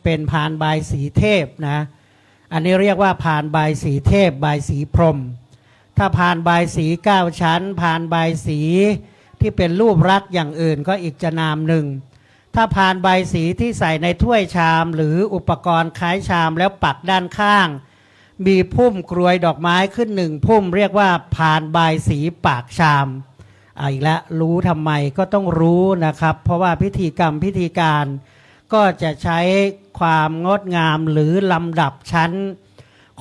เป็นพานบายสีเทพนะอันนี้เรียกว่าพานบายสีเทพบายสีพรหมถ้าพานบายสี9ชั้นพานบายสีที่เป็นรูปรักษ์อย่างอื่นก็อีกจะนามหนึ่งถ้าพานบายสีที่ใส่ในถ้วยชามหรืออุปกรณ์คล้ายชามแล้วปักด้านข้างมีพุ่มกรวยดอกไม้ขึ้น1พุ่มเรียกว่าพานบายสีปากชามอีกแล้วรู้ทำไมก็ต้องรู้นะครับเพราะว่าพิธีกรรมพิธีการก็จะใช้ความงดงามหรือลำดับชั้น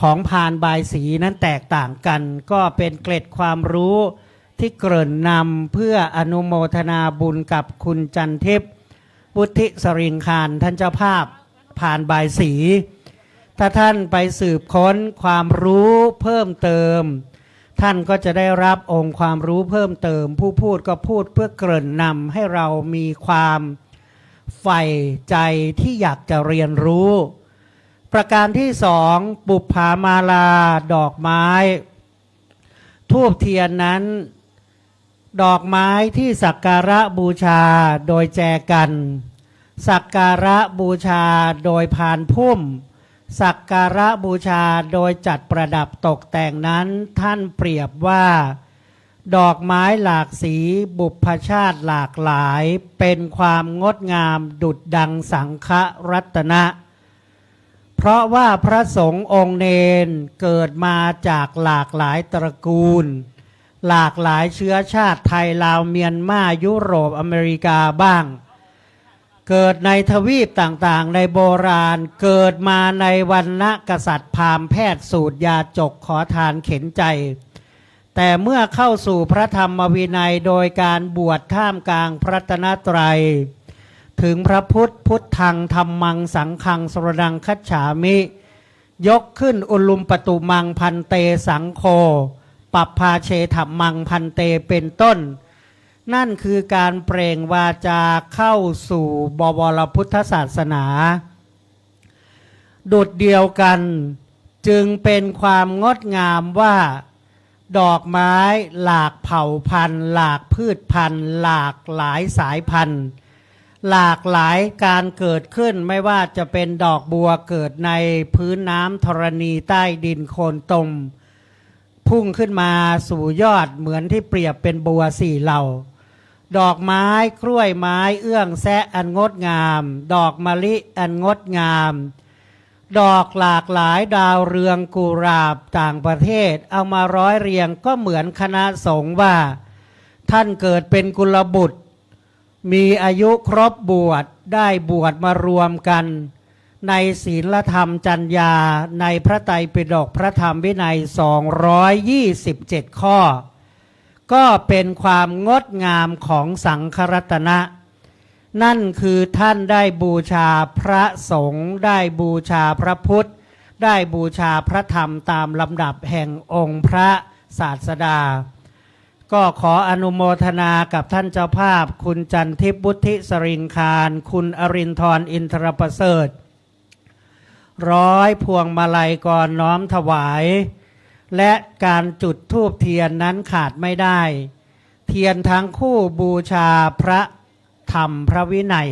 ของพานบายสีนั้นแตกต่างกันก็เป็นเกร็ดความรู้ที่เกริ่นนำเพื่ออนุโมทนาบุญกับคุณจันทิพย์วุฒิสริงคารท่านเจ้าภาพพานบายสีถ้าท่านไปสืบค้นความรู้เพิ่มเติมท่านก็จะได้รับองค์ความรู้เพิ่มเติมผู้พูดก็พูดเพื่อเกริ่นนำให้เรามีความใฝ่ใจที่อยากจะเรียนรู้ประการที่2บุปผามาลาดอกไม้ธูปเทียนนั้นดอกไม้ที่สักการะบูชาโดยแจกันสักการะบูชาโดยพานพุ่มสักการะบูชาโดยจัดประดับตกแต่งนั้นท่านเปรียบว่าดอกไม้หลากสีบุพชาติหลากหลายเป็นความงดงามดุจดังสังฆรัตนะเพราะว่าพระสงฆ์องค์เนรเกิดมาจากหลากหลายตระกูลหลากหลายเชื้อชาติไทยลาวเมียนมายุโรปอเมริกาบ้างเกิดในทวีปต่างๆในโบราณเกิดมาในวรรณกษัตริย์พราหมณ์แพทย์สูตรยาจกขอทานเข็นใจแต่เมื่อเข้าสู่พระธรรมวินัยโดยการบวชท่ามกลางพระรัตนตรัยถึงพระพุทธพุทธังธัมมังสังฆังสรณังคัจฉามิยกขึ้นอุลุมปตุมังพันเตสังโฆปัปพาเชถัมมังพันเตเป็นต้นนั่นคือการเปล่งวาจาเข้าสู่บวรพุทธศาสนาดุจเดียวกันจึงเป็นความงดงามว่าดอกไม้หลากเผ่าพันธุ์หลากพืชพันธุ์หลากหลายสายพันธุ์หลากหลายการเกิดขึ้นไม่ว่าจะเป็นดอกบัวเกิดในพื้นน้ำธรณีใต้ดินโคลนตมพุ่งขึ้นมาสู่ยอดเหมือนที่เปรียบเป็นบัวสี่เหล่าดอกไม้กล้วยไม้เอื้องแซะอันงดงามดอกมะลิอันงดงามดอกหลากหลายดาวเรืองกุหลาบต่างประเทศเอามาร้อยเรียงก็เหมือนคณะสงฆ์ว่าท่านเกิดเป็นกุลบุตรมีอายุครบบวชได้บวชมารวมกันในศีลธรรมจรรยาในพระไตรปิฎกพระธรรมวินัย227ข้อก็เป็นความงดงามของสังฆรัตนะนั่นคือท่านได้บูชาพระสงฆ์ได้บูชาพระพุทธได้บูชาพระธรรมตามลำดับแห่งองค์พระศาสดาก็ขออนุโมทนากับท่านเจ้าภาพคุณจันทิพย์วุฒิสริงคารคุณอรินทร์อินทรประเสริฐร้อยพวงมาลัยก่อนน้อมถวายและการจุดธูปเทียนนั้นขาดไม่ได้เทียนทั้งคู่บูชาพระธรรมพระวินัย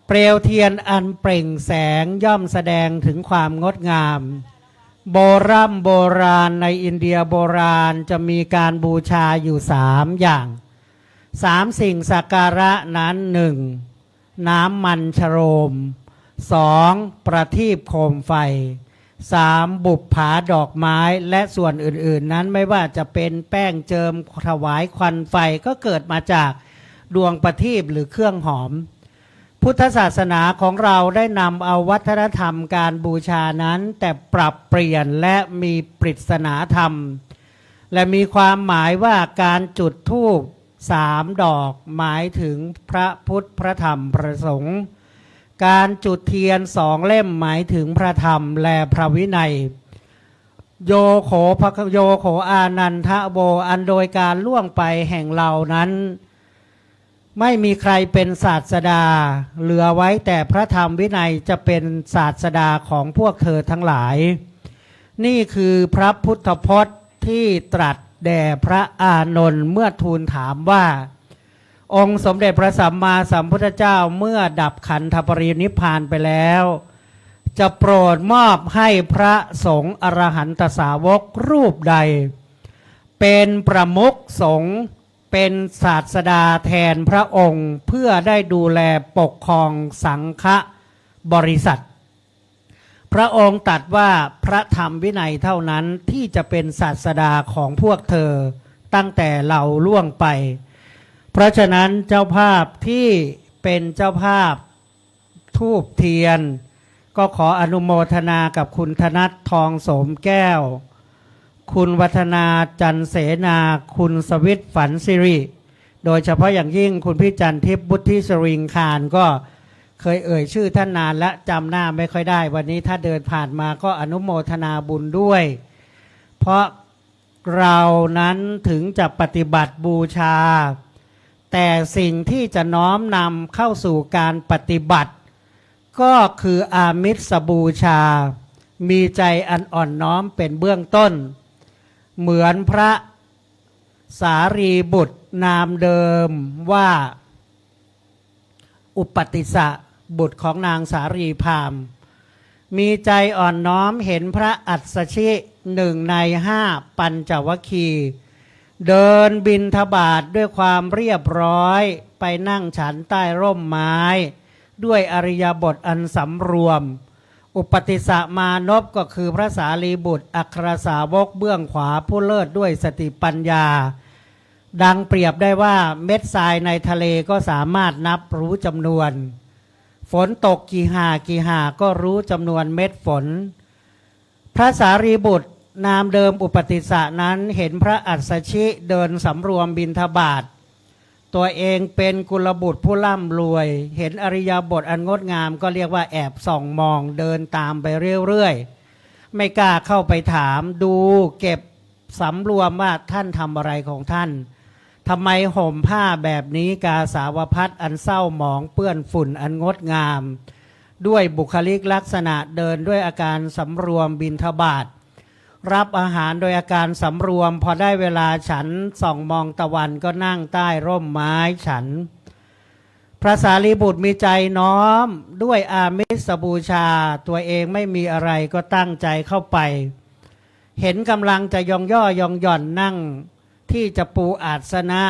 เปลวเทียนอันเปล่งแสงย่อมแสดงถึงความงดงามโบราณในอินเดียโบราณจะมีการบูชาอยู่3อย่าง3สิ่งสักการะนั้น1น้ำมันชโรม2ประทีปโคมไฟ3บุปผาดอกไม้และส่วนอื่นๆนั้นไม่ว่าจะเป็นแป้งเจิมถวายควันไฟก็เกิดมาจากดวงประทีปหรือเครื่องหอมพุทธศาสนาของเราได้นำเอาวัฒนธรรมการบูชานั้นแต่ปรับเปลี่ยนและมีปริศนาธรรมและมีความหมายว่าการจุดธูป3ดอกหมายถึงพระพุทธพระธรรมพระสงฆ์การจุดเทียน2เล่มหมายถึงพระธรรมและพระวินัยโยโขภคโยโขอานันทโบอันโดยการล่วงไปแห่งเรานั้นไม่มีใครเป็นศาสดาเหลือไว้แต่พระธรรมวินัยจะเป็นศาสดาของพวกเธอทั้งหลายนี่คือพระพุทธพจน์ที่ตรัสแด่พระอานนท์เมื่อทูลถามว่า องค์สมเด็จพระสัมมาสัมพุทธเจ้าเมื่อดับขันธปรินิพพานไปแล้วจะโปรดมอบให้พระสงฆ์อรหันตสาวกรูปใดเป็นประมุขสงฆ์เป็นศาสดาแทนพระองค์เพื่อได้ดูแลปกครองสังฆบริษัทพระองค์ตรัสว่าพระธรรมวินัยเท่านั้นที่จะเป็นศาสดาของพวกเธอตั้งแต่เราล่วงไปเพราะฉะนั้นเจ้าภาพที่เป็นเจ้าภาพธูปเทียนก็ขออนุโมทนากับคุณธนัททองโสมแก้วคุณวัฒนาจันเสนาคุณสวิทย์ฝันสิริโดยเฉพาะอย่างยิ่งคุณพี่จันทิพย์บุตรสริงคารก็เคยเอ่ยชื่อท่านนานและจำหน้าไม่ค่อยได้วันนี้ถ้าเดินผ่านมาก็อนุโมทนาบุญด้วยเพราะเรานั้นถึงจะปฏิบัติบูชาแต่สิ่งที่จะน้อมนำเข้าสู่การปฏิบัติก็คืออามิสบูชามีใจอันอ่อนน้อมเป็นเบื้องต้นเหมือนพระสารีบุตรนามเดิมว่าอุปติสสะบุตรของนางสารีพราหมณ์มีใจอ่อนน้อมเห็นพระอัสสชิหนึ่งใน5ปัญจวัคคีย์เดินบิณฑบาตด้วยความเรียบร้อยไปนั่งฉันใต้ร่มไม้ด้วยอริยบทอันสำรวมอุปติสสะมานพก็คือพระสารีบุตรอัครสาวกเบื้องขวาผู้เลิศด้วยสติปัญญาดังเปรียบได้ว่าเม็ดทรายในทะเลก็สามารถนับรู้จำนวนฝนตกกี่หาก็รู้จำนวนเม็ดฝนพระสารีบุตรนามเดิมอุปติสสะนั้นเห็นพระอัสสชิเดินสำรวมบิณฑบาตตัวเองเป็นกุลบุตรผู้ร่ำรวยเห็นอริยบทอันงดงามก็เรียกว่าแอบส่องมองเดินตามไปเรื่อยๆไม่กล้าเข้าไปถามดูเก็บสำรวมว่าท่านทำอะไรของท่านทำไมห่มผ้าแบบนี้กาสาวพัดอันเศร้าหมองเปื้อนฝุ่นอันงดงามด้วยบุคลิกลักษณะเดินด้วยอาการสำรวมบิณฑบาตรับอาหารโดยอาการสำรวมพอได้เวลาฉันส่องมองตะวันก็นั่งใต้ร่มไม้ฉันพระสารีบุตรมีใจน้อมด้วยอามิสบูชาตัวเองไม่มีอะไรก็ตั้งใจเข้าไปเห็นกำลังจะยองย่อยองหย่อนนั่งที่จะปูอาสนะ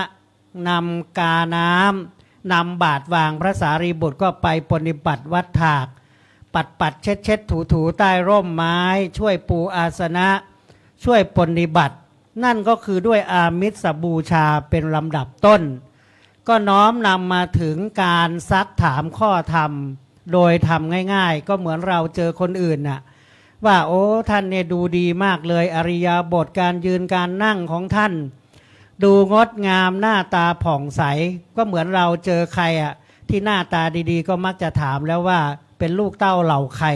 นำกาน้ำนำบาตรวางพระสารีบุตรก็ไปปฏิบัติวัดถากปัดเช็ดถูใต้ร่มไม้ช่วยปูอาสนะช่วยปฏิบัตินั่นก็คือด้วยอามิสบูชาเป็นลำดับต้นก็น้อมนำมาถึงการซักถามข้อธรรมโดยทำง่ายๆก็เหมือนเราเจอคนอื่นน่ะว่าโอ้ท่านเนี่ยดูดีมากเลยอริยบทการยืนการนั่งของท่านดูงดงามหน้าตาผ่องใสก็เหมือนเราเจอใครอ่ะที่หน้าตาดีๆก็มักจะถามแล้วว่าเป็นลูกเต้าเหล่าใคร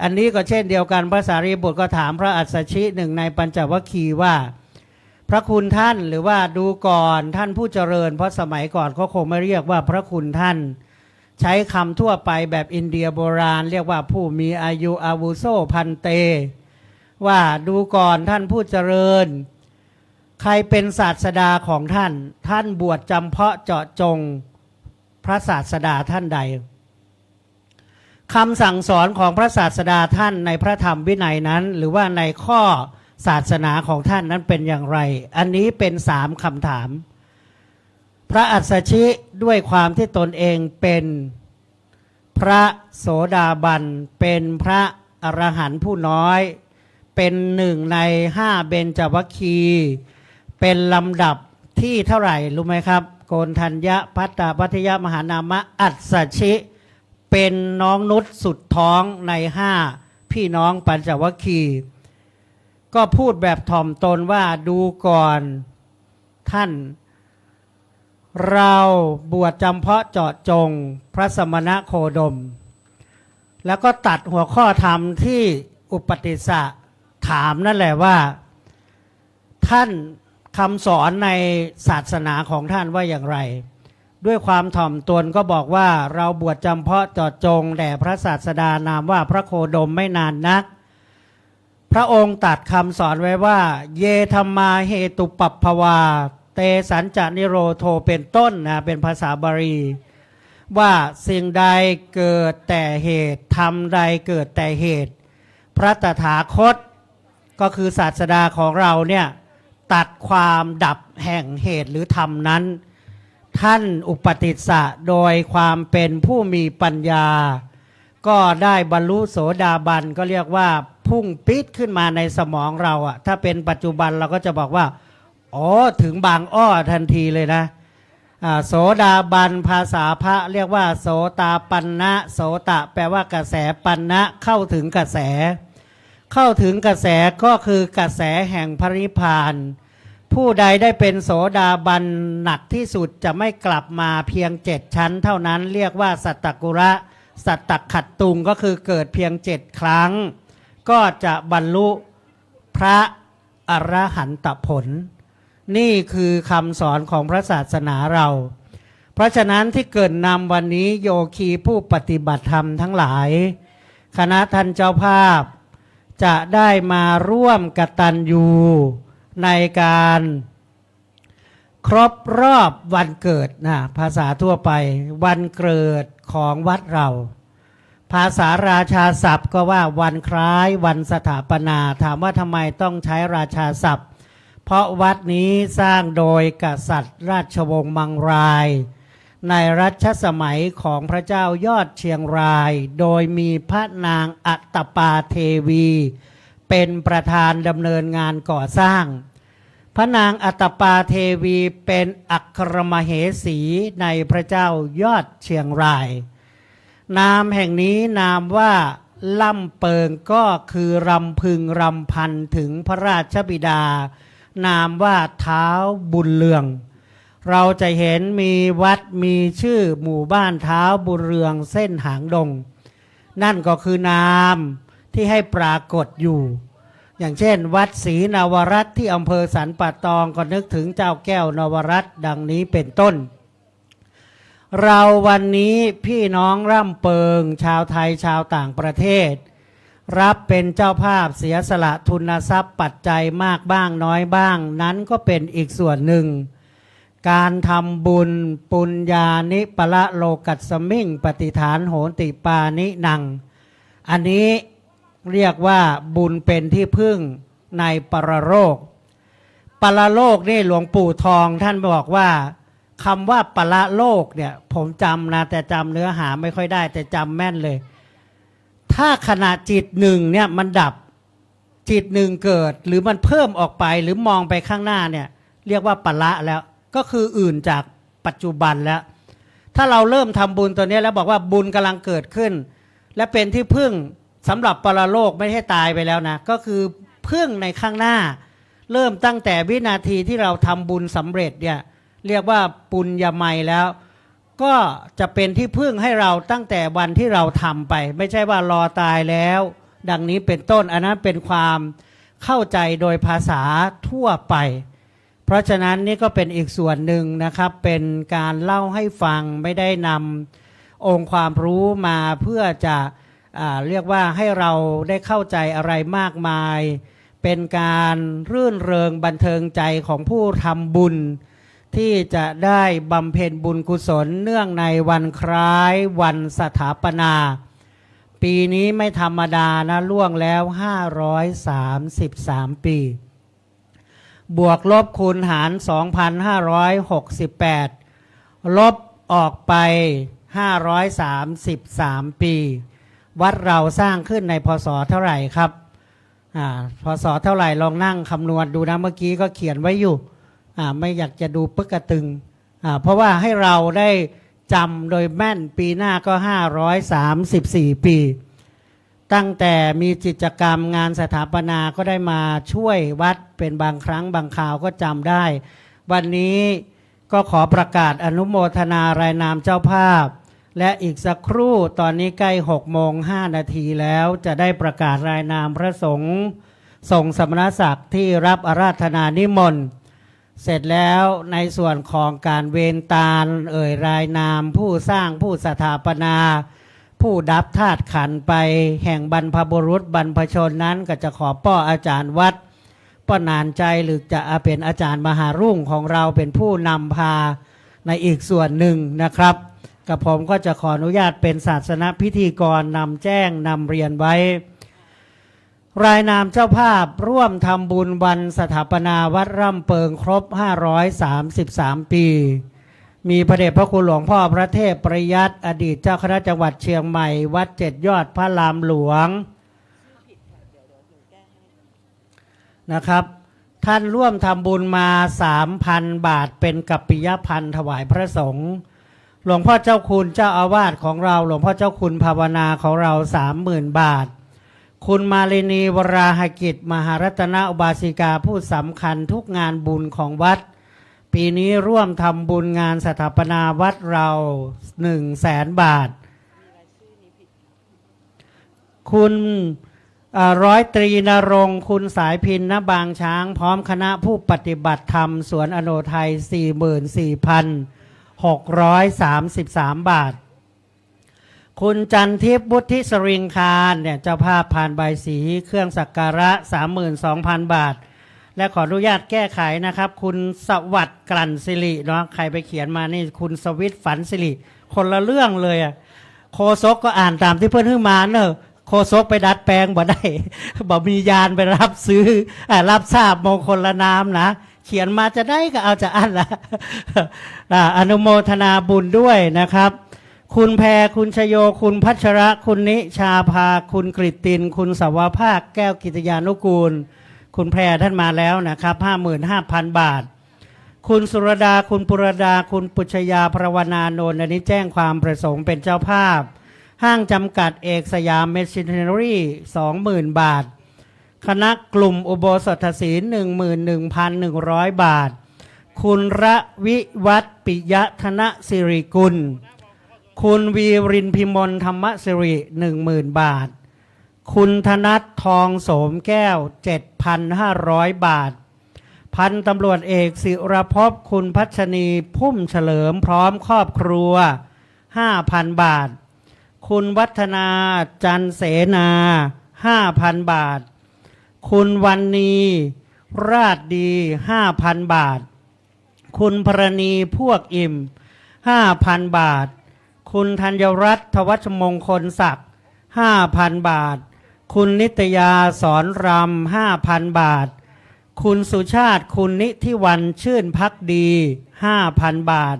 อันนี้ก็เช่นเดียวกันพระสารีบุตรก็ถามพระอัสสชิหนึ่งในปัญจวัคคีย์ว่าพระคุณท่านหรือว่าดูก่อนท่านผู้เจริญเพราะสมัยก่อนเขาคงไม่เรียกว่าพระคุณท่านใช้คำทั่วไปแบบอินเดียโบราณเรียกว่าผู้มีอายุอาวุโสพันเตว่าดูก่อนท่านผู้เจริญใครเป็นศาสดาของท่านท่านบวชจำเพาะเจาะจงพระศาสดาท่านใดคำสั่งสอนของพระศาสดาท่านในพระธรรมวินัยนั้นหรือว่าในข้อศาสนาของท่านนั้นเป็นอย่างไรอันนี้เป็น3คำถามพระอัสสชิด้วยความที่ตนเองเป็นพระโสดาบันเป็นพระอรหันต์ผู้น้อยเป็น1ใน5เบญจวัคคีย์เป็นลำดับที่เท่าไหร่รู้ไหมครับโกณทัญญะพัตตาพัทยมหานามะอัสสชิเป็นน้องนุชสุดท้องใน5พี่น้องปัญจวัคคีย์ก็พูดแบบถ่อมตนว่าดูก่อนท่านเราบวชจำเพาะเจาะจงพระสมณโคดมแล้วก็ตัดหัวข้อธรรมที่อุปติสสะถามนั่นแหละว่าท่านคำสอนในศาสนาของท่านว่าอย่างไรด้วยความถ่อมตนก็บอกว่าเราบวชจำเพาะเจาะจงแด่พระศาสดานามว่าพระโคดมไม่นานนักพระองค์ตัดคำสอนไว้ว่าเยธรรมาเหตุปัปภวา เตสัญจนิโรโธเป็นต้นนะเป็นภาษาบาลีว่าสิ่งใดเกิดแต่เหตุธรรมใดเกิดแต่เหตุพระตถาคตก็คือศาสดาของเราเนี่ยตัดความดับแห่งเหตุหรือธรรมนั้นท่านอุปติสสะโดยความเป็นผู้มีปัญญาก็ได้บรรลุโสดาบันก็เรียกว่าพุ่งปิดขึ้นมาในสมองเราอะถ้าเป็นปัจจุบันเราก็จะบอกว่าอ๋อถึงบางอ้อทันทีเลยนะโสดาบันภาษาพระเรียกว่าโสตาปันนะโสตะแปลว่ากระแสปันนะเข้าถึงกระแสเข้าถึงกระแสก็คือกระแสแห่งพระนิพพานผู้ใดได้เป็นโสดาบันหนักที่สุดจะไม่กลับมาเพียง7ชั้นเท่านั้นเรียกว่าสัตตกุระสัตตขัดตุงก็คือเกิดเพียง7ครั้งก็จะบรรลุพระอรหันตผลนี่คือคำสอนของพระศาสนาเราเพราะฉะนั้นที่เกิดนำวันนี้โยคีผู้ปฏิบัติธรรมทั้งหลายคณะท่านเจ้าภาพจะได้มาร่วมกตัญญูในการครบรอบวันเกิดนะภาษาทั่วไปวันเกิดของวัดเราภาษาราชาศัพท์ก็ว่าวันคล้ายวันสถาปนาถามว่าทำไมต้องใช้ราชาศัพท์เพราะวัดนี้สร้างโดยกษัตริย์ราชวงศ์มังรายในรัชสมัยของพระเจ้ายอดเชียงรายโดยมีพระนางอัตตปาเทวีเป็นประธานดำเนินงานก่อสร้างพระนางอัตตปาเทวีเป็นอัครมเหสีในพระเจ้ายอดเชียงรายนามแห่งนี้นามว่าล่ำเปิงก็คือรำพึงรำพันถึงพระราชบิดานามว่าเท้าบุญเรืองเราจะเห็นมีวัดมีชื่อหมู่บ้านเท้าบุญเรืองเส้นหางดงนั่นก็คือนามที่ให้ปรากฏอยู่อย่างเช่นวัดศรีนวรัตน์ที่อำเภอสันป่าตองก็นึกถึงเจ้าแก้วนวรัตน์ดังนี้เป็นต้นเราวันนี้พี่น้องร่ำเปิงชาวไทยชาวต่างประเทศรับเป็นเจ้าภาพเสียสละทุนทรัพย์ปัจจัยมากบ้างน้อยบ้างนั้นก็เป็นอีกส่วนหนึ่งการทำบุญปุญญานิปละโลกัสสมิงปฏิฐานโหติปานินังอันนี้เรียกว่าบุญเป็นที่พึ่งในปรโลกปรโลกนี่หลวงปู่ทองท่านบอกว่าคำว่าปรโลกเนี่ยผมจำนะแต่จำเนื้อหาไม่ค่อยได้แต่จำแม่นเลยถ้าขณะจิตหนึ่งเนี่ยมันดับจิตหนึ่งเกิดหรือมันเพิ่มออกไปหรือมองไปข้างหน้าเนี่ยเรียกว่าปละแล้วก็คืออื่นจากปัจจุบันแล้วถ้าเราเริ่มทำบุญตัวนี้แล้วบอกว่าบุญกำลังเกิดขึ้นและเป็นที่พึ่งสำหรับปรโลกไม่ใช่ตายไปแล้วนะก็คือพึ่งในข้างหน้าเริ่มตั้งแต่วินาทีที่เราทำบุญสำเร็จเนี่ยเรียกว่าปุญญามัยแล้วก็จะเป็นที่พึ่งให้เราตั้งแต่วันที่เราทำไปไม่ใช่ว่ารอตายแล้วดังนี้เป็นต้นอันนั้นเป็นความเข้าใจโดยภาษาทั่วไปเพราะฉะนั้นนี่ก็เป็นอีกส่วนหนึ่งนะครับเป็นการเล่าให้ฟังไม่ได้นำองค์ความรู้มาเพื่อจะเรียกว่าให้เราได้เข้าใจอะไรมากมายเป็นการรื่นเริงบันเทิงใจของผู้ทำบุญที่จะได้บำเพ็ญบุญกุศลเนื่องในวันคล้ายวันสถาปนาปีนี้ไม่ธรรมดานะล่วงแล้ว533ปีบวกลบคูณหาร 2,568 ลบออกไป533ปีวัดเราสร้างขึ้นในพศเท่าไหร่ครับพศเท่าไหร่ลองนั่งคำนวณดูนะเมื่อกี้ก็เขียนไว้อยู่ไม่อยากจะดูปึ๊กกระตึงเพราะว่าให้เราได้จำโดยแม่นปีหน้าก็534ปีตั้งแต่มีกิจกรรมงานสถาปนาก็ได้มาช่วยวัดเป็นบางครั้งบางคราวก็จำได้วันนี้ก็ขอประกาศอนุโมทนารายนามเจ้าภาพและอีกสักครู่ตอนนี้ใกล้6:05แล้วจะได้ประกาศรายนามพระสงฆ์ทรงสมณศักดิ์ที่รับอาราธนานิมนต์เสร็จแล้วในส่วนของการเวรตาลรายนามผู้สร้างผู้สถาปนาผู้ดับธาตุขันธ์ไปแห่งบรรพบุรุษบรรพชนนั้นก็จะขอป้ออาจารย์วัด ป้อนานใจหรือจะเป็นอาจารย์มหารุ่งของเราเป็นผู้นำพาในอีกส่วนหนึ่งนะครับกับผมก็จะขออนุญาตเป็นศาสนพิธีกรนำแจ้งนำเรียนไว้รายนามเจ้าภาพร่วมทำบุญวันสถาปนาวัดร่ำเปิงครบ533 ปีมีพระเดชพระคุณหลวงพ่อพระเทพประยัติอดีตเจ้าคณะจังหวัดเชียงใหม่วัดเจ็ดยอดพระรามหลวงนะครับท่านร่วมทำบุญมา 3,000 บาทเป็นกัปปิยพันธ์ถวายพระสงฆ์หลวงพ่อเจ้าคุณเจ้าอาวาสของเราหลวงพ่อเจ้าคุณภาวนาของเรา 30,000 บาทคุณมาลินีวราหกิจมหารัตนอุบาสิกาผู้สำคัญทุกงานบุญของวัดปีนี้ร่วมทำบุญงานสถาปนาวัดเรา 100,000 บาทคุณร้อยตรีนรงค์คุณสายพินณบางช้างพร้อมคณะผู้ปฏิบัติธรรมสวนอโนไทย 44,633 บาทคุณจันทิพย์บุธิสริงคารเนี่ยเจ้าภาพผ่านใบสีเครื่องสักการะ 32,000 บาทและขออนุญาตแก้ไขนะครับคุณสวัสดิ์กลั่นสิริเนาะใครไปเขียนมานี่คุณสวิทย์ฝันสิริคนละเรื่องเลยอ่ะโคศกก็อ่านตามที่เพื่อนขึ้นมาเนอะโคศกไปดัดแปลงบ่ได้บ่มียานไปรับซื้อรับทราบมงคลละนามนะเขียนมาจะได้ก็เอาจะอันละอนุโมทนาบุญด้วยนะครับคุณแพรคุณชโยคุณพัชระคุณนิชาภาคุณกฤตตินคุณสวภาคแก้วกิตยานุกูลคุณแพรท่านมาแล้วนะครับ 55,000 บาทคุณสุรดาคุณปุรดาคุณปุชยาภรวนาโนนอันนี้แจ้งความประสงค์เป็นเจ้าภาพห้างจำกัดเอกสยามเมชชินเนอรี่ 20,000 บาทคณะกลุ่มอุโบสถศีล 11,100 บาทคุณระวิวัฒน์ปิยธนสิริกุลคุณวีรินพิมลธรรมสิริ 10,000 บาทคุณธนัททองโสมแก้ว 7,500 บาทพันตำรวจเอกศิรภพคุณพัชนีพุ่มเฉลิมพร้อมครอบครัว 5,000 บาทคุณวัฒนาจันเสนา 5,000 บาทคุณวันนีราชดี 5,000 บาทคุณพรณีพวกอิ่ม 5,000 บาทคุณธัญรัตน์ทวัชมงคลศักดิ์ 5,000 บาทคุณนิตยาสอนรำ 5,000 บาทคุณสุชาติคุณนิธิวันชื่นพักดี 5,000 บาท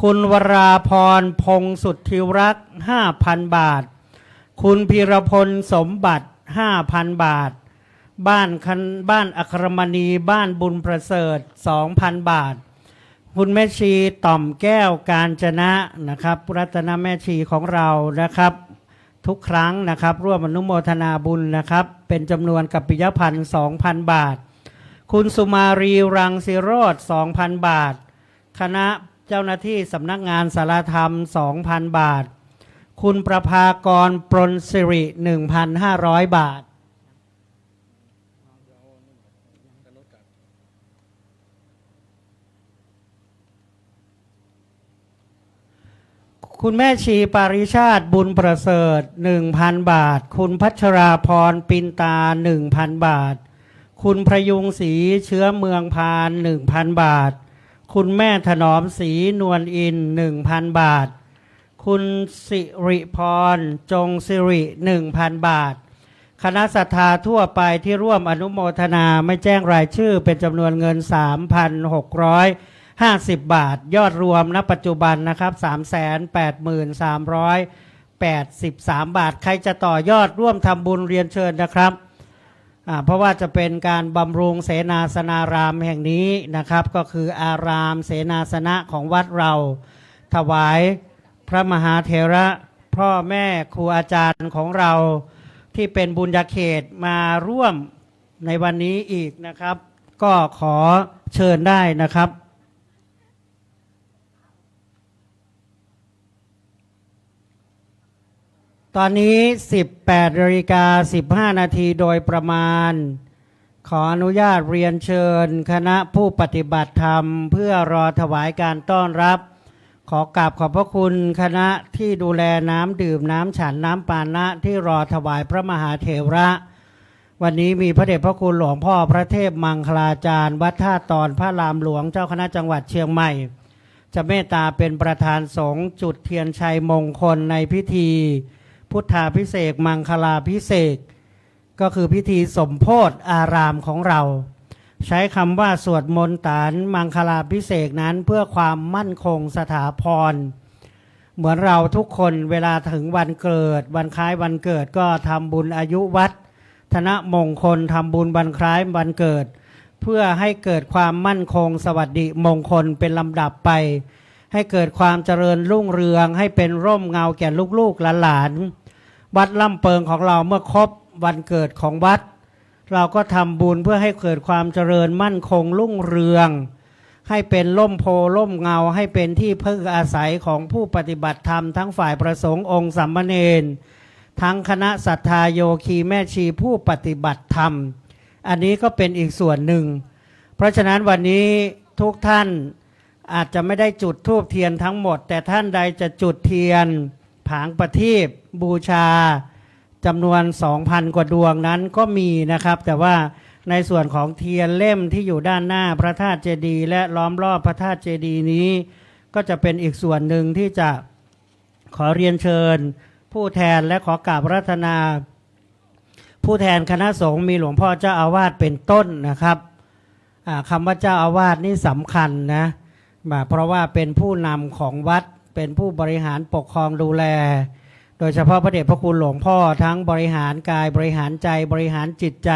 คุณวราพรพงสุทธิรักษ์ 5,000 บาทคุณพีรพลสมบัติ 5,000 บาทบ้านอัครมณีบ้านบุญประเสริฐ 2,000 บาทคุณแม่ชีต่อมแก้วกาญจนะนะครับรัตนแม่ชีของเรานะครับทุกครั้งนะครับร่วมอนุโมทนาบุญนะครับเป็นจำนวนกัปปิยพันธ์ 2,000 บาทคุณสุมารีรังสิโรจน์ 2,000 บาทคณะเจ้าหน้าที่สำนักงานสารธรรม 2,000 บาทคุณประภากรปรนสิริ 1,500 บาทคุณแม่ชีปาริชาติบุญประเสริฐ 1,000 บาทคุณพัชราพรปินตา 1,000 บาทคุณพยุงศรีเชื้อเมืองพาน 1,000 บาทคุณแม่ถนอมศรีนวลอิน 1,000 บาทคุณสิริพรจงสิริ 1,000 บาทคณะศรัทธาทั่วไปที่ร่วมอนุโมทนาไม่แจ้งรายชื่อเป็นจำนวนเงิน 3,650 บาทยอดรวมณปัจจุบันนะครับ 383,383 บาทใครจะต่อยอดร่วมทำบุญเรียนเชิญนะครับเพราะว่าจะเป็นการบำรุงเสนาสนารามแห่งนี้นะครับก็คืออารามเสนาสนะของวัดเราถวายพระมหาเถระพ่อแม่ครูอาจารย์ของเราที่เป็นบุญญาเขตมาร่วมในวันนี้อีกนะครับก็ขอเชิญได้นะครับตอนนี้ 18:15 นาทีโดยประมาณขออนุญาตเรียนเชิญคณะผู้ปฏิบัติธรรมเพื่อรอถวายการต้อนรับขอกราบขอบพระคุณคณะที่ดูแลน้ำดื่มน้ำฉันน้ำปานะที่รอถวายพระมหาเถระ วันนี้มีพระเดชพระคุณหลวงพ่อพระเทพมังคลาจารย์วัดท่าตอนพระรามหลวงเจ้าคณะจังหวัดเชียงใหม่จะเมตตาเป็นประธานสงฆ์จุดเทียนชัยมงคลในพิธีพุทธาภิเษกมังคลาภิเษกก็คือพิธีสมโภชอารามของเราใช้คำว่าสวดมนต์ตานมังคลาภิเษกนั้นเพื่อความมั่นคงสถาพรเหมือนเราทุกคนเวลาถึงวันเกิดวันคล้ายวันเกิดก็ทำบุญอายุวัฒนมงคลทำบุญวันคล้ายวันเกิดเพื่อให้เกิดความมั่นคงสวัสดิมงคลเป็นลำดับไปให้เกิดความเจริญรุ่งเรืองให้เป็นร่มเงาแก่ลูกๆหลานๆวัดล่ำเปิงของเราเมื่อครบวันเกิดของวัดเราก็ทำบุญเพื่อให้เกิดความเจริญมั่นคงรุ่งเรืองให้เป็นร่มโพร่มเงาให้เป็นที่พึ่งอาศัยของผู้ปฏิบัติธรรมทั้งฝ่ายประสงค์องค์สามเณรทั้งคณะศรัทธาโยคีแม่ชีผู้ปฏิบัติธรรมอันนี้ก็เป็นอีกส่วนหนึ่งเพราะฉะนั้นวันนี้ทุกท่านอาจจะไม่ได้จุดธูปเทียนทั้งหมดแต่ท่านใดจะจุดเทียนผางประทีปบูชาจำนวน 2,000 กว่าดวงนั้นก็มีนะครับแต่ว่าในส่วนของเทียนเล่มที่อยู่ด้านหน้าพระธาตุเจดีย์และล้อมรอบพระธาตุเจดีย์นี้ก็จะเป็นอีกส่วนหนึ่งที่จะขอเรียนเชิญผู้แทนและขอกราบอาราธนาผู้แทนคณะสงฆ์มีหลวงพ่อเจ้าอาวาสเป็นต้นนะครับคำว่าเจ้าอาวาสนี่สำคัญนะเพราะว่าเป็นผู้นำของวัดเป็นผู้บริหารปกครองดูแลโดยเฉพาะพระเดชพระคุณหลวงพ่อทั้งบริหารกายบริหารใจบริหารจิตใจ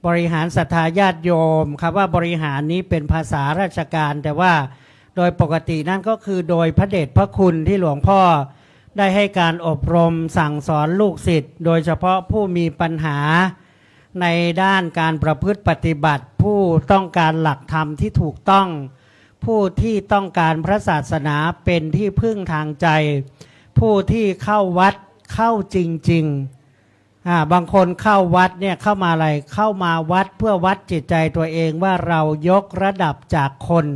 บริหารศรัทธาญาติโยมครับว่าบริหารนี้เป็นภาษาราชการแต่ว่าโดยปกตินั่นก็คือโดยพระเดชพระคุณที่หลวงพ่อได้ให้การอบรมสั่งสอนลูกศิษย์โดยเฉพาะผู้มีปัญหาในด้านการประพฤติปฏิบัติผู้ต้องการหลักธรรมที่ถูกต้องผู้ที่ต้องการพระศาสนาเป็นที่พึ่งทางใจผู้ที่เข้าวัดเข้าจริงๆบางคนเข้าวัดเนี่ยเข้ามาอะไรเข้ามาวัดเพื่อวัดจิตใจตัวเองว่าเรายกระดับจากคน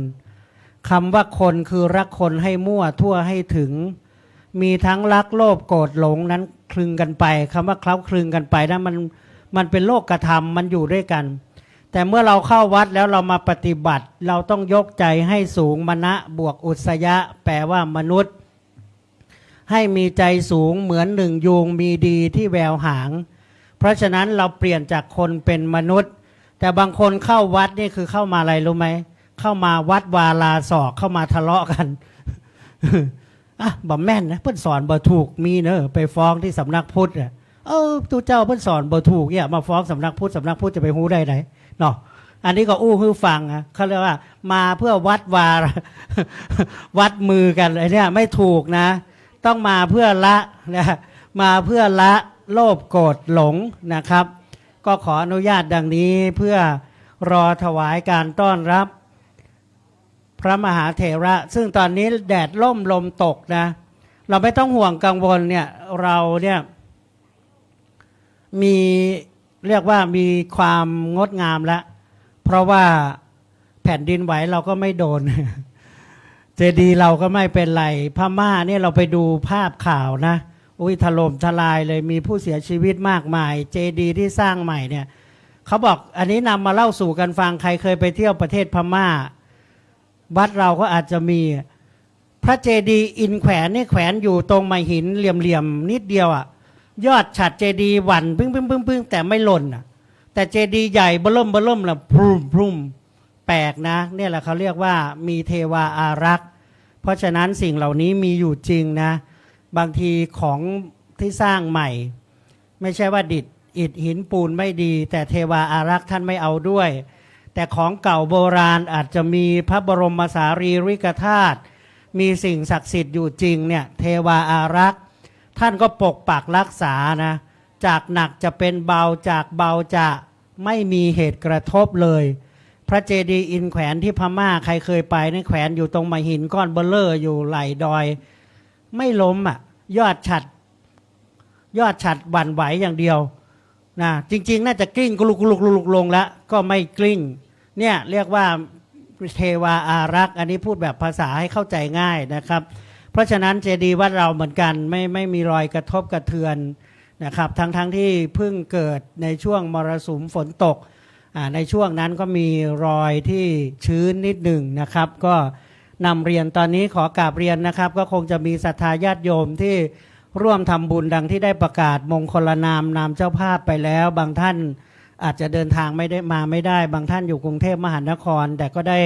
คำว่าคนคือรักคนให้มั่วทั่วให้ถึงมีทั้งรักโลภโกรธหลงนั้นคลึงกันไปคำว่าเคล้าคลึงกันไปนั้นมันเป็นโลกธรรมมันอยู่ด้วยกันแต่เมื่อเราเข้าวัดแล้วเรามาปฏิบัติเราต้องยกใจให้สูงมนะบวกอุสยะแปลว่ามนุษย์ให้มีใจสูงเหมือนหนึ่งยูงมีดีที่แววหางเพราะฉะนั้นเราเปลี่ยนจากคนเป็นมนุษย์แต่บางคนเข้าวัดนี่คือเข้ามาอะไรรู้ไหมเข้ามาวัดวาลาศอกเข้ามาทะเลาะกันบ่แม่นนะเพิ่นสอนบ่ถูกมีเนอะไปฟ้องที่สำนักพุทธตัวเจ้าเพิ่นสอนบ่ถูกเนี่ยมาฟ้องสำนักพุทธจะไปฮู้ได้ไหนเนาะอันนี้ก็อู้ฮือฟังอ่ะเขาเรียกว่ามาเพื่อวัดวาวัดมือกันไอ้เนี่ยไม่ถูกนะต้องมาเพื่อละนะมาเพื่อละโลภโกรธหลงนะครับก็ขออนุญาตดังนี้เพื่อรอถวายการต้อนรับพระมหาเถระซึ่งตอนนี้แดดล่มลมตกนะเราไม่ต้องห่วงกังวลเนี่ยเราเนี่ยมีเรียกว่ามีความงดงามแล้วเพราะว่าแผ่นดินไหวเราก็ไม่โดนเจดีย์เราก็ไม่เป็นไรพม่าเนี่ยเราไปดูภาพข่าวนะถล่มทลายเลยมีผู้เสียชีวิตมากมายเจดีย์ที่สร้างใหม่เนี่ยเขาบอกอันนี้นำมาเล่าสู่กันฟังใครเคยไปเที่ยวประเทศพม่าวัดเราก็อาจจะมีพระเจดีย์อินแขวนนี่แขวนอยู่ตรงไม้หินเหลี่ยมๆนิดเดียวอ่ะยอดฉัตรเจดีย์หวั่นพึ่งแต่ไม่หล่นอ่ะแต่เจดีย์ใหญ่เบิ่มล่ะพรุ่มแปลกนะเนี่ยแหละเขาเรียกว่ามีเทวาอารักษ์เพราะฉะนั้นสิ่งเหล่านี้มีอยู่จริงนะบางทีของที่สร้างใหม่ไม่ใช่ว่าอิฐหินปูนไม่ดีแต่เทวาอารักษ์ท่านไม่เอาด้วยแต่ของเก่าโบราณอาจจะมีพระบรมสารีริกธาตุมีสิ่งศักดิ์สิทธิ์อยู่จริงเนี่ยเทวาอารักษ์ท่านก็ปกปักรักษานะจากหนักจะเป็นเบาจากเบาจะไม่มีเหตุกระทบเลยพระเจดีย์อินแขวนที่พม่าใครเคยไปนี่แขวนอยู่ตรงไม้หินก้อนเบลเลอร์อยู่ไหลดอยไม่ล้มอ่ะยอดฉัตรหวั่นไหวอย่างเดียวนะจริงๆน่าจะกลิ้งกลุกลงแล้วก็ไม่กลิ้งเนี่ยเรียกว่าเทวาอารักษ์อันนี้พูดแบบภาษาให้เข้าใจง่ายนะครับเพราะฉะนั้นเจดีย์วัดเราเหมือนกันไม่มีรอยกระทบกระเทือน นะครับทั้งที่เพิ่งเกิดในช่วงมรสุมฝนตกในช่วงนั้นก็มีรอยที่ชื้นนิดหนึ่งนะครับก็นำเรียนตอนนี้ขอกราบเรียนนะครับก็คงจะมีศรัทธาญาติโยมที่ร่วมทำบุญดังที่ได้ประกาศมงคลนามเจ้าภาพไปแล้วบางท่านอาจจะเดินทางไม่ได้บางท่านอยู่กรุงเทพมหานครแต่ก็ได้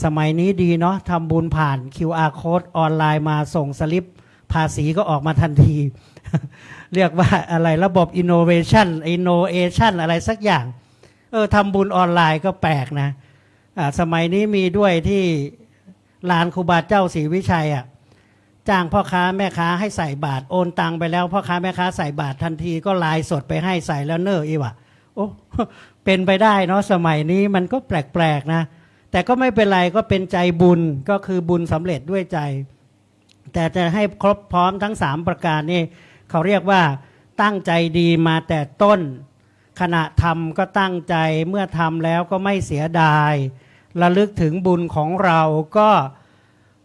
สมัยนี้ดีเนาะทำบุญผ่าน QR Code ออนไลน์มาส่งสลิปภาษีก็ออกมาทันที เรียกว่าอะไรระบบ innovation อะไรสักอย่างทำบุญออนไลน์ก็แปลกนะสมัยนี้มีด้วยที่ลานครูบาเจ้าศรีวิชัยจ้างพ่อค้าแม่ค้าให้ใส่บาตรโอนตังไปแล้วพ่อค้าแม่ค้าใส่บาตรทันทีก็ไลน์สดไปให้ใส่แล้วเนออีวะโอ้เป็นไปได้เนาะสมัยนี้มันก็แปลกๆนะแต่ก็ไม่เป็นไรก็เป็นใจบุญก็คือบุญสำเร็จด้วยใจแต่จะให้ครบพร้อมทั้ง3ประการนี่เขาเรียกว่าตั้งใจดีมาแต่ต้นขณะทำก็ตั้งใจเมื่อทำแล้วก็ไม่เสียดายระลึกถึงบุญของเราก็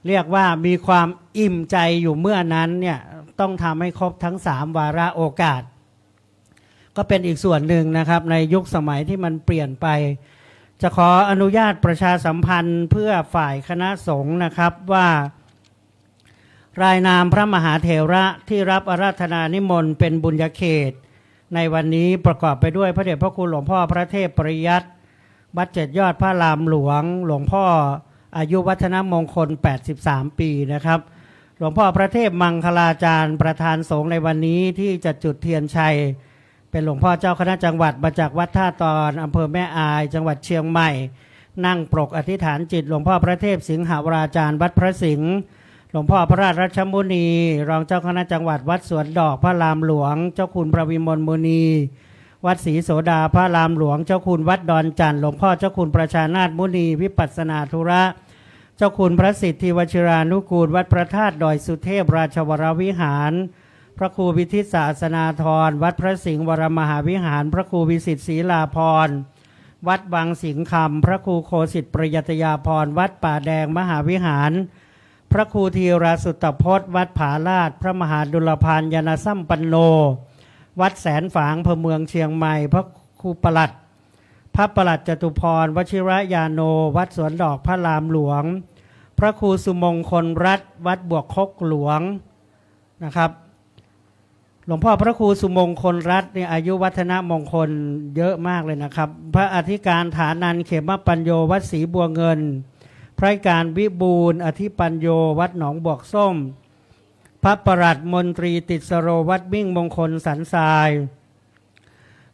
เรียกว่ามีความอิ่มใจอยู่เมื่อนั้นเนี่ยต้องทำให้ครบทั้ง3วาระโอกาสก็เป็นอีกส่วนหนึ่งนะครับในยุคสมัยที่มันเปลี่ยนไปจะขออนุญาตประชาสัมพันธ์เพื่อฝ่ายคณะสงฆ์นะครับว่ารายนามพระมหาเถระที่รับอาราธนานิมนต์เป็นบุญญาเขตในวันนี้ประกอบไปด้วยพระเดชพระคุณหลวงพ่อพระเทพปริยัติวัด7 ยอดพระรามหลวงหลวงพ่ออายุวัฒนมงคล83 ปีนะครับหลวงพ่อพระเทพมังคลาจารย์ประธานสงฆ์ในวันนี้ที่จะจุดเทียนชัยเป็นหลวงพ่อเจ้าคณะจังหวัดมาจากวัดท่าตอนอำเภอแม่อายจังหวัดเชียงใหม่นั่งปรกอธิษฐานจิตหลวงพ่อพระเทพสิงหวราจารย์วัดพระสิงห์หลวงพ่อพระราชรัชมุนีรองเจ้าคณะจังหวัดวัดสวนดอกพระรามหลวงเจ้าคุณพระวิมลมุนีวัดศรีโสดาพระรามหลวงเจ้าคุณวัดดอนจันทร์หลวงพ่อเจ้าคุณประชานาถมุนีวิปัสสนาธุระเจ้าคุณพระสิทธิวชิรานุกูลวัดพระธาตุดอยสุเทพราชวรวิหารพระครูวิทิตศาสนาธรวัดพระสิงห์วรมหาวิหารพระครูวิสิทธิศรีลาภรณ์วัดบางสิงห์คำพระครูโคสิทธิประยัตยาภรณ์วัดป่าแดงมหาวิหารพระครูธีราสุตตพจน์วัดผาลาดพระมหาดุลพานยานสัมปันโนวัดแสนฝางอำเภอเมืองเชียงใหม่พระครูประหลัดพระประหลัดจตุพรวชิระยาโนวัดสวนดอกพระรามหลวงพระครูสุมงคลรัตน์วัดบวกคกหลวงนะครับหลวงพ่อพระครูสุมงคลรัตน์เนี่ยอายุวัฒนมงคลเยอะมากเลยนะครับพระอธิการฐานันเขมปัญโยวัดศรีบัวเงินพระการวิบูลย์อธิปัญโยวัดหนองบวกส้มพระประหลัดมนตรีติสโรวัดมิ่งมงคลสันทราย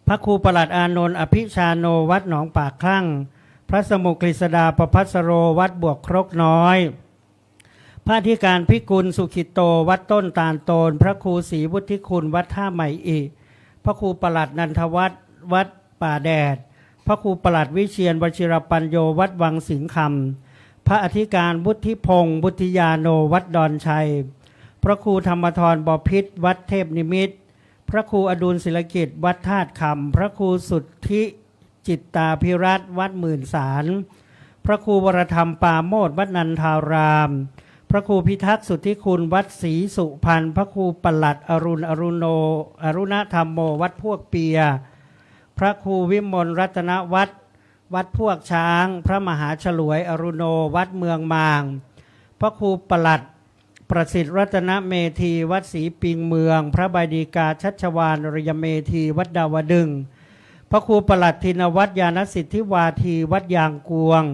พระครูประหลัดอานนท์อภิชาโนวัดหนองปากคลั่งพระสมุกฤษดาประภัสโรวัดบวกครกน้อยพระอธิการพิกุลสุขิตโตวัดต้นตาลโตนพระครูศรีวุฒิคุณวัดท่าใหม่อิพระครูประหลัดนันทวัฒน์วัดป่าแดดพระครูประหลัดวิเชียรวชิรปัญโยวัดวังสิงห์คำพระอธิการวุฒิพงศ์วุฒิยาโนวัดดอนชัยพระครูธรรมธรบพิตรวัดเทพนิมิตรพระครูอดุลศิลกิจวัดธาตุคำพระครูสุทธิจิตตาภิรัตน์วัดหมื่นสารพระครูวรธรรมปาโมทวัดนันทารามพระครูพิทักษ์สุทธิคุณวัดศรีสุพรรณพระครูปลัดอรุณธรรมโมวัดพวกเปียพระครูวิมลรัตนวัดวัดพวกช้างพระมหาฉลวยอรุโนวัดเมืองมางพระครูปลัดประสิทธิ์รัตนเมธีวัดศรีปิงเมืองพระบดีกาชัชวานรยเมธีวัดดาวดึงพระครูปลัดธินวัดยานสิทธิวาทีวัดยางกวง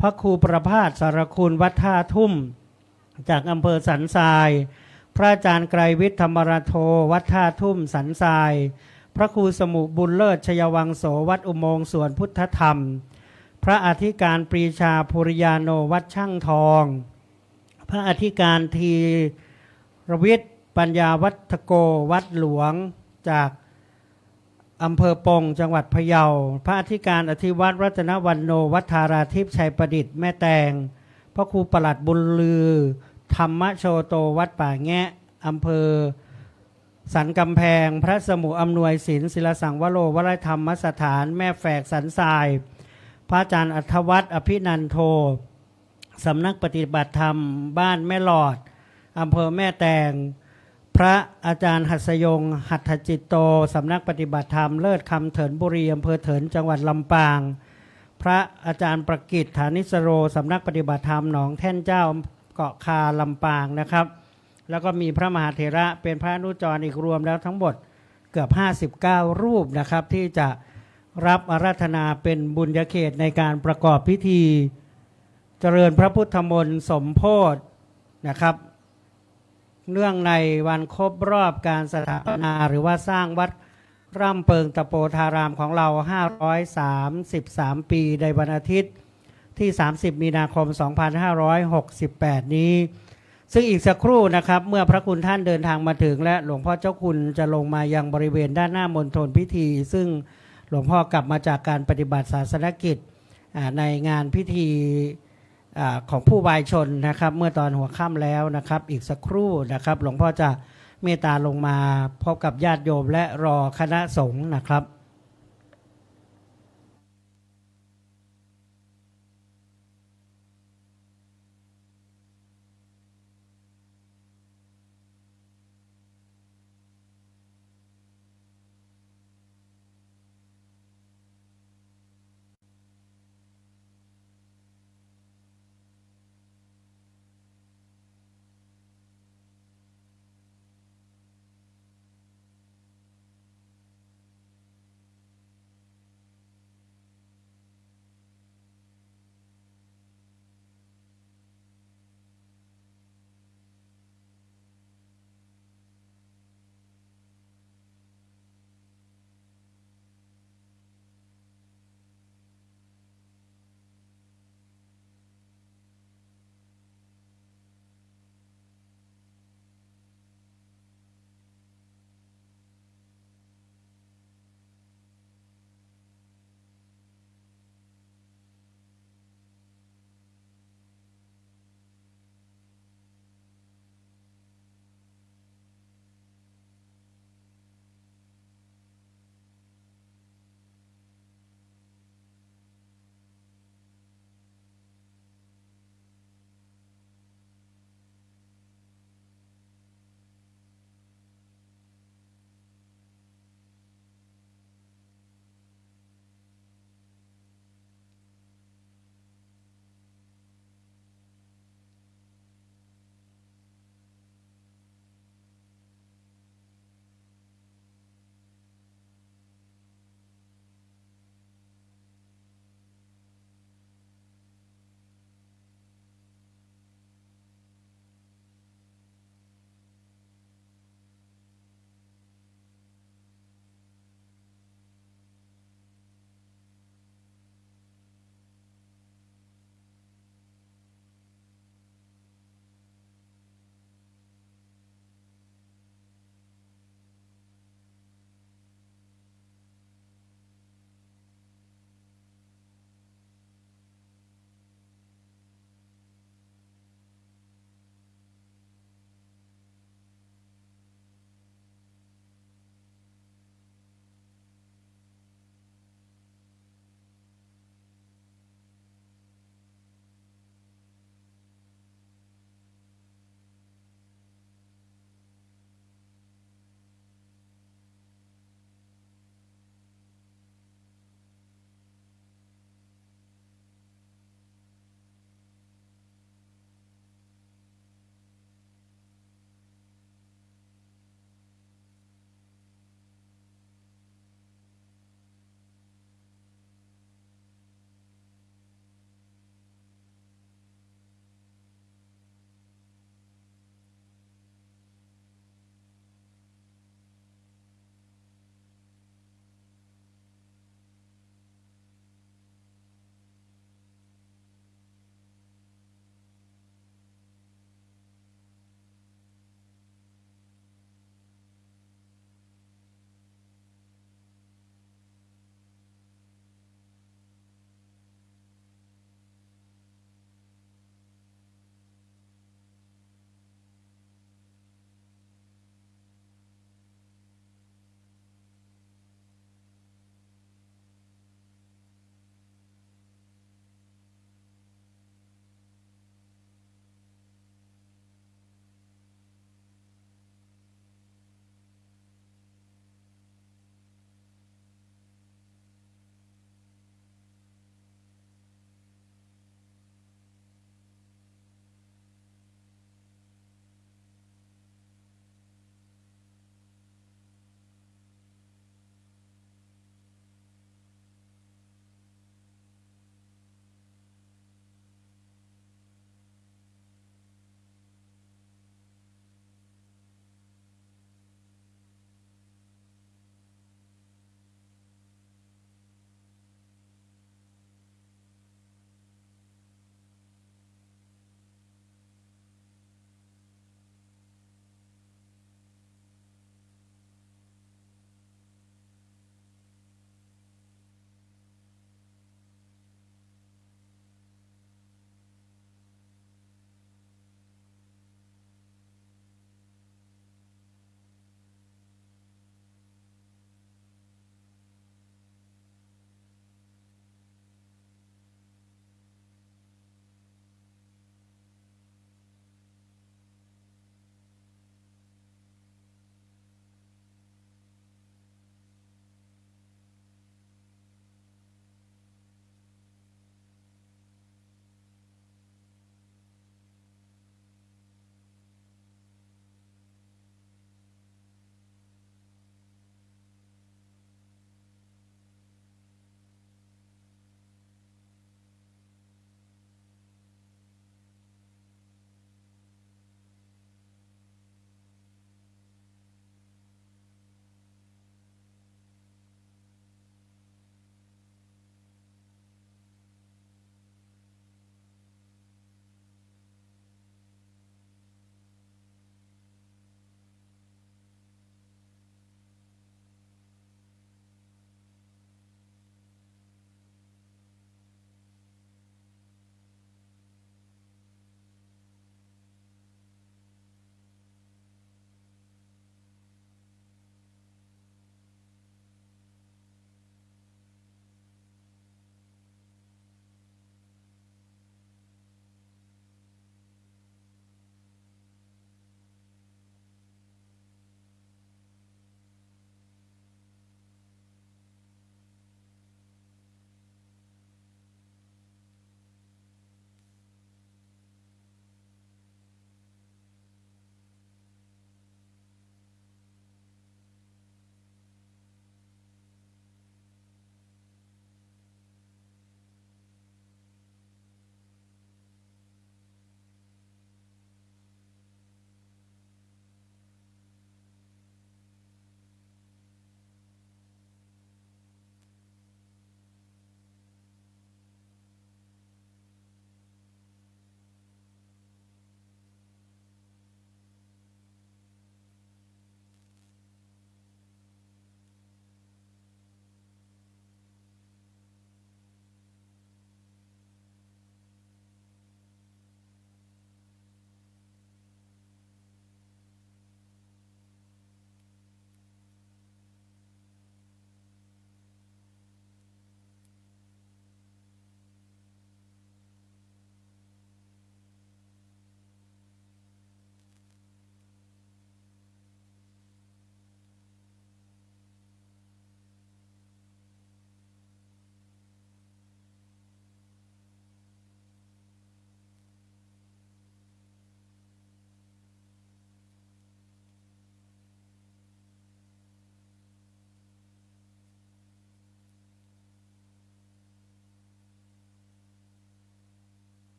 พระครูประภาสสารคุณวัดท่าทุ่มจากอำเภอสันทรายพระอาจารย์ไกรวิทย์ธรรมราโทวัดท่าทุ่มสันทรายพระครูสมุบุญเลิศชยวังโสวัดอุโมงค์สวนพุทธธรรมพระอธิการปรีชาภูริยาโนวัดช่างทองพระอธิการทีรวิทย์ปัญญาวัฒโกวัดหลวงจากอำเภอปงจังหวัดพะเยาพระอธิการอธิวัตรรัตนวันโนวัดธาราทิพย์ชัยประดิษฐ์แม่แตงพระครูประหลัดบุญลือธรรมโชโตวัดป่าแงะอำเภอสันกำแพงพระสมุอำนวยศิลศิลสังวโรวรธรรมสถานแม่แฝกสันทรายพระอาจารย์อัธวัฒน์อภินันโทสำนักปฏิบัติธรรมบ้านแม่หลอดอำเภอแม่แตงพ ระอาจารย์หัสยงหัตถจิตโตสำนักปฏิบัติธรรมเลิศคำเถินบุรีอำเภอเถินจังหวัดลำปางพระอาจารย์ประกิตฐานิสโรสำนักปฏิบัติธรรมหนองแท่นเจ้าเกาะคาลำปางนะครับแล้วก็มีพระมหาเถระเป็นพระอนุจรอีกรวมแล้วทั้งหมดเกือบ59รูปนะครับที่จะรับอาราธนาเป็นบุญญาเขตในการประกอบพิธีเจริญพระพุทธมนต์สมโภชนะครับเนื่องในวันครบรอบการสถาปนาหรือว่าสร้างวัดร่ำเปิงตะโปธารามของเรา533ปีในวันอาทิตย์ที่30มีนาคม2568นี้ซึ่งอีกสักครู่นะครับเมื่อพระคุณท่านเดินทางมาถึงและหลวงพ่อเจ้าคุณจะลงมายังบริเวณด้านหน้ามณฑลพิธีซึ่งหลวงพ่อกลับมาจากการปฏิบัติศาสนกิจในงานพิธีของผู้วายชนนะครับเมื่อตอนหัวค่ำแล้วนะครับอีกสักครู่นะครับหลวงพ่อจะเมตตาลงมาพบกับญาติโยมและรอคณะสงฆ์นะครับ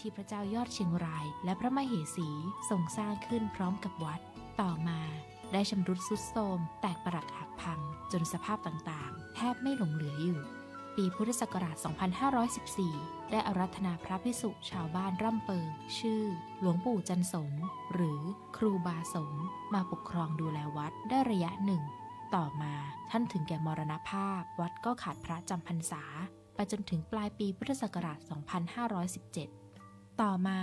ที่พระเจ้ายอดเชียงรายและพระมเหสีทรงสร้างขึ้นพร้อมกับวัดต่อมาได้ชำรุดทรุดโทรมแตกปรักหักพังจนสภาพต่างๆแทบไม่หลงเหลืออยู่ปีพุทธศักราช 2514 ได้อารัธนาพระภิกษุชาวบ้านร่ำเปิงชื่อหลวงปู่จันสมหรือครูบาสมมาปกครองดูแลวัดได้ระยะหนึ่งต่อมาท่านถึงแก่มรณภาพวัดก็ขาดพระจำพรรษาไปจนถึงปลายปีพุทธศักราช 2517 ต่อมา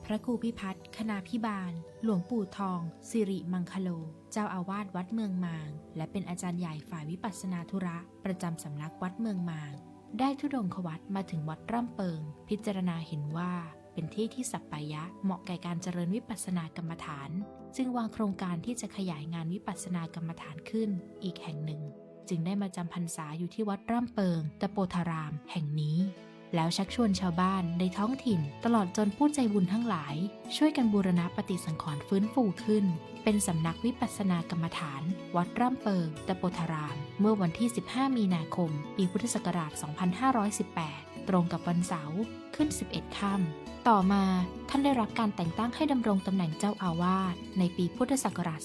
พระครูพิพัฒน์คณาภิบาลหลวงปู่ทองสิริมังคโลเจ้าอาวาสวัดเมืองมางและเป็นอาจารย์ใหญ่ฝ่ายวิปัสสนาธุระประจำสำนักวัดเมืองมางได้ธุดงควัตรมาถึงวัดร่ำเปิงพิจารณาเห็นว่าเป็นที่ที่สัปปายะเหมาะแก่การเจริญวิปัสสนากรรมฐานจึงวางโครงการที่จะขยายงานวิปัสสนากรรมฐานขึ้นอีกแห่งหนึ่งจึงได้มาจำพรรษาอยู่ที่วัดร่ำเปิงตะโปธารามแห่งนี้แล้วชักชวนชาวบ้านในท้องถิ่นตลอดจนผู้ใจบุญทั้งหลายช่วยกันบูรณะปฏิสังขรณ์ฟื้นฟูขึ้นเป็นสำนักวิปัสสนากรรมฐานวัดร่ำเปิงตะโปธารามเมื่อวันที่ 15 มีนาคมปีพุทธศักราช 2518 ตรงกับวันเสาร์ขึ้น 11 ค่ำต่อมาท่านได้รับการแต่งตั้งให้ดำรงตำแหน่งเจ้าอาวาสในปีพุทธศักราช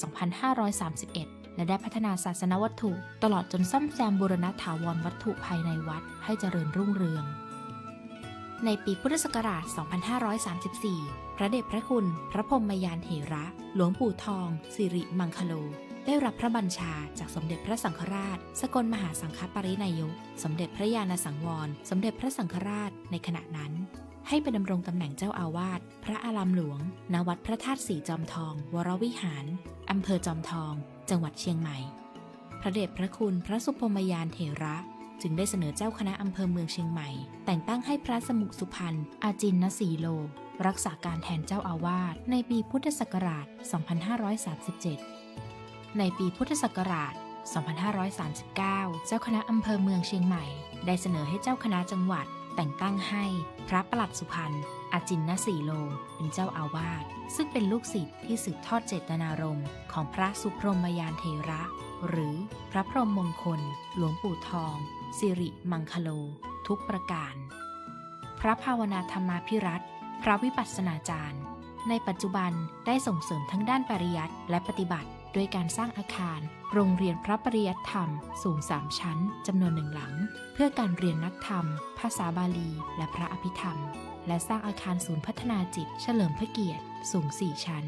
2531 และได้พัฒนาศาสนวัตถุตลอดจนซ่อมแซมบูรณะถาวรวัตถุภายในวัดให้เจริญรุ่งเรืองในปีพุทธศักราช 2534 พระเดชพระคุณพระพรหมยานเถระหลวงปู่ทองสิริมังคโลได้รับพระบัญชาจากสมเด็จพระสังฆราชสกลมหาสังฆปรินายกสมเด็จพระญาณสังวรสมเด็จพระสังฆราชในขณะนั้นให้ไปดำรงตำแหน่งเจ้าอาวาสพระอารามหลวงณวัดพระธาตุสีจอมทองวรวิหารอำเภอจอมทองจังหวัดเชียงใหม่พระเดชพระคุณพระสุพรหมยานเถระจึงได้เสนอเจ้าคณะอำเภอเมืองเชียงใหม่แต่งตั้งให้พระสมุสุพรรณอาจินนสีโลรักษาการแทนเจ้าอาวาสในปีพุทธศักราช 2537 ในปีพุทธศักราช 2539 เจ้าคณะอำเภอเมืองเชียงใหม่ได้เสนอให้เจ้าคณะจังหวัดแต่งตั้งให้พระปลัดสุพรรณอาจินนสีโลเป็นเจ้าอาวาสซึ่งเป็นลูกศิษย์ที่สืบทอดเจตนารมณ์ของพระสุพรหมยานเถระหรือพระพรหมมงคลหลวงปู่ทองสิริมังคโลทุกประการพระภาวนาธรรมาภิรัตน์พระวิปัสสนาจารย์ในปัจจุบันได้ส่งเสริมทั้งด้านปริยัติและปฏิบัติด้วยการสร้างอาคารโรงเรียนพระปริยัติธรรมสูง3ชั้นจำนวน1หลังเพื่อการเรียนนักธรรมภาษาบาลีและพระอภิธรรมและสร้างอาคารศูนย์พัฒนาจิตเฉลิมพระเกียรติสูง4ชั้น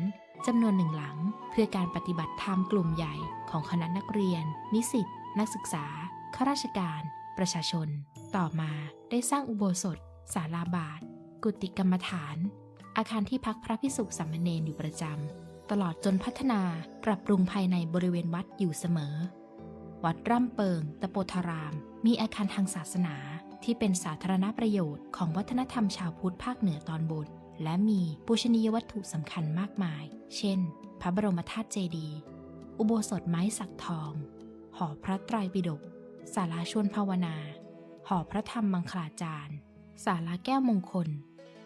จำนวน1หลังเพื่อการปฏิบัติธรรมกลุ่มใหญ่ของคณะนักเรียนนิสิตนักศึกษาข้าราชการประชาชนต่อมาได้สร้างอุโบสถศาลาบาทกุฏิกรรมฐานอาคารที่พักพระภิกษุสามเณรอยู่ประจำตลอดจนพัฒนาปรับปรุงภายในบริเวณวัดอยู่เสมอวัดร่ำเปิงตะโปธารามมีอาคารทางศาสนาที่เป็นสาธารณประโยชน์ของวัฒนธรรมชาวพุทธภาคเหนือตอนบนและมีปูชนียวัตถุสำคัญมากมายเช่นพระบรมธาตุเจดีย์อุโบสถไม้สักทองหอพระไตรปิฎกศาลาชวนภาวนาหอพระธรรมมังคลาจารย์ศาลาแก้วมงคล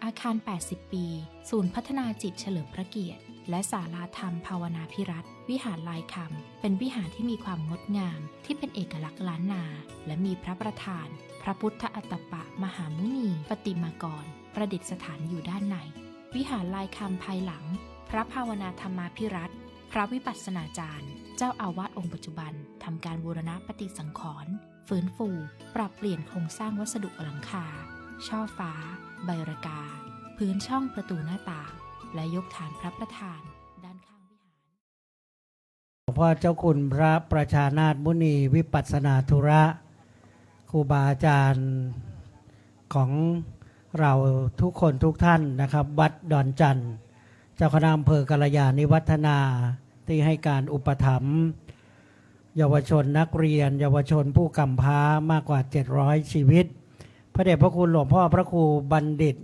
อาคาร80ปีศูนย์พัฒนาจิตเฉลิมพระเกียรติและศาลาธรรมภาวนาภิรัตน์วิหารลายคำเป็นวิหารที่มีความงดงามที่เป็นเอกลักษณ์ล้านนาและมีพระประธานพระพุทธอัตตปะมหามุนีปฏิมากรประดิษฐานอยู่ด้านในวิหารลายคำภายหลังพระภาวนาธรรมาภิรัตน์พระวิปัสสนาจารย์เจ้าอาวาสองค์ปัจจุบันทำการบูรณะปฏิสังขรณ์ฟื้นฟูปรับเปลี่ยนโครงสร้างวัสดุหลังคาช่อฟ้าใบระกาพื้นช่องประตูหน้าต่างและยกฐานพระประธานด้านข้างวิหารหลวงพ่อเจ้าคุณพระประชานาถมุนีวิปัสสนาธุระครูบาอาจารย์ของเราทุกคนทุกท่านนะครับวัดดอนจันทร์เจ้าคณะอำเภอกัลยาณิวัฒนาที่ให้การอุปถัมภ์เยาวชนนักเรียนเยาวชนผู้กำพร้ามากกว่า700ชีวิตพระเดชพระคุณหลวงพ่อพระครูบัณฑิต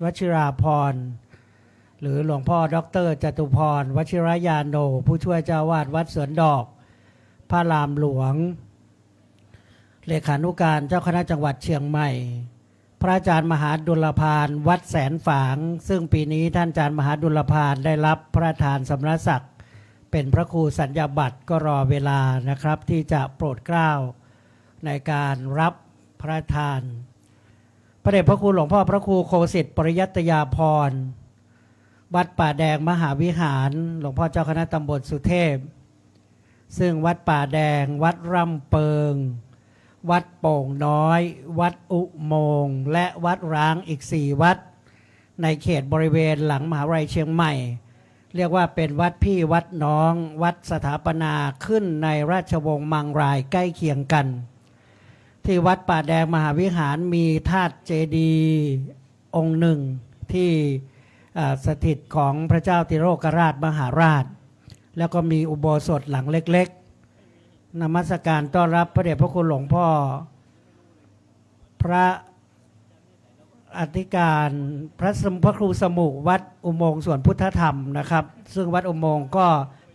วชิราภรณ์หรือหลวงพ่อดร.จตุพรวชิรยานโนผู้ช่วยเจ้าวาดวัดสวนดอกพระรามหลวงเลขานุการเจ้าคณะจังหวัดเชียงใหม่พระอาจารย์มหาดุลภาลวัดแสนฝางซึ่งปีนี้ท่านอาจารย์มหาดุลภาลได้รับพระราชทานสมณศักดิ์เป็นพระครูสัญญาบัตรก็รอเวลานะครับที่จะโปรดเกล้าในการรับพระราชทานป ระเดชพระคุณหลวงพ่อพระครูโคสิทธิ์ปริยัตยาภรณ์วัดป่าแดงมหาวิหารหลวงพ่อเจ้าคณะตำบลสุเทพซึ่งวัดป่าแดงวัดร่ำเปิงวัดโป่งน้อยวัดอุโมงค์และวัดร้างอีก4วัดในเขตบริเวณหลังมหาวิทยาลัยเชียงใหม่เรียกว่าเป็นวัดพี่วัดน้องวัดสถาปนาขึ้นในราชวงศ์มังรายใกล้เคียงกันที่วัดป่าแดงมหาวิหารมีธาตุเจดีย์องค์หนึ่งที่สถิตของพระเจ้าติโรกราชมหาราชแล้วก็มีอุโบสถหลังเล็กๆนมัสการต้อนรับพระเดชพระคุณหลวงพ่อพระอธิการพระครูสมุวัดอุโมงค์สวนพุทธธรรมนะครับซึ่งวัดอุโมงค์ก็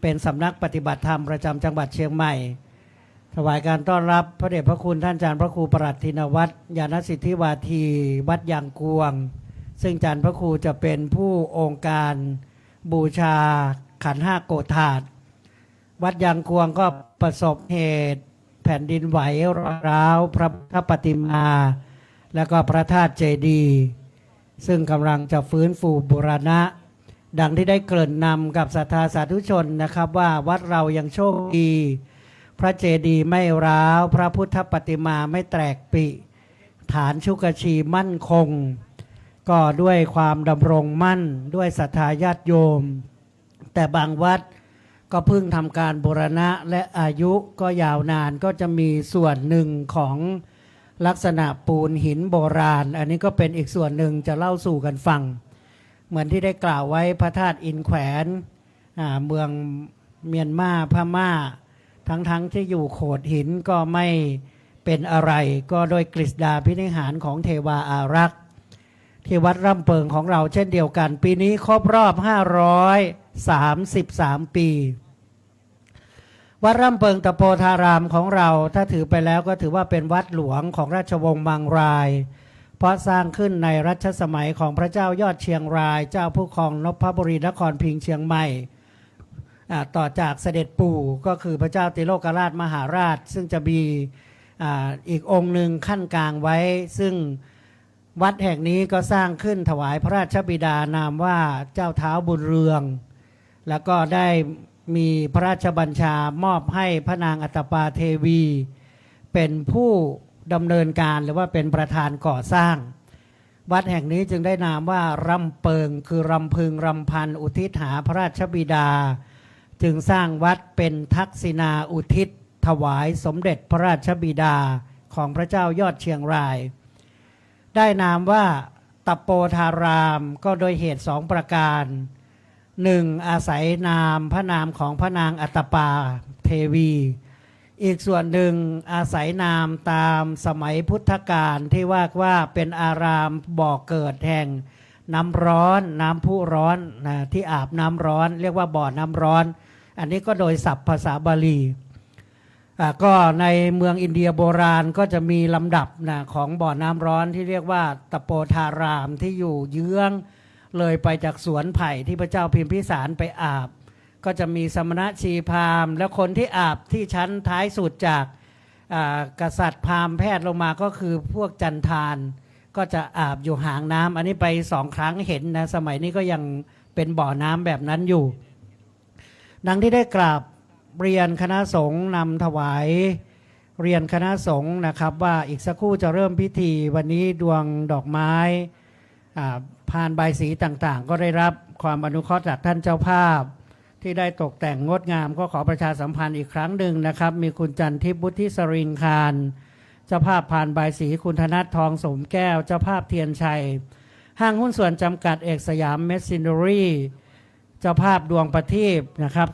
เป็นสำนักปฏิบัติธรรมประจำจังหวัดเชียงใหม่ถวายการต้อนรับพระเดชพระคุณท่านอาจารย์พระครูปรัตทินวัฒน์ญาณสิทธิวาทีวัดยางกวงซึ่งอาจารย์พระครูจะเป็นผู้องค์การบูชาขันธ์5โกฏาตุวัดยางกวงก็ประสบเหตุแผ่นดินไหวร้าวพระพุทธปฏิมาแล้วก็พระธาตุเจดีย์ซึ่งกำลังจะฟื้นฟูบูรณะดังที่ได้เกริ่นนำกับศรัทธาสาธุชนนะครับว่าวัดเรายังโชคดีพระเจดีย์ไม่ร้าวพระพุทธปฏิมาไม่แตกปิฐานชุกชีมั่นคงก็ด้วยความดำรงมั่นด้วยศรัทธาญาติโยมแต่บางวัดก็เพิ่งทำการบูรณะและอายุก็ยาวนานก็จะมีส่วนหนึ่งของลักษณะปูนหินโบราณอันนี้ก็เป็นอีกส่วนหนึ่งจะเล่าสู่กันฟังเหมือนที่ได้กล่าวไว้พระธาตุอินแขวนเมืองเมียนมาพม่าทั้งที่อยู่โขดหินก็ไม่เป็นอะไรก็โดยกฤษดาพินิหารของเทวาอารักษ์ที่วัดร่ำเปิงของเราเช่นเดียวกันปีนี้ครบรอบ533 ปีวัดร่ำเปิงตะโพธารามของเราถ้าถือไปแล้วก็ถือว่าเป็นวัดหลวงของราชวงศ์มังรายเพราะสร้างขึ้นในรัชสมัยของพระเจ้ายอดเชียงรายเจ้าผู้ครองนพบุรีนครพิงค์เชียงใหม่ต่อจากเสด็จปู่ก็คือพระเจ้าติโลกราชมหาราชซึ่งจะมีอีกองค์หนึ่งขั้นกลางไว้ซึ่งวัดแห่งนี้ก็สร้างขึ้นถวายพระราชบิดานามว่าเจ้าเท้าบุญเรืองแล้วก็ได้มีพระราชบัญชามอบให้พระนางอัตปาเทวีเป็นผู้ดำเนินการหรือว่าเป็นประธานก่อสร้างวัดแห่งนี้จึงได้นามว่ารำเปิงคือรำพึงรำพันอุทิศหาพระราชบิดาจึงสร้างวัดเป็นทักษิณาอุทิศถวายสมเด็จพระราชบิดาของพระเจ้ายอดเชียงรายได้นามว่าตะโปธารามก็โดยเหตุ2ประการ1อาศัยนามพระนามของพระนางอัตปาเทวีอีกส่วนหนึ่งอาศัยนามตามสมัยพุทธกาลที่ว่าเป็นอารามบ่อเกิดแห่งน้ำร้อนน้ำพุร้อนที่อาบน้ำร้อนเรียกว่าบ่อน้ำร้อนอันนี้ก็โดยศัพท์ภาษาบาลีก็ในเมืองอินเดียโบราณก็จะมีลำดับของบ่อน้ำร้อนที่เรียกว่าตะโปธารามที่อยู่เยื้องเลยไปจากสวนไผ่ที่พระเจ้าพิมพิสารไปอาบก็จะมีสมณะชีพราหมณ์และคนที่อาบที่ชั้นท้ายสุดจากกษัตริย์พราหมณ์แพทย์ลงมาก็คือพวกจันทานก็จะอาบอยู่หางน้ำอันนี้ไป2 ครั้งเห็นนะสมัยนี้ก็ยังเป็นบ่อน้ำแบบนั้นอยู่ดังที่ได้กราบเรียนคณะสงฆ์นำถวายเรียนคณะสงฆ์นะครับว่าอีกสักครู่จะเริ่มพิธีวันนี้ดวงดอกไม้พานใบสีต่างๆก็ได้รับความอนุเคราะห์จากท่านเจ้าภาพที่ได้ตกแต่งงดงามก็ขอประชาสัมพันธ์อีกครั้งหนึ่งนะครับมีคุณจันทิพย์วุฒิสริงคารเจ้าภาพพานใบสีคุณธนัททองสมแก้วเจ้าภาพเทียนชัยห้างหุ้นส่วนจำกัดเอกสยามเมสซินเนอรี่เจ้าภาพดวงประทีปนะครับ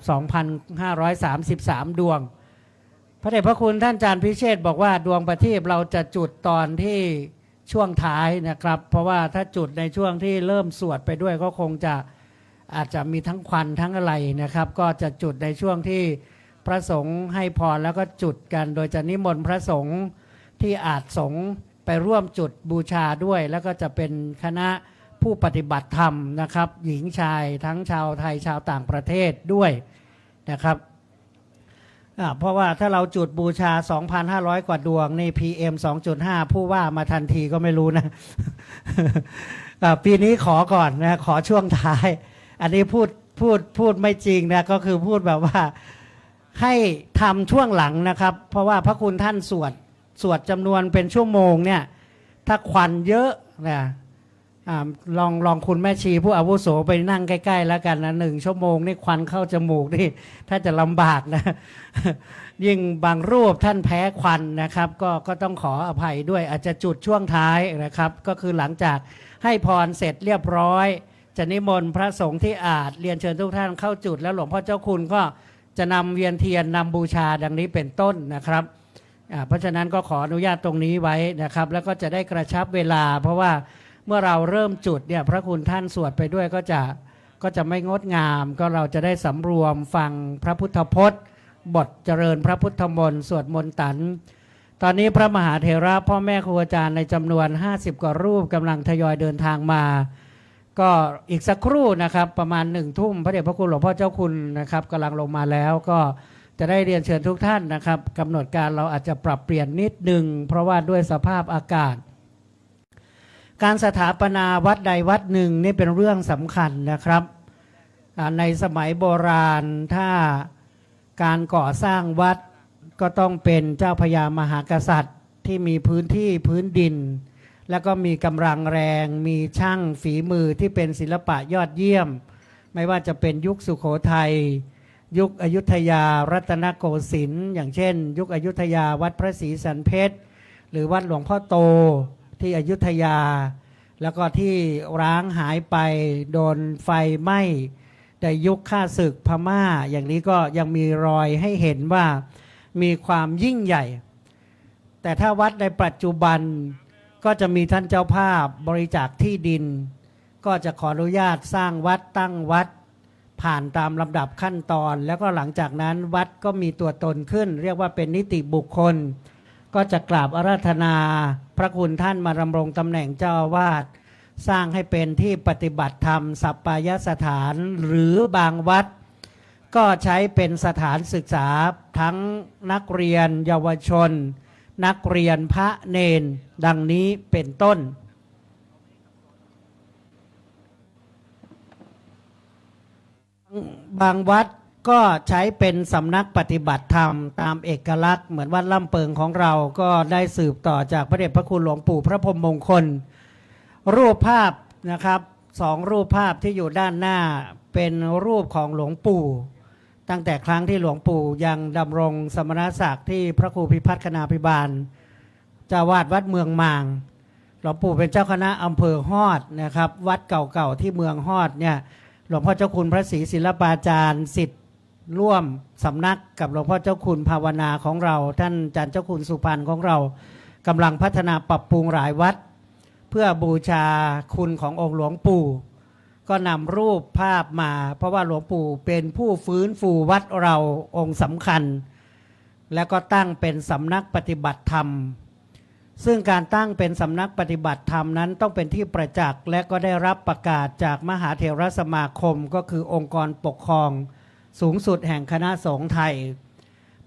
2,533 ดวงพระเดชพระคุณท่านอาจารย์พิเชษฐ์บอกว่าดวงประทีปเราจะจุดตอนที่ช่วงท้ายนะครับเพราะว่าถ้าจุดในช่วงที่เริ่มสวดไปด้วยก็คงจะอาจจะมีทั้งควันทั้งอะไรนะครับก็จะจุดในช่วงที่พระสงฆ์ให้พรแล้วก็จุดกันโดยจะนิมนต์พระสงฆ์ที่อาจสงฆ์ไปร่วมจุดบูชาด้วยแล้วก็จะเป็นคณะผู้ปฏิบัติธรรมนะครับหญิงชายทั้งชาวไทยชาวต่างประเทศด้วยนะครับ เพราะว่าถ้าเราจุดบูชา 2,500 กว่าดวงใน PM 2.5 ผู้ว่ามาทันทีก็ไม่รู้นะ ปีนี้ขอก่อนนะขอช่วงท้าย อันนี้พูดไม่จริงนะก็คือพูดแบบว่าให้ทำช่วงหลังนะครับเพราะว่าพระคุณท่านสวดจำนวนเป็นชั่วโมงเนี่ยถ้าควันเยอะนะลองคุณแม่ชีผู้อาวุโสไปนั่งใกล้ๆแล้วกันนะ1 ชั่วโมงนี่ควันเข้าจมูกนี่ถ้าจะลำบากนะ ยิ่งบางรูปท่านแพ้ควันนะครับก็ต้องขออภัยด้วยอาจจะจุดช่วงท้ายนะครับก็คือหลังจากให้พรเสร็จเรียบร้อยจะนิมนต์พระสงฆ์ที่อาจเรียนเชิญทุกท่านเข้าจุดแล้วหลวงพ่อเจ้าคุณก็จะนำเวียนเทียนนำบูชาดังนี้เป็นต้นนะครับเพราะฉะนั้นก็ขออนุญาตตรงนี้ไว้นะครับแล้วก็จะได้กระชับเวลาเพราะว่าเมื่อเราเริ่มจุดเนี่ยพระคุณท่านสวดไปด้วยก็จะไม่งดงามก็เราจะได้สำรวมฟังพระพุทธพจน์บทเจริญพระพุทธมนต์สวดมนต์ตันตอนนี้พระมหาเถระพ่อแม่ครูอาจารย์ในจำนวน50 กว่ารูปกำลังทยอยเดินทางมาก็อีกสักครู่นะครับประมาณ1 ทุ่มพระเดชพระคุณหลวงพ่อเจ้าคุณนะครับกำลังลงมาแล้วก็จะได้เรียนเชิญทุกท่านนะครับกำหนดการเราอาจจะปรับเปลี่ยนนิดนึงเพราะว่าด้วยสภาพอากาศการสถาปนาวัดใดวัดหนึ่งนี่เป็นเรื่องสำคัญนะครับในสมัยโบราณถ้าการก่อสร้างวัดก็ต้องเป็นเจ้าพญามหากษัตริย์ที่มีพื้นที่พื้นดินแล้วก็มีกำลังแรงมีช่างฝีมือที่เป็นศิลปะยอดเยี่ยมไม่ว่าจะเป็นยุคสุโขทัยยุคอยุธยารัตนโกสินทร์อย่างเช่นยุคอยุธยาวัดพระศรีสันเพชรหรือวัดหลวงพ่อโตที่อยุธยาแล้วก็ที่ร้างหายไปโดนไฟไหม้ในยุคข้าศึกพม่าอย่างนี้ก็ยังมีรอยให้เห็นว่ามีความยิ่งใหญ่แต่ถ้าวัดในปัจจุบันก็จะมีท่านเจ้าภาพบริจาคที่ดินก็จะขออนุญาตสร้างวัดตั้งวัดผ่านตามลำดับขั้นตอนแล้วก็หลังจากนั้นวัดก็มีตัวตนขึ้นเรียกว่าเป็นนิติบุคคลก็จะกราบอาราธนาพระคุณท่านมาดำรงตำแหน่งเจ้าอาวาสสร้างให้เป็นที่ปฏิบัติธรรมสัปปายสถานหรือบางวัดก็ใช้เป็นสถานศึกษาทั้งนักเรียนเยาวชนนักเรียนพระเนนดังนี้เป็นต้นบางวัดก็ใช้เป็นสำนักปฏิบัติธรรมตามเอกลักษณ์เหมือนวัดล่ำเปิงของเราก็ได้สืบต่อจากพระเดชพระคุณหลวงปู่พระพรหมมงคลรูปภาพนะครับ2 รูปภาพที่อยู่ด้านหน้าเป็นรูปของหลวงปู่ตั้งแต่ครั้งที่หลวงปู่ยังดำรงสมณศักดิ์ที่พระครูพิพัฒน์คณาภิบาลเจ้าวาดวัดเมืองมางหลวงปู่เป็นเจ้าคณะอำเภอฮอดนะครับวัดเก่าๆที่เมืองฮอดเนี่ยหลวงพ่อเจ้าคุณพระศรีศิลปาจารย์ศิษย์ร่วมสำนักกับหลวงพ่อเจ้าคุณภาวนาของเราท่านอาจารย์เจ้าคุณสุพรรณของเรากำลังพัฒนาปรับปรุงหลายวัดเพื่อบูชาคุณขององค์หลวงปู่ก็นำรูปภาพมาเพราะว่าหลวงปู่เป็นผู้ฟื้นฟูวัดเราองค์สำคัญแล้วก็ตั้งเป็นสำนักปฏิบัติธรรมซึ่งการตั้งเป็นสำนักปฏิบัติธรรมนั้นต้องเป็นที่ประจักษ์และก็ได้รับประกาศจากมหาเถรสมาคมก็คือองค์กรปกครองสูงสุดแห่งคณะสงฆ์ไทย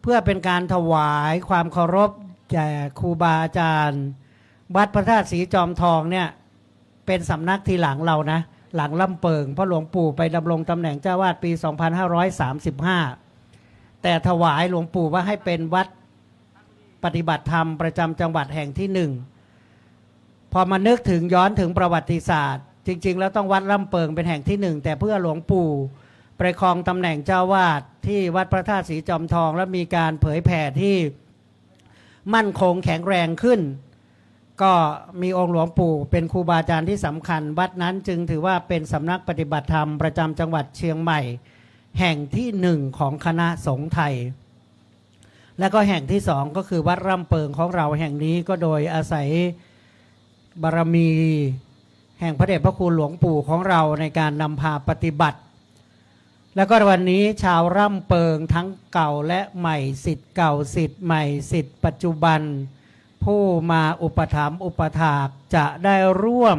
เพื่อเป็นการถวายความเคารพแก่ครูบาอาจารย์วัดพระธาตุสีจอมทองเนี่ยเป็นสำนักทีหลังเรานะหลังล่ำเปิงเพราะหลวงปู่ไปดำรงตำแหน่งเจ้าวาดปี 2535 แต่ถวายหลวงปู่ว่าให้เป็นวัดปฏิบัติธรรมประจำจังหวัดแห่งที่1พอมานึกถึงย้อนถึงประวัติศาสตร์จริงๆแล้วต้องวัดล่ำเปิงเป็นแห่งที่1แต่เพื่อหลวงปู่ประครองตำแหน่งเจ้าวาดที่วัดพระธาตุสีจอมทองและมีการเผยแผ่ที่มั่นคงแข็งแรงขึ้นก็มีองค์หลวงปู่เป็นครูบาอาจารย์ที่สำคัญวัดนั้นจึงถือว่าเป็นสำนักปฏิบัติธรรมประจำจังหวัดเชียงใหม่แห่งที่1ของคณะสงฆ์ไทยและก็แห่งที่2ก็คือวัดร่ำเปิงของเราแห่งนี้ก็โดยอาศัยบารมีแห่งพระเดชพระคุณหลวงปู่ของเราในการนำพาปฏิบัติแล้วก็วันนี้ชาวร่ำเปิงทั้งเก่าและใหม่ศิษย์เก่าศิษย์ใหม่ศิษย์ปัจจุบันผู้มาอุปถัมภ์อุปถากจะได้ร่วม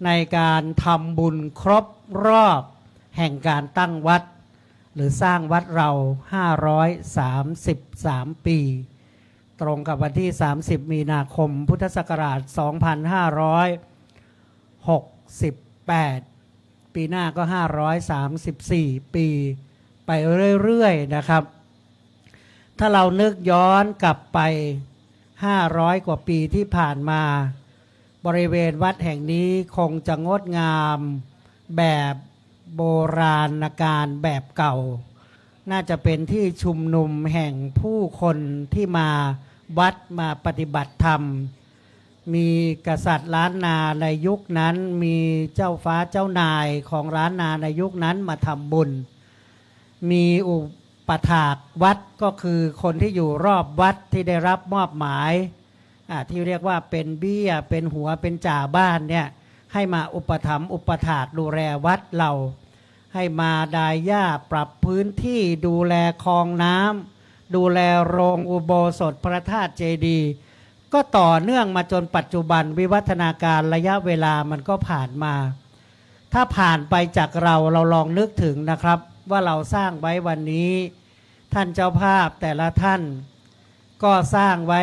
ในการทำบุญครบรอบแห่งการตั้งวัด หรือสร้างวัดเรา533 ปี ตรงกับวันที่30 มีนาคมพุทธศักราช2568ปีหน้าก็534 ปีไปเรื่อยๆนะครับถ้าเรานึกย้อนกลับไป500 กว่าปีที่ผ่านมาบริเวณวัดแห่งนี้คงจะงดงามแบบโบราณการแบบเก่าน่าจะเป็นที่ชุมนุมแห่งผู้คนที่มาวัดมาปฏิบัติธรรมมีกษัตริย์ล้านนาในยุคนั้นมีเจ้าฟ้าเจ้านายของล้านนาในยุคนั้นมาทำบุญมีอุปถากวัดก็คือคนที่อยู่รอบวัดที่ได้รับมอบหมายที่เรียกว่าเป็นเบี้ยเป็นหัวเป็นจ่าบ้านเนี่ยให้มาอุปถัมภ์อุปถากดูแลวัดเราให้มาดายหญ้าปรับพื้นที่ดูแลคลองน้ำดูแลโรงอุโบสถพระธาตุเจดีย์ก็ต่อเนื่องมาจนปัจจุบันวิวัฒนาการระยะเวลามันก็ผ่านมาถ้าผ่านไปจากเราลองนึกถึงนะครับว่าเราสร้างไว้วันนี้ท่านเจ้าภาพแต่ละท่านก็สร้างไว้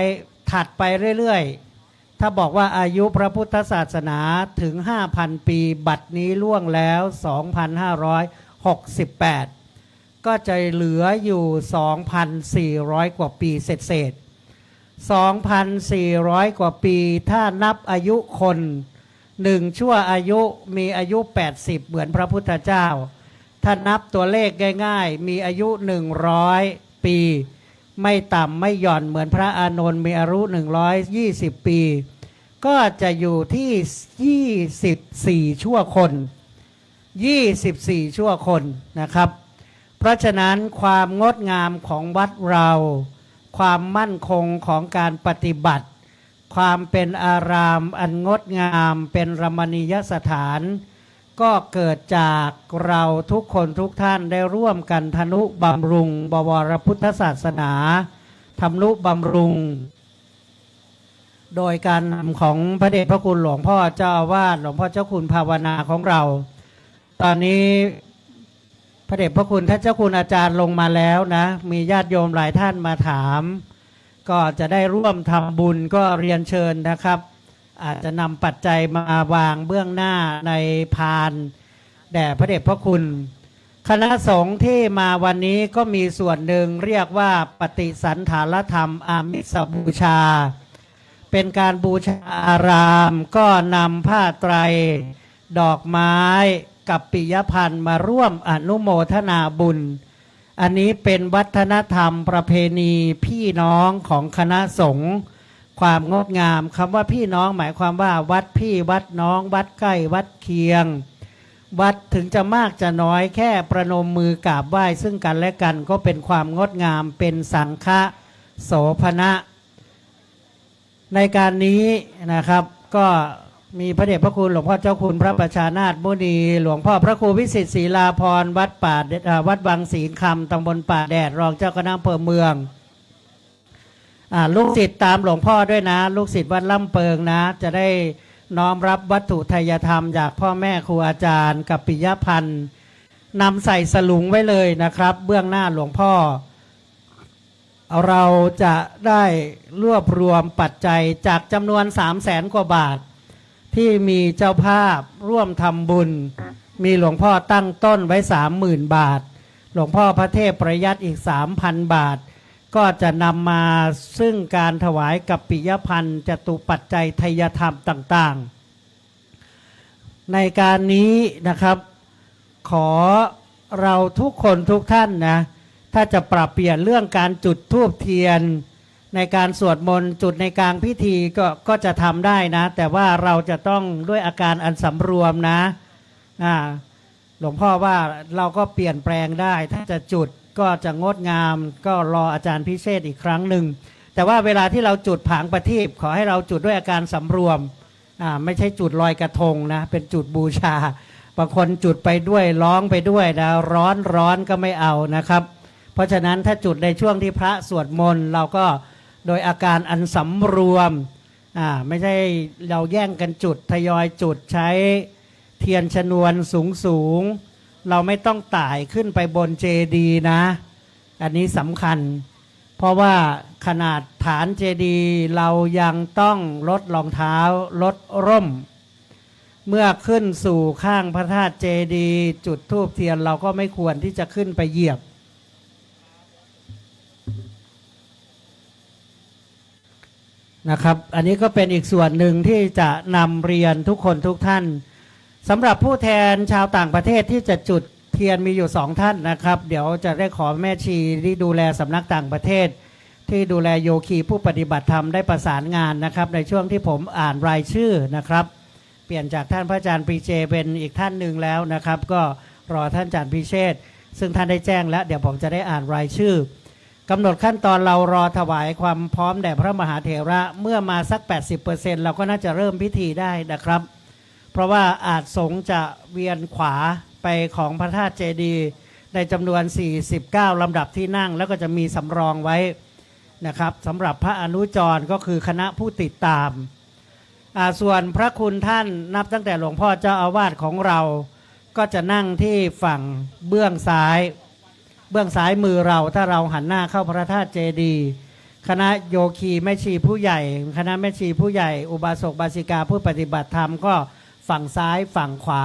ถัดไปเรื่อยๆถ้าบอกว่าอายุพระพุทธศาสนาถึง 5,000 ปีบัดนี้ล่วงแล้ว 2,568 ก็จะเหลืออยู่ 2,400 กว่าปีเศษ2,400 กว่าปีถ้านับอายุคน1ชั่วอายุมีอายุ80เหมือนพระพุทธเจ้าถ้านับตัวเลขง่ายๆมีอายุ100ปีไม่ต่ำไม่หย่อนเหมือนพระอานนท์มีอายุ120ปีก็จะอยู่ที่24ชั่วคน24ชั่วคนนะครับเพราะฉะนั้นความงดงามของวัดเราความมั่นคงของการปฏิบัติความเป็นอารามอันงดงามเป็นรมณียสถานก็เกิดจากเราทุกคนทุกท่านได้ร่วมกันทนุบำรุงบวรพุทธศาสนาทำนุบำรุงโดยการนำของพระเดชพระคุณหลวงพ่อเจ้าอาวาสหลวงพ่อเจ้าคุณภาวนาของเราตอนนี้พระเดชพระคุณท่านเจ้าคุณอาจารย์ลงมาแล้วนะมีญาติโยมหลายท่านมาถามก็จะได้ร่วมทำบุญก็เรียนเชิญนะครับอาจจะนำปัจจัยมาวางเบื้องหน้าในพานแด่พระเดชพระคุณคณะสงฆ์ที่มาวันนี้ก็มีส่วนหนึ่งเรียกว่าปฏิสันถานธรรมอามิสบูชาเป็นการบูชาอารามก็นำผ้าไตรดอกไม้กับปิยพันธ์มาร่วมอนุโมทนาบุญอันนี้เป็นวัฒนธรรมประเพณีพี่น้องของคณะสงฆ์ความงดงามคำว่าพี่น้องหมายความว่าวัดพี่วัดน้องวัดใกล้วัดเคียงวัดถึงจะมากจะน้อยแค่ประนมมือกราบไหว้ซึ่งกันและกันก็เป็นความงดงามเป็นสังฆโสภณะในการนี้นะครับก็มีพระเดชพระคุณหลวงพ่อเจ้าคุณพระประชานาถมุนีหลวงพ่อพระครูวิสิทธิ์ศรีลาภรณ์วัดป่าวัดบางศีลคำตำบลป่าแดดรองเจ้าคณะอำเภอเมืองลูกศิษย์ตามหลวงพ่อด้วยนะลูกศิษย์วัดล่ำเปิงนะจะได้น้อมรับวัตถุไทยธรรมจากพ่อแม่ครูอาจารย์กับปิยพันธ์นำใส่สลุงไว้เลยนะครับเบื้องหน้าหลวงพ่อเราจะได้รวบรวมปัจจัยจากจำนวน300,000 กว่าบาทที่มีเจ้าภาพร่วมทำบุญมีหลวงพ่อตั้งต้นไว้ 30,000 บาทหลวงพ่อพระเทพประยัดอีก 3,000 บาทก็จะนำมาซึ่งการถวายกับปิยพันธ์จตุปัจจัยไทยธรรมต่างๆในการนี้นะครับขอเราทุกคนทุกท่านนะถ้าจะปรับเปลี่ยนเรื่องการจุดธูปเทียนในการสวดมนต์จุดในกลางพิธีก็จะทำได้นะแต่ว่าเราจะต้องด้วยอาการอันสำรวมนะหลวงพ่อว่าเราก็เปลี่ยนแปลงได้ถ้าจะจุดก็จะงดงามก็รออาจารย์พิเศษอีกครั้งหนึ่งแต่ว่าเวลาที่เราจุดผางประทีปขอให้เราจุดด้วยอาการสำรวมไม่ใช่จุดลอยกระทงนะเป็นจุดบูชาบางคนจุดไปด้วยร้องไปด้วยนะร้อนก็ไม่เอานะครับเพราะฉะนั้นถ้าจุดในช่วงที่พระสวดมนต์เราก็โดยอาการอันสำรวมไม่ใช่เราแย่งกันจุดทยอยจุดใช้เทียนชนวนสูง เราไม่ต้องไต่ขึ้นไปบนเจดีย์นะอันนี้สำคัญเพราะว่าขนาดฐานเจดีย์เรายังต้องลดรองเท้าลดร่มเมื่อขึ้นสู่ข้างพระธาตุเจดีย์จุดธูปเทียนเราก็ไม่ควรที่จะขึ้นไปเหยียบนะครับอันนี้ก็เป็นอีกส่วนหนึ่งที่จะนำเรียนทุกคนทุกท่านสำหรับผู้แทนชาวต่างประเทศที่จะจุดเทียนมีอยู่2ท่านนะครับเดี๋ยวจะได้ขอแม่ชีที่ดูแลสำนักต่างประเทศที่ดูแลโยคีผู้ปฏิบัติธรรมได้ประสานงานนะครับในช่วงที่ผมอ่านรายชื่อนะครับเปลี่ยนจากท่านพระอาจารย์ปรีเจเป็นอีกท่านหนึ่งแล้วนะครับก็รอท่านอาจารย์พิเชษฐ์ซึ่งท่านได้แจ้งแล้วเดี๋ยวผมจะได้อ่านรายชื่อกำหนดขั้นตอนเรารอถวายความพร้อมแด่พระมหาเถระเมื่อมาสัก 80% เราก็น่าจะเริ่มพิธีได้นะครับเพราะว่าอาจสงฆ์จะเวียนขวาไปของพระธาตุเจดีย์ในจำนวน49ลำดับที่นั่งแล้วก็จะมีสำรองไว้นะครับสำหรับพระอนุจรก็คือคณะผู้ติดตามส่วนพระคุณท่านนับตั้งแต่หลวงพ่อเจ้าอาวาสของเราก็จะนั่งที่ฝั่งเบื้องซ้ายมือเราถ้าเราหันหน้าเข้าพระธาตุเจดีย์คณะโยคีแม่ชีผู้ใหญ่คณะแม่ชีผู้ใหญ่อุบาสกบาสิกาผู้ปฏิบัติธรรมก็ฝั่งซ้ายฝั่งขวา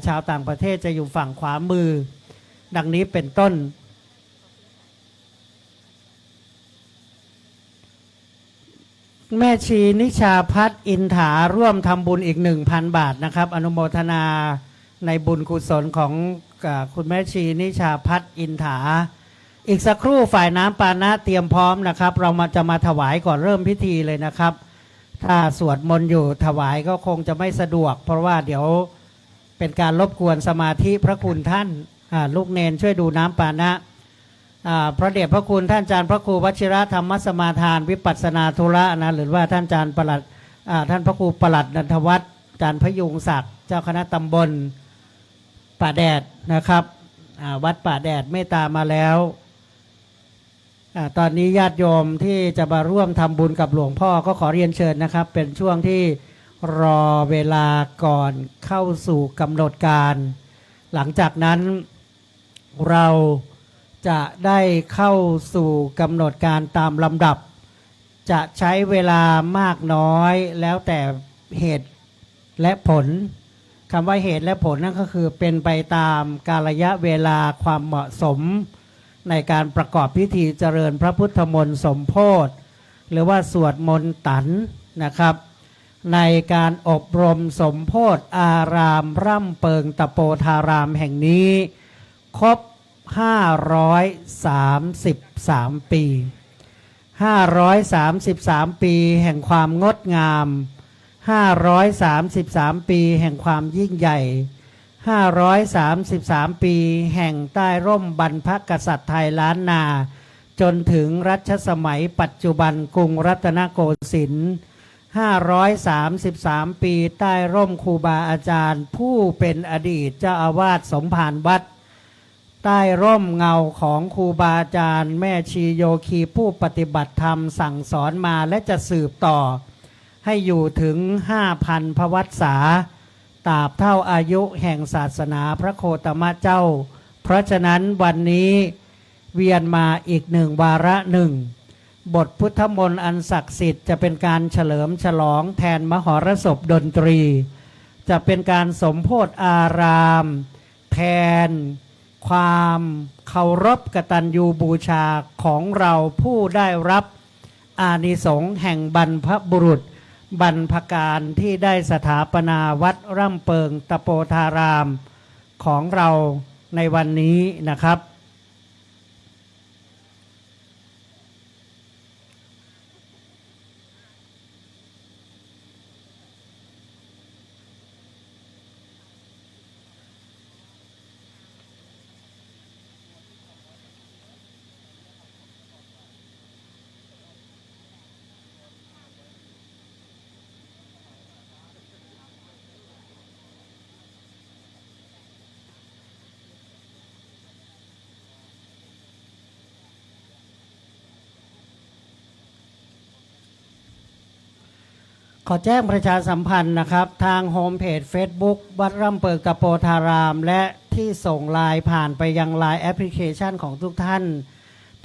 ชาวต่างประเทศจะอยู่ฝั่งขวามือดังนี้เป็นต้นแม่ชีนิชาพัฒน์อินถาร่วมทำบุญอีก 1,000 บาทนะครับอนุโมทนาในบุญกุศลของคุณแม่ชีนิชาพัฒน์อินถาอีกสักครู่ฝ่ายน้ำปานะเตรียมพร้อมนะครับเราจะมาถวายก่อนเริ่มพิธีเลยนะครับถ้าสวดมนต์อยู่ถวายก็คงจะไม่สะดวกเพราะว่าเดี๋ยวเป็นการรบกวนสมาธิพระคุณท่านลูกเนนช่วยดูน้ำปานะพระเดชพระคุณท่านอาจารย์พระครูวชิระธรรมสมาทานวิปัสสนาธุระนะหรือว่าท่านอาจารย์ประหลัดท่านพระครูประหลัดนันทวัฒน์อาจารย์พยุงศักดิ์เจ้าคณะตำบลป่าแดดนะครับวัดป่าแดดเมตตามาแล้วตอนนี้ญาติโยมที่จะมาร่วมทำบุญกับหลวงพ่อก็ขอเรียนเชิญนะครับเป็นช่วงที่รอเวลาก่อนเข้าสู่กำหนดการหลังจากนั้นเราจะได้เข้าสู่กำหนดการตามลำดับจะใช้เวลามากน้อยแล้วแต่เหตุและผลคำว่าเหตุและผลนั่นก็คือเป็นไปตามกาลยะเวลาความเหมาะสมในการประกอบพิธีเจริญพระพุทธมนต์สมโภชหรือว่าสวดมนต์ตันนะครับในการอบรมสมโภชอารามร่ำเปิงตะโปธารามแห่งนี้ครบ533 ปี533 ปีแห่งความงดงาม533 ปีแห่งความยิ่งใหญ่533 ปีแห่งใต้ร่มบรรพกษัตริย์ไทยล้านนาจนถึงรัชสมัยปัจจุบันกรุงรัตนโกสินทร์533 ปีใต้ร่มครูบาอาจารย์ผู้เป็นอดีตเจ้าอาวาสสมภารวัดใต้ร่มเงาของครูบาอาจารย์แม่ชีโยคีผู้ปฏิบัติธรรมสั่งสอนมาและจะสืบต่อให้อยู่ถึง 5,000 พวัตรษาตราบเท่าอายุแห่งศาสนาพระโคตมะเจ้าเพราะฉะนั้นวันนี้เวียนมาอีก1 วาระหนึ่งบทพุทธมนต์อันศักดิ์สิทธิ์จะเป็นการเฉลิมฉลองแทนมหรสพดนตรีจะเป็นการสมโภชอารามแทนความเคารพกตัญญูบูชาของเราผู้ได้รับอานิสงส์แห่งบรรพบุรุษบรรพการที่ได้สถาปนาวัดร่ำเปิงตะโปธารามของเราในวันนี้นะครับ ขอแจ้งประชาสัมพันธ์นะครับทางโฮมเพจ Facebook วัดร่ำเปิงตะโปธารามและ ที่ส่งไลน์ผ่านไปยังไลน์แอปพลิเคชันของทุกท่าน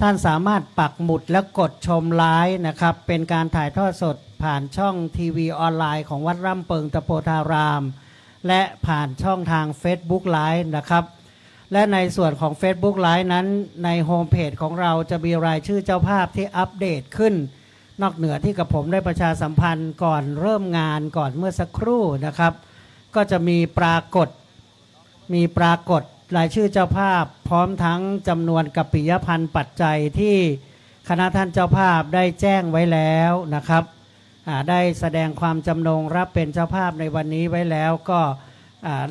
ท่านสามารถปักหมุดและกดชมไลฟ์นะครับเป็นการถ่ายทอดสดผ่านช่องทีวีออนไลน์ของวัดร่ำเปิงตะโพธารามและผ่านช่องทาง Facebook Live นะครับและในส่วนของ Facebook Live นั้นในโฮมเพจของเราจะมีรายชื่อเจ้าภาพที่อัปเดตขึ้นนอกเหนือที่กับผมได้ประชาสัมพันธ์ก่อนเริ่มงานก่อนเมื่อสักครู่นะครับก็จะมีปรากฏรายชื่อเจ้าภาพพร้อมทั้งจำนวนกัปปิยพันธ์ปัจจัยที่คณะท่านเจ้าภาพได้แจ้งไว้แล้วนะครับได้แสดงความจำนงรับเป็นเจ้าภาพในวันนี้ไว้แล้วก็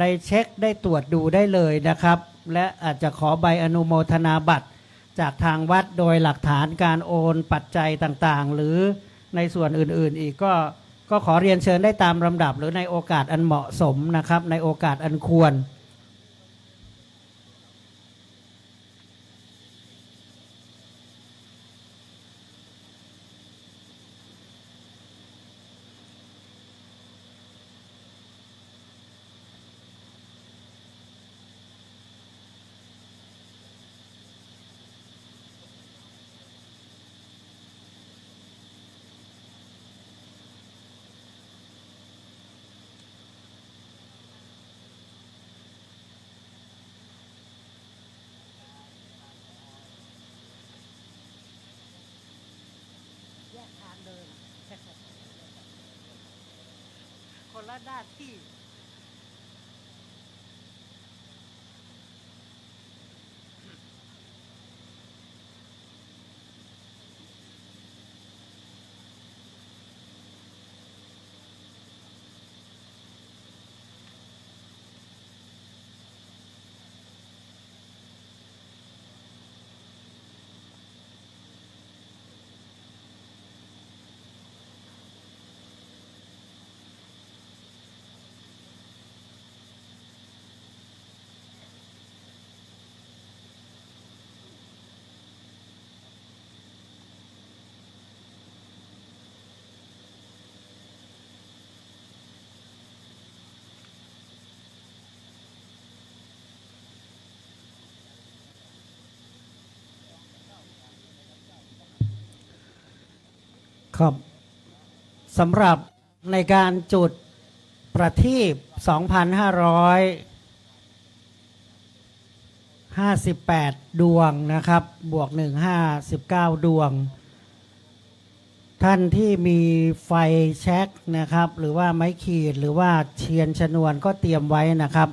ได้เช็คได้ตรวจดูได้เลยนะครับและอาจจะขอใบอนุโมทนาบัตรจากทางวัดโดยหลักฐานการโอนปัจจัยต่างๆหรือในส่วนอื่นๆอีกก็ขอเรียนเชิญได้ตามลำดับหรือในโอกาสอันเหมาะสมนะครับในโอกาสอันควรคนละหน้าที่ครับสำหรับในการจุดประทีป 2,558 ดวงนะครับบวก1 59 ดวงท่านที่มีไฟแช็กนะครับหรือว่าไม้ขีดหรือว่าเทียนชนวนก็เตรียมไว้นะครับ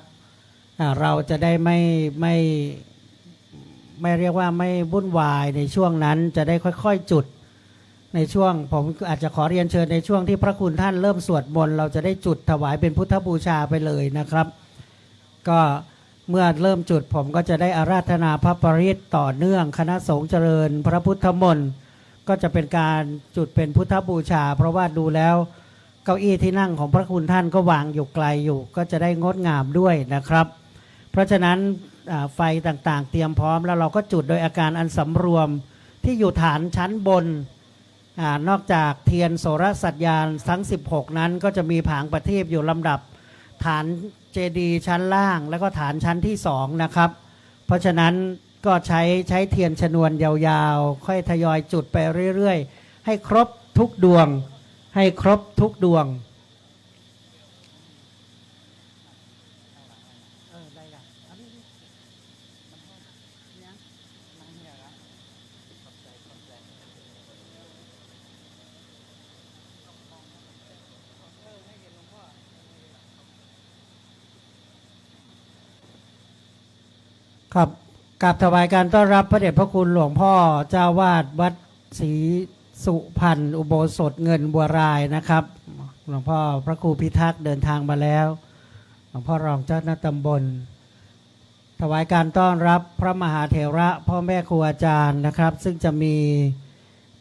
เราจะได้ไม่เรียกว่าไม่วุ่นวายในช่วงนั้นจะได้ค่อยๆจุดในช่วงผมอาจจะขอเรียนเชิญในช่วงที่พระคุณท่านเริ่มสวดมนต์เราจะได้จุดถวายเป็นพุทธบูชาไปเลยนะครับก็เมื่อเริ่มจุดผมก็จะได้อาราธนาพระปริตรต่อเนื่องคณะสงฆ์เจริญพระพุทธมนต์ก็จะเป็นการจุดเป็นพุทธบูชาเพราะว่าดูแล้วเก้าอี้ที่นั่งของพระคุณท่านก็วางอยู่ไกลอยู่ก็จะได้งดงามด้วยนะครับเพราะฉะนั้นไฟต่างๆเตรียมพร้อมแล้วเราก็จุดโดยอาการอันสำรวมที่อยู่ฐานชั้นบนนอกจากเทียนโสรสัญญาณทั้ง16นั้นก็จะมีผางประทีปอยู่ลำดับฐานเจดีย์ชั้นล่างแล้วก็ฐานชั้นที่2นะครับเพราะฉะนั้นก็ใช้เทียนชนวนยาวๆค่อยทยอยจุดไปเรื่อยๆให้ครบทุกดวงให้ครบทุกดวงครับกราบถวายการต้อนรับพระเดชพระคุณหลวงพ่อเจ้าวาดวัดศรีสุพรรณอุโบสถเงินบัวรายนะครับหลวงพ่อพระครูพิทักษ์เดินทางมาแล้วหลวงพ่อรองเจ้าหน้าตำบลถวายการต้อนรับพระมหาเถระพ่อแม่ครูอาจารย์นะครับซึ่งจะมี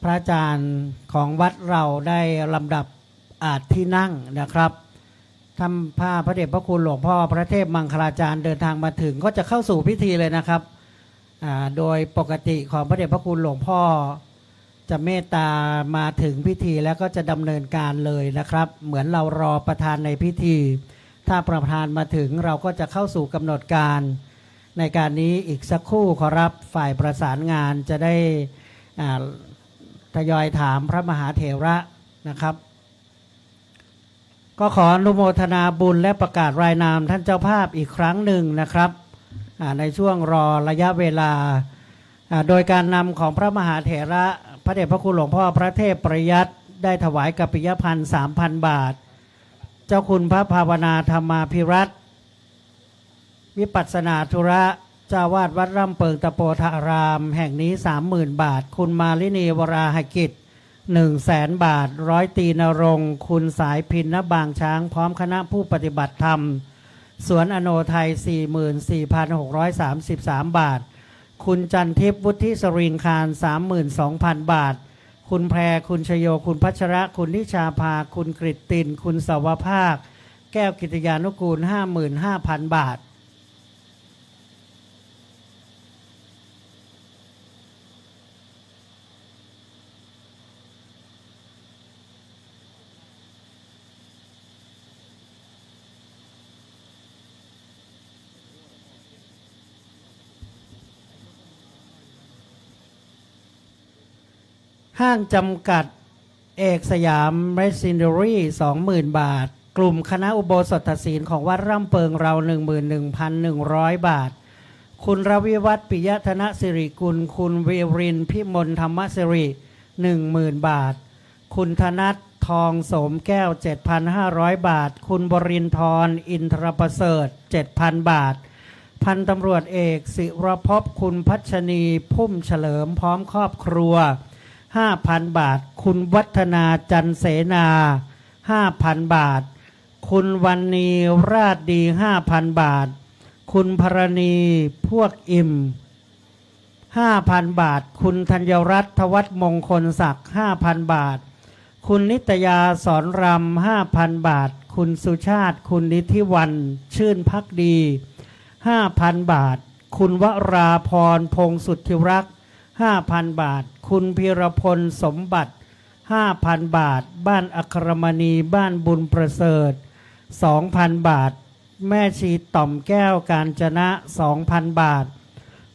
พระอาจารย์ของวัดเราได้ลำดับที่นั่งนะครับทำผ้าพระเดชพระคุณหลวงพ่อพระเทพมังคลาจารย์เดินทางมาถึงก็จะเข้าสู่พิธีเลยนะครับโดยปกติของพระเดชพระคุณหลวงพ่อจะเมตตามาถึงพิธีแล้วก็จะดำเนินการเลยนะครับเหมือนเรารอประธานในพิธีถ้าประธานมาถึงเราก็จะเข้าสู่กำหนดการ ในการนี้อีกสักครู่ขอรับฝ่ายประสานงานจะได้ทยอยถามพระมหาเถระนะครับก็ขออนุโมทนาบุญและประกาศรายนามท่านเจ้าภาพอีกครั้งหนึ่งนะครับในช่วงรอระยะเวลาโดยการนำของพระมหาเถระพระเดชพระคุณหลวงพ่อพระเทพประยัติได้ถวายกัปปิยพันธ์ 3,000 บาทเจ้าคุณพระภาวนาธรรมาภิรัตน์วิปัสสนาธุระเจ้าวาดวัดร่ำเปิงตะโปธารามแห่งนี้ 30,000 บาทคุณมาลินีวราหกิจ 100,000 บาทร้อยตีนรงค์คุณสายพินณบางช้างพร้อมคณะผู้ปฏิบัติธรรมสวนอโนไทย 44,633 บาทคุณจันทิพย์วุฒิสริงคาร 32,000 บาทคุณแพรคุณชโยคุณพัชระคุณนิชาภาคุณกฤตตินคุณสวภาคแก้วกิตยานุกูล 55,000 บาทห้างจำกัดเอกสยามเรสซินเดอรี่ 20,000 บาทกลุ่มคณะอุโบสถศีลของวัดร่ำเปิงเรา 11,100 บาทคุณรวิวัฒน์ปิยธนสิริกุลคุณเวรินทร์พิมลธรรมสิริ 10,000 บาทคุณธนัททองโสมแก้ว 7,500 บาทคุณบรินทร์อินทรประเสริฐ 7,000 บาทพันตำรวจเอกศิรภพคุณพัชนีพุ่มเฉลิมพร้อมครอบครัว5,000 บาทคุณวัฒนาจันเสนา 5,000 บาทคุณวันนีราชดี 5,000 บาทคุณพรณีพวกอิ่ม 5,000 บาทคุณธัญรัตน์ทวัฒน์มงคลศักดิ์ 5,000 บาทคุณนิตยาสอนรำ 5,000 บาทคุณสุชาติคุณนิธิวันชื่นพักดี 5,000 บาทคุณวราพรพงสุทธิรักษ์ 5,000 บาทคุณพีรพลสมบัติ 5,000 บาทบ้านอัครมณีบ้านบุญประเสริฐ 2,000 บาทแม่ชีต่อมแก้วกาญจนะ 2,000 บาท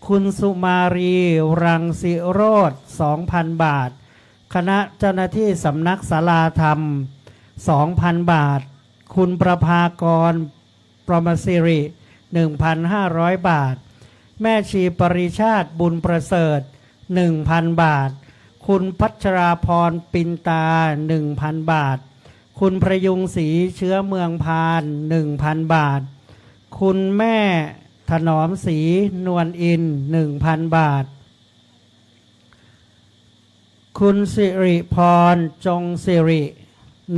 คุณสุมารีรังสิโรธ 2,000 บาทคณะเจ้าหน้าที่สำนักศาลาธรรม 2,000 บาทคุณประภากรประมศิริ 1,500 บาทแม่ชีปริชาติบุญประเสริฐ 1,000 บาทคุณพัชราพรปินตา 1,000 บาทคุณประยุงศรีเชื้อเมืองพาน 1,000 บาทคุณแม่ถนอมศรีนวลอิน 1,000 บาทคุณสิริพรจงสิริ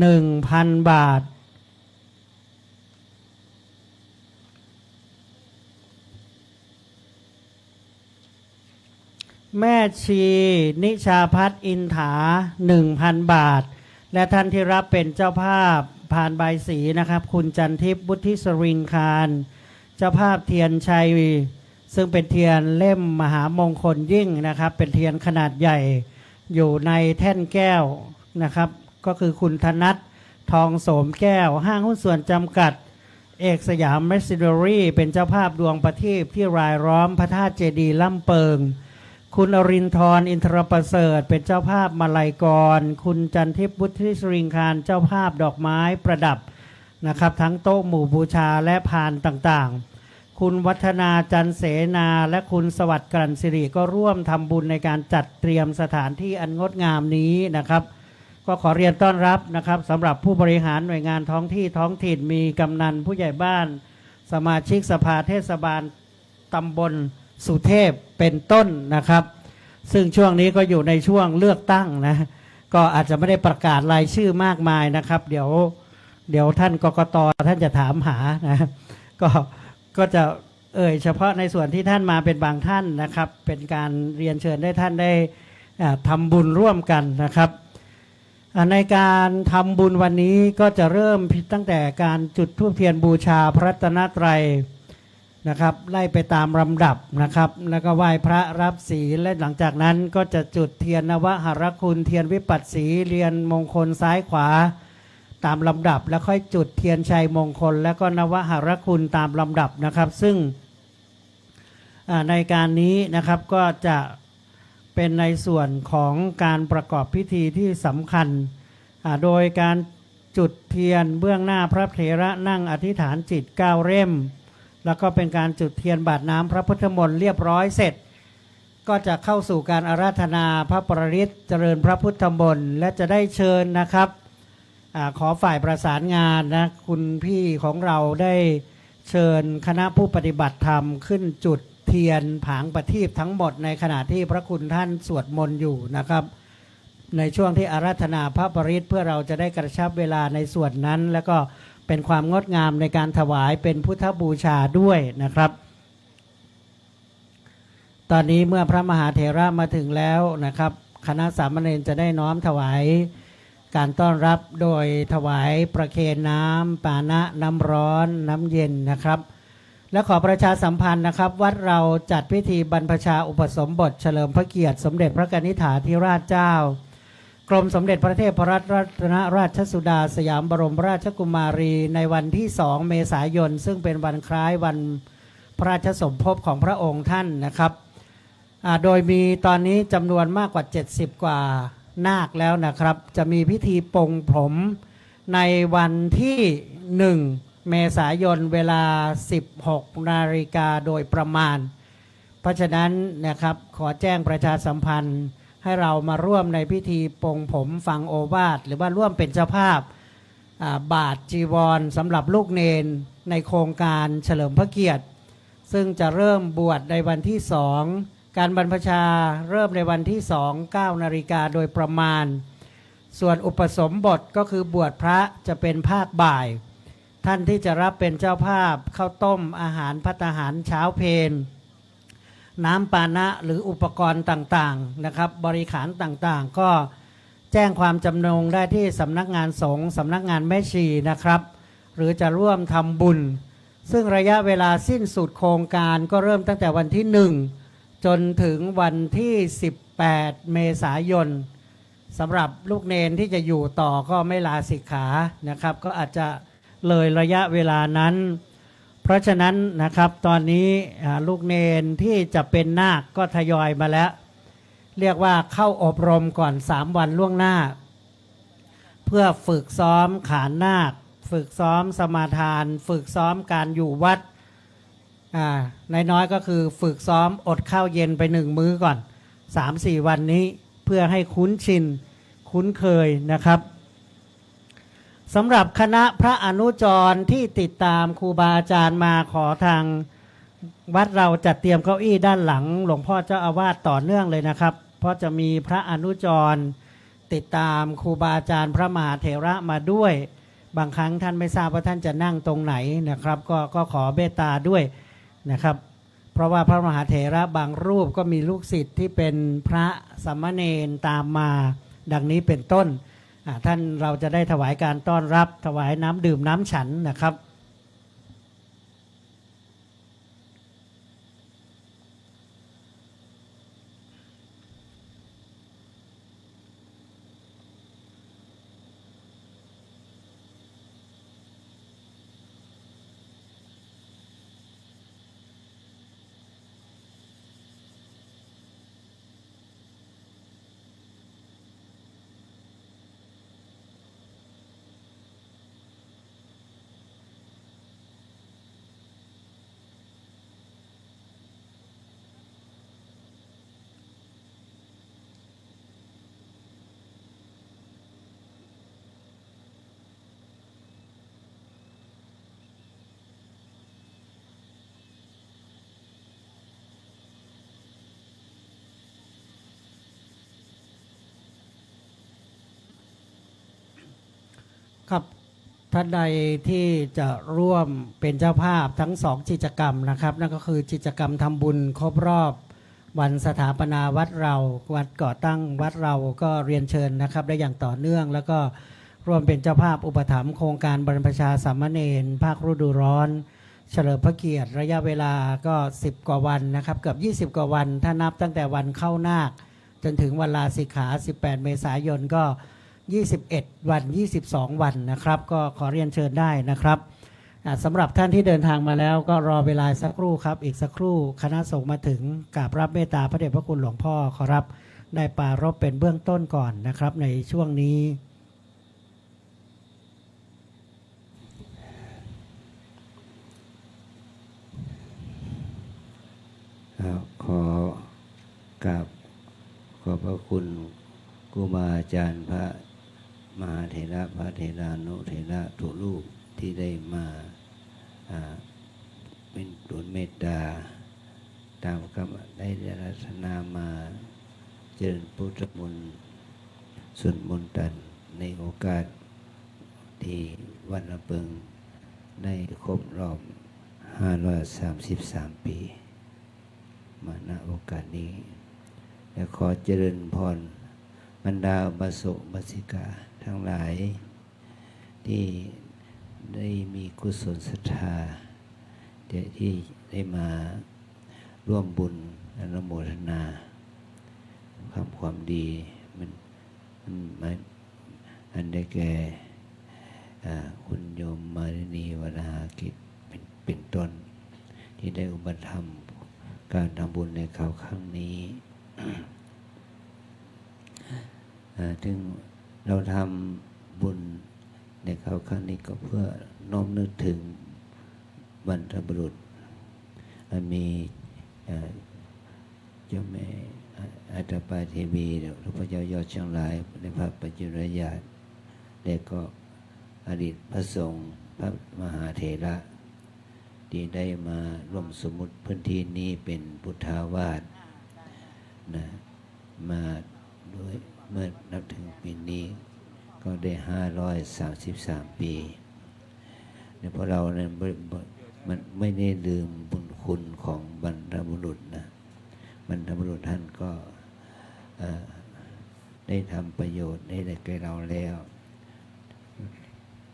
1,000 บาทแม่ชีนิชาพัฒน์อินถา 1,000 บาทและท่านที่รับเป็นเจ้าภาพผ่านใบสีนะครับคุณจันทิพย์บุฒิสริงคารเจ้าภาพเทียนชัยซึ่งเป็นเทียนเล่มมหามงคลยิ่งนะครับเป็นเทียนขนาดใหญ่อยู่ในแท่นแก้วนะครับก็คือคุณธนัททองโสมแก้วห้างหุ้นส่วนจำกัดเอกสยามเรสซินเดอรี่เป็นเจ้าภาพดวงประทีปที่รายล้อมพระธาตุเจดีย์ล่ำเปิงคุณอรินทร์อินทรประเสริฐเป็นเจ้าภาพมาลัยกรคุณจันทิพย์บุฒิสริงคารเจ้าภาพดอกไม้ประดับนะครับทั้งโต๊ะหมู่บูชาและพานต่างๆคุณวัฒนาจันเสนาและคุณสวัสดิ์กลั่นสิริก็ร่วมทำบุญในการจัดเตรียมสถานที่อันงดงามนี้นะครับก็ขอเรียนต้อนรับนะครับสำหรับผู้บริหารหน่วยงานท้องที่ท้องถิ่นมีกำนันผู้ใหญ่บ้านสมาชิกสภาเทศบาลตำบลสุเทพเป็นต้นนะครับซึ่งช่วงนี้ก็อยู่ในช่วงเลือกตั้งนะก็อาจจะไม่ได้ประกาศรายชื่อมากมายนะครับเดี๋ยวท่านกกต.ท่านจะถามหานะก็จะเฉพาะในส่วนที่ท่านมาเป็นบางท่านนะครับเป็นการเรียนเชิญให้ท่านได้ทำบุญร่วมกันนะครับในการทำบุญวันนี้ก็จะเริ่มตั้งแต่การจุดธูปเทียนบูชาพระรัตนตรัยนะครับไล่ไปตามลำดับนะครับแล้วก็ไหว้พระรับศีลและหลังจากนั้นก็จะจุดเทียนนวหรคุณเทียนวิปัสสีเรียนมงคลซ้ายขวาตามลำดับแล้วค่อยจุดเทียนชัยมงคลแล้วก็นวหรคุณตามลำดับนะครับซึ่ง ในการนี้นะครับก็จะเป็นในส่วนของการประกอบพิธีที่สำคัญโดยการจุดเทียนเบื้องหน้าพระเถระนั่งอธิษฐานจิต9เล่มแล้วก็เป็นการจุดเทียนบาทน้ำพระพุทธมนต์เรียบร้อยเสร็จก็จะเข้าสู่การอาราธนาพระปริตรเจริญพระพุทธมนต์และจะได้เชิญนะครับขอฝ่ายประสานงานนะคุณพี่ของเราได้เชิญคณะผู้ปฏิบัติธรรมขึ้นจุดเทียนผางประทีปทั้งหมดในขณะที่พระคุณท่านสวดมนต์อยู่นะครับในช่วงที่อาราธนาพระปริตรเพื่อเราจะได้กระชับเวลาในส่วนนั้นแล้วก็เป็นความงดงามในการถวายเป็นพุทธบูชาด้วยนะครับตอนนี้เมื่อพระมหาเถระมาถึงแล้วนะครับคณะสามเณรจะได้น้อมถวายการต้อนรับโดยถวายประเคนน้ำปานะน้ำร้อนน้ำเย็นนะครับและขอประชาสัมพันธ์นะครับวัดเราจัดพิธีบรรพชาอุปสมบทเฉลิมพระเกียรติสมเด็จพระกนิษฐาธิราชเจ้ากรมสมเด็จพระเทพรัตนราชสุดาสยามบรมราชกุมารีในวันที่2เมษายนซึ่งเป็นวันคล้ายวันพระราชสมภพของพระองค์ท่านนะครับโดยมีตอนนี้จำนวนมากกว่า70กว่านาคแล้วนะครับจะมีพิธีปลงผมในวันที่1เมษายนเวลา 16 นาฬิกาโดยประมาณเพราะฉะนั้นนะครับขอแจ้งประชาสัมพันธ์ให้เรามาร่วมในพิธีปลงผมฟังโอวาทหรือว่าร่วมเป็นเจ้าภาพบาทจีวรสำหรับลูกเนนในโครงการเฉลิมพระเกียรติซึ่งจะเริ่มบวชในวันที่2การบรรพชาเริ่มในวันที่2 9 นาฬิกาโดยประมาณส่วนอุปสมบทก็คือบวชพระจะเป็นภาคบ่ายท่านที่จะรับเป็นเจ้าภาพข้าวต้มอาหารภัตตาหารเช้าเพลน้ำปานะหรืออุปกรณ์ต่างๆนะครับบริขารต่างๆก็แจ้งความจำนงได้ที่สำนักงานสงฆ์สำนักงานแม่ชีนะครับหรือจะร่วมทำบุญซึ่งระยะเวลาสิ้นสุดโครงการก็เริ่มตั้งแต่วันที่1จนถึงวันที่18เมษายนสำหรับลูกเนนที่จะอยู่ต่อก็ไม่ลาสิกขานะครับก็อาจจะเลยระยะเวลานั้นเพราะฉะนั้นนะครับตอนนี้ลูกเนนที่จะเป็นนาคก็ทยอยมาแล้วเรียกว่าเข้าอบรมก่อน3วันล่วงหน้าเพื่อฝึกซ้อมขานนาคฝึกซ้อมสมาทานฝึกซ้อมการอยู่วัดน้อยๆก็คือฝึกซ้อมอดข้าวเย็นไป1มื้อก่อน 3-4 วันนี้เพื่อให้คุ้นชินคุ้นเคยนะครับสำหรับคณะพระอนุจรที่ติดตามครูบาอาจารย์มาขอทางวัดเราจัดเตรียมเก้าอี้ด้านหลังหลวงพ่อเจ้าอาวาสต่อเนื่องเลยนะครับเพราะจะมีพระอนุจรติดตามครูบาอาจารย์พระมหาเถระมาด้วยบางครั้งท่านไม่ทราบว่าท่านจะนั่งตรงไหนนะครับก็ขอเมตตาด้วยนะครับเพราะว่าพระมหาเถระบางรูปก็มีลูกศิษย์ที่เป็นพระสามเณรตามมาดังนี้เป็นต้นท่านเราจะได้ถวายการต้อนรับถวายน้ำดื่มน้ำฉันนะครับครับท่านใดที่จะร่วมเป็นเจ้าภาพทั้ง2กิจกรรมนะครับนั่นก็คือกิจกรรมทำบุญครบรอบวันสถาปนาวัดเราวัดก่อตั้งวัดเราก็เรียนเชิญนะครับได้อย่างต่อเนื่องแล้วก็ร่วมเป็นเจ้าภาพอุปถัมภ์โครงการบรรพชาสามเณรภาคฤดูร้อนเฉลิมพระเกียรติระยะเวลาก็10กว่าวันนะครับเกือบ20กว่าวันถ้านับตั้งแต่วันเข้านาคจนถึงวันลาสิกขา18เมษายนก็21วัน22วันนะครับก็ขอเรียนเชิญได้นะครับ สำหรับท่านที่เดินทางมาแล้วก็รอเวลาสักครู่ครับอีกสักครู่คณะสงฆ์มาถึงกราบรับเมตตาพระเดชพระคุณหลวงพ่อขอรับได้ปรารภเป็นเบื้องต้นก่อนนะครับในช่วงนี้ ขอกราบขอบพระคุณครูบาอาจารย์พระมหาเถระพระเถรานุเถระทุกรูปที่ได้มาเป็นตุนเมตตาตามคำได้รัตนามาเจริญพุทธมนต์สวดมนต์ตันในโอกาสที่วัดระเบิงได้ครบรอบ533 ปีมาณโอกาสนี้และขอเจริญพรบรรดาบาสุบาสิกาทั้งหลายที่ได้มีกุศลศรัทธาที่ได้มาร่วมบุญอนุโมทนาความดีมันอันได้แก่คุณโยมมารินีวรหากิจเป็นต้นที่ได้อุปถัมภ์การทำบุญในคราวครั้งนี้ ถึงเราทำบุญในคราวครั้งนี้ก็เพื่อน้อมนึกถึงบรรพบุรุษมีเจ้าแม่อัตตปาเทวีหรือพระเจ้ายอดเชียงรายในพระปัจจุรญาติและก็อดีตพระสงฆ์พระมหาเถระที่ได้มาร่วมสมมุติพื้นที่นี้เป็นพุทธาวาสนะมาด้วยเมื่อนับถึงปีนี้ก็ได้533 ปีเนี่ยพวกเราเนี่ยมันไม่ได้ลืมบุญคุณของบรรพบุรุษนะบรรพบุรุษท่านก็ได้ทำประโยชน์ให้แก่เราแล้ว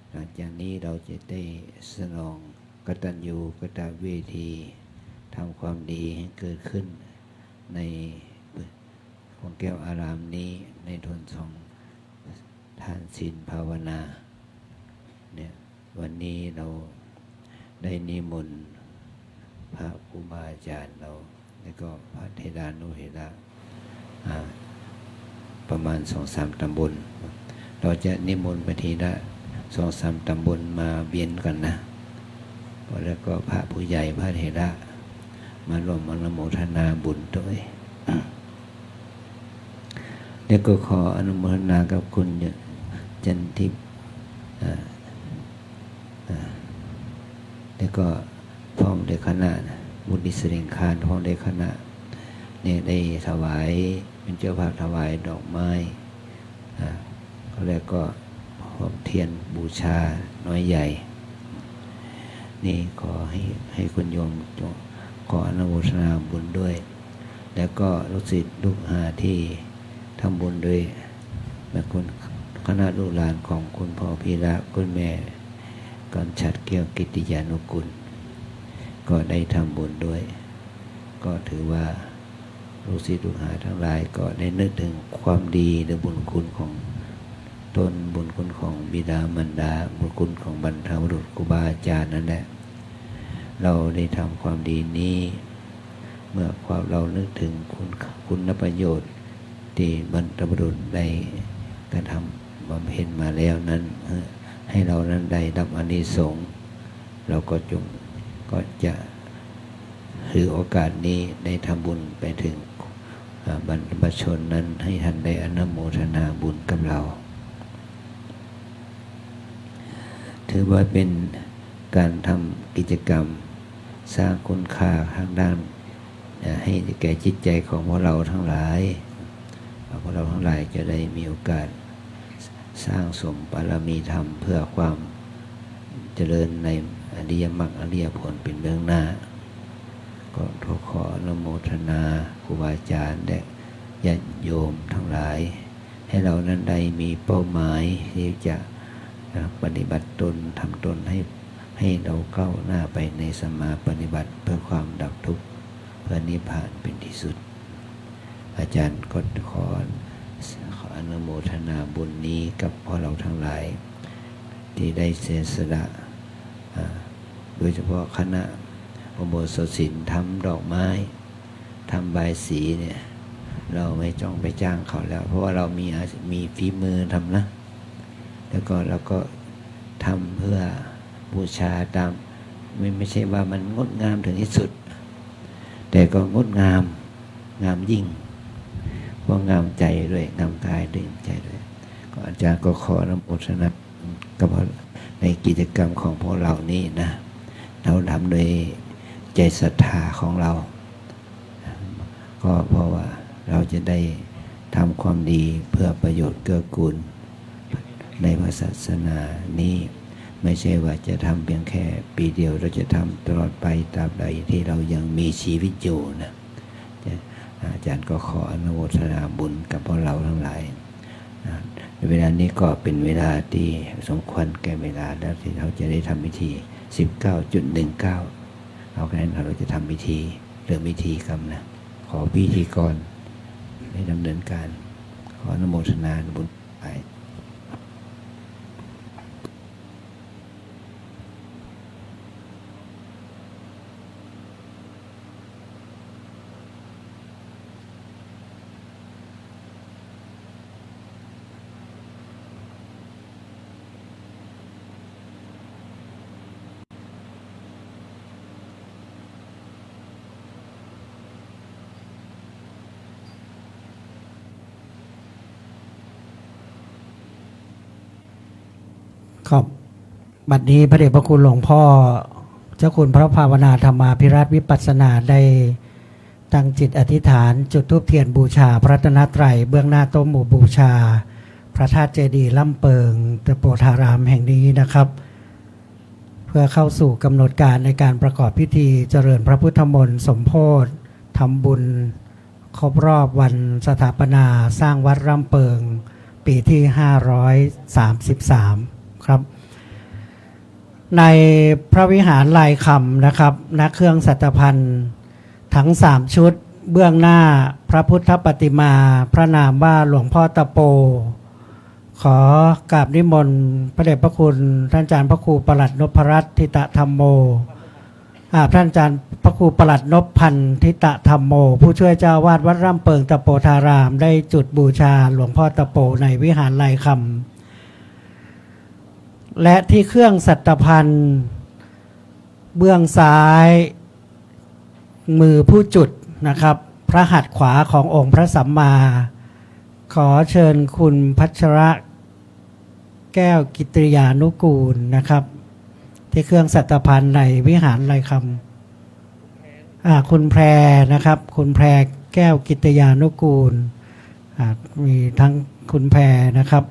หลังจากนี้เราจะได้สนองกตัญญูกตเวทีทำความดีให้เกิดขึ้นในของแก้วอารามนี้ในทนทรงทานศีลภาวนาเนี่ยวันนี้เราได้นิมนต์พระครูบาอาจารย์เราแล้วก็พระเถรานุเถระประมาณ 2-3 ตำบลเราจะนิมนต์ไปทีละ 2-3 ตำบลมาเวียนกันนะแล้วก็พระผู้ใหญ่พระเถระมาร่วมอนุโมทนาบุญด้วยแล้วก็ขออนุโมทนากับคุณจันทิพย์แล้วก็พร้อมด้วยคณะบุญดิสริงคารพร้อมด้วยคณะเนี่ยได้ถวายเป็นเจ้าภาพถวายดอกไม้แล้วก็หอมเทียนบูชาน้อยใหญ่นี่ขอให้คุณโยมขออนุโมทนาบุญด้วยแล้วก็ลูกศิษย์ลูกหาที่ทำบุญด้วยแม่คุณคณะลูกหลานของคุณพ่อพีระคุณแม่ก่อนฉัดเกี่ยวกิตติยานุกุลก็ได้ทำบุญด้วยก็ถือว่าลูกศิษย์ลูกหาทั้งหลายก็ได้นึกถึงความดีหรือบุญคุณของตนบุญคุณของบิดามารดาบุญคุณของบรรพบุรุษครูบาอาจารย์นั่นแหละเราได้ทำความดีนี้เมื่อความเรานึกถึงคุณประโยชน์ที่บรรพบุรุษได้กระทำบำเพ็ญมาแล้วนั้นให้เรานั้นได้รับอานิสงส์เราก็จะถือโอกาสนี้ได้ทำบุญไปถึงบรรพชนนั้นให้ท่านได้อนุโมทนาบุญกับเราถือว่าเป็นการทำกิจกรรมสร้างคุณค่าทางด้านให้แก่จิตใจของพวกเราทั้งหลายพวกเราทั้งหลายจะได้มีโอกาสสร้างสมบารมีธรรมเพื่อความเจริญในอริยมรรคอริยผลเป็นเบื้องหน้าก็ขออนุโมทนาครูบาอาจารย์และญาติโยมทั้งหลายให้เรานั้นได้มีเป้าหมายที่จะปฏิบัติตนทำตนให้เราก้าวหน้าไปในสมาปฏิบัติเพื่อความดับทุกข์เพื่อนิพพานเป็นที่สุดอาจารย์ก็ขออนุโมทนาบุญนี้กับพวกเราทั้งหลายที่ได้เสียสละ โดยเฉพาะคณะอุโบสถศิลป์ทำดอกไม้ทำบายสีเนี่ยเราไม่จ้องไปจ้างเขาแล้ว เพราะว่าเรามีฝีมือทำนะแล้วก็เราก็ทำเพื่อบูชาตามไม่ใช่ว่ามันงดงามถึงที่สุด แต่ก็งดงามยิ่งเพราะงามใจด้วยงามกายด้วยใจด้วยก็อาจารย์ก็ขออนุโมทนากับในกิจกรรมของพวกเรานี้นะเราทำโดยใจศรัทธาของเราก็เพราะว่าเราจะได้ทำความดีเพื่อประโยชน์เกื้อกูลในพระศาสนานี้ไม่ใช่ว่าจะทำเพียงแค่ปีเดียวเราจะทำตลอดไปตราบใดที่เรายังมีชีวิตอยู่นะอาจารย์ก็ขออนุโมทนาบุญกับพวกเราทั้งหลายในเวลานี้ก็เป็นเวลาที่สมควรแก่เวลาแล้วที่เราจะได้ทำพิธี 19.19 เอาแค่นั้นเราจะทำพิธีเรื่องพิธีกรรมนะขอพิธีกรให้ดำเนินการขออนุโมทนาบุญไปขอบบัดนี้พระเดชพระคุณหลวงพ่อเจ้าคุณพระภาวนาธรรมาภิรัตน์วิปัสสนาได้ตั้งจิตอธิษฐานจุดธูปเทียนบูชาพระรัตนตรัยเบื้องหน้าโต๊ะหมู่บูชาพระธาตุเจดีย์ล่ำเปิงตะโปธารามแห่งนี้นะครับ เพื่อเข้าสู่กำหนดการในการประกอบพิธีเจริญพระพุทธมนต์สมโภชทำบุญครบรอบวันสถาปนาสร้างวัดล่ำเปิงปีที่533ครับในพระวิหารลายคำนะครับณเครื่องสัตพันธ์ทั้ง3ชุดเบื้องหน้าพระพุทธปฏิมาพระนามว่าหลวงพ่อตะโปขอกราบนิมนต์พระเดชพระคุณท่านอาจารย์พระครูประหลัดนพรัตน์ทิตธรรมโมท่านอาจารย์พระครูประหลัดนพพันธ์ทิตธรรมโมผู้ช่วยเจ้าวาดวัดร่ำเปิงตะโปธารามได้จุดบูชาหลวงพ่อตะโปในวิหารลายคำและที่เครื่องสัตพันธ์เบื้องซ้ายมือผู้จุดนะครับพระหัตถ์ขวาขององค์พระสัมมาขอเชิญคุณพัชระแก้วกิตติยานุกูลนะครับที่เครื่องสัตพันธ์ในวิหารลายคำคุณแพรนะครับคุณแพรแก้วกิตติยานุกูลมีทั้งคุณแพรนะครับ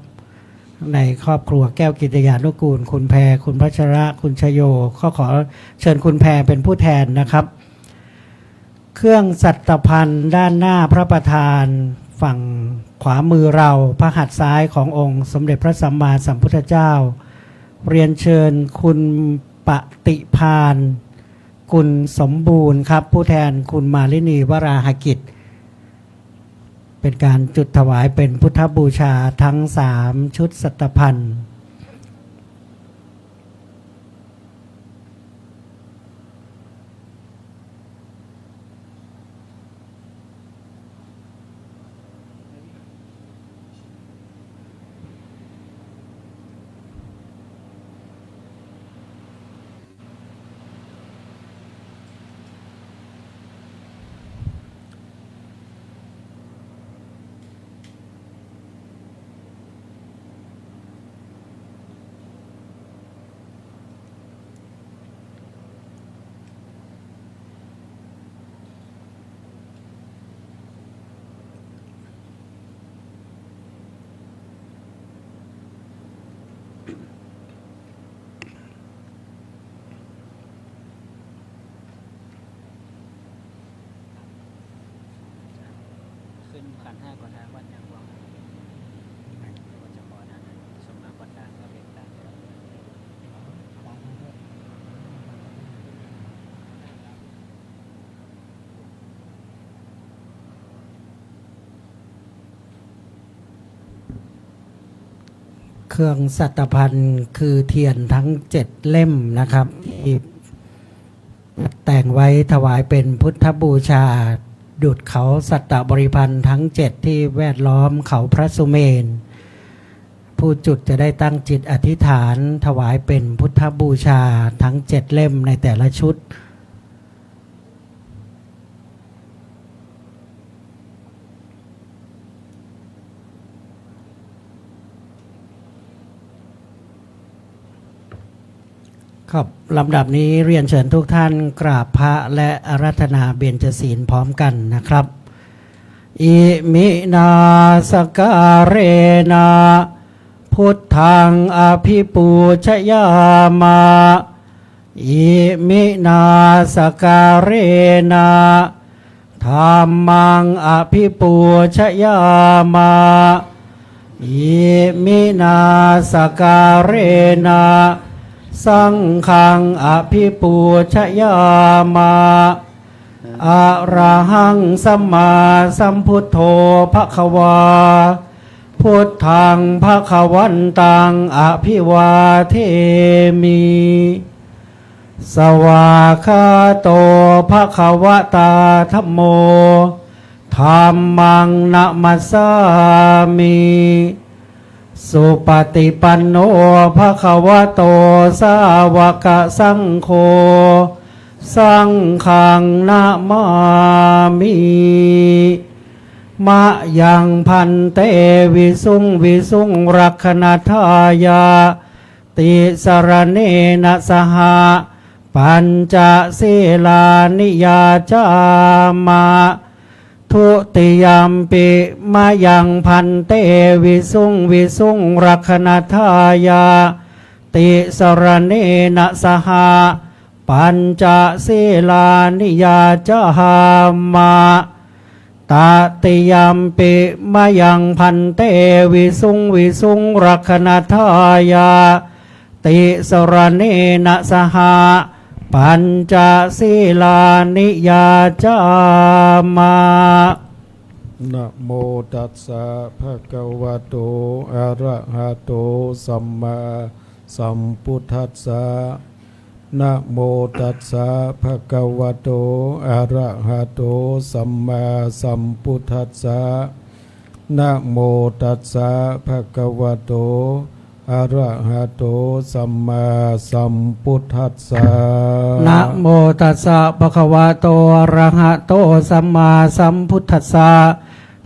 ในครอบครัวแก้วกิตติยานุกูลคุณแพรคุณพัชระคุณชโยก็ขอเชิญคุณแพรเป็นผู้แทนนะครับเครื่องสัตพันธ์ด้านหน้าพระประธานฝั่งขวามือเราพระหัตถ์ซ้ายขององค์สมเด็จพระสัมมาสัมพุทธเจ้าเรียนเชิญคุณปฏิภาณกุลสมบูรณ์ครับผู้แทนคุณมาลินีวราหกิจเป็นการจุดถวายเป็นพุทธบูชาทั้ง3ชุดสัตพันธ์ขึ้นขันห้าก่อนนะวัดยังวังจะพอนะสมมาปัตตาก็เป็นตาเครื่องสัตพันธ์คือเทียนทั้ง7เล่มนะครับที่ แต่งไว้ถวายเป็นพุทธบูชา ดุจเขาสัตตบริพันธ์ทั้งเจ็ดที่แวดล้อมเขาพระสุเมน ผู้จุดจะได้ตั้งจิตอธิษฐานถวายเป็นพุทธบูชาทั้งเจ็ดเล่มในแต่ละชุดครับลำดับนี้เรียนเชิญทุกท่านกราบพระและอาราธนาเบียญจศีลพร้อมกันนะครับอิมินาสการเรนะพุทธังอภิปูชยามาอิมินาสการเรนะธัมมังอภิปูชยามาอิมินาสการเรนะสังฆังอภิปูชยามาอะระหังสัมมาสัมพุทโธภควาพุทธังภควันตังอภิวาเทมิสวากขาโตภควตาธัมโมธัมมังนะมัสสามิสุปฏิปันโนภควโตสาวกสังโฆสังฆังนะมามิมะยังพันเตวิสุงวิสุงรักขณทายาติสรเนนะสหปัญจศีลานิยาจามะทุติยมปิมายังพันเตวิสุงวิสุงรักขณทายาติสรเนนะสหปัญจศีลานิยาจามะตติยมปิมายังพันเตวิสุงวิสุงรักขณทายาติสรเนนะสหปัญจศีลานิยาจามะนะโมตัสสะภะคะวะโตอะระหะโตสัมมาสัมพุทธัสสะนะโมตัสสะภะคะวะโตอะระหะโตสัมมาสัมพุทธัสสะนะโมตัสสะภะคะวะโตอะระหะโตสัมมาสัมพุทธัสสะนะโมตัสสะภะคะวะโตอะระหะโตสัมมาสัมพุทธัสสะ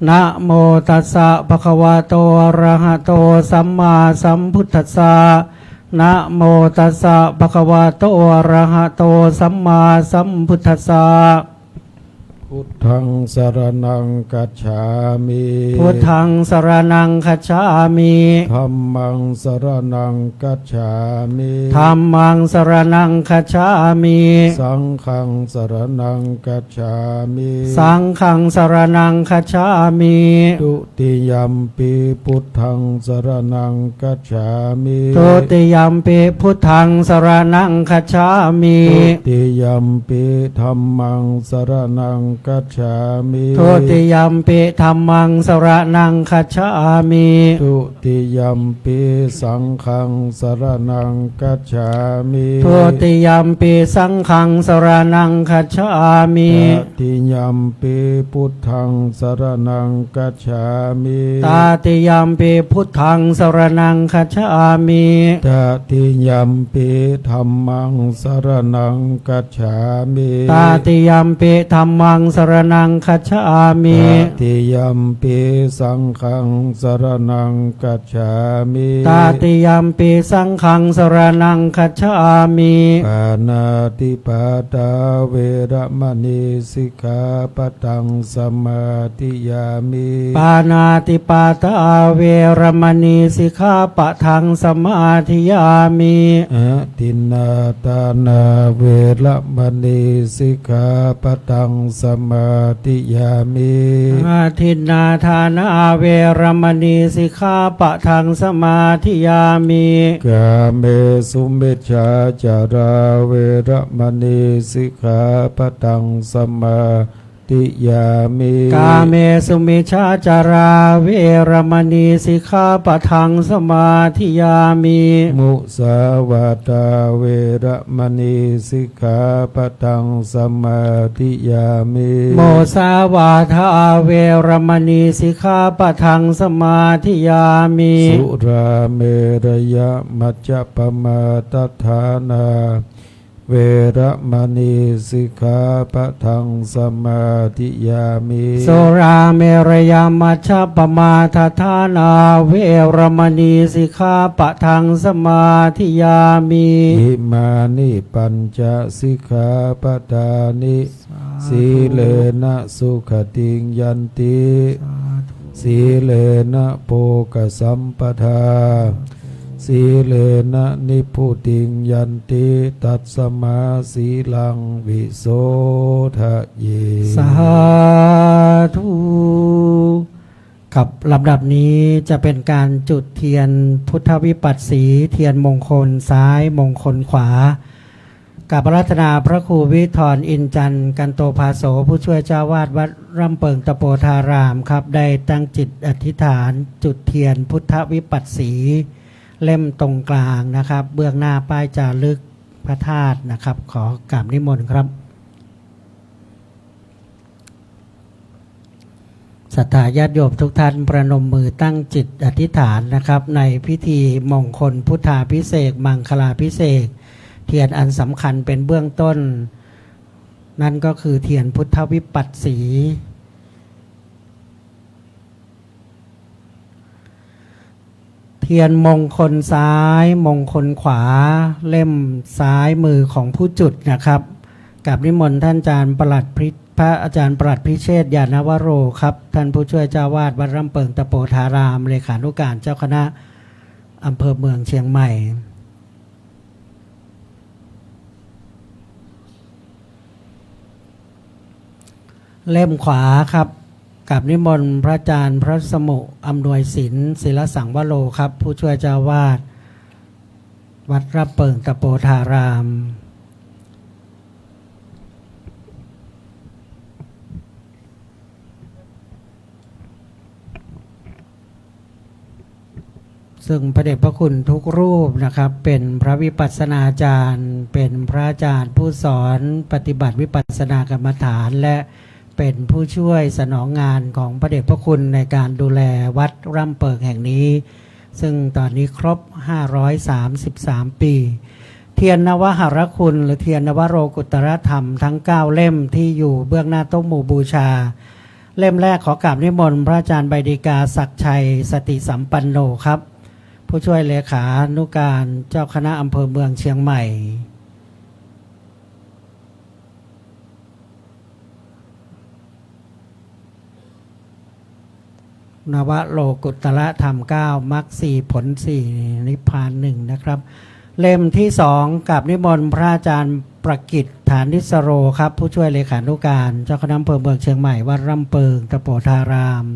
นะโมตัสสะภะคะวะโตอะระหะโตสัมมาสัมพุทธัสสะนะโมตัสสะภะคะวะโตอะระหะโตสัมมาสัมพุทธัสสะพุทธังสรณังกัจฉามิพุทธังสรณังคัจฉามิธัมมังสรณังกัจฉามิธัมมังสรณังคัจฉามิสังฆังสรณังกัจฉามิสังฆังสรณังคัจฉามิตุติยัมปิพุทธังสรณังกัจฉามิตุติยัมปิพุทธังสรณังคัจฉามิตุติยัมปิธัมมังสรณังกัจฉามิทุติยัมปิธัมมังสรณังคัจฉามิทุติยัมปิสังฆังสรณังกัจฉามิทุติยัมปิสังฆังสรณังคัจฉามิตติยัมปิพุทธังสรณังกัจฉามิตติยัมปิพุทธังสรณังคัจฉามิตติยัมปิธัมมังสรณังกัจฉามิตติยัมปิธัมมังสรณังคัจฉามิตติยัมปิสังฆังสรณังกัจฉามิตติยัมปิสังฆังสรณังคัจฉามิปานาติปาตาเวระมณีสิกขาปะทังสมาธิยามิปานาติปาตาเวรมณีสิกขาปะทังสมาธิยามิอะทินนาตานาเวระมณีสิกขาปะทังสมาธิยามิอาทินนาทานาเวรมณีสิกขาปะทังสมาธิยามิกาเมสุมิจฉาจาราเวระมณีสิกขาปะทังสมา ธิยามิ กาเมสุมิชาจาราเวรมณีสิกขาปะทังสมาธิยามิ มุสาวาตาเวระมณีสิกขาปะทังสมาธิยามิ โมสาวาทาเวรมณีสิกขาปะทังสมาธิยามิ สุราเมรยะมัจจปมาตฐานาเวระมณีสิกขาปะทังสมาธิยามิ โสราเมรยามัชฌปมาทฐานาเวรมณีสิกขาปะทังสมาธิยามิ อิมานิปัญจสิกขาปทานิสีเลนะสุขติงยันติสีเลนะโภคสัมปทาสีเลนะนิพุติงยันติตัสมาสีลังวิโสทะเย สาธุกับลำดับนี้จะเป็นการจุดเทียนพุทธวิปัสสีเทียนมงคลซ้ายมงคลขวากับอาราธนาพระครูวิทรอินจันทร์กันโตภาโสผู้ช่วยเจ้าวาดวัดร่ำเปิงตะโปธารามครับได้ตั้งจิตอธิษฐานจุดเทียนพุทธวิปัสสีเล่มตรงกลางนะครับเบื้องหน้าป้ายจารึกพระธาตุนะครับขอกราบนิมนต์ครับศรัทธาญาติโยมทุกท่านประนมมือตั้งจิตอธิษฐานนะครับในพิธีมงคลพุทธาภิเษกมังคลาภิเษกเทียนอันสำคัญเป็นเบื้องต้นนั่นก็คือเทียนพุทธวิปัสสีเทียนมงคลซ้ายมงคลขวาเล่มซ้ายมือของผู้จุดนะครับกับนิมนต์ท่านอาจารย์ประหลัดพระอาจารย์ปรัชญ์พิเชษฐ์ญาณวโรครับท่านผู้ช่วยเจ้าวาดวัดร่ำเปิงตะโปธารามเลขานุการเจ้าคณะอำเภอเมืองเชียงใหม่เล่มขวาครับกับนิมนต์พระอาจารย์พระสมุอำนวยศิลป์ศิลสังวโรครับผู้ช่วยเจ้าวาดวัดร่ำเปิงตะโปธารามซึ่งพระเดชพระคุณทุกรูปนะครับเป็นพระวิปัสสนาจารย์เป็นพระอาจารย์ผู้สอนปฏิบัติวิปัสสนากรรมฐานและเป็นผู้ช่วยสนองงานของพระเดชพระคุณในการดูแลวัดร่ำเปิงแห่งนี้ซึ่งตอนนี้ครบ533 ปีเทียนนวหรคุณหรือเทียนนวโรกุตรธรรมทั้ง9เล่มที่อยู่เบื้องหน้าโต๊ะหมู่บูชาเล่มแรกขอกราบนิมนต์พระอาจารย์ใบดีกาศักดิ์ชัยสติสัมปันโนครับผู้ช่วยเลขานุการเจ้าคณะอำเภอเมืองเชียงใหม่นวโลกุตระธรรม9มรรค4ผล4นิพพาน1นะครับเล่มที่2กับนิมนต์พระอาจารย์ประกิตฐานิสโรครับผู้ช่วยเลขานุการเจ้าคณะอำเภอเมืองเชียงใหม่วัดร่ำเปิงตะโปธาราม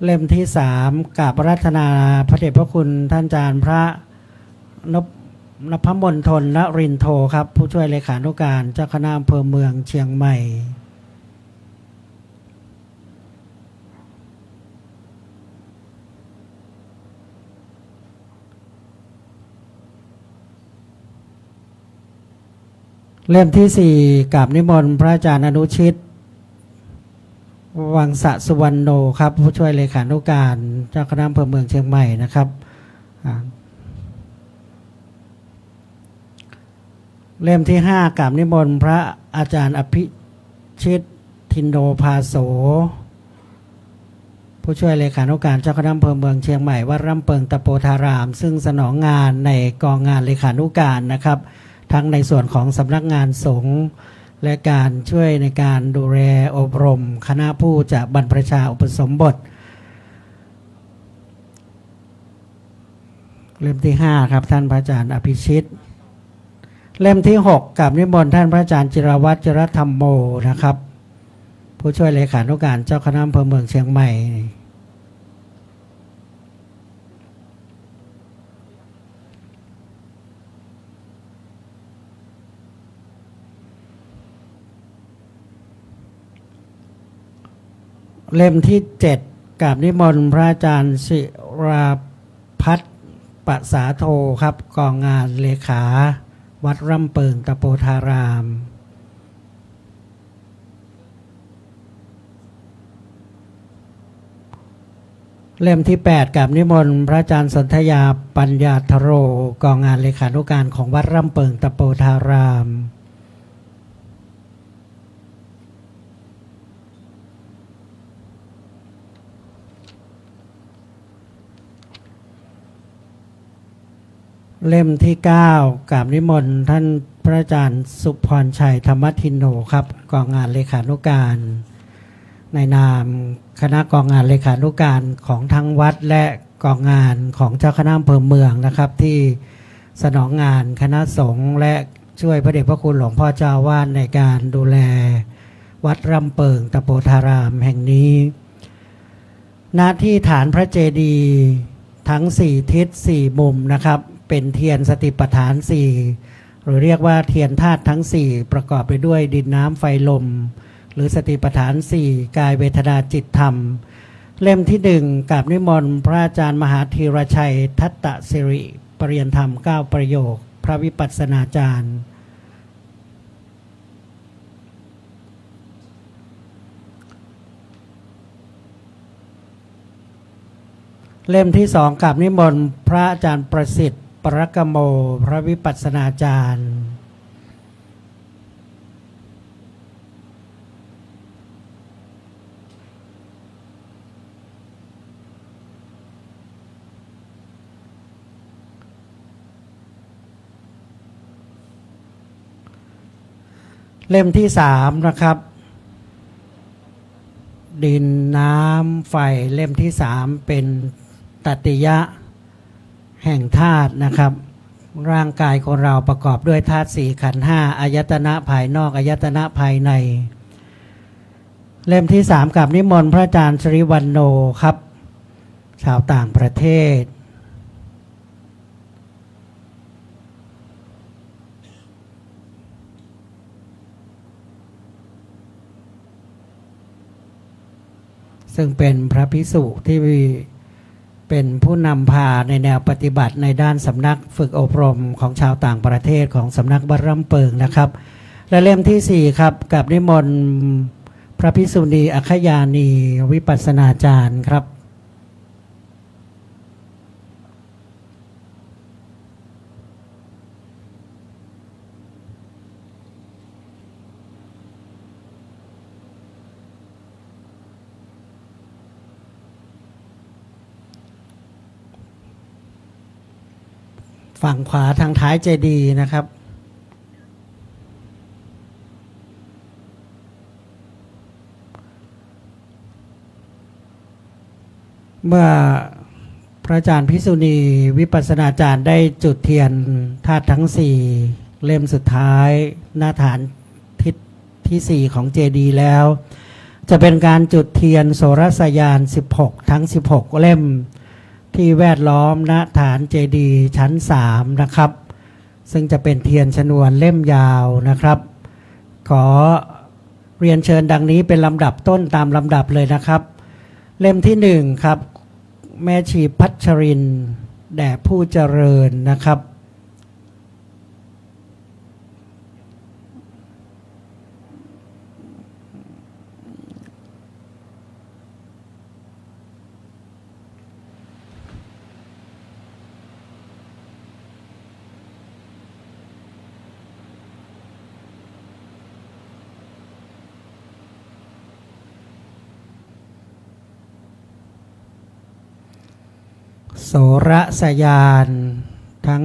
เล่มที่3กับอาราธนาพระเดชพระคุณท่านอาจารย์พระนพมณฑลนรินโทครับผู้ช่วยเลขานุการเจ้าคณะอำเภอเมืองเชียงใหม่เล่มที่4กับนิมนต์พระอาจารย์อนุชิตวังสะสุวรรณโนครับผู้ช่วยเลขานุการเจ้าคณะอำเภอเมืองเชียงใหม่นะครับเล่มที่5กับนิมนต์พระอาจารย์อภิชิตทินโดภาโสผู้ช่วยเลขานุการเจ้าคณะอำเภอเมืองเชียงใหม่วัดร่ำเปิงตะโปธารามซึ่งสนองงานในกองงานเลขานุการนะครับทั้งในส่วนของสำนักงานสงฆ์และการช่วยในการดูแลอบรมคณะผู้จะบรรพชาอุปสมบทเล่มที่5ครับท่านพระอาจารย์อภิชิตเล่มที่6กับนิมนต์ท่านพระอาจารย์จิรวัตรจรธรรมโมนะครับผู้ช่วยเลขานุการเจ้าคณะอำเภอเมืองเชียงใหม่ เล่มที่7กราบนิมนต์พระอาจารย์ศิราพัฒน์ปะสาโทครับกองงานเลขาวัดร่ำเปิงตะโปธาราม เล่มที่8กับนิมนต์พระอาจารย์สนธยาปัญญาธโรกองงานเลขานุการของวัดร่ำเปิงตะโปธาราม เล่มที่9กับนิมนต์ท่านพระอาจารย์สุพรชัยธรรมทินโนครับกองงานเลขานุการในนามคณะกองงานเลขานุการของทั้งวัดและกองงานของเจ้าคณะอำเภอเมืองนะครับที่สนองงานคณะสงฆ์และช่วยพระเดชพระคุณหลวงพ่อเจ้าวาดในการดูแลวัดร่ำเปิงตะโปธารามแห่งนี้ณที่ฐานพระเจดีย์ทั้ง4ทิศ4มุมนะครับเป็นเทียนสติปัฏฐาน4หรือเรียกว่าเทียนธาตุทั้ง4ประกอบไปด้วยดินน้ำไฟลมหรือสติปัฏฐาน4กายเวทนาจิตธรรมเล่มที่1กับนิมนต์พระอาจารย์มหาธีรชัยทัตตสิริปริยธรรม9ประโยคพระวิปัสสนาจารย์เล่มที่2กับนิมนต์พระอาจารย์ประสิทธิ์ปรกโมพระวิปัสสนาจารย์เล่มที่3นะครับดินน้ำไฟเล่มที่3เป็นตติยะแห่งธาตุนะครับร่างกายของเราประกอบด้วยธาตุ4ขันธ์5อายตนะภายนอกอายตนะภายในเล่มที่3กับนิมนต์พระอาจารย์ชริวันโนครับชาวต่างประเทศซึ่งเป็นพระภิกษุที่เป็นผู้นำพาในแนวปฏิบัติในด้านสำนักฝึกอบรมของชาวต่างประเทศของสำนักวัดร่ำเปิงนะครับและเล่มที่4ครับกับนิมนต์พระภิกษุณีอัคคยานีวิปัสสนาจารย์ครับฝั่งขวาทางท้ายเจดีย์นะครับเมื่อพระอาจารย์ภิกษุณีวิปัสสนาจารย์ได้จุดเทียนธาตุทั้ง4เล่มสุดท้ายหน้าฐานทิศที่4ของเจดีย์แล้วจะเป็นการจุดเทียนโสรสยาน16ทั้ง16เล่มที่แวดล้อมณฐานเจดีย์ชั้น3นะครับซึ่งจะเป็นเทียนชนวนเล่มยาวนะครับขอเรียนเชิญดังนี้เป็นลำดับต้นตามลำดับเลยนะครับเล่มที่1ครับแม่ชีพัชรินแด่ผู้เจริญนะครับโสรสยานทั้ง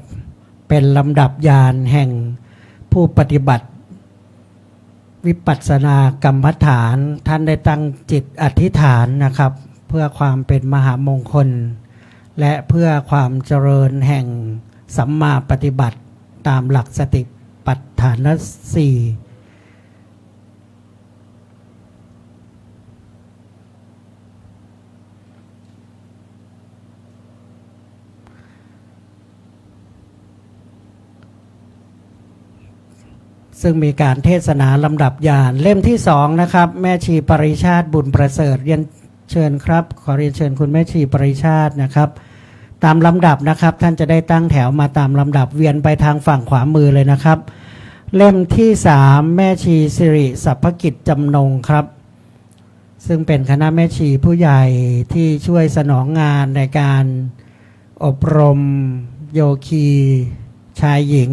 16เป็นลำดับยานแห่งผู้ปฏิบัติวิปัสสนากรรมฐานท่านได้ตั้งจิตอธิษฐานนะครับเพื่อความเป็นมหามงคลและเพื่อความเจริญแห่งสัมมาปฏิบัติตามหลักสติปัฏฐาน4ส ซึ่งมีการเทศนาลำดับญาณเล่มที่สองนะครับแม่ชีปริชาติบุญประเสริฐเรียนเชิญครับขอเรียนเชิญคุณแม่ชีปริชาตินะครับตามลำดับนะครับท่านจะได้ตั้งแถวมาตามลำดับเวียนไปทางฝั่งขวามือเลยนะครับเล่มที่สามแม่ชีสิริสัพพกิจจำนงครับซึ่งเป็นคณะแม่ชีผู้ใหญ่ที่ช่วยสนองงานในการอบรมโยคีชายหญิง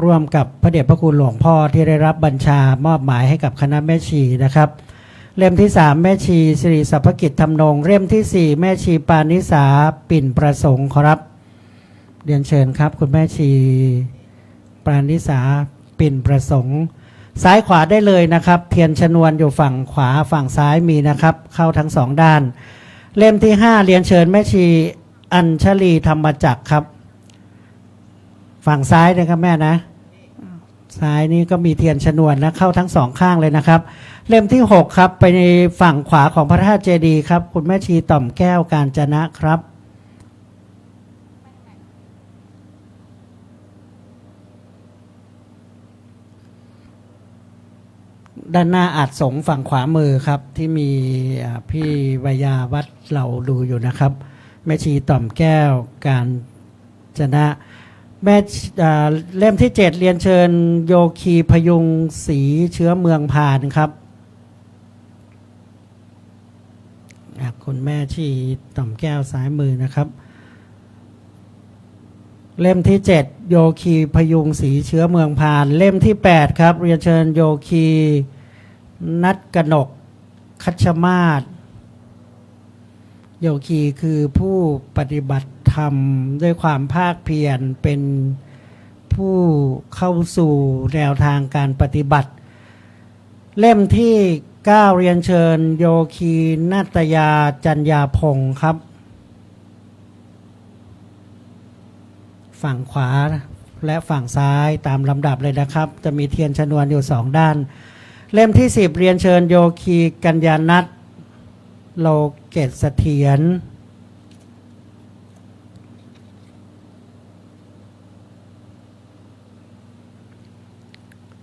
ร่วมกับพระเดชพระคุณหลวงพ่อที่ได้รับบัญชามอบหมายให้กับคณะแม่ชีนะครับเล่มที่3แม่ชีสิริสัพพกิจธรรมนงเล่มที่4แม่ชีปานิสาปิ่นประสงค์ครับเรียนเชิญครับคุณแม่ชีปานิสาปิ่นประสงค์ซ้ายขวาได้เลยนะครับเทียนชนวนอยู่ฝั่งขวาฝั่งซ้ายมีนะครับเข้าทั้งสองด้านเล่มที่5เรียนเชิญแม่ชีอัญชลีธรรมจักรครับฝั่งซ้ายนะครับแม่นะซ้ายนี้ก็มีเทียนชนวนนะเข้าทั้งสองข้างเลยนะครับเล่มที่6ครับไปในฝั่งขวาของพระธาตุเจดีย์ครับคุณแม่ชีต่อมแก้วกาญจนะครับด้านหน้าอาจสงฝั่งขวามือครับที่มีพี่วิยาวัดเราดูอยู่นะครับแม่ชีต่อมแก้วกาญจนะแม่เล่มที่7เรียนเชิญโยคีพยุงศรีเชื้อเมืองพานครับคุณแม่ชีต่อมแก้วซ้ายมือนะครับเล่มที่7โยคีพยุงศรีเชื้อเมืองพานเล่มที่8ครับเรียนเชิญโยคีนัดกนกคัชมาศโยคีคือผู้ปฏิบัติธรรมด้วยความภาคเพียรเป็นผู้เข้าสู่แนวทางการปฏิบัติเล่มที่9เรียนเชิญโยคีนาตยาจัญญาพงศ์ครับฝั่งขวาและฝั่งซ้ายตามลำดับเลยนะครับจะมีเทียนชนวนอยู่2ด้านเล่มที่10เรียนเชิญโยคีกัญญาณัฐโลเกตเสถียร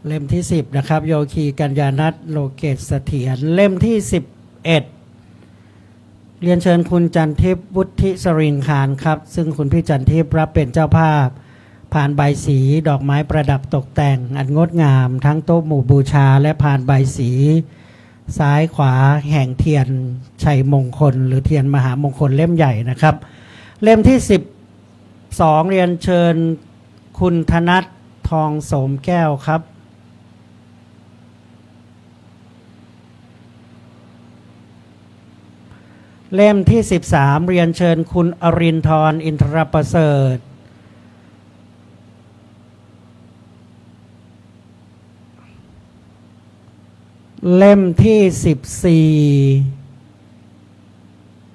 เล่มที่10นะครับโยคีกัญญาณัฐโลเกตเสถียรเล่มที่11เรียนเชิญคุณจันทิพย์วุฒิสรินคารครับซึ่งคุณพี่จันทิพย์รับเป็นเจ้าภาพพานใบสีดอกไม้ประดับตกแต่งอันงดงามทั้งโต๊ะหมู่บูชาและพานใบสีซ้ายขวาแห่งเทียนชัยมงคลหรือเทียนมหามงคลเล่มใหญ่นะครับเล่มที่12เรียนเชิญคุณธนัททองโสมแก้วครับเล่มที่13เรียนเชิญคุณอรินทร์อินทรประเสริฐเล่มที่14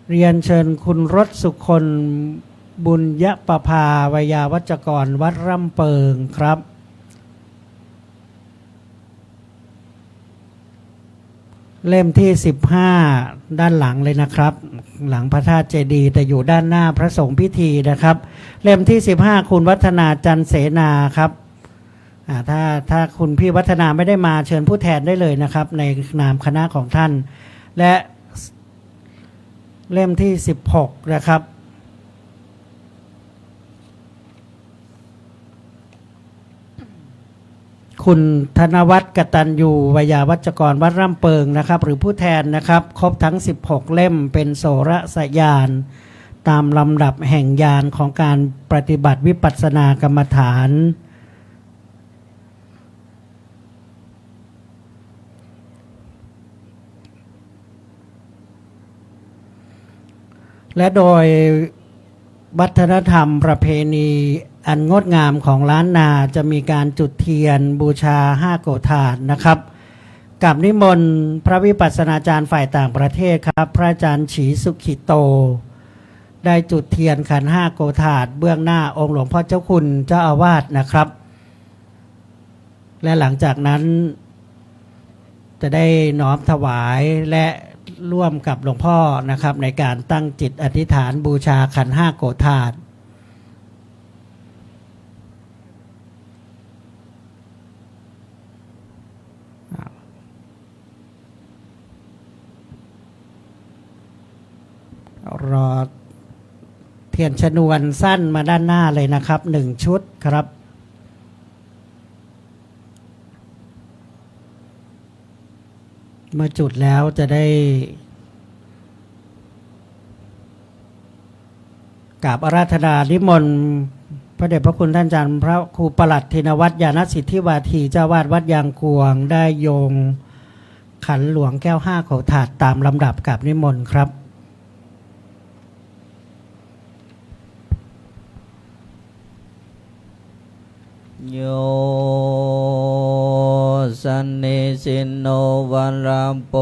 เรียนเชิญคุณรสสุคนบุญยประภาวยาวัจกรวัดร่ำเปิงครับเล่มที่15ด้านหลังเลยนะครับหลังพระธาตุเจดีย์แต่อยู่ด้านหน้าพระสงฆ์พิธีนะครับเล่มที่15คุณวัฒนาจันเสนาครับถ้าคุณพี่วัฒนาไม่ได้มาเชิญผู้แทนได้เลยนะครับในนามคณะของท่านและเล่มที่16นะครับคุณธนวัฒน์กตัญญูวยาวัจกรวัดร่ำเปิงนะครับหรือผู้แทนนะครับครบทั้ง16เล่มเป็นโสรสยานตามลำดับแห่งยานของการปฏิบัติวิปัสสนากรรมฐานและโดยวัฒนธรรมประเพณีอันงดงามของล้านนาจะมีการจุดเทียนบูชา5โกฐาสนะครับกับนิมนต์พระวิปัสสนาจารย์ฝ่ายต่างประเทศครับพระอาจารย์ฉีสุขิโตได้จุดเทียนขัน5โกฐาสเบื้องหน้าองค์หลวงพ่อเจ้าคุณเจ้าอาวาสนะครับและหลังจากนั้นจะได้น้อมถวายและร่วมกับหลวงพ่อนะครับในการตั้งจิตอธิษฐานบูชาขัน5โกฐาส ทียนชนวนสั้นมาด้านหน้าเลยนะครับ1 ชุดครับเมื่อจุดแล้วจะได้กราบอาราธนานิมนต์พระเดชพระคุณท่านอาจารย์พระครูประหลัดธินวัตรญาณสิทธิวาทีเจ้าวาดวัดยางกวงได้โยงขันหลวงแก้ว5เขาถาดตามลำดับกราบนิมนต์ครับโยสันนิสินโนวันรัมโป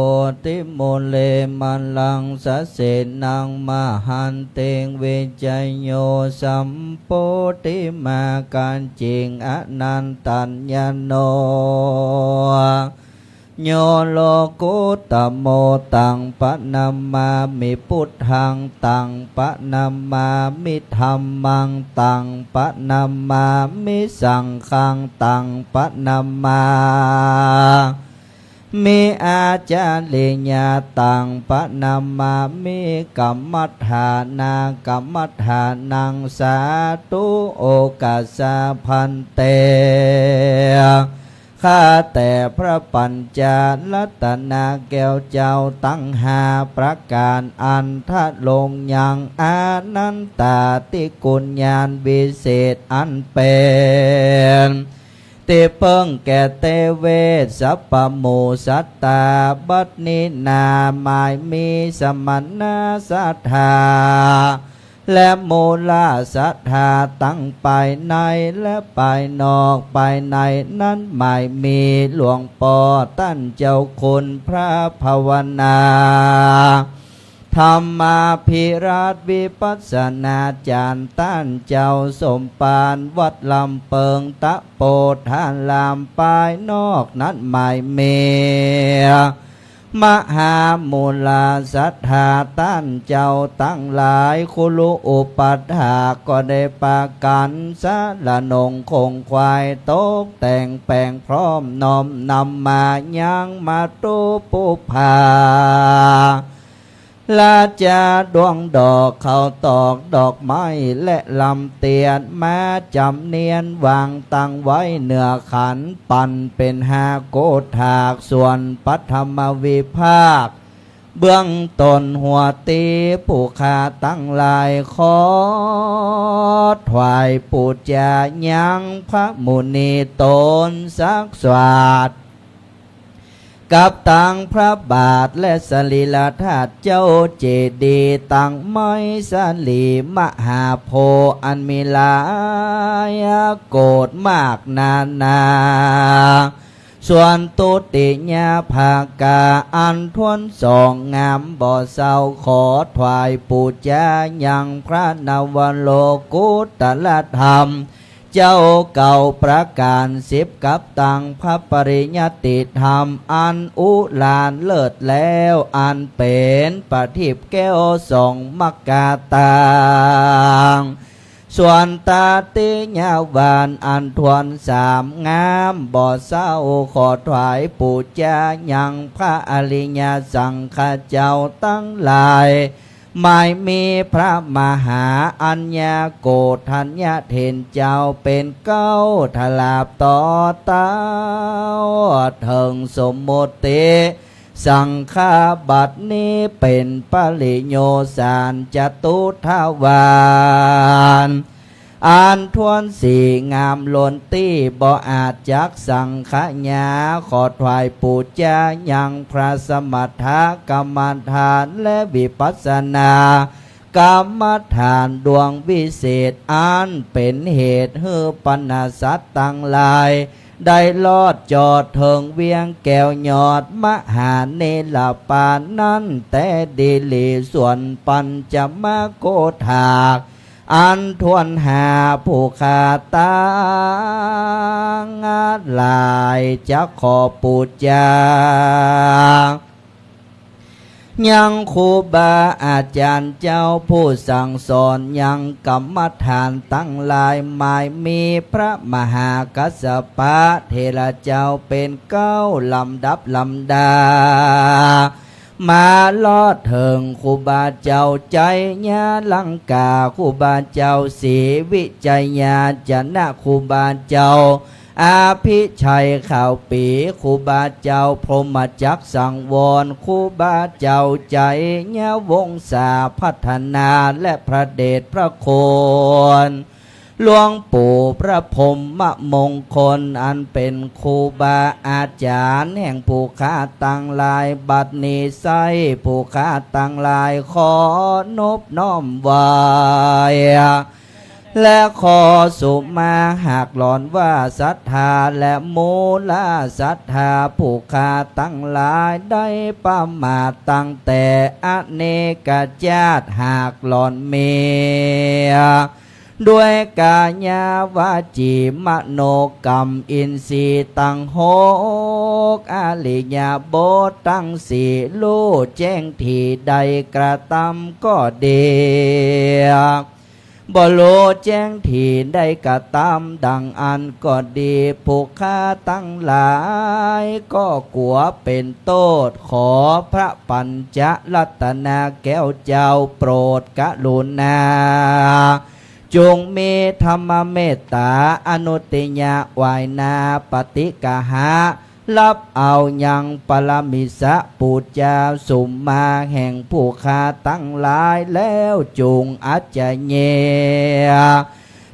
ติโมเลมันลังสะเสนังมหันเตงเวจัยโยสัมโปติมาการจิงอนันตัญญโนโยโลกุตโมตังปะนัมมามิพุทธังตังปะนัมมามิธัมมังตังปะนัมมามิสังฆังตังปะนัมมามิอาจารย์ลิญาตังปะนัมมามิกัมมัฏฐานากัมมัฏฐานังสาธุโอกาสาพันเตข้าแต่พระปัญจรัตนาแก้วเจ้าตั้ง5 ประการอันทะลงยังอานันตาติกุญญาณวิเศษอันเป็นเตเพิ่งแก่เตเวสสัพพโมสัตตาบัดนินาหมายมีสมณะศรัทธาและโมลาศรัทธาตั้งไปในและไปนอกไปในนั้นหมายมีหลวงปอตั้นเจ้าคุณพระภาวนาธรรมาภิราชวิปัสสนาจารย์ตั้นเจ้าสมปานวัดลำเปิงตะโปทานลามปายนอกนั้นหมายเมียมหามูลาศรัทธาตั้นเจ้าตั้งหลายคุลุอุปัฏฐาก็ได้ปากันสะละนงคงควายตกแต่งแปลงพร้อมน้อมนำมายังมาตุปุภาลาจาดวงดอกเขาตอกดอกไม้และลำเตียนมาจำเนียนวางตั้งไว้เหนือขันปั่นเป็น5 โกฏถากส่วนปัทมวิภาคเบื้องต้นหัวตีผู้ขาตั้งลายขอถวายปูจายังพระมุนีตนสักสวัสดกับตังพระบาทและสรีระธาตุเจ้าเจดีย์ตังไม้สลีมหาโพธิ์อันมีหลายโกฏมากนาส่วนตุติญาภากาอันทวนสองงามบ่อเศร้าขอถวายปูจายังพระนวโลกุตตรธรรมเจ้าเก่าประการ10กับตังพระปริญญาติธรรมอันอุลานเลิศแล้วอันเป็นปฏิบแก้ว2 มกาตังส่วนตาติญาวานอันทวน3 งามบ่อเศร้าขอถวายปูจายังพระอริยสังฆเจ้าตั้งหลายหมายมีพระมหาอัญญาโกฏัญญาเทนเจ้าเป็นเก้าทลาบต่อเต้าเถิงสมมุติสังฆาบัดนี้เป็นปริโยสารจตุทวารอ่านทวน4 งามล้นตี้บ่อาจจักสังขญาขอถวายปูจายังพระสมถกรรมฐานและวิปัสสนากรรมฐานดวงวิเศษอันเป็นเหตุให้ปณสัตตั้งหลายได้ลอดจอดเถิงเวียงแก้วยอดมหาเนลปานนั้นแต่ดีลีส่วนปัญจมโกฏากอันทวนหาผู้ขาตางหลายจะขอปูจายังครูบาอาจารย์เจ้าผู้สั่งสอนยังกรรมฐานตั้งหลายหมายมีพระมหากัสสปะเทระเจ้าเป็นเก้าลำดับลำดา มาลอดเถิงครูบาเจ้าใจญาลังกาครูบาเจ้าศรีวิจัยญาจะนะครูบาเจ้าอาภิชัยข่าวปีครูบาเจ้าพรหมจักสังวรครูบาเจ้าใจญาวงศาพัฒนาและพระเดชพระคุณหลวงปู่พระพรหมมงคลอันเป็นครูบาอาจารย์แห่งผู้ค้าตังหลายบัดนี้ไซผู้ค้าตังหลายขอนบน้อมไหวและขอสุมาหากหลอนว่าศรัทธาและมูลศรัทธาผู้ค้าตั้งหลายได้ประมาทตั้งแต่อเนกชาติหากหลอนเมียด้วยกายาวาจีมโนกรรมอินทรีย์ตั้งหกอริยบทตั้งสี่รู้แจ้งที่ใดกระทำก็ดีบ่โลแจ้งที่ได้กระทำดังอันก็ดีผู้ค้าตั้งหลายก็กลัวเป็นโทษขอพระปัญจรัตนาแก้วเจ้าโปรดกรุณาจงมีธรรมเมตตาอนุติยาวายนาปฏิกหารับเอายังปรมิสะปูจาสุมมาแห่งผู้ค้าตั้งหลายแล้วจงอัจฉเย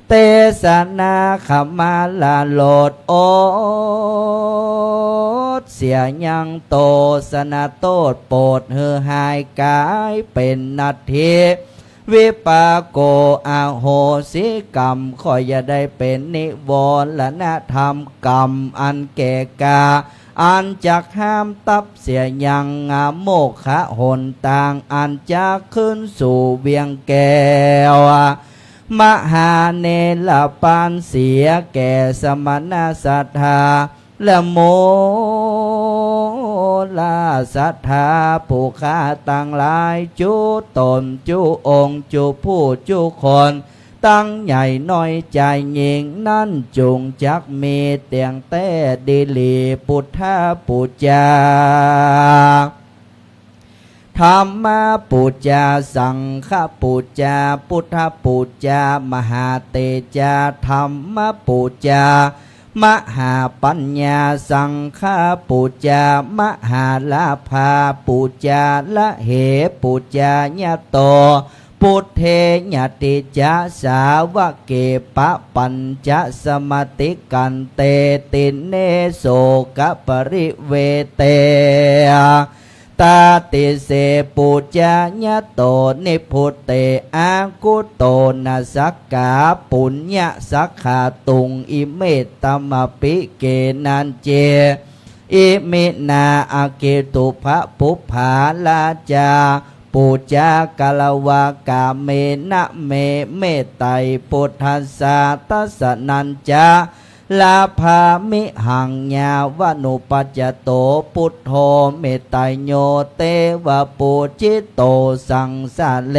เตสนาขมาลาโลดโอดเสียยังโตสนาโตดโปรดเฮือหายกายเป็นนาทีวิปาโกอาโหสิกรรมขออย่าได้เป็นนิวรณธรรมกรรมอันแก่กาอันจักห้ามตับเสียยังโมฆะหนต่างอันจะขึ้นสู่เวียงแก้วมหาเนรปานเสียแก่สมณศรัทธาและโมลาศรัทธาผู้ค้าต่างหลายจุตนจุองค์จุผู้จุคนตั้งใหญ่น้อยใจหญิงนั่นจงจักมีเตียงแต่ดิลีพุทธปูจาธรรมปูจาสังฆปูจาพุทธปูจามหาเตจาธรรมปูจามหาปัญญาสังฆปูจามหาลาภาปูจาละเหปูจาญาโตพุทเทญติจาสาวะเกปะปัญจสมติกันเตติเนโสกปริเวเตตาติเสปุจจาญาโตนิพุตเตอากุโตนะสักกาปุญญสักขาตุงอิเมตตมปิเกนันเจอิมินาอาเกตุภะปุภาลาจาปูจากาลวากาเมนะเมเมตไตปุทธัสสะตัสสะนันจาลาภามิหังญาวนุปัจจโตพุทโธเมตไตโยเตวะปุจิตโตสังสะเล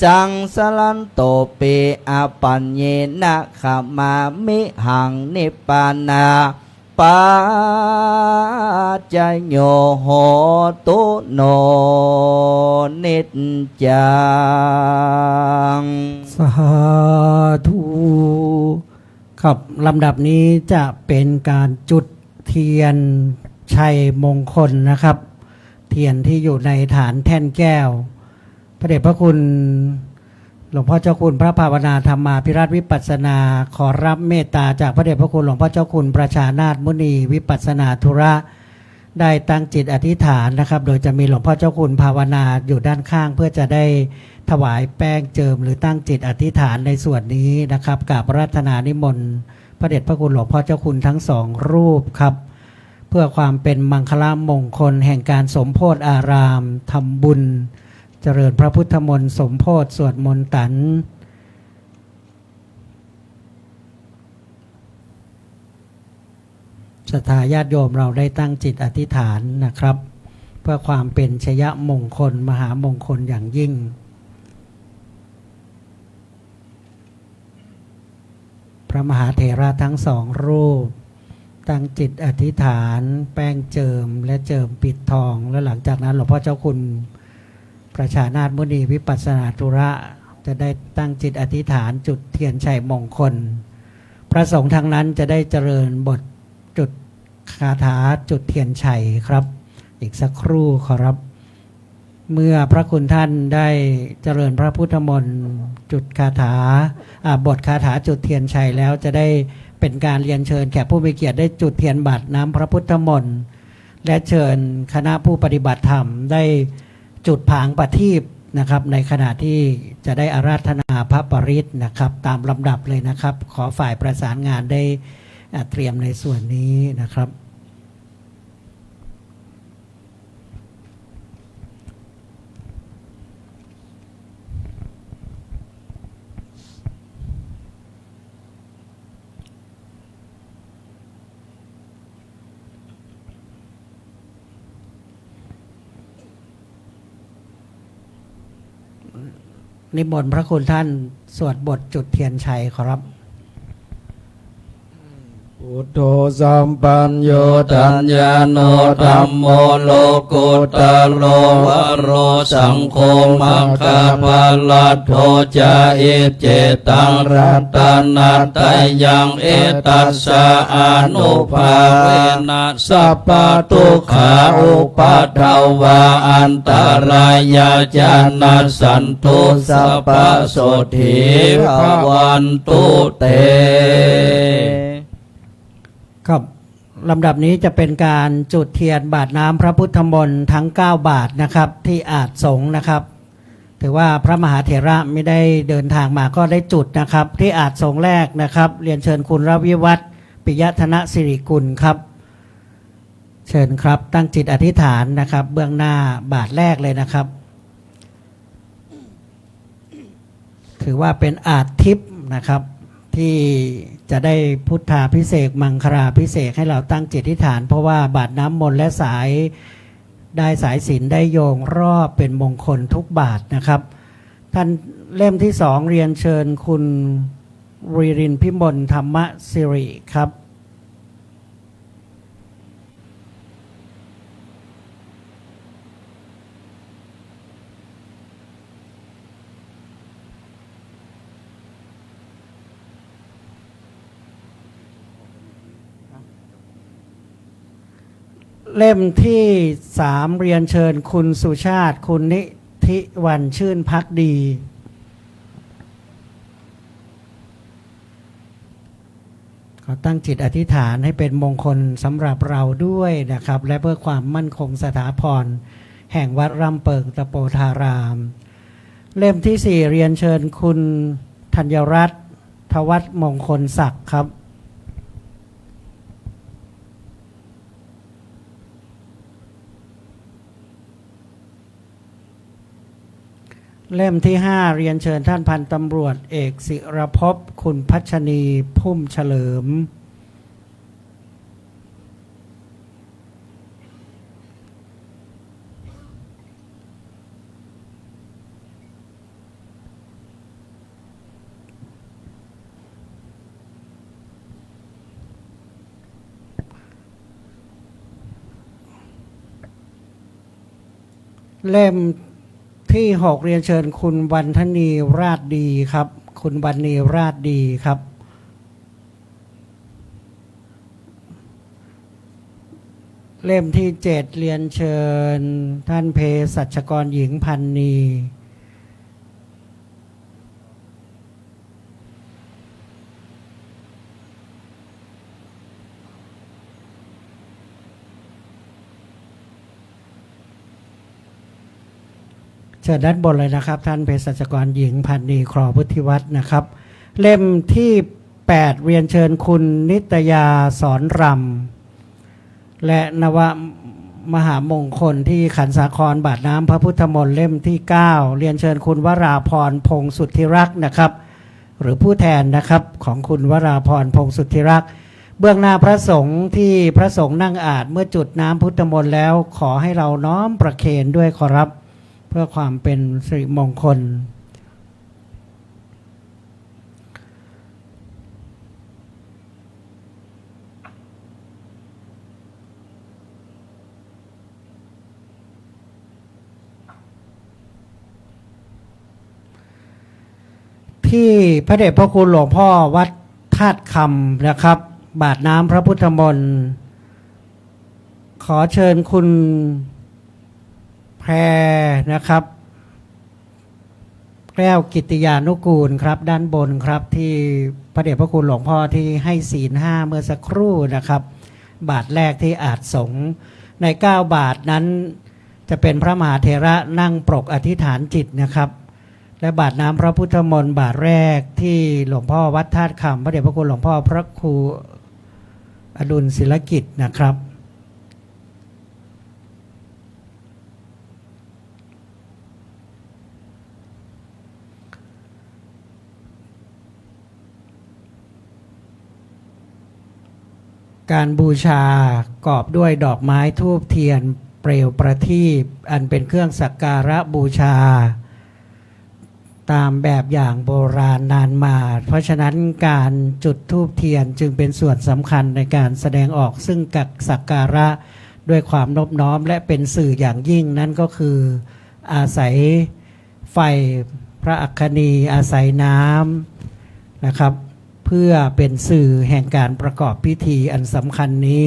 สังสลันโตปิอาปัญเยนะขมามิหังนิปานาปัจจโยโหตุโนนิจจังสาธุครับลำดับนี้จะเป็นการจุดเทียนชัยมงคลนะครับเทียนที่อยู่ในฐานแท่นแก้วพระเดชพระคุณหลวงพ่อเจ้าคุณพระภาวนาธรรมาภิรัตน์วิปัสสนาขอรับเมตตาจากพระเดชพระคุณหลวงพ่อเจ้าคุณประชานาถมุนีวิปัสสนาธุระได้ตั้งจิตอธิษฐานนะครับโดยจะมีหลวงพ่อเจ้าคุณภาวนาอยู่ด้านข้างเพื่อจะได้ถวายแป้งเจิมหรือตั้งจิตอธิษฐานในส่วนนี้นะครับกราบอาราธนานิมนต์พระเดชพระคุณหลวงพ่อเจ้าคุณทั้งสองรูปครับเพื่อความเป็นมังคลมงคลแห่งการสมโภชอารามทำบุญเจริญพระพุทธมนต์สมโภชสวดมนต์ตันศรัทธาญาติโยมเราได้ตั้งจิตอธิษฐานนะครับเพื่อความเป็นชยมงคลมหามงคลอย่างยิ่งพระมหาเถระทั้งสองรูป ตั้งจิตอธิษฐานแป้งเจิมและเจิมปิดทองแล้วหลังจากนั้นหลวงพ่อเจ้าคุณประชานาถมุนีวิปัสสนาธุระจะได้ตั้งจิตอธิษฐานจุดเทียนชัยมงคลพระสงฆ์ทางนั้นจะได้เจริญบทจุดคาถาจุดเทียนชัยครับอีกสักครู่ขอรับเมื่อพระคุณท่านได้เจริญพระพุทธมนต์จุดคาถาบทคาถาจุดเทียนชัยแล้วจะได้เป็นการเรียนเชิญแขกผู้มีเกียรติได้จุดเทียนบาตรน้ำพระพุทธมนต์และเชิญคณะผู้ปฏิบัติธรรมได้จุดผางประทีปนะครับในขณะที่จะได้อาราธนาพระปริตรนะครับตามลำดับเลยนะครับขอฝ่ายประสานงานได้เตรียมในส่วนนี้นะครับนิมนต์พระคุณท่านสวดบทจุดเทียนชัยขอรับ พุทโธสัมปัญโยธัญญาโนธัมโมโลกุตโรวโรสังโฆมัคคาภาลัตโธจาเอเจตังรัตนัตตยังเอตัสสะอนุภาเวนะสัพพทุกขาอุปัฏฐวาอันตรายาจานัสสันตุสัพพโสถิภวันตุเตครับลำดับนี้จะเป็นการจุดเทียนบาทน้ำพระพุทธมนต์ทั้ง9บาทนะครับที่อาจสงฆ์นะครับถือว่าพระมหาเถระไม่ได้เดินทางมาก็ได้จุดนะครับที่อาจสงฆ์แรกนะครับเรียนเชิญคุณรวิวัฒน์ปิยธนสิริกุลครับเชิญครับตั้งจิตอธิษฐานนะครับเบื้องหน้าบาทแรกเลยนะครับถือว่าเป็นอาจทิพย์นะครับที่จะได้พุทธาพิเศษมังคลาพิเศษให้เราตั้งจิตอธิษฐานเพราะว่าบาทน้ำมนต์และสายได้สายศีลได้โยงรอบเป็นมงคลทุกบาทนะครับท่านเล่มที่2เรียนเชิญคุณวีรินทร์พิมลธรรมสิริครับเล่มที่3เรียนเชิญคุณสุชาติคุณนิธิวันชื่นพักดีขอตั้งจิตอธิษฐานให้เป็นมงคลสำหรับเราด้วยนะครับและเพื่อความมั่นคงสถาพรแห่งวัดรำเปิงตะโปธารามเล่มที่4เรียนเชิญคุณธัญรัตน์ทวัฒน์มงคลศักดิ์ครับเล่มที่5เรียนเชิญท่านพันตำรวจเอกศิรภพคุณพัชนีพุ่มเฉลิมเล่มที่6เรียนเชิญคุณวรรณณีราชดีครับคุณวรรณีราชดีครับเล่มที่7เรียนเชิญท่านเภสัชกรหญิงพันนีเชิญด้านบนเลยนะครับท่านเภสัชกรหญิงพันนีครอพุทธิวัฒน์นะครับเล่มที่8เรียนเชิญคุณนิตยาสอนรำและนวมหามงคลที่ขันสาครบาทน้ำพระพุทธมนต์เล่มที่9เรียนเชิญคุณวราพรพงษ์สุทธิรักษ์นะครับหรือผู้แทนนะครับของคุณวราพรพงษ์สุทธิรักษ์เบื้องหน้าพระสงฆ์ที่พระสงฆ์นั่งอาจเมื่อจุดน้ำพุทธมนต์แล้วขอให้เราน้อมประเคนด้วยขอรับเพื่อความเป็นสิริมงคล ที่พระเดชพระคุณหลวงพ่อวัดธาตุคำนะครับ บาทน้ำพระพุทธมนต์ขอเชิญคุณแพรนะครับแก้วกิตติยานุกูลครับด้านบนครับที่พระเดชพระคุณหลวงพ่อที่ให้ศีล5เมื่อสักครู่นะครับ บาทแรกที่อาจสงฆ์ใน9บาทนั้นจะเป็นพระมหาเถระนั่งปรกอธิษฐานจิตนะครับ และบาทน้ำพระพุทธมนต์บาทแรกที่หลวงพ่อวัดธาตุคำพระเดชพระคุณหลวงพ่อพระครูอดุลศิลกิจนะครับการบูชากอบด้วยดอกไม้ธูปเทียนเปลวประทีปอันเป็นเครื่องสักการะบูชาตามแบบอย่างโบราณนานมาเพราะฉะนั้นการจุดธูปเทียนจึงเป็นส่วนสำคัญในการแสดงออกซึ่งกักสักการะด้วยความนอบน้อมและเป็นสื่ออย่างยิ่งนั่นก็คืออาศัยไฟพระอัคคณีอาศัยน้ำนะครับเพื่อเป็นสื่อแห่งการประกอบพิธีอันสำคัญนี้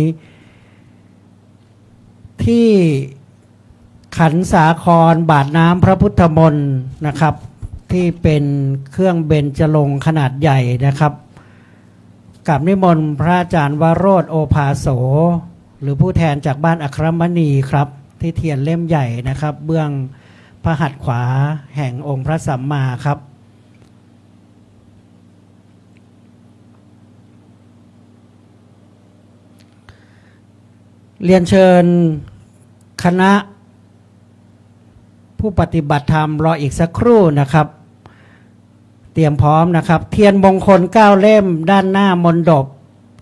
ที่ขันสาครบาทน้ำพระพุทธมนต์นะครับที่เป็นเครื่องเบญจรงค์ขนาดใหญ่นะครับกับนิมนต์พระอาจารย์วโรธโอภาโสหรือผู้แทนจากบ้านอัครมณีครับที่เทียนเล่มใหญ่นะครับเบื้องพระหัตถ์ขวาแห่งองค์พระสัมมาครับเรียนเชิญคณะผู้ปฏิบัติธรรมรออีกสักครู่นะครับเตรียมพร้อมนะครับเทียนมงคล9เล่มด้านหน้ามณฑป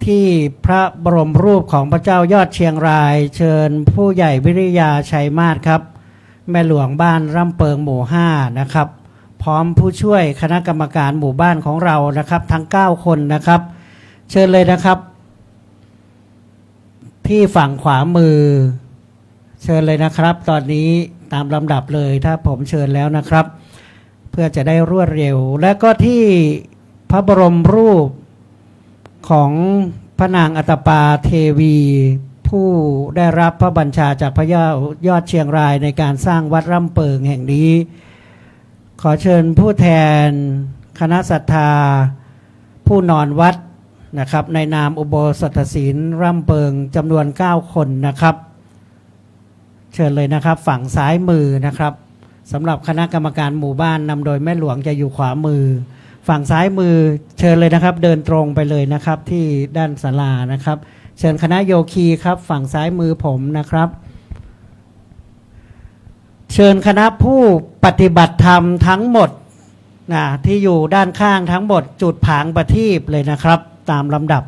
ที่พระบรมรูปของพระเจ้ายอดเชียงรายเชิญผู้ใหญ่วิริยาชัยมาศครับแม่หลวงบ้านร่ำเปิงหมู่5นะครับพร้อมผู้ช่วยคณะกรรมการหมู่บ้านของเรานะครับทั้ง9คนนะครับเชิญเลยนะครับที่ฝั่งขวามือเชิญเลยนะครับตอนนี้ตามลำดับเลยถ้าผมเชิญแล้วนะครับเพื่อจะได้รวดเร็วและก็ที่พระบรมรูปของพระนางอัตปาเทวีผู้ได้รับพระบัญชาจากพระยอดเชียงรายในการสร้างวัดร่ำเปิงแห่งนี้ขอเชิญผู้แทนคณะศรัทธาผู้นอนวัดนะครับในนามอุโบสถศีลร่ำเปิงจำนวน9คนนะครับเชิญเลยนะครับฝั่งซ้ายมือนะครับสำหรับคณะกรรมการหมู่บ้านนำโดยแม่หลวงจะอยู่ขวามือฝั่งซ้ายมือเชิญเลยนะครับเดินตรงไปเลยนะครับที่ด้านศาลานะครับเชิญคณะโยคีครับฝั่งซ้ายมือผมนะครับเชิญคณะผู้ปฏิบัติธรรมทั้งหมดที่อยู่ด้านข้างทั้งหมดจุดผางประทีปเลยนะครับตามลำดับ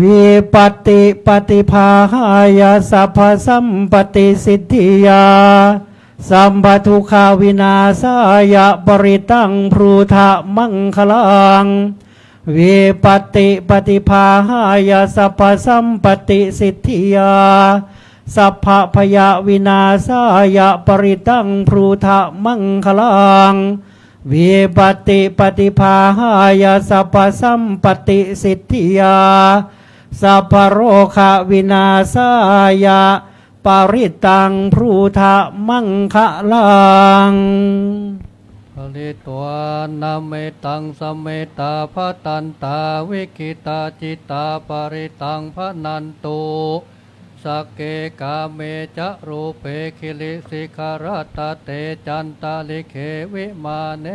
วิปติปฏิภาหายาสัพพสัมปติสิทธิยาสัมปทุขาวินาสายะปริตังพรูทะมังคลังวิปติปฏิภาหายาสัพพสัมปติสิทธิยาสัพพพยาวินาสายะปริตังพรูทะมังคลังวิปติปฏิภาหายาสัพพสัมปติสิทธิยาสัพพโรคะวินาสายะปริตังพรูทะมังคะลังผลิตวานาเมตังสเมตาภตันตาวิกิตาจิตาปริตังพนันตุสักเกกาเมจะรูเปคิลิสิกรตาเตจันตาลิเขวิมาเน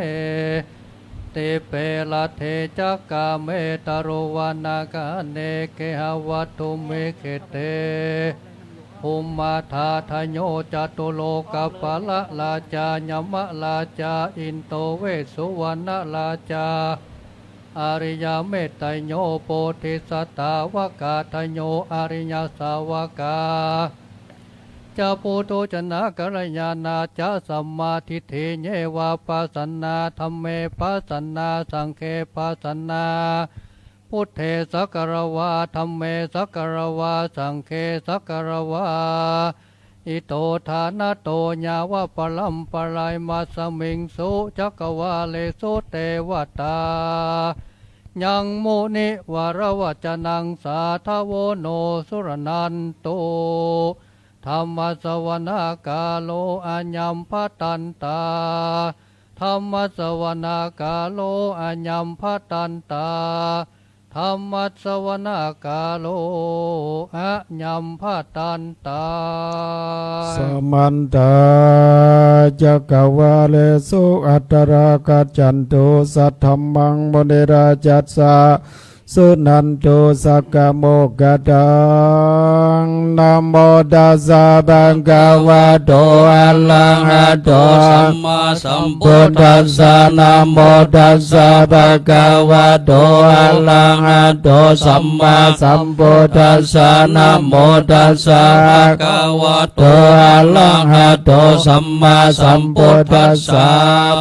เตเปลเทจักกาเมตโรวานากาเนเกหวัตุเมเขเตภูมิมาธาทโยจตุโลกปะละลาจายมะลาจาอินโตเวสุวรรณลาจาอริยเมตไตโยโพธิสัตตาวกาทโยอริยสาวกาจะปุโตชนะกัลยาณาจะสัมมาทิฏฐิเยวาปัสสนาธัมเมปัสสนาสังฆปัสสนาพุทเทสักการวาธัมเมสักการวาสังฆสักการวา อิโตทานาโตญาวะปะลัมปะลายมาสมิงสุจักวาเลสุเตวตายังโมนิวารวัจนังสาทโวโนสุรนันโตธรรมสวนากาโลอัญญัมภตันตาธรรมสวนากาโลอัญญัมภตันตาธรรมสวนากาโลอัญญัมภตันตา สมันตาจักวาเลสุอัตตรากัจจันตุสัทธัมมังมุนิราจัสสะสุนันตุสักกะโมกะตังนะโมตัสสะภะคะวะโตอะระหะโตสัมมาสัมพุทธัสสะนะโมตัสสะภะคะวะโตอะระหะโตสัมมาสัมพุทธัสสะนะโมตัสสะภะคะวะโตอะระหะโตสัมมาสัมพุทธัสสะ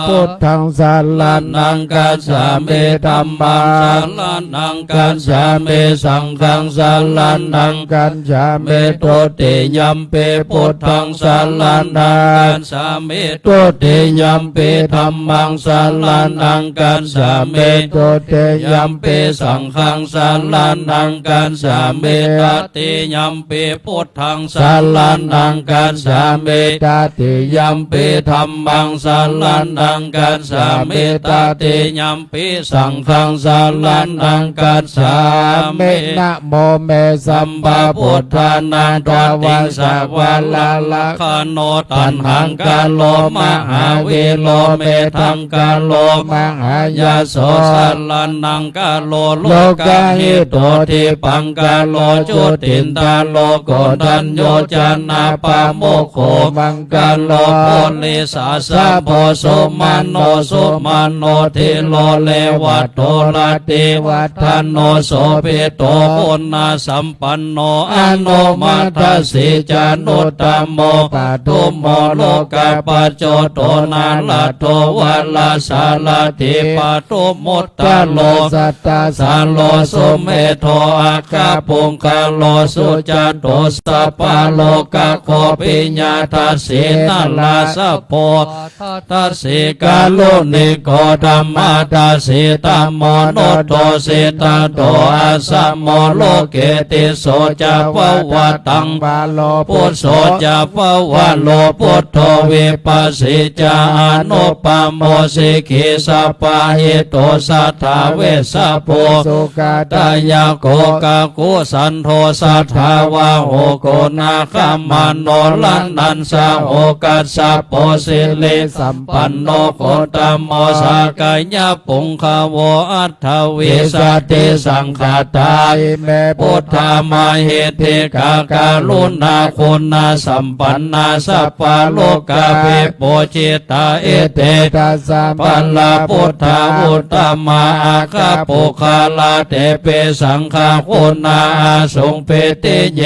พุทธังสารนังกัจฉามิธัมมังสารนังกัจฉามิสังฆังสารนังกัจฉามิตุติยัมปิพุทธังสารนังกัจฉามิตุติยัมปิธัมมังสารนังกัจฉามิตุติยัมปิสังฆังสารนังกัจฉามิตติยัมปิพุทธังสารนังกัจฉามิตติยัมปิธัมมังสารนังกัจฉามิตติยัมปิสังฆังสารนังกัจฉามินะโมเมสัมปะพุทธานาตวัสสะวะลาละคโนตันหังกาโลมหาวิโลเมทังกาโลมหายาโสสัลลันนังกาโลโลกาหิโตทิปังกาโลจุตินตาโลโกตัญโยจานาปะโมโคมังกาโลโพลิสาสะโพสุมาโนสุมาโนทิโลเลวัตโตลาติวัฏานโนโสเปโตปุณณสัมปันโนอโนมัตถสิจานุตตมโมปัตตุโมโลกาปัจโจโตนาลาโตวัลลาสาลาติปัตตุมุตตะโลสัตตาสาโลสุเมโทอาคาปุงคาโลสุจาโตสัพพะโลกาโคปิญญาทัสสินาลาสัพโพทัสสิกาโลนิโกธัมมาทัสสิตัมโมโนโตสิตาโตอาสัมโมโลเกติโสจะภวะตังบาโลพุทโสจะภวะโลพุทโธวิปัสสิจานุปโมสิกิสัพพะหิโตสัทธาเวสสะโพสุกาตายาโกกากุสันโทสัทธาวะโหโกนาคามานโนลันนันสาโหกัสสะโพสิลิสัมปันโนโคตโมสากายะปุงคาวอัตถวิสติสังขตายเมพุทธามาเหติกาการุณาคุณาสัมปันนาสัพพะโลกาภิปุจิตาเอเตตัสสะปัลลาพุทธาอุตตมาอาคาปุคาลาเตเปสังฆาคุณาอาสงเปติเย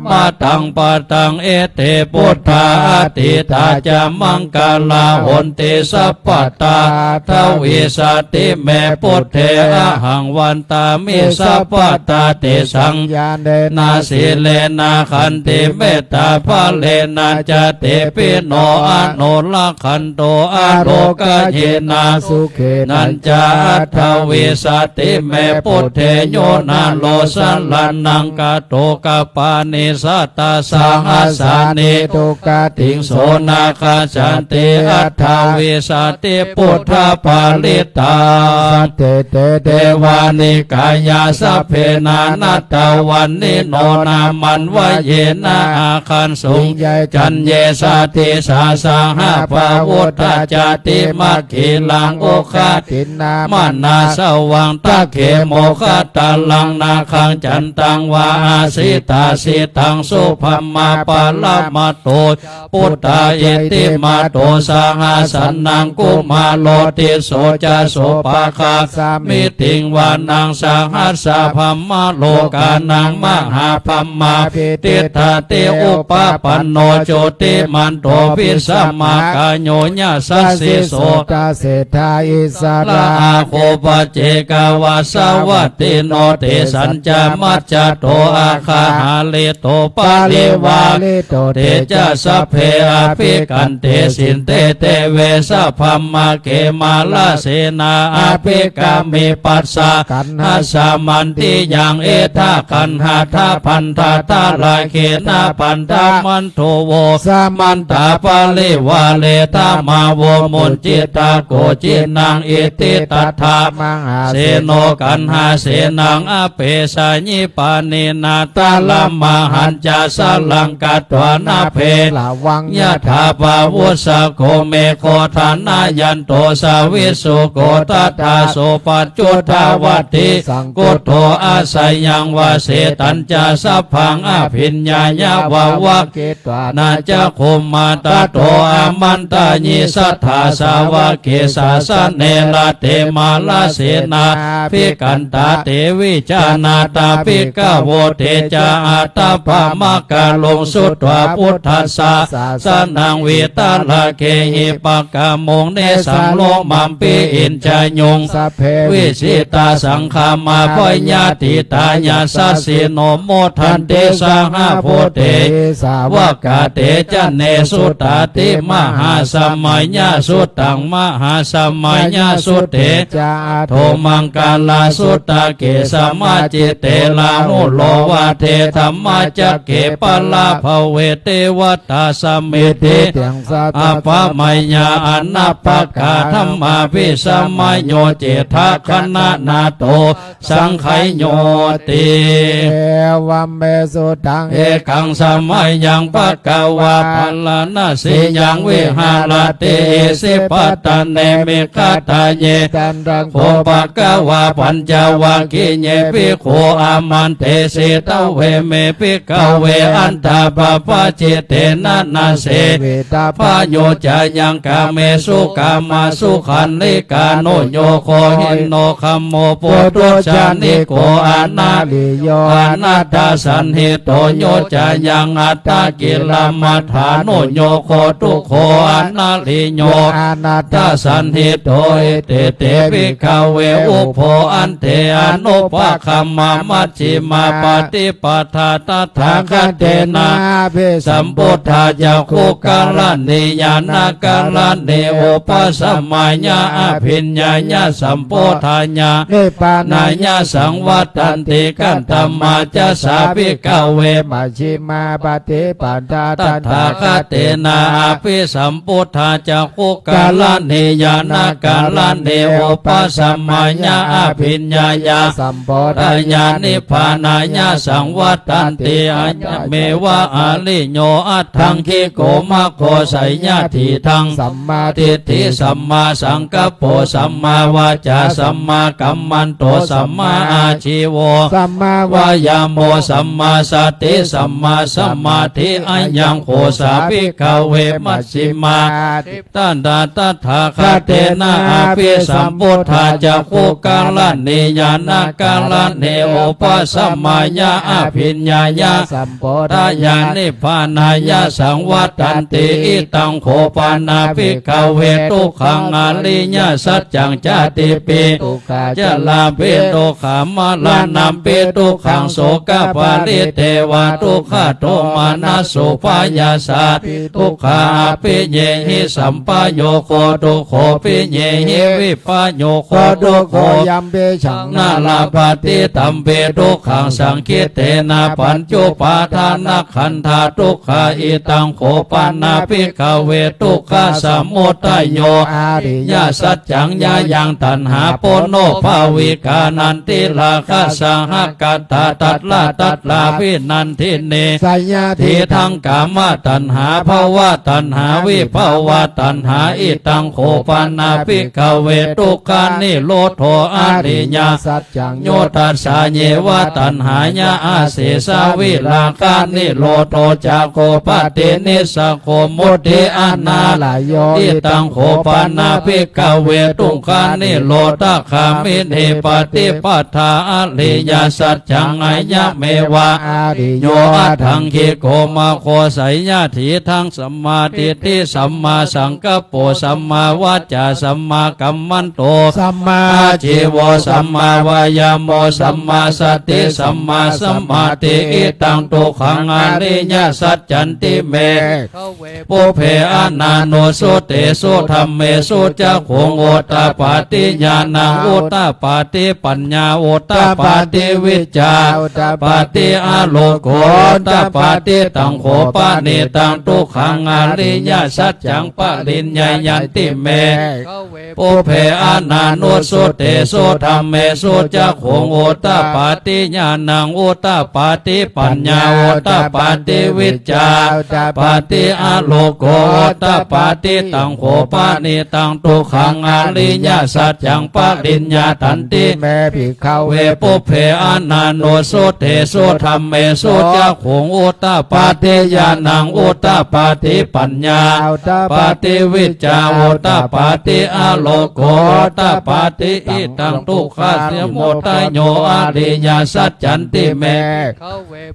มาตังปะตังเอเตพุทธาอติตาจามังกาลาหนติสัพพตาทวิสติเมพุทเทอะหังวันตามิสัพพตาเตสังญาเนนาสิเลนะขันติเมตตาภะเลนะจะเตปิโนอโนละขันโตอโรกะเยนะสุเขนัญจาทวิสติเมพุทเทโยนาโลสัลลันนังกะโตกะปานิสัตตาสังอาสานิตุกะติงโสนาคาจันติอัตถวิสติพุทธภาลิตาเตเตเทวานิกายาสัพเพนานัตตาวันนิโนนามันวะเยนะอาคันสุงจันเยสาติสาสังหาภาวุตตาจติมัคคิลังโอคาตินามานาสวังตะเขโมคตาลังนาคังจันตังวาอาสิตาสิตังสุภัมมาปาลมาโตพุทธาเอติมาโตสังอาสันนังกุมาโลติโสจะโสปะคาสามิติงวานา นังสังหัสสะพัมมาโลกานังมหาพัมมาติทาเตอุปปันโนโจติมันโตภิสัมมากาโยญาสัสสิโส ตาเศรษฐาอิส ละ รา อาโคปเจกาวาสวัตติโนเตสัญจามัจจโตอาคาหาเลโตปาเลวาเตจะสัพเพอาภิกันเตสินเตเตเวสะพัมมาเกมาลาเสนาอาภิกามิปัสสะหัสสามันติยังเอทาคันหาทาพันธาตาลาเขนาปันธามันโทโวสามันตาปาเลวาเลตามาโวมุนจิตาโกจินังอิติตัทธา มังหา เสโนกันหาเสนังอเปสาญิปานินาตาลามาหันจาสลังกัตวานาเพ ละวัง ยะถาปาวุสะโคเมโคทานายันโตสาวิสุโกตัตถาโสปัจจุทาวัตติกุโตอาศัยยังวาเสตัญจาสัพพังอภิญญายาวาวะ เกตวา นาจะโคมาตาโตอามันตาญิสัทธาสาวะเกสาสะเนลาเตมาลาเสนาภิกันตาเตวิจานาตาภิกโวเทจาอาตาภามกาลงสุตวาพุทธัสสะสนังวิตาลาเคหิปะกามงเนสังโลมัมปิอินจายง สัพเพ วิสิตาสังขามาปญาติตายาสัสสิโนโมทันเตสังหโพเต สาว วากาเตจันเนสุตาติมหาสมัยญาสุตังมหาสมัยญาสุเต จา โทมังกาลาสุตตะเกสมาจิเตลาหุโลวาเทธรรมจักเกปลาภเวเตวตาสมิติ เตียงสัต อาภามยาอนัปปกาธรรมาภิสมัยโยเจทะคณะนาโตสังไขโยติ เอวัมเมสุตัง เอกังสมัยยังปะกาวาพัลลานาสิยังวิหารเตสิปัตตะเนมิคาตาเย จันรัง โคปะกาวาปัญจวัคคีเยปิโคอามันเตสิตเวเมปิกเวอันตาปะปะจิเตนะนาเส เวตา พาโยจายังกาเมสุกามาสุขันลิกาโนโยโคหินโนคัมโมปุตุชานิโกอานาลิโยอานาตาสันหิโตโยจายังอัตตากิลมัฏฐาโนโยโคตุโคอานาลิโย อานาต ตาสันหิโตเตเตปิกาเวอุโพอันเตอนุปะคัมมามัชฌิมาปฏิปทาตถาคเตนะ เพ สัมพุทธาจะคุกาลนิยานากาลเนโอปัสมายาอภิญญาญาสัมโพธาญา เนปาน ายาสังวัตันติกันธรรมาจะสาภิกเว มาชิมาปฏิปันตา ตัทธาคเตนาอภิสัมพุทธาจะคุกาลนิยานากาลเนโอปัสมายาอภิญญาญา สัมโพ ตายานิพพานายาสังวัตันติอัญญเมวะอาลิโยอัตถังคิโกมะโคไสยญาติทัง สัมมา ทิฏฐิสัมมาสังกัปโปสัมมาวาจาสัมมากัมมันโตสัมมาอาชีโว สัมมาว ายาโมสัมมาสติสัมมาสมาธิอัญญังโคสาภิกขเวมัชฌิมาตันตาตถาคเตนะอาภิสัมพุทธาจะคุกาลนิยานากาลเนโอปัสมายาอภิญญาญา สัมโพ ตายานิพพานายาสังวัตันติอิตังโคปานาภิกขเวทุกขังอริยสัจจังจติปิ ตุกา จะลาภิทุกขามาลานัมปิทุกขังโสกปาริเทวะทุกขโทมานัสสุปายาสาทุกขาปิเยหิสัมปโยโคทุกโขปิเยหิวิปโยโค โค ทุ ตุ ก โค โข ยัมเปฉัง นาลาปฏิตัมเปทุกขังสังคิเตนะปัญจุปาทานะขันธาทุกขาอิตังโขปานาภิกขเวทุกขสมุทัยโย อาริย ยาสัจจังยายังตันหาโปโนภาวิกานันติลาคาสหกัตตาตัดลาภินันทิเน สัญญา ทีทังกามตัณหาภาวะตัณหาวิภาวะตัณหาอิตังโคปานาภิกขเวทุกขานิโรธโทอาริยา สัจจัง โยตัสสะเยวะตัณหายาอาเสสาวิลาคานิโรธโทจาโคปะเตนิสะโคมุติอานา ลายโย อิตังโคปานาภิกขเวทุกขานิโรธคามิเนป ฏิปทาอริยสัจจังอายะเมวะ อาริ โยอาทังคิโกมาโคไสยะถีทังสัมมาทิฏฐิสัมมาสังกัปโปสัมมาวาจาสัมมากัมมันโต สัมมา อาชีวสัมมาวายาโมสัมมาสติสัมมาสัมมาทิอิตังตุขังอริยสัจจันติเมปุเพอานาโนสุเตสุธรรมเมสุจักขุงโอตาปาติญาณังโอตาปาติปัญญาโอตาปาติวิจจาปาติอาโลโกตาปาติตังโขปานิตังตุขังอริยสัจจังปะริญญายันติเมปุเพอานาโนสุเตสุธรรมเมสุจักขุงโอตาปาติญาณังโอตาปาติปัญญาโอตาปาติวิจจาปาติอาโลโกตาปาติตังโขปานิตังตุขังอริยสัจจังปะริญญาตันติ แม่ภิกข เว เว ปุเพอานาโนสุเตสุธรรมเมสุจักขุงโอตาปาติญาณังโอตาปาติปัญญาปาติวิจจาโอตาปาติอาโลโกตาปาติอิตังตุขัสยโมตายโยอริยสัจจันติเม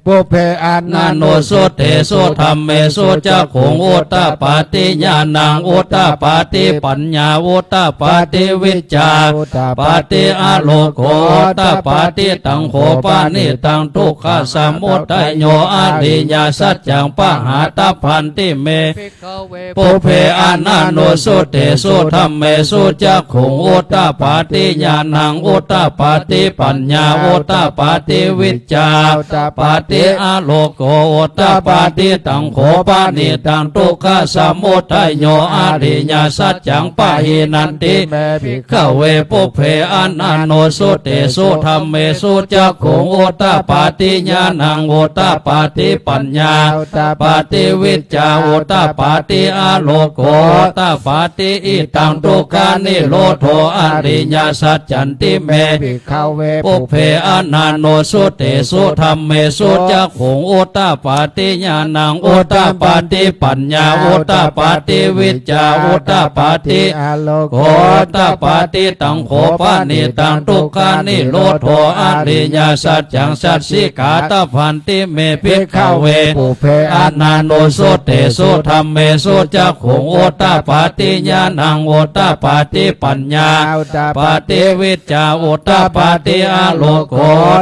ปุเพอา นาโนสุเตสุธรรมเมสุจักขุงโอตาปาติญาณังโอตาปาติปัญญาโอตาปาติวิจจาปาติอาโลโกตาปาติตังโขปานิตังทุกขสมุทัยโยอริยสัจจังปะหาตพันติเมปุเพอานาโนสุเตสุธรรมเมสุจักขุงโอตาปาติญาณังโอตาปาติปัญญาโอตาปาติวิจจาปาติอาโลโกโอตาปาติตังโขปานิตังทุกขสมุทัยโยอริยสัจจังปะหินันติ แม่ภิกข ขเวปุเพอานาโนสุเตสุธรรมเมสุจักขุงโอตาปาติญาณังโอตาปาติปัญญาปาติวิจจาโอตาปาติอาโลโกตาปาติอิตังตุกานิโรโธอริยสัจจันติเม ภิกขเว ปุเพอานาโนสุเตสุธรรมเมสุจักขุงโอตาปาติญาณังโอตาปาติปัญญาโอตาปาติวิจจาโอตาปาติ อาโล โกตาปาติตังโขปานิตังทุกขานิโรโธอริยสัจจังสัจสิกาตพันติเมภิกขเว ปุเพ อานาโนสุเตสุธรรมเมสุจักขุงโอตาปาติญาณังโอตาปาติปัญญาปาติวิจจาโอตาปาติอาโลโก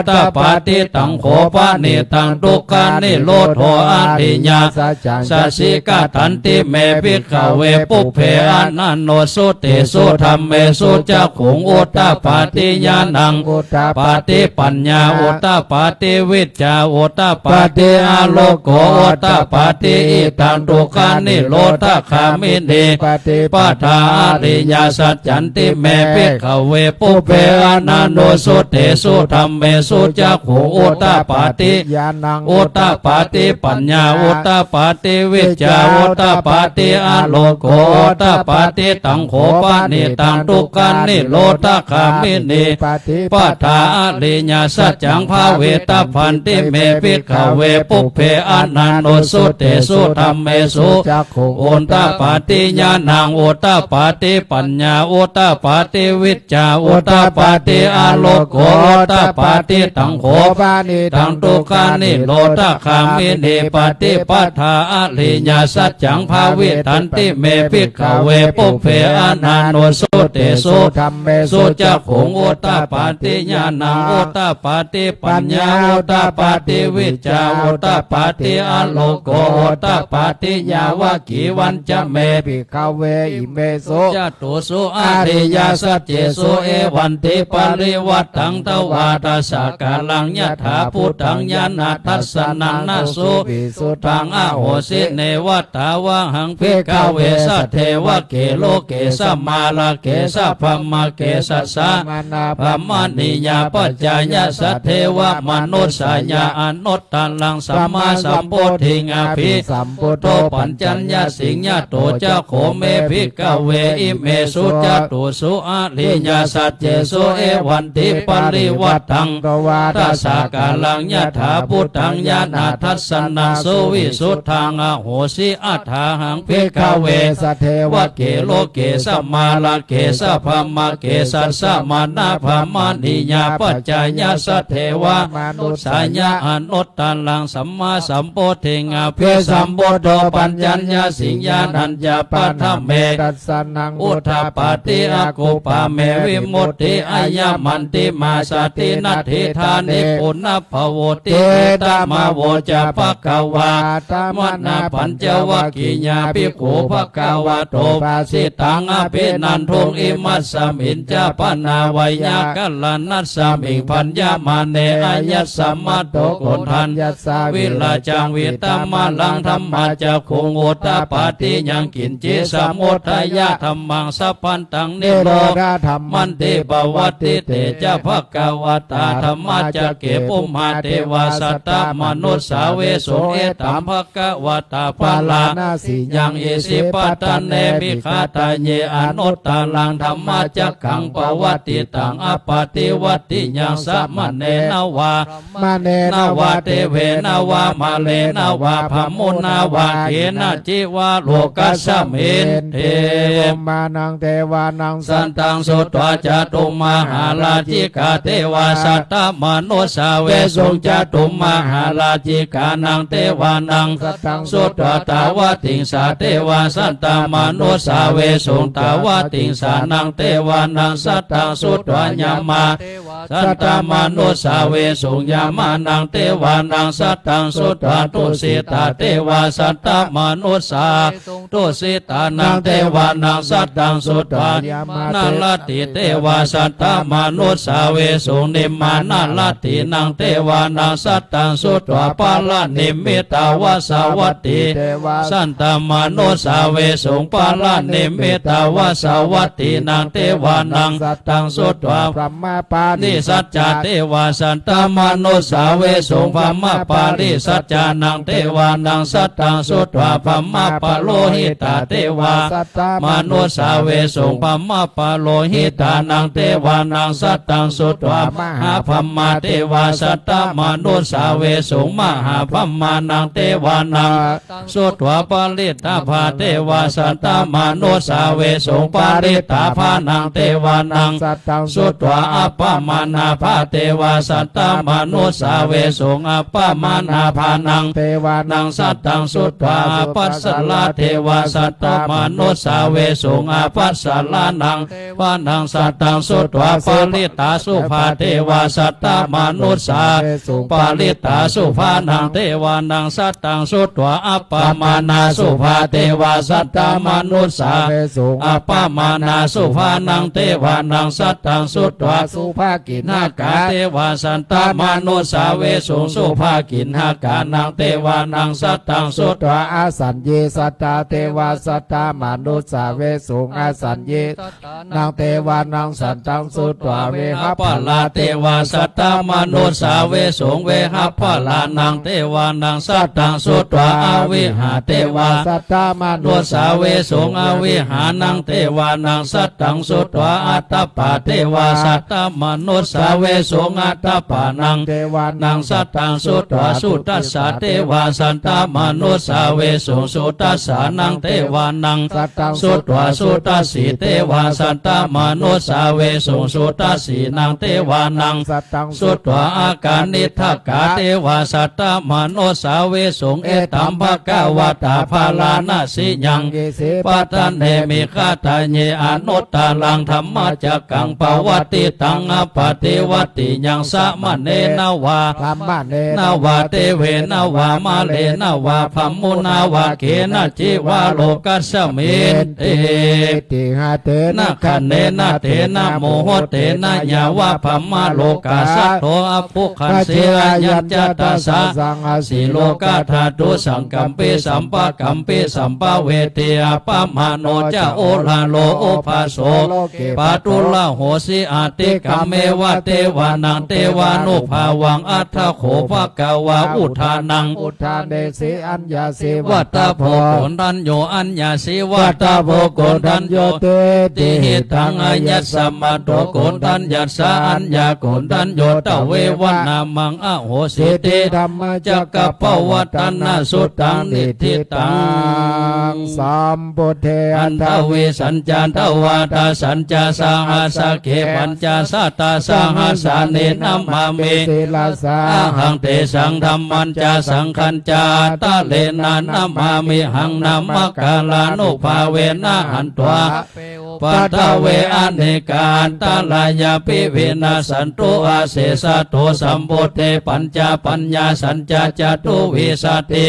ตาปาติตังโขปานิตังทุกขานิโรโธอริยสัจจังสัจสิกาทันติเมภิกขเวปุเพอานาโนสุเตสุธรรมเมสุจักขุงโอตาปาติญาณัง อุตตา ปาติปัญญาโอตาปาติวิจจาโอตาปาติอาโลโกโอตาปาติอิตังตุกานิโรธาคามินี ปฏิ ปาทาอริยสัจจันติเมภิกขเวปุเพอานาโนสุเตสุธรรมเมสุจักขุงโอตาปาติ ญาณัง โอตาปาติปัญญาโอตาปาติวิจจาโอตาปาติอาโลโกโอตาปาติตังโขปานิตังทุกขานิโรธาคามินี ปฏิ ปาทาอริยสัจจังภาเวตาพันติเมภิกขเวปุเพอานาโนสุเตสุธรรมเมสุ จักขุง โอตาปาติญาณังโอตาปาติปัญญาโอตาปาติวิจจาโอตาปาติอาโลโกโอตาปาติตังโข ปานิ ตังตุกานิโรธาคามินีปฏิปทาอริยสัจจังภาเวทันติเมภิกขเวปุเพอานาโนสุเตสุ ธรรมเม สุจักขุงโอตาปาติญาณังโอตาปาติปัญญาโอตาปาติวิจจาโอตาปาติอาโลโกโอตาปาติยาวะกีวันจะเม ภิกขเวอิเมโส จตุสุอาริยสัจเจสุเอวันติปริวัตตังตวาทัสสะกาลังยะถาพุทธังญาณทัสสนันนาสุ วิสุท ตังอโหสิเนวัตตาวะหังภิกขเวสัทเทวะเกโลเกสัมมาลาเกสัพพมะเกสัสสะ มานา พมนิยาปัจจายะสัทเทวะมนุสสายาอนุตตังลังสัมมาสัมโพธิงาภิ สัมพุทโธ โตปัญจัญญาสิงญาโตจะโขเมภิกขเวอิเมสุจตุสุอาริยสัจเจสุเอวันติปริวัตตัง ตวา ทัสสะกาลังยะถาพุทธังญาณทัสสนังสุวิสุทธังอโหสิอัฏฐาหังภิกขเว สเทว วะเกโลเกสัมมาลาเกสัพพมะเกสัสสะม นาภามณิยาปัจจายาสัทเทวามนุสายาอนุตตัลังสัมมาสัมโพธิงาเพสัมโพโธปัญญัญญาสิงญาณัญญาปัฏฐเม ตัสสะนัง อุทาปาติอากุปาเมวิมุตติอายามันติมาสตินัตถิธานิปุณณภโวติเอตมะโวจะภควาตมนาปัญจวัคคียาภิกขุภควาโตภาสิตังอภินันทุงอิมัสสมินจปนาวยากัลลานัสสมิงพัญญามาเนอายสสมมัตโตโกทันวิลาจังวิตามาลังธรรมาจะคงอุตปาติยังกินจิสมุทัยะธรรมังสัพพันตังนิโรธาธรรมันติปวัตติเตจะภควตาธรรมาจะเกปุมมาเทวาสัตตมนุสสาเวสุเอตัมภควตาภาลายังเอสิปัตตเนมิคาตาเยอนุตตาลังธรรมาจักขังปวัตติตังอปติวัตติยังสัมมเนนวามาเนนวาเตเวนวามาเลนวาภมุนาวาเขนะจิวาโลกัสสมินเท มานังเทวานัง สันตังสุตวาจตุมหาราจิกาเทวาสัตตมนุสาเวสุจตุมหาราจิกานังเทวานังสุตวาตาวติงสาเทวาสัตตมนุสาเวสุตาวติงสานังเทวานังสัตตังสุตวายามาสัตตมนุสาเวสุยามานังเทวานังสัตตังสุตวาตุสิตาเทวาสัตตมนุสาตุสิตานังเทวานังสัตตังสุตวานาลติเทวาสัตตมนุสาเวสุนิมมานาลตินังเทวานังสัตตังสุตวาปาลนิมิตาวาสาวัตติสันตมนุสาเวสุปาลนิมิตาวาสาวัตตินังเทวานังสัตตังสุตวา พระมาปา นิสัจจเทวาสันตมนุสาเวสุภมะปาริสัจจานังเทวานังสัตตังสุตวาภมะปะโลหิตาเทวามนุสาเวสุภมะปะโลหิตานังเทวานังสัตตังสุตวามหาภมะเทวาสัตตมนุสาเวสุมหาภมะนังเทวานังสุตวาปริตาภาเทวาสัตตมนุสาเวสุปริตาภานังเทวานัง สัตตัง สุตวาอัปปมานาภาเทวาสัตตมนุสาเวสุงอัปปมานาภานัง เทวา นังสัตตังสุตวาปัสสลาเทวาสัตตมนุสาเวสุงอาปัสสลานังวานังสัตตังสุตวาปาลิตาสุภาเทวาสัตตมนุสาปาลิตาสุภานังเทวานังสัตตังสุตวาอัปปมานาสุภาเทวาสัตตมนุสา เวสุ อัปปมานาสุภานังเทวานังสัตตังสุตวา สุภากิน นากาเทวาสันตมนุสาเวสุสุภากินหากานังเทวานังสัตตังสุต ตัวอาสัญเยสัตตาเทวาสัตตามนุสาเวสุงอาสัญเยนางเทวานังสัตตังสุตวาเวห ปลาเทวาสัตตมนุสาเวสุงเวหปลานังเทวานังสัตตังสุตวาอวิหาเทวา สัตตาม นุสาเวสุงอวิหานังเทวานังสัตตังสุตวาอัตตปาเทวาสัตตมนุสาเวสุงอัตตปานัง เทวา นังสัตตังสุตวาสุตัสสะเทวาสันตมนุสาเวสุสุตัสสะนังเทวานัง สัตตัง สุตวาสุตัสสีเทวาสันตมนุสาเวสุสุตัสสีนังเทวานัง สัตตัง สุตวาอาการนิทักกาเทวาสัตตมนุสาเวสุงเอตัมภะกวตาภาลานาสิยัง เยเส ปัตตเนมิคาตาเยอนุตตาลังธรรมจักกังปวัตติตังอปฏิวัตติยังสะมะเนนาวา ธรรมะเน นาวาเตเวนาวามาเลนาวาพัมมุนาวาเขนะจิวาโลกัสสมินเต ติหาเต นะคะเนนะเทนะโมโหเตนะยาวาพัมมาโลกาสัตโตอภุคันเสอายัญจตาสะ สังอา สีโลกาธาตุสังกัมปิสัมปะกัมปิสัมปะเวทีอาปะมาโนจะโอลาโลโอภาโสปาตุลาโหสิอาติกัมเมว วะเทวานังเทวานุภาวังอัฏฐโขภะกวาอุทานัง อุทานเดสีอัญญาสี วัตตาโพโกนทันโยอัญญาสิวัตตาโพโกนทันโย เต ติหิตังอายัสสมมาโตโกนทันยัสสะอัญญาโกนทันโยตเววนามังอโหสิเต ธรรม จักกะปวัตตนาสุตังนิทิตัง สัมพุทเท อันทเวสัญจาทวาตาสัญจาสังหาสะเขปัญจาสัตตาสังหาสาเนนัมมามิ ศิลาสา อาหังเตสังธรรมันจาสังขันจาตะเลนะนัมมามิหังนัมมะกาลานุภาเวนะหันตวาปัตตเวอเนกาตาลายาปิเวนะสันตุอาเสสะโตสัมโพเทปัญจปัญญาสัญจาจตุวิสัตติ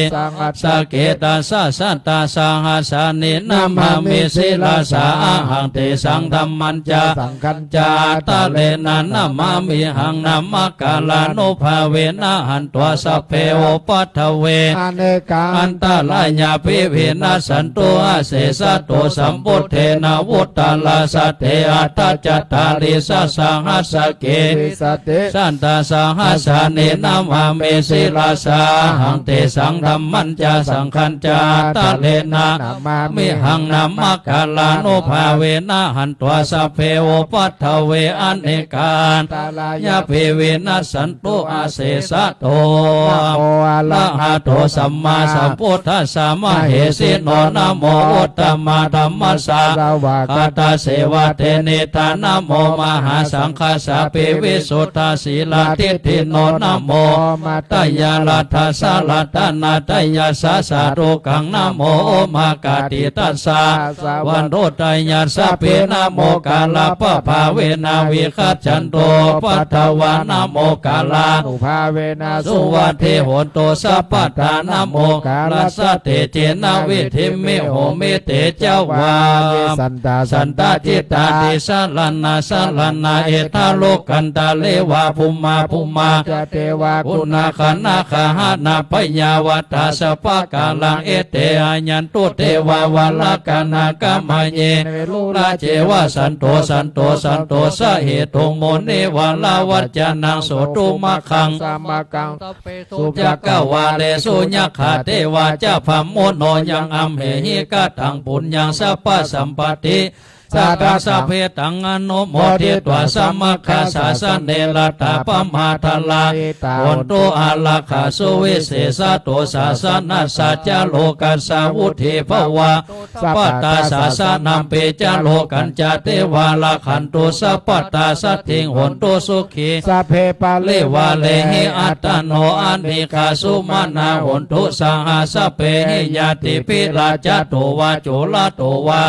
สะเกตาสะสัตตาสังหาสานินัมมามิศิลาสาอาหังเตสังธรรมันจา สังคัญ จาตะเลนะนัมมามิหังนัมมะกาลานุภาเวนะหันตัวสัพเพโอปัทเว อเนกา อันตาลายาปิเวนะสันตุอาเสสะโตสัมพุทเทนะวุตตาลาสัตเทอัตตจัตตาริสัสสังหัสสะเก วิสติ สันตาสังหัสสาเนนัมมามิศิลาสาหังเตสังธรรมันจาสังคัญจาตะเลนะมิหังนัมมะกาลานุภาเวนะหันตัวสัพเพโอปัทเวอเนกา ตาลาย าเภเวนัสสันตุอาเสสะโต โมอะ ละ ระ หะโตสัมมาสัมพุทธัสสะมะเหสิโนนะโมอุตตมะธัมมัสสะ ระวะ กตาเสวะเตเนตานะโมมหาสังฆสสะเปวิสุทธาสีลาทิฏฐิโนนะโมตยาลัทธาสาลัตตนาตยาสาสาโรกังนะโมมากาติตัสสะวันโรตยาสะเปนะโมกาลปะภาเวนะวิคัจฉันโตปัทวานะโมกาลา นุภาเวนะ สุวัฏเทโหนโตสัพพทานะโมกาลสะเตเจนะวิธิมิโหมิเตเจ้าวา สันตา สันตาจิตตาติสลันนาสลันนาเอตาโลกันตาเลวาภุมมาภุมมา จะเทวา อุณาคนาคาหานาพยาวัตถาสปะกาลังเอเตอายันตุเทวาวาลกานากามเยราเจวะสันโตสันโตสันโตสะเหตุโมเนวาลาวัจจานังโสตุมะขัง สามากัง สุจักกวาเลสุญญขาเทวาจะพัมโมโนยังอัมเหหิกะตังปุญญังสัพพสัมปติสัตตาสัพเพตังอนุโมทิตวาสัมมาคาสาสเนลตาปมาทลาโอนโตอาลาคาสุวิเศษโตสาสนาสัจจโลกัสสาวุธิภวะปัตตาสาสนัมเปจโลกันจเทวาลาขันตุสัพพตตาสัตถิงโหนตุสุขี สัพเพปา เลวาเลหิอัตโนอันนิคาสุมานาโหนตุสังหาสเปหิยาติปิลาจโตวาโจลาโตวา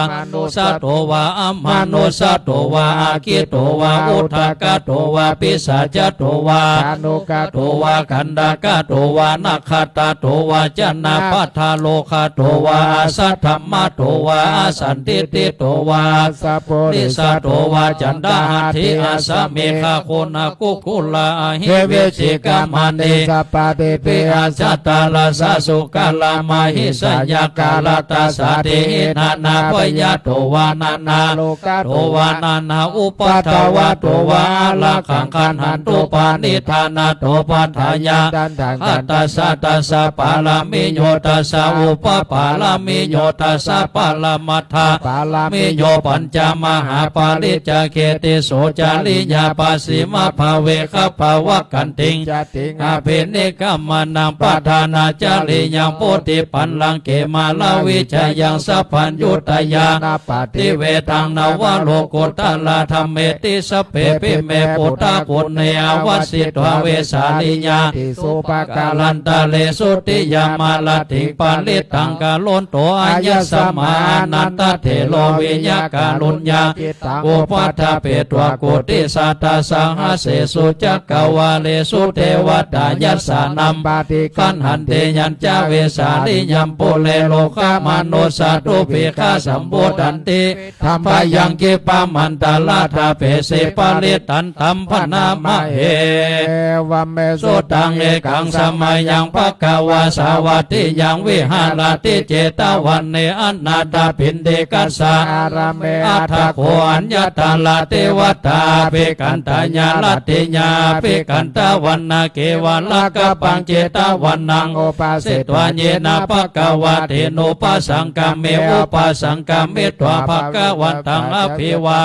สัตโตวาอัมมานุสัตโตวาอาคิโตวาอุทากาโตวาปิสาจโตวา อนุกา โตวาคันดากาโตวานาคาตาโตวาจันนาปัทธาโลคาโตวาอาสัทธมมาโตวาอาสันติติโตวา สัพโพ นิ ริ สาโตวาจันดาหัตถิอาสาเมฆาโคนาคุคุลาหิ เท เว เว ชิ ชิ กาก า มั มัน น เน เนสัพพะเต เป เป อาจัตตาลาสาสุกาลามาหิสัญญากาลตาสาเตหินานาปยาโตวานานา โลกา โตวานานาอุปทาวะโตวาลาขังคันหันตุปานิธานาโตปัฏฐายา ดันทาง อัตตาสะตัสสะปาลามิโยตัสสะอุปปาลามิโยตัสสะปาลามัทธา ปาลา มิโยปัญจมหาปาลิจาเกติโสจาริยาปัสสิมาภาเวคภาวะกันติง จะติง อาเพเนกัมมานังปะทานาจาริยังโพธิปันลังเกมาลาวิจายังสัพพัญยุตยา นาปา ติ ติ เวทังนาวะโลกุตลาธรรมเมติสพเพปิเมปุตตะกุเนอวัสสิตวเวสาลิญา ติสุปะ กาก า ลันตาเลสุติยามาลติปาลิตังกาลนโตอัญญสมานันตเถโลวิญญากาลุญญาอุปัฏฐเปตวกุติสัตตสังหเสสุจักกวาเลสุเทวตายัสสานัม ปาติ ขันหันเตยัญจาเวสาลิยัมปุเลโลกามนุสาตุปิฆาสัมโพธันติ ธรร มพยังกิปามันตลาทาเปเสปาลิตันตัมพนามะเห วะเม สุตังเอกังสมัยยังภกวาสาวัติยังวิหารติเจตวันเนอนาตาปินเดกัสสะ อาราเม อัฏฐโขอัญญตาลาเทวตาเปกันตญาลติญาเปกันตวันนาเกวาลกปังเจตวันนัง โอปา เสตวาเยนะภกวาเทโนปัสสังกามเมอุปัสสังกามเมตวาภกวันตังอภิวา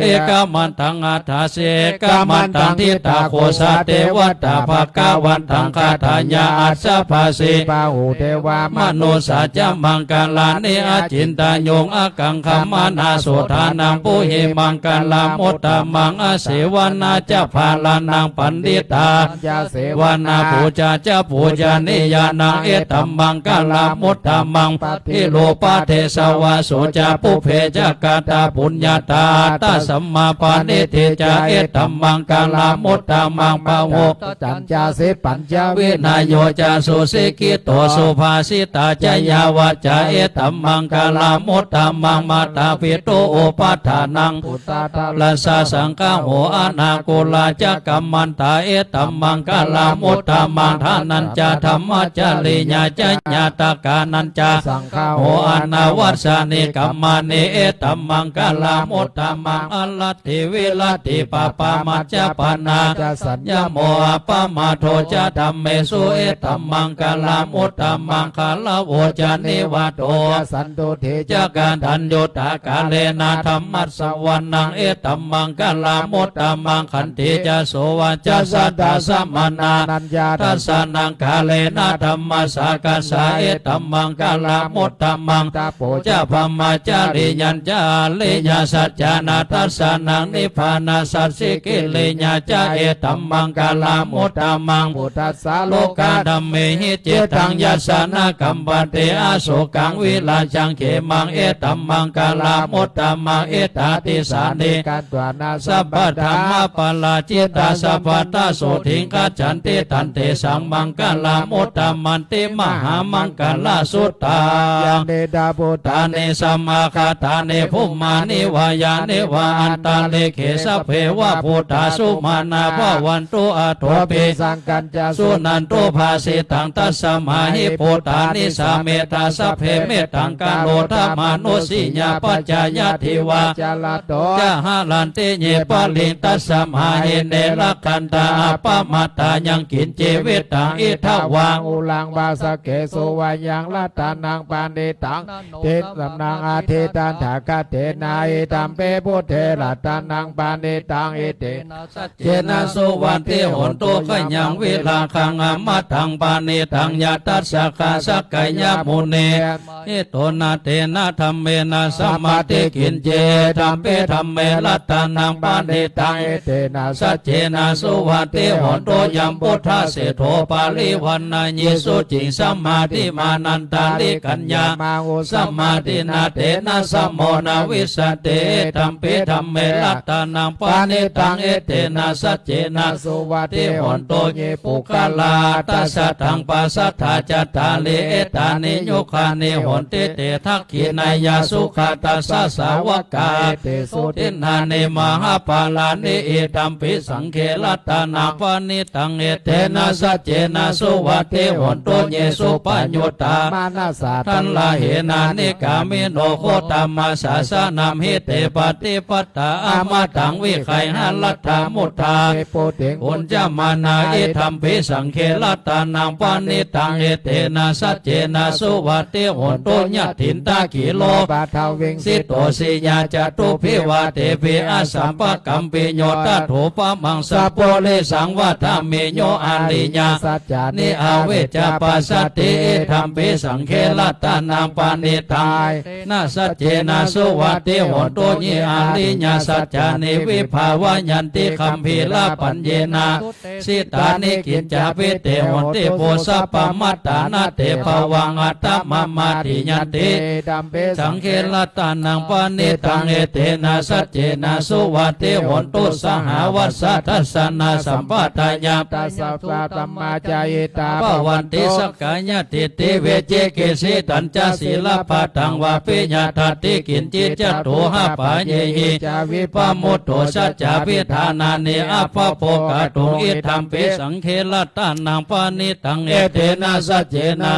เอกมันตังอัฏฐาเสกมันตังทิตาโคสะเทวตาภกวันตังคาถายาอัสสะภาสี ปาหูเทวาม โนสัจจมังกาลานิอาจินตายงอากังขมานาโสธานังปุหิมังกาลามุตตะมังอาเสวนาจะภาลานังปันดิตา ยาเส วานาปูจาจะปูจานิยานังเอตัมมังกาลามุตตะมังทิโลปาเทสวาโสจาปุเพจะกาตาปุญญาตาตาสัมมาปานิเทจาเอตัมมังกาลามุตตะมังปะโห จันจาเสปัญจ วินายโยจาสุสิกิโตสุภาสิตาจยาวาจาเอตัมมังกาลามุตตะมังมาตาปิโตโอปัฏฐานัง ปุตตาตา ลัสสะสังฆโหอานาโกลาจักกัมมันตาเอตัมมังกาลามุตตะมังทานันจาธรรมจาริญาจญาตากานันจา สังฆา โหอานาวัสสานิกัมมานิเอตัมมังกาลามุตตะมังอัลลัตติวิลัตติปปามัจจปนา จะสัญ ยะโมอะปะมาโทจะธัมเมสุเอตัมมังกาลามุตตะมังคาลาโวจานิวาโต จะสันโตเท จักการทันโยตากาเลนะธรรมัสสวรนังเอตัมมังกาลามุตตะมังขันติจะโสวาจะสัตตาสัมมานา นัญญา ทัสสานังกาเลนะธรรมัสสกาสาเอตัมมังกาลามุตตะมัง ตาโป จะพมาจาริยัญจาเลญาสัจจานาทัสสานังนิพพานาสัสสิกิเลญาจาเอตัมมังกาลามุตตะมัง ปุถัสสะ โล โล กาก า ดัมเมหิเจตังยัสสานากัมปันเตอาโศกังวิลาจังเขมังเอตัมมังกาลามุตตะมังเอตาติสานิ การตวานา สัพพธรรมปาลาจิตตาสัพพตาโสถิงกัจฉันติตันเตสังมังกาลามุตตะมันติมหามังกาลาสุตตา ยันเดดาโบตา ตาเนสัมมาคาตาเนภุมมานิวายาเนวาอันตาเลเขสัพเพวะพุทธาสุมานาภวันตุอาโท ตัว เป เปสังกันจา สุนันโตภาสิตังตัสสมาหิโพธานิสาเมตาสัพเพเมตังกาโลธรรมานุสิญญาปัจจายาทิวา จาลาโต จะหาลันเตเยปะลิงตัสสมาเฮเนรักขันตาปะมาตายังกินเจเวตังอิทาวา อุลังบาสเกโสวายังละตานังปานเดตังเทสำนังอาเทตันถากาเทนาเอตัมเปพุทเทระตานังปานเดตังเอเต เจนะสุวันเตหนโตขยังเวลาคังอามาทังปานิทังยาตัสสะกาสกายามุเนเอโตนาเตนะธรรมเมนะสัมมาเตกินเจธัมเปธัมเมรัตานังปานิตัง เอเตนะ สัจเจนะสุวัติโหนโตยัมพุทธะเสโทปาลิวันนายิสุจิงสัมมาทิมานันตาลิกัญญา มาโอ สัมมาทินาเตนะสัมโมนาวิสสเตธัมเปธัมเมรัตตานังปานิตังเอเตนะสัจเจนะ สุวั ติ ติ โห โห น น โต โต เย เย ปุ ปุ ก กา ลา ลา ตัสสะทังปัสสัทธาจัตตาเลเอตานิโยคานิโหนเตเตทักขินายาสุขาตัสสะสาวกา เตสุ ตินาเนมหาปาลานิเอตัมปิสังเขลัตตานาปานิตังเอเตนะสัจเจนะสุวัติโหนโตเยสุปัญโยตา มานาสา ทันลาเหนานิกามิโนโคตามาสาสนามหิเตปฏิปัตตาอามาตังวิไขหัลัตถามุทา เตโปเตง อุญจามานาเอธัมปิสังเขลัตตานังปานิตังเอเตนะสัจเจนะสุวัติโหนโตญะถินตากิโล บาทาวิง สิโตสิญาจตุพิวาเตปิอาสัมปะกัมปิโยตัโถปะมังสะโพเลสังวัฏเมโยอาลิญา สัจจา นิอาเวจาปัสสติธัมปิสังเขลัตตานังปานิตังนาสัจเจนะสุวัติโหนโตญิอาลิญาสัจจานิวิภาวายันติคัมภีลาปัญเยนาสิตานิกิจจาปิเตโหนติโพสัพพมัตตานาเตภวังอัตตมะมาติยันติ ดัมเป สังเขลัตตานังปานิตังเอเตนะสัจเจนะสุวัติโหนตุสหาวัสสะทัสสนาสัมปทายา ตัสสะปะตัมมาจายตา ปวันติสกายติติเวเจเกสิตัญจศีลปะทังวาปิญญาทัตติกินจิ หิจตุหะปะเยหิจาวิปมุตโตสัจจวิธานานิอัปปะโปกะตุงอิธัมปิสังเคลตานังปานิตังเอเตนะสัจเจนะ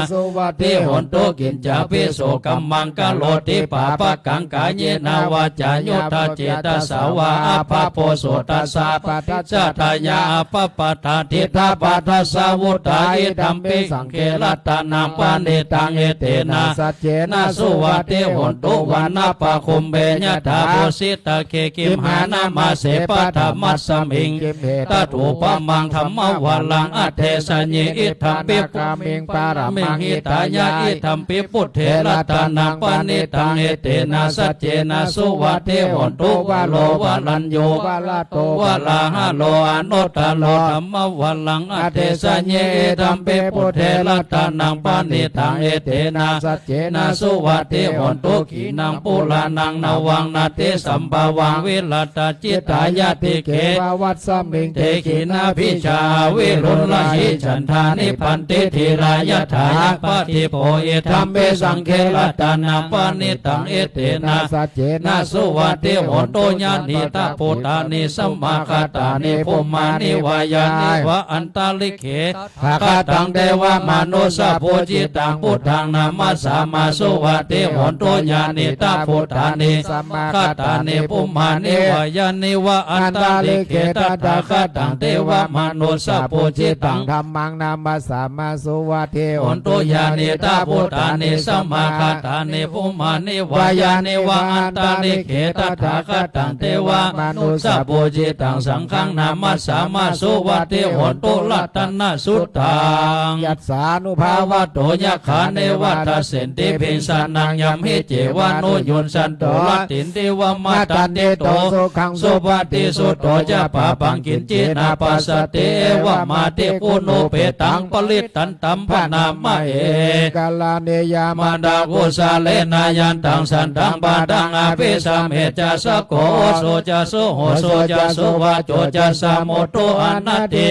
ติหนตุกินจาปิโสกัมมังกะโลติปาปะกังกายเยนาวาจายุตาเจตสาวาอัปปะโปโสตัสสะปัจจตายาอัปปะปะทาทิทาปัสสะวุตาอิธัมปิสังเคลตานังปานิตังเอเตนะสัจเจนะสุวัติหนตุวันนาปะคุมเบญตาโพสิตาเคกิมหานามาเสปะธรรมัสสมิงตัตุปะมังธรรมวาลังอัเทสัญญิอิธัมปิปุมิงปารมังหิตายะอิธัมปิปุเถระตานังปานิตังเอเตนะสัจเจนะสุวัติหนตุวะโลวะลัญโยวะลาโตวะลาหะโลอนุตตโลธรรมวาลังอัเทสัญญิอิธัมปิปุเถระตานังปานิตังเอเตนะสัจเจนะสุวัติหนตุขีนังปุลานังนวังนาเตสัมภวังวิลตาจิตายาติเกวัตสมิงเตขีนาพิชาวิรุณลหิฉันทานิพันติธีรายถายปฏิโพเอธัมเมสังเคลตานังปานิตังเอเตนะสัจเจนะสุวัติโหนโตญาณิตาโพธานิสัมมาคาตานิภูมานิวายานิวะอันตาลิเขภาคตังเทวมนุสโพจิตังพุทธังนามัสสามาสุวัติโหนโตญาณิตาโพธานิสัมมาคาตานิภูมานิวายานิวะอันตาลิเขตถาคตังเทวมนุสโพจิตังธัมมังนามัสสามาสุวัติโหนโตญาณิตาโพธานิสัมมาคาตานิภูมานิวายานิวะอันตาลิเขตถาคตังเทวมนุสโพจิตังสังฆังนามัสสามาสุวัติโหนโตรัตนะสุตตังยัสสานุภาวะโตยะขาเนวัตเสนติภิสานังยัมหิเจวานุยุนสันโตลัตตินเทวมาตันเตโตสุขังสุปฏิสุโตจะปะปังกินจินาปัสสติเอวะมาเตปุโนเปตังปลิตันตัมพนามะเอกาลาเนยามาดากุสาเลนายันตังสันตังปาดังอภิสัมเหจะสะโกโสจะสุโหโสจะสุวะโจจะสะโมโตอนัตติ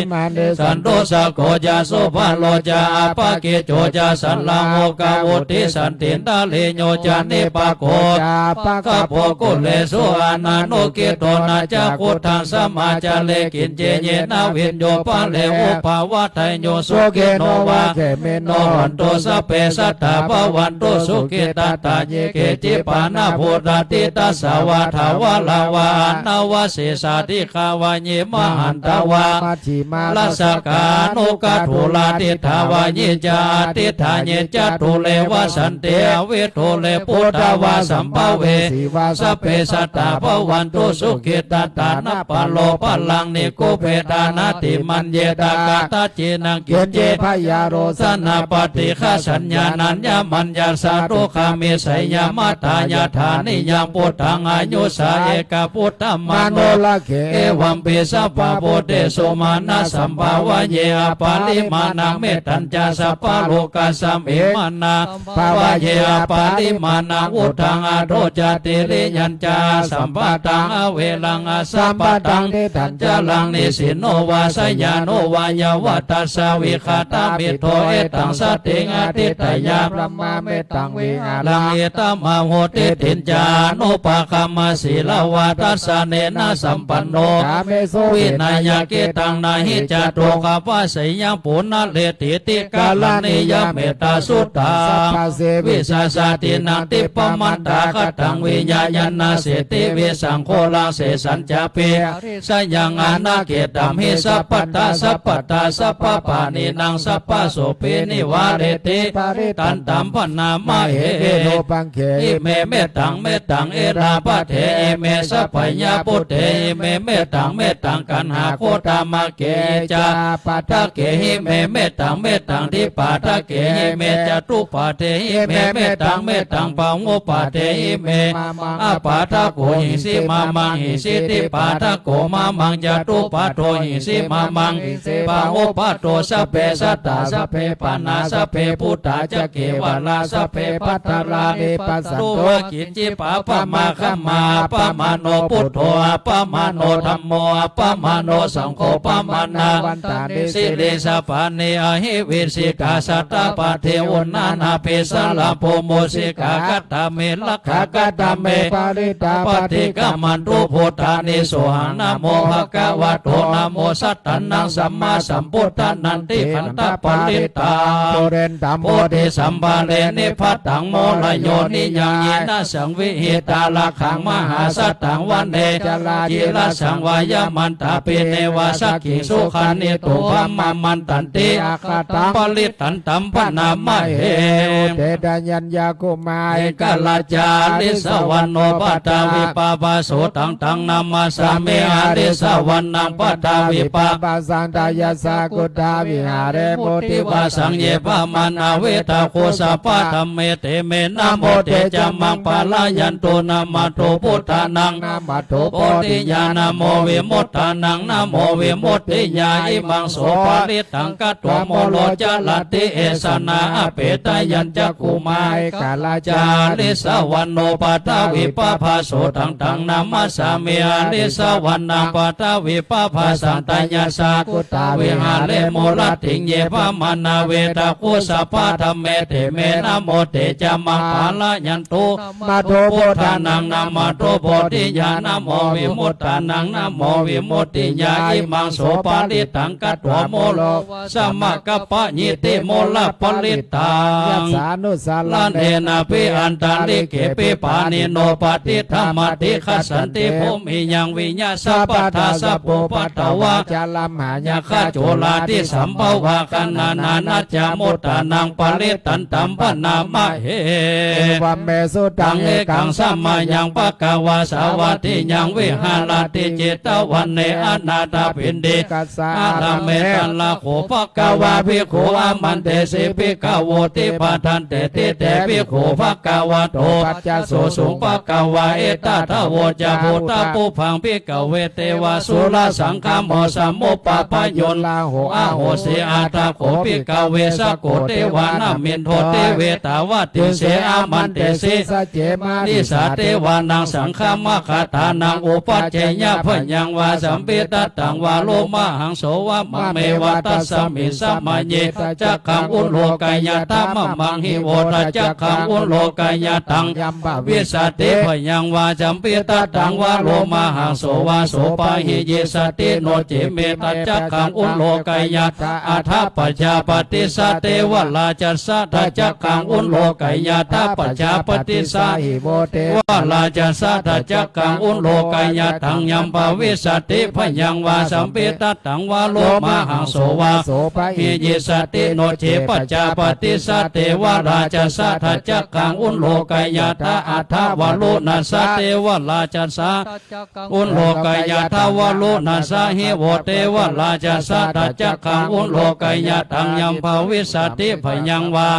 สันโตสะโกจะสุภาโลจะอาปะเกโจจะสันลังโมกาวุติสันตินตาเลโยจะนิปะโกจะปะกะโพกุเลสุอานาโนเกโตนาจะพุทธังสัมมาจะเลกินเจเยนาวินโยปะเลอุปาวะไทโยสุเกโนวะเขเมโนหันโตสัพเพสัตตาภวันโตสุเกตตาเยเกจิปานาภูตติตัสสาวะทาวะลาวะนาวะเสสาธิขาวะเยมหันตาวะลัสสกานุกะทุลาติทาวะเยจาติทาเยจตุเลวะสันเตเวโทเลพุทธวะสัมภเวสัพเพสัตตาภวันตุสุขิตตานะปะโลปะลังนิโกเพตานาติมันเยตากาตาเจนังกินเจพยาโรสนาปฏิฆาสัญญานัญญามัญญาสารุคามิสัยยามาตายาธานิยังพุทธังอายุสาเอกพุทธมโนละเขเอวัมเปสัพพะโพเตโสมานะสัมภาวะเยอปาลิมานาเมตัญจาสัพพะโลกัสสัมเอมานาภาวะเยอปาลิมานาวุธังอโรจติริยัญจาสัมปะตังอเวลังอสัมปะตังเทตัญจลังนิสิโนวาสยาโนวายวัตตสาวิคาตามิโทเอตังสติงอติตยาพระมาเมตังวิหาลังเอตมะโหติตินจาโนปะคัมมศีลวาตัสสะเนนะสัมปันโนวินัยเกตังนาหิจโตกะวะสยังปุณเลติติกาลนิยเมตตาสุตตังวิสาสตินังติปมันตาคตังวิญญาณนาเสติวิสังโฆลังเสสัญจเปสยังอานาเกตัมหิสัพพตาสัพพตาสัพพปานินังสัพพโสเปนิวาเรติตันตัมปนามะเหโนปังเขอิเมเมตังเมตังเอราปะเทอิเมสัพพยาปุเตอิเมเมตังเมตังกันหาโคตามะเกจาปัตตะเกหิเมเมตังเมตังทิปัตตะเกหิเมจตุปะเทหิเมเมตังเมตังปังโอปะเทหิเมอาปาทะโกหิสิมามังหิสิติปาทะโกมามังจตุปะโทหิสิมามังปังโอปะโตสัพเพสัตตาสัพเพปานาสัพเพพุทธาจะเกวลาสัพเพปัตตารานิปัสสันโตกินจิปะปะมาคัมมาปะมาโนพุทโธปะมาโนธัมโมปะมาโนสังโฆปะมานาวันตานิสิเดสะปานิอหิวิสิกาสัตตาปะเทวนานาเปสะลาโพโมสิกาคัตตาเมลักขา กตเมปาริตา ปฏิกามันตุพุทธานิโสหังนะโมภะคะวะโตนะโมสัตตันนังสัมมาสัมพุทธันนันติขันธปริตา โพเรนตัม โพธิสัมภาเรนิพัตตังโมลโยนิยังเยนะสังวิหิตาลักขังมหาสัตตังวันเดจลาจิลสังวายมันตาปิเนวาสักขิสุขันิโตภัมมามันตันติอาคาตังปลิตันตัมปนามะเห เตดายัญญากุมาย เอกลาจาริสวรรณโนปัตตาวิปาปาโสตังตังนามาสามิอาริสวรรณังปัตตาวิปา ปาสันตายาสากุตาวิหารโมติ วาสังเยปามานาเวตาโคสัพพะธรรมเมเตเมนะโมเตจามังปาลายันโตนามาโตพุทธานัง นามาโต โพธิญาณโมวิมุตตานังนะโมวิมุตติญาอิมังโสภาริตังกัตโตโมโลจลติเอสนาอเปตายัญจักกุมายกาลาจาริสวรรณโนปัตตาวิปภาโสตังตังนามาสามิอาริสวรรณังปัตตาวิปภาสันตญาสากุตาวิหาเลโมลติงเยปามานาเวตาโคสัพพะธรรมเมเตเมนะโมเตจามังปาลายันโต มาโต พุ พุ ท ท ธา ธา นั นั ง ง นามาโตโพธิญาณโมวิมุตตานังนะโมวิมุตติญาอิมังโสปาริตังกัตโตโมโลสัมมากัปปะญิติโมลปริตั ยั ง สสานุสา ลั ลั น น เทนาปิอันตันลิเกปิปานิโนปฏิธรรมติขัสสันติภูมิยังวิญญาสัพพทาสัพโพปัตตวะ จาลัมหาย ยาคาโจลาทิสัมภวะคันนานานัจจามุตตานังปริตันตัมปนามะเห เอวัมเมสุตั ตั ง ง เอ เอ กั กั ง ง สั สั ม ม มา มายังปะกวาสาวัติยังวิหารติจิตวันเนอนาตาปินเด กัสสะ อาราเมตันลาโขปะกวาภิกขุอามันเตสิภิกขโวติปะทันเตติเตภิกขุภะกวะโตปัจจโสสุปะกวาเอตตะโวจะโพตาปุพังภิกขเวเตวาสุรสังฆโมสัมมุปปะปะโยน ลาโห อาโหสิอาตาโขภิกขเวสโกเทวานามินโทเตเวตาวะติเสอามันเตสิ สะเจมา นิสาเทวานังสังฆามคาตานังอุปัจเจยพยังวาสัมปิตตังวาโลมาหังโสวะมะเมวะตัสสมิสัมมาเยจักขังอุโลกายตามะมังหิโวตจักขังอุโลกายตัง ยัมบะ วิสติพยังวาจัมปิตตังวาโลมาหังโสวาโสปะหิเยสติโนเจเมตจักขังอุโลกายตอาทาปัจจาปฏิสเตวลาจัสสะจักขังอุโลกายตาปัจจาปฏิสา หิโมเต วะลาจะสัทจักกังอุโลกายตังยัมปวิสติพยังวาสัมปิตตังวาโลมาหังโสวา โสปะ หิยิสติโนเจปัจจาปฏิสเตวะราจะสัทจักกังอุโลกายตาอัทาวาโลนัสเตวะราจะสาอุโลกายตาวาโลนัสหิโวเตวะราจะสัทจักกังอุโลกายตังยัมปวิสติพยังวา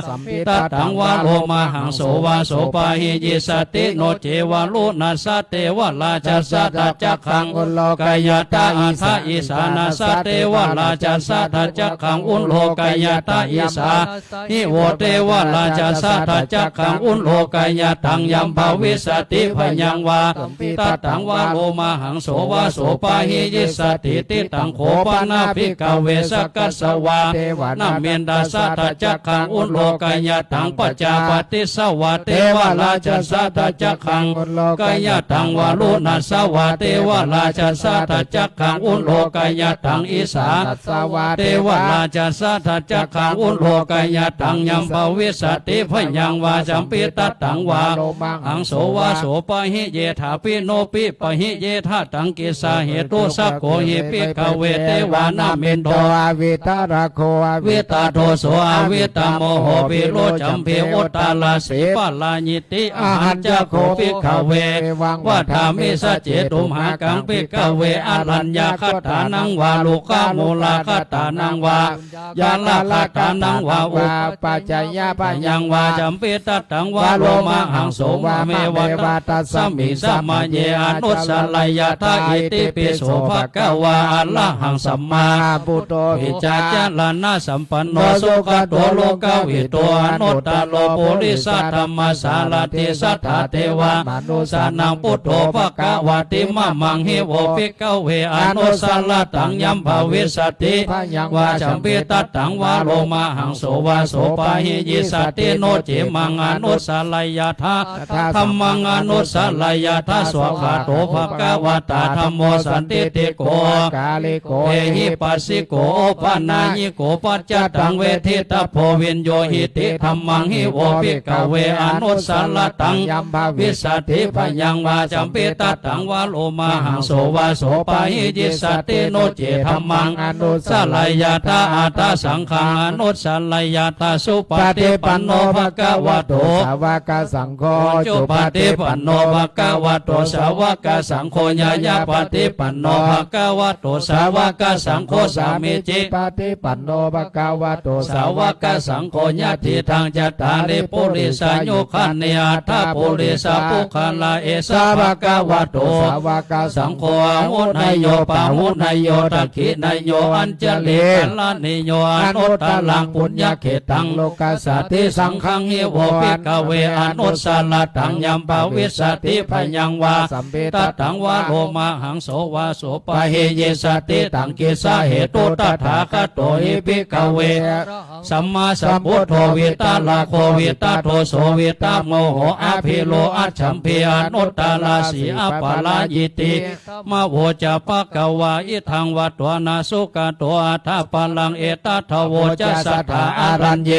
ตตังวาโลมาหังโสวาโสปะหิยิสติโนเจวาโลนัสเตวะราชสัทจักขังอุโลกายตาอิสาอิสานาสเตวะราชสัทจักขังอุโลกายตาอิสาหิโวเตวะราชสัทจักขังอุโลกายตังยัมภวิสติพยังวาตตังวาโลมาหังโสวาโสปะหิยิสติติตังโขปนาภิกขเวสกัสสวานาเมนดาสัทจักขังอุโลกายตังปัจจาปฏิสวะเทวะราชสัทจักขังกายตังวาลุนัสสวะเทวะราชสัทจักขังอุโลกายตังอิสา สวะ เทวราชสัทจักขังอุโลกายตังยัมภวิสติพยังวาจัมปิตตังวาหังโสวาโสปะหิเยธาปิโนปิปะหิเยธาตังกิสาเหตุสักโกหิปิกเวเทวานามินโต อวิตาระโคอวิ วิตาโทโสอวิตาโมโหปิโลจัมเพอุตตาลาสีปาลาญิติอาหันจะโคปิกเววัฏามิสเจตุมหากังปิกเวอรัญญาคตานังวาลูกามูลาคตานังวายาลาคตานังวาอุ ปัจจยาปะ ยังวาจัมปิตตังวาโลมาหังโสวาเมวะตัสสมิสัมมาเยอนุสลายทาอิติปิโสภะคะวะอะระหังสัมมา ปุตโต วิจาจารณะสัมปันโนสุขโตโลกวิโตอนุตตโลปุริสัทธรรมสารติสัทธาเทวานุสานังพุทโธภะคะวะติมะมังหิโวภิกขเวอนุสาลตังยัมภวิสติวาจัมปิตตังวาโลมาหังโสวาโสปะหิยิสติโนจิมังอนุสาลายทา ธัมมังอนุสลายาทาสวขาโตภควตาธัมโมสันติติโก กาลิโก เอหิปัสสิโกปานายิโกปัจจตังเวทิตาโพวินโยหิติธัมมังหิโอภิกขเวอนุสลตัง ยัมภาวิ วิสัตถิพยังวาจัมปิตตังวาโลมาหังโสวาโสปะหิจิสัตติโนเจธัมมัง อนุ สลายาตาอาตาสังฆังอนุสลายาตาสุป ป ฏิ ฏิ ปั ปั น น โน โน ภะ ภะ คะ คะ วะ วะ โต โตสาวกสังโฆ จุปฏิปันโนภะคะวะโตสาวกสังโฆญาญาปฏิปันโนภะคะวะโตสาวกสังโฆสามิจิ ปฏิปันโนภะคะวะโต สาวกสังโฆญาติทางจัตตาริปุริสายุคันเนอัตถาปุริสาปุคันลาเอสาวกวะโต สาวก สังโฆอาวุธนายโยปาวุธนายโยตักขินายโยอัญจลิกัลลานิโยอนุตตลังปุญญเขตังโลกัสสติสังฆังหิโวภิกขเวอนุสลตังยัมปาวิสติพยังวา สัมเป ตตังวาโลมาหังโสวาโสปะเฮเยสติตังกิสาเหตุตถาคโตหิภิกขเวสัมมาสัมพุทโธวิตาลาโควิตาโทโสวิตาโมโหอาภิโลอัจฉัมพีอนุตตลาสีอปาลายิติมาโวจะปะกวาอิทังวัตวนาสุกโตอัฏฐปาลังเอตัทโวจะสัทธาอารัญเย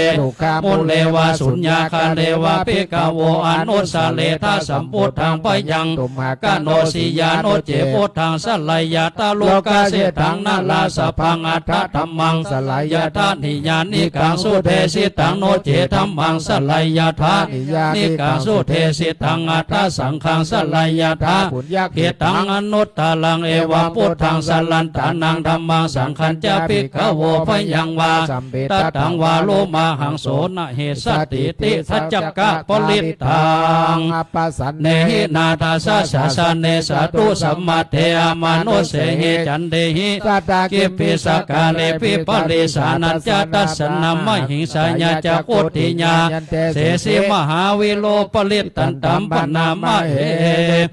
มุลเลวาสุญญาคาเลวาภิกขโวอนุสาเลทาสัมพุทธังปยัง ตุมหาก โนสิยาโนเจพุทธังสลายาตาโลกาเสตังนาลาสพังอัฏฐธัมมังสลายาตานิยานิกังสุเทสิตังโนเจธัมมังสลายาทานิกังสุเทสิตังอัฏฐสังฆังสลายาทา ปุญญ เกตังอนุตตลังเอวะพุทธังสลันตานังธัมมังสังฆัญจภิกขโวพยังวาตตังวาโลมาหังโสนะเหสติติทัจจกะปลิตตัง อปัสสัน เนหินาตาสาสาสเนสาตุสัมมาเทอามานุเสหิจันเดหิ สัตตา กิปิสกาเลปิปริสานัจจตัสสนามหิงสายาจักขุติญาเสสิมหาวิโลปลิตตันตัมปนามะเห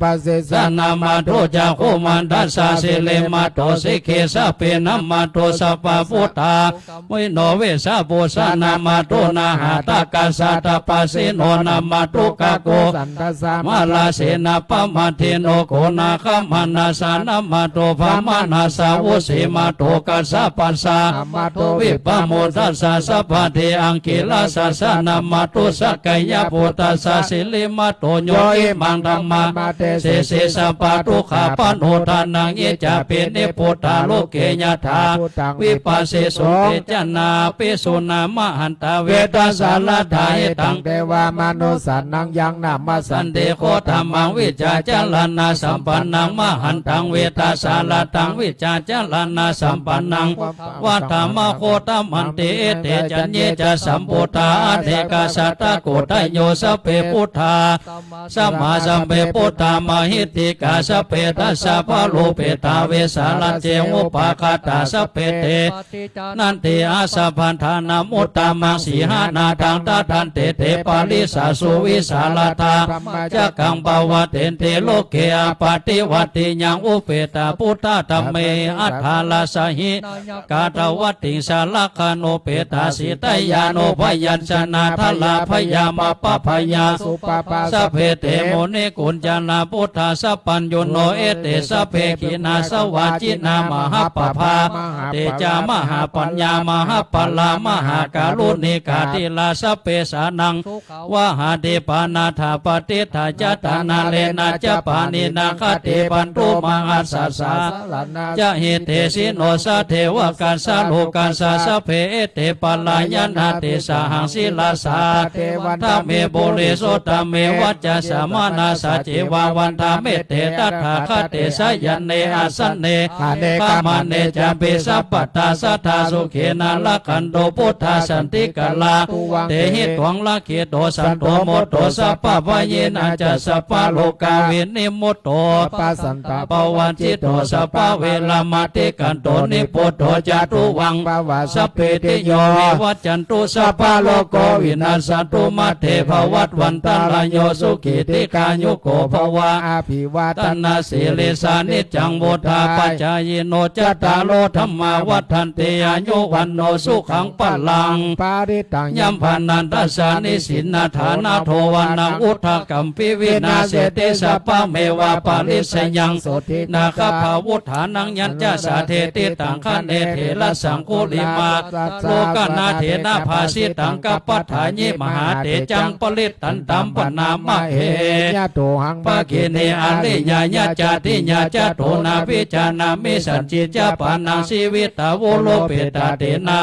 ปัสสิ สนามาโตจาโคมันดัสสาเสเลมาโตสิเคสะเปนัมมาโตสัพพะพุทธาวิโนเวสะโพสนามาโตนาหาตากาสาตปัสสิโนนามาโตกะโก สันตสา มาลาเสนาปมาเทโนโกนาคมานาสานามาโตภามานาสาวสีมาโตกัสสะปัสสะ มาโต วิปโมทัสสะสัพพะเทอังกิลาสัสสะนามาโตสักกายโพตัสสะสิลิมาโตโยอิมังธัมมาเสเสสัพพะทุกขปโนทานังเยจะเปเนพุทธาโลเกญาธาวิปัสสิสุเตจนาปิสุนามหันตเวตาสาลทายตัง เทวามนุสันนังยังนามาสั สั น นเดโคธรรมังวิจาจลานาสัมปันนังมหันตังเวตาสาลตังวิจาจลานาสัมปันนังวัฏธรรมโคตมันเตเตจันเยจะสัมพุทธาเทกาสัตตะโกตโยสเปพุทธาสัมมาสัมเปพุทธามหิติกาสเปตัสสะพะโลเปตาเวสาลเจอุปาคาตาสเปเตนันติอาสะพันธานามุตตามังสีหานาทังตาทันเตเตปาลิสาสุวิสาลตาจักกังปวะเตนเตโลกเกอปฏิวัติยังอุเปตาพุทธธรรมเมอัฏฐาลาสหิกาตวัตติสาลคาโนเปตาสิตยาโนพยัญชนะทลาพยามาปพยา สุปปา สัพเพเตโมนิกุญจนาพุทธาสัพพัญโยโนเอเตสัพเพขีนาสวาจินามหาปภาเตจามหาปัญญามหาปลามหาการุณิกาติลาสัพเพสานังวะหาเดปานาถาปฏิทาจตานาเลนะจะปานินาคเตปันตุมังอัสสะสาจะเหเตสิโนสะเทวกัสสะโลกัสสะสัพเพเตปลายันหาเตสาหังสิลาสาทาเมโบเลโสตเมวัจจะสมานาสาเจวาวันทาเมเตตัถาคเตสยันเนอาสันเนกามเนจะเปสัพพตาสัทธาสุเขนาละคันโตพุทธาสันติกาลาเตหิตวังละเขโตสันโตโมโตสัพพะวะเยนะจะสัพพะโลกาวินิมุตโต ปัสสันตา ปวันจิตโตสัพพะเวลามาติกันโตนิโพโตจาตุวัง ปวา สัพเพติโยวิวัจจันตุสัพพะโลกโกวินาศตุมาเทภวัตวันตรายโยสุขิติกายุโกภวะ อาภิวา ตั ตั น น นาสีเลสานิจังโบธาปัจจายโนจัตตาโลธรรมาวัฏันติอายุวันโนสุขังปะลัง ปาริตัง ยัมพันนันตสานิสินนาฐานาโทว นังอุทธกัมปิวินาเสติสัพพะเมวะปาลิสยังนาคภาวุฒานังยัญจสาเทติตังคันเนเถระสังคุลิมาโลกนาเถนะภาสิตังกัปปัฏฐานิมหาเตจังปลิตตันตัมปนามะเหยะโตหังปะกิเนอริยญาจาติญาจโตนาวิจานามิสัจจิจปานังชีวิตาโวโลเปตาเตนะ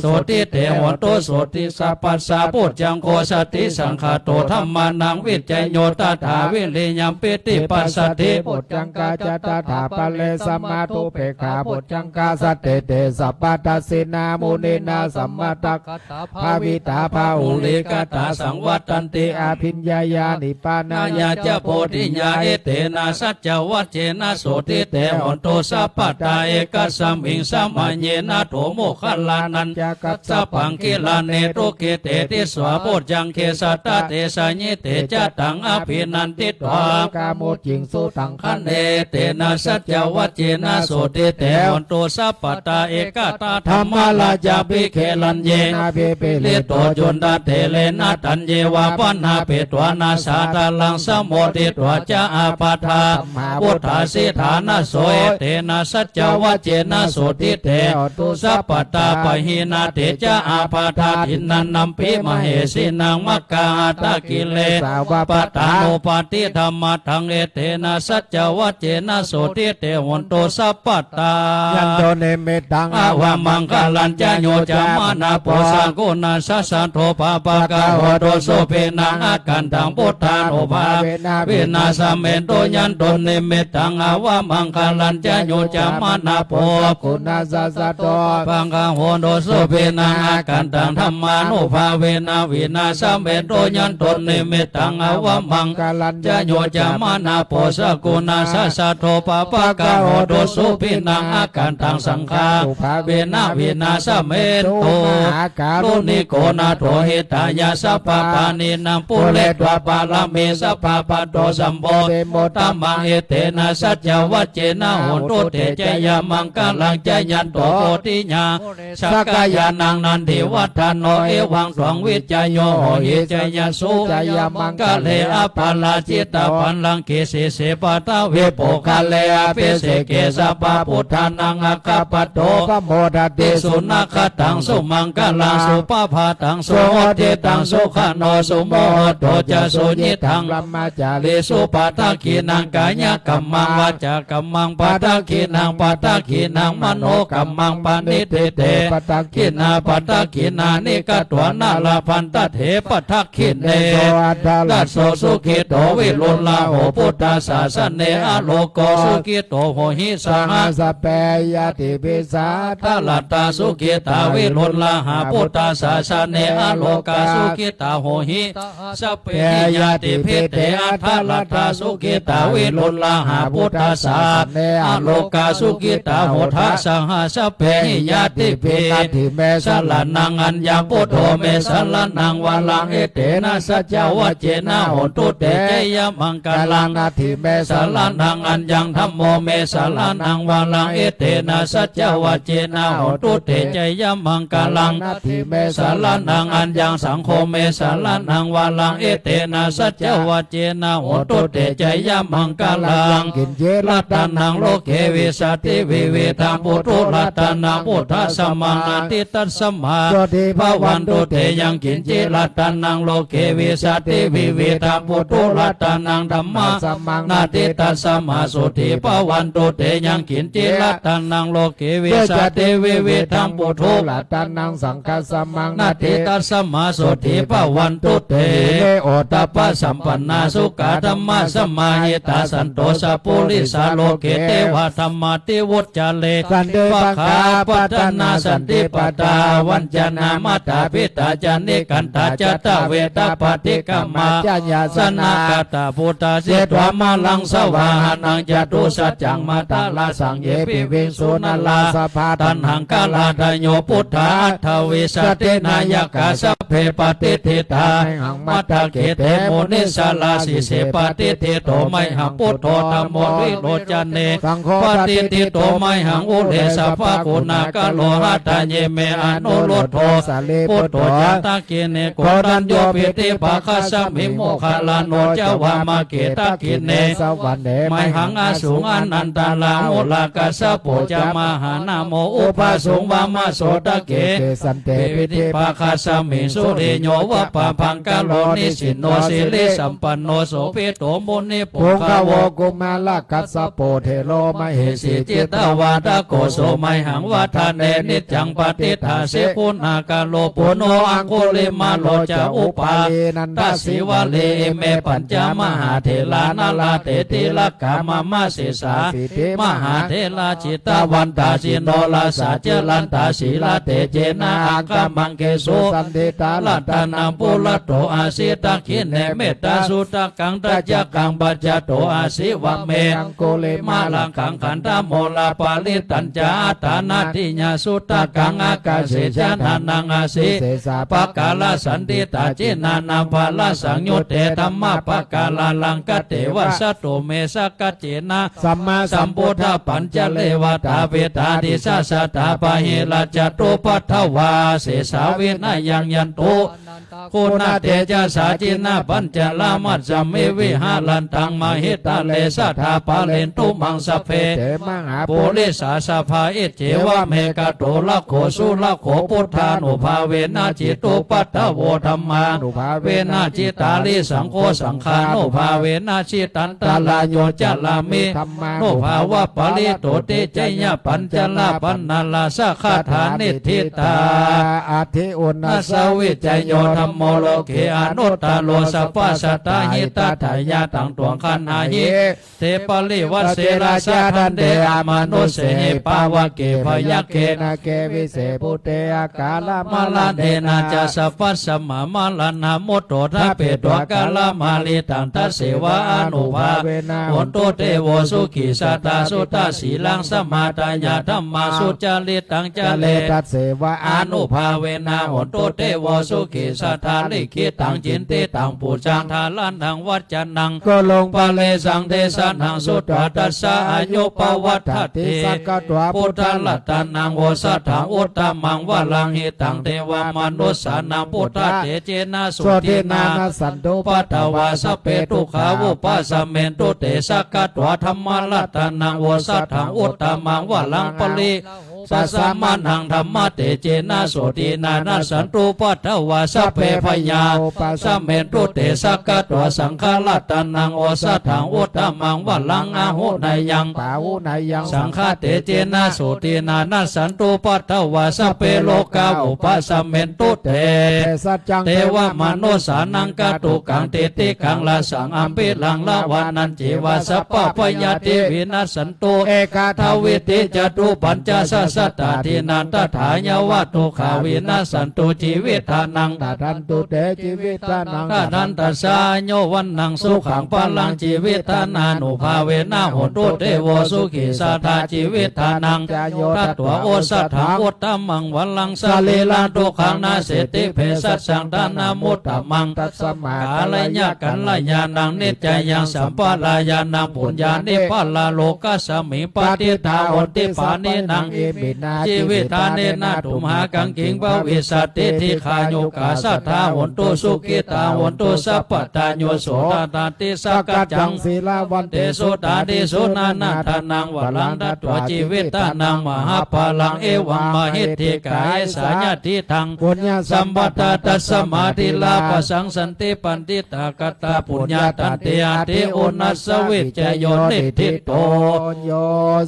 โสติเตหนโตโสติสัพพสาปุจจังโคสติสังฆโตธัมมานังวิจัยโยตถาวิริยมปิติปัสสติปุจจังกาจตถาปะเลสัมมาตุเปขาปุจจังกาสัตเตเตสัพพตัสสินามุนินาสัมมาตักภาวิตาภาอุลิกตาสังวัตันติอาภิญญายานิปานายาจโพธิญาเอเตนะสัจจวัจเจนะโสติเตหนโตสัพพตาเอกสัมหิงสัมมัญเยนะโถโมคัลลานันจกัสสะปังกิลาเนโตเกเตติสวะโพจังเคสัตตะเตสัญญิเตจตังอภินันติตวากาโมจิงสุตังคันเนเตนะสัจจวัจเจนะโสติเตหนโตสัพพตาเอกตาธรรมลาจาปิเคลันเยนะเปเปเลโตจุนดาเทเลนะตันเยวาปันนาเปตวานาสาตาลังสมโมติตวะจะอาปาทาพุทธาสิฐานะโสเตนะสัจจวัจเจนะโสติเตตุสัพพตาปหินาเตจะอาปาทาทินันนัมปิมเหสินังมักกาตะกิเลสปตานุปติธรรมทังเอเตนะสัจจวัจเจนะโสติเตหนโตสัพพตายันโตเนเมตังอาวามังคลัญจโยจามานาโพสังกุณาสัสสันโทปะปะกะโหโตโสเปนังอากันตังพุทธานุภาเวนาสเมนโตยันโตเนเมตังอาวามังคลัญจโยจามานาโพกุณาสัสสันโตปังกะโหโตโสเปนังอากันตังธรรมานุภาเวนาวินาสเมนโตยันโตเนเมตังอาวามังคลัญจโยจามานาโพสกุณาสัสสันโทปะปะกะโหโตโสเปนังอากันตังสังฆาเวนาวินาสเมนโตโลนิโกนาโถหิตายาสัพพปานินังปุเรตวะปาลเมสัพพปัตโตสัมโพตัมมังเอเตนะสัจจวัจเจนะโหตุเตจยามังกลังจยันโตโพธิญาสักกายานังนันทิวัฒโนเอวังสวงวิจโยโหหิจยาสุจยามังกะเลอปาลาจิตตาปันลังเกเสเสปตาเวโปคาเลอเปเสเกสัพพพุทธานังอากาปโตปโมดติสุนัขตังสุมังกลังสุปภาตังสุโหติตังสุขโนสุโมโตจะสุญิทังลัมมาจาริสุปาทาคีนังกายกัมมังวาจากัมมังปาทาคีนังปาทาคีนังมโนกัมมังปานิเตเตปทาคีนาปทาคีนานิกตวนาลาพันตเถปทาคีเนตัสโสสุขิโตวิรุลลาโหพุทธศาสเนอโลโกสุขิโตโหหิสหสเปยติปิสาทาลตาสุขิตาวิรุลลาหาพุทธศาสเนอโลกาสุขิตาโหหิสเปยติพิเตอัทาลตาสุขิตาวิรุลลาหาพุทธศาสเนอโลกาสุขิตาโหทัสสหสเปยติปิเมสลานังอัญญาปุโธเมสลานังวาลังเอเตนะสัจจวัจเจนะโหตุเตจยมังกลังนาทิเมสลานังอัญญังธัมโมเมสลานังวาลังเอเตนะสัจจวัจเจนะโหตุเตจยมังกลังนาทิเมสลานังอัญญังสังโฆเมสลานังวาลังเอเตนะสัจจวัจเจนะโหตุเตจยมังกลังกินเจรัตนังโลเกวิสัตติวิเวทังปุถุรัตนังพุทธสมังนาติตัสสมาภวันตุเตยังกินเจรัตนังโลเกวิสัตติวิเวทังปุถุรัตนังธัมมานาติตัสสมาสุติภวันตุเตยังกินเจรัตนังโลเกวิสัตติวิเวทังปุถุรัตนังสังฆสมังนาติตัสสมาสุติภวันตุเตโอตปะสัมปันนาสุขธรรมะสมาหิตาสันโตสัพพุริสาโลเกเทวธรรมติวุจจเลสันเดปะคาปัตนาสันติปตาวัญจนามาตาพิตาจานิกันตาจตเวตาปฏิกรรมาสนากตาพุทธเสตวามาลังสวาหานังจตุสัจจังมาตาลาสังเยปิเวสุนาลาสภาตันหังกาลาดโยพุทธาทวิสตินายกาสเพปฏิทิตามัตตเกเตโมนิสาลาสิเสปฏิทิโตไมหังพุทโธธรรมโมวิโรจันเนปฏิทิโตไมหังอุเทสัพพะกุณากาโลหัตเยเมอนุโลโทพุทโธจัตตะเกเนโกรัญโยปิติ ปะคะสมิโมคาลาโนเจาวามาเกตกินเน สวรรค์เน ไมหังอาสูงอนันตาลาโมลากาสะโปจามหานาโมอุปาสงวามาโสตเก เกสันเต เปวิธิปะคะสมิสุริโยวะปะพังกาโลนิสินโนสิลิสัมปันโนโสภิโตมุนิปุ ภู ค กโว โว กุมาลกัสสะโปเทโลมเห สิ สี จิตวาตโกโสไมหังวัฏานเนนิจังปฏิทาเสกุณากาโลปุโนอังคุลิมาโลจะอุปาตัสสิวะเลเมปัญจมหาเถลานาลาเตติลกามมาเสสามหาเถลาจิตวันตาสิโนลาสาเจลันตาศีลาเตเจนะอังกมังเกโส สันเดตา ลัตตานังปุระโตอาสิตาคินเนเมตตาสุตกังตะจักกังปัจจโตอาสิวะเม อังโกเล มาลังขังขันธโมลาปาลิตัญจาตานาติญาสุตกังอากาเสจานานังอาสิปะกาลสันติตาจินานาภาลสังยุตเตธรรมปะกาลลังกเตวะสัตโตเมสกเจนะ สัมมา สัมพุทธปัญจเลวตาเวตาดิสาสตาปะเฮลจตุปัทถวาเสสาเวนะยังยันโตคุณาเตจาสาจินาปัญจลามัจจเมวิหาลันตังมหิตาเลสัทธาปาเลนตุมังสเพ เตมังหา ปุริสาสภาเอเจวะเมกะโตละโขสุละโขพุทธานุภาเวนะจิตุปัตตโวธรรมานุภาเวนะจิตาลิสังโฆสังฆานุภาเวนะจิตันตาลาโยจัลลามิ ธรรมา นุภาวะปริโตเตจยะปัญจลาปันนาลาสัคาฐานิทิตา อาทิอุณ นัสวิจโยธรรมโมโลเกอนุตตาโลสัพพสัตตาหิตาทายาตังตวงคันหาหิเตปลิวัสเสราชาทันเดอามนุเสหิปาวะเกพยักเก นาเกวิเศปุเตอากาลา มาลาเดนาจะสัพพสมมามาลานาโมโตทาเปตวกาลามาลิตังทัสเสวะอนุภาโอนโตเตโวสุขิสัตตาสุตาสีลังสมาตายาธรรมาสุจาริตังจาเล ตัดเสวะ อนุภาเวนะโอนโตเตโวสุขิสัทธาลิขิตังจินติตังปูจังทาลันทังวัจจันนัง ก็ลง ปะเลสังเทสานังสุตตตัสสะอายุปวัฏฏติ สักกะตัว พุทธลัตตานังโวสัทธังอุตตมังวะลังหิตังเทวามนุสสานังพุทธเตเจนะสุ สว ติ ตินา นา นาสันตุ ปัตตวาสเปตุขาวุปัสสเมนตุเตสักกะตัวธรรมลัตตานังโวสัทธังอุตตมังวะลังปลิสัสสะมานังธรรมะเตเจนะโสตินานาสันตุปัตถวาสเพพยาสัมเมตุเตสักกะตัวสังฆลัตตานังโอสัทธังอุตตมังวะลังอาหุนายยัง ปาวุนายยัง สังฆเตเจนะโสตินานาสันตุปัตถวาสเพโลกาอุปสัมเมตุเต เทสัจจัง เทวมนุสานังกตุกังเตติกังลาสังอัมปิลังละวานันจิวาสัพพพยาติวินัสสันตุ เอกา ทวิติจตุปัญจสัตตาทินันตถายาวัตุขาวินัสสันตุชีวิตานัง ตาทันตุเตชีวิตานัง ตานันตสาโยวันนังสุขังพลังชีวิตานานุภาเวนะโหตุเทโวสุขิสัทธาชีวิตานังทัตตัวโอสัทธังอุตตมังวัลังสาลีลันตุขังนาเสติเพสัสสังตานามุตตมัง ตัสมาก าลยะกันลยานังนิจจายังสัมปะลายานังปุญญานิปัลลาโลกัสสมิปฏิทาหนติปานินัง ชีวิตาเนนาตุมหากังกิงภวิสัตติทิขายุกาสัทธาหนตุสุขิตาหนตุสัพพตาโยโสตตาติสักจัง ศีลาวัน เตสุตาดิสุนานาทานังวลังดัตตัวชีวิตานังมหาปาลังเอวังมหิทธิกายสาญาทิทัง ปุญญา สัมปตาตัสสมาธิลาภสังสันติปันติตากตาปุญญาตันเตอาทิอุนัสสวิจโยนิทิโต โย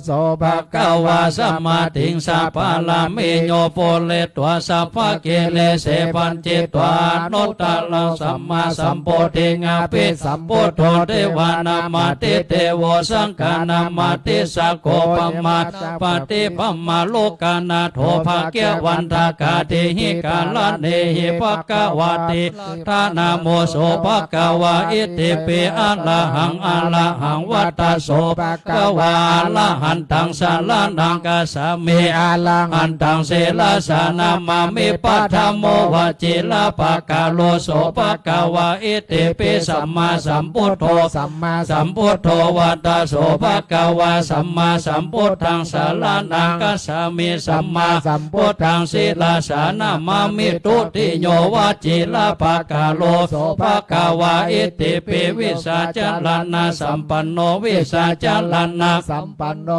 โสภะ กาวาสมาติงสัพพาลามิโยโปเลตัวสัพพะเกเลเสปัญจิตวานุตตะลังสัมมาสัมโพธิงาปิสัมพุทโธเทวานามาติเทโวสังฆานามาติสะโกปมาปฏิปัมมาโลกานาโทภะเกวันทากาติหิกาลเนหิภะกวาติทานาโมโสภะกวาอิติปิอะระหังอะระหังวัตตโสภะกวาอะระหันตังสาลานังกาสามิ เม อาลัง อันตังเสลาสานามามิปัทโมวจิลาปะกาโลโสภะกาวะอิติปิสัมมาสัมพุทโธ สัมมา สัมพุทโธวัตตาโสภะกาวะสัมมาสัมพุทธังสารนังกัสสามิสัมมาสัมพุทธังศีลาสานามามิตุติโยวจิลาภกาโลโสภะกาวะอิติปิวิสาจลานาสัมปันโนวิสาจลานา สัมปันโน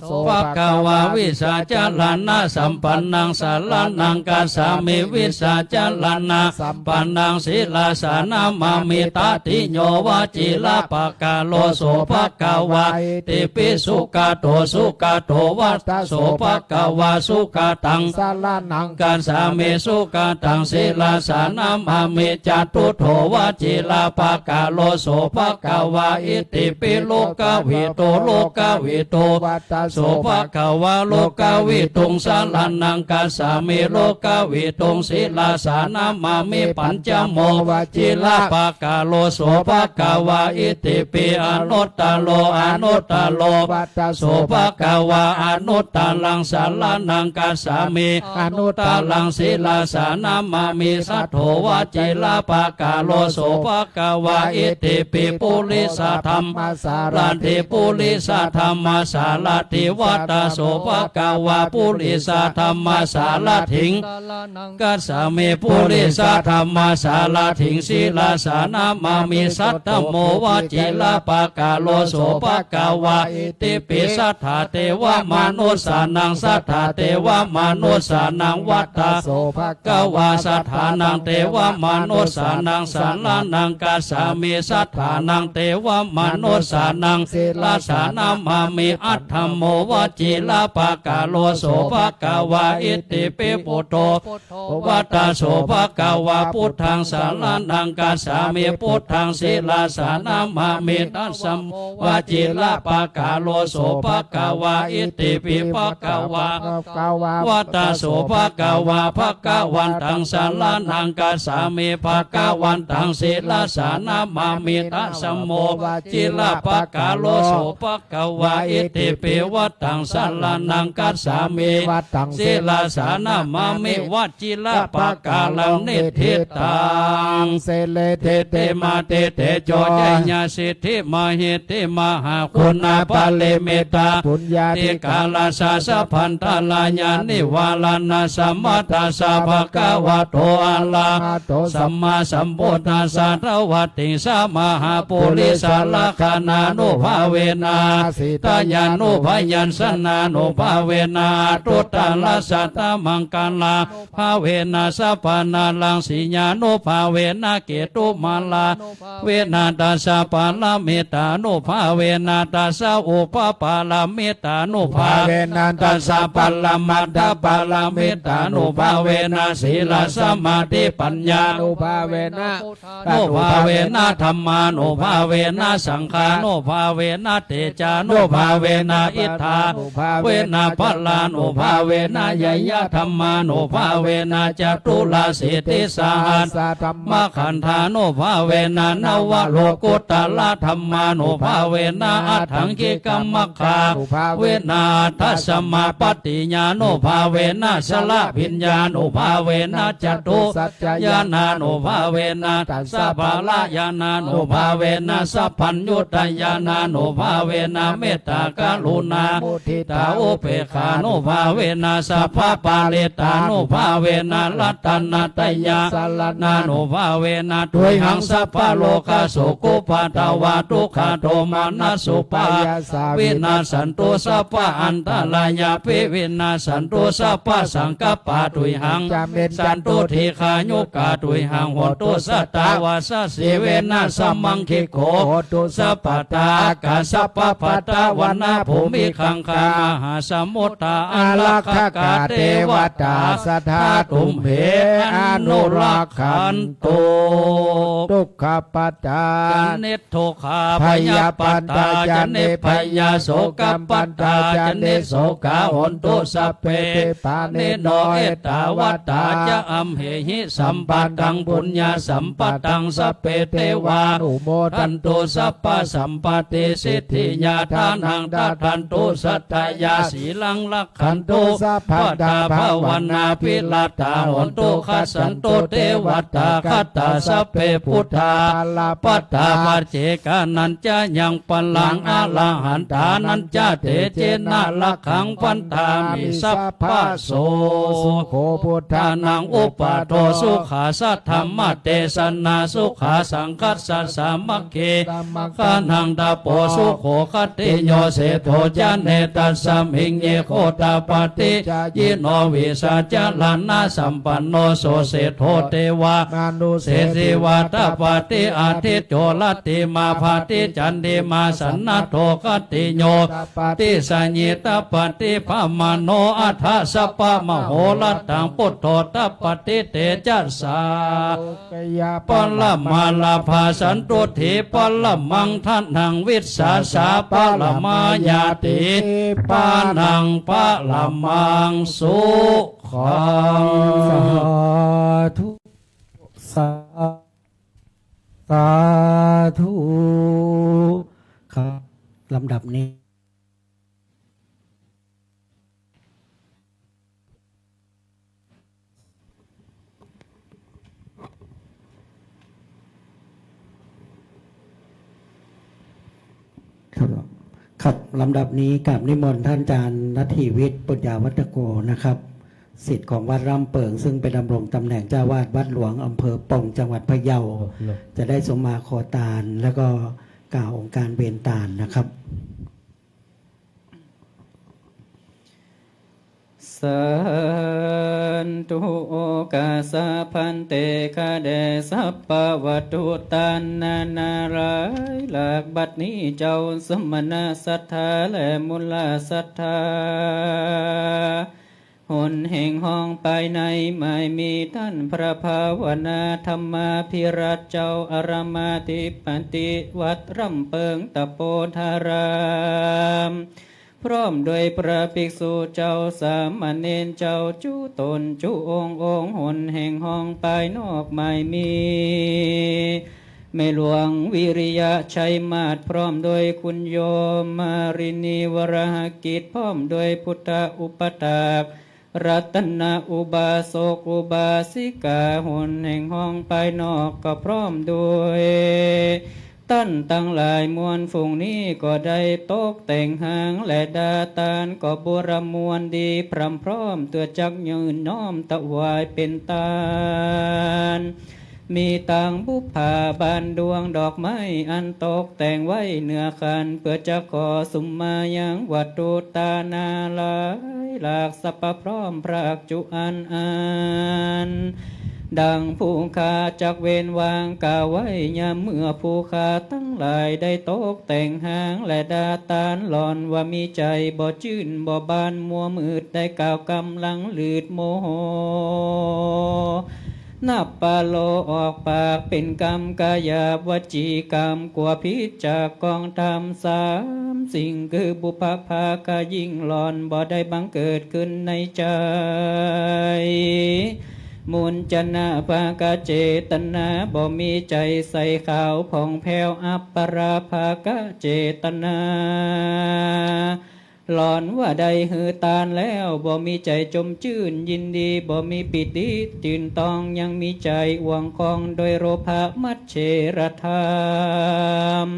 โส ภะกาวะวิสาจลานาสัมปันนังสารนังกัสสามิวิสาจลานาสัมปันนังศีลาสานามามิตติโยวจิลาภกาโลโสภะกาวะติปิสุกาโตสุกาโตวัตโสภะกาวะสุกาตัง สาลานัง การสามิสุกาตังศีลาสานามามิจตุโถวจิลาภกาโลโสภะกาวะอิติปิโลกาวิโตโลกาวิโต วัตตา โสภะกาวะโลกาวิตุงสาลานังกัสสามิโลกาวิตุงศีลาสานามามิปัญจโมวจิลาภกาโลโสภะกาวะอิติปิอนุตตโลอนุตตโล วัตตา โสภะกาวะอนุตตลังสาลานังกัสสามิ อนุต ตาลังศีลาสานามามิสัทโธวจิลาภกาโลโสภะกาวะอิติปิปุริสธรรม มาสา ลาธิปุริสธรรมสาลาธิวัตตาโสภะกาวะปุริสธรรมสาลาถิงกัสสามิปุริสธรรมสาลาถิงศีลาสานามามิสัทธโมวจิลาภกาโลโสภะกาวะอิติปิสัทธาเทวมนุสสานังสัทธาเทวมนุสสานังวัตตา โสภะ กวาสัทธานังเทวมนุสสานังสารานังกัสสามิสัทธานังเทวมนุสสานังศีลาสานามามิอัตถโมวจิลาภกาโลโสภะกาวะอิติปิปุตโตวัตตาโสภะกาวะพุทธังสารานังกัสสามิพุทธังศีลาสานามามิตัสสัมวจิลาภกาโลโสภะกาวะอิติปิภกาวะ กาวา วัตตาโสภะกาวะภะกาวันตังสารานังกัสสามิภะกาวันตังศีลาสานามามิตัสสมโมจิลาภะกาโลโสภะกาวะอิติปิวัตตังสารานังกัสสามิ วัตตัง ศีลาสานามามิวัจจิลาภะกาลังนิทิตัง เสเลเท เตมาเตเตโจยญาสิทธิมหิทธิมหาคุณาปะเลเมตตา ปุญญา ติ ธิ กาลาสาสะพันตาลาญาณิวาลานาสัมมาทัสสะภะคะวะโตอะระหะโตสัมมาสัมพุทธัสสะระวะติสามหาปุริสาลักขานานุภาเวนะตาญานุภายัญสนานุภาเวนะตุตตาลัสสะตะมังกาลาภาเวนะสัพพานาลังสีญานุภาเวนะเกตุมาลาเวนะตัสสะปาลาเมตานุภาเวนะตัสสะอุปปาลาเมตานุภา เวนัน ตัสสะปัลลมัตถปาลามิตานุภาเวนะศีลสมาธิปัญญา นุภาเวนะ นุภาเวนะธรรมานุภาเวนะสังฆานุภาเวนะเตจานุภาเวนะอิทธาเวนะพัลลานุภาเวนะยยะธรรมานุภาเวนะจตุลาสิทธิสาหัส สาธรร มขันธานุภาเวนะนวโลกุตตะละธรรมานุภาเวนะอัฏฐังกิกัมมคาเวนะทัสสมาปฏิญาณุภาเวนะสละพิญญาณุภาเวนะจตุญาณานุภาเวนะสัพพะละญาณานุภาเวนะสัพพัญญุตญาณานุภาเวนะเมตตากรุณา มุทิตา ตาอุเปขานุภาเวนะสัพพะปาเลตานุภาเวนะรัตนาตยา สาร นานุภาเวนะตุยหังสัพพะโลกาสุกุปะตาวาทุกขาโทมานัสสุปาวินาสันตุสัพพะอันตรายาภิวินาสันตุสัพพะสังกัปปะตุยหังสันตุทีขายุกาตุยหังโหตุสัตตาวาสสิเวนะสัมมังคิโก โหตุสั สั พ พพตาอากาสัพพปัตตาวันนาภูมิขังคามหาสมุทธาอ อา ลั ลั ก ก ข ข กาก า เท เท ว ว ตา ตาส สัท ท ธา ธา ตุ ตุ ม ม เห เห อ อ นุ นุ รั รั ก ก ขั ขั น น โต ตุทุกขปัตตา จันเนโทคาพ พ ยาย า ปั ปั ต ต ตา ตา จั จั น น เน เน พ พ ยาย า โส โส กั กั ป ป ปั ปั ต ต ตา ตา จั จั น น เน เน โส โส กาก า ห ห น น ตุ ตุ สั สั พ พ เพ เพ ปา ปา เน เน โน โน เอ เอ ตา ตา วั วั ต ต ตา ตา จะอัมเหหิสัมปัตังปุญญาสัมปตังสัพเพเทวา นุโม ทั ทั น น ตุสัพพะสัมปติสิทธิญาทานังทัทันตุสัตตยาสี ลังลักขันโตปัตตาภาวันนาภิลาตาหนโตคัสสันโตเทวตาคัตตาสัพเพพุทธาปัตตาปัจเจกานันจะยังปัลลังอาลังหันตานันจะเตเจนะลักขังพันธามิสัพพะโสโคพุทธานังอุปโตสุขาสัทธรรมเตสนาสุขาสังคัสสะสามัคคีกานังตาโปสุโขคัตติโยเสโทจันเนตัสสมิงเยโคตาปฏิยิโนวิสาจลานาสัมปันโนโสเสโทเทวาเสสิวาตาปฏิอาทิโจลติมาภาติจันติมาสันนาโทคัตติโยติสัญญิตาปฏิภามโนอัฏฐสัพพะมโหรัตตังพุทโธตปฏิเตจัสสาปลมาลาภาสันตุถิปลมังทันังวิสาสาปลมายาติปานังปลมังสุขัง สาธุสาธุครับลำดับนี้ครับลำดับนี้กับนิมนต์ท่านอาจารย์นัทธิวิทย์ปุญญาวัฒโกนะครับศิษย์ของวัดร่ำเปิงซึ่งเป็นดำรงตำแหน่งเจ้าวาดวัดหลวงอำเภอป่งจังหวัดพะเยาจะได้สมมาขอตาลแล้วก็กล่าวองค์การเบญตาลนะครับ สันตุโอกาสะพันเตคาเดสัพพวัตุตานานาร้ายหลากบัดนี้เจ้าสมณศรัทธาและมุลศรัทธาหนแห่งห้องภายในไม่มีท่านพระภาวนาธรรมาภิรัตเจ้าอารมาธิปันติวัดร่ำเปิงตะโปธารามพร้อมด้วยพระภิกษุเจ้าสามเณรเจ้าจุตนจุองค์หนแห่งห้องภายนอกไม่มีแม่หลวงวิริยะชัยมาศพร้อมโดยคุณโยมมารินีวรหกิจพร้อมโดยพุทธอุปถากรัตนอุบาสกอุบาสิกาหนแห่งห้องภายนอกก็พร้อมด้วยท่านตั้งหลายมวลฝูงนี้ก็ได้ตกแต่งหางและดาตานก็บุรมวลดีพรำพร้อมตัวจักยืนน้อมตะวายเป็นตาลมีต่างบุพาบานดวงดอกไม้อันตกแต่งไว้เหนือคันเพื่อจะขอสุมมายังวัตถุตานาลายหลากสัพพร้อมพระจุอันดังผู้ขาจักเวนวางกาไว้ยามเมื่อผู้ขาทั้งหลายได้ตกแต่งหางและดาตานหลอนว่ามีใจบ่ชื่นบ่บานมัวมืดได้กล่าวกำลังลืดโมโหนับปาโลออกปากเป็นกรรมกายาวจีกรรมกว่าพิษจากกองธรรมสามสิ่งคือบุพภากายิ่งหลอนบ่ได้บังเกิดขึ้นในใจมุนจนะภากาเจตนาบ่มีใจใส่ขาวผ่องแผ้วอัปปราภากาเจตนาหลอนว่าใดหือตานแล้วบ่มีใจจมชื่นยินดีบ่มีปิติตื่นตองยังมีใจหวงคองโดยโรภะมัจเฉรธรรม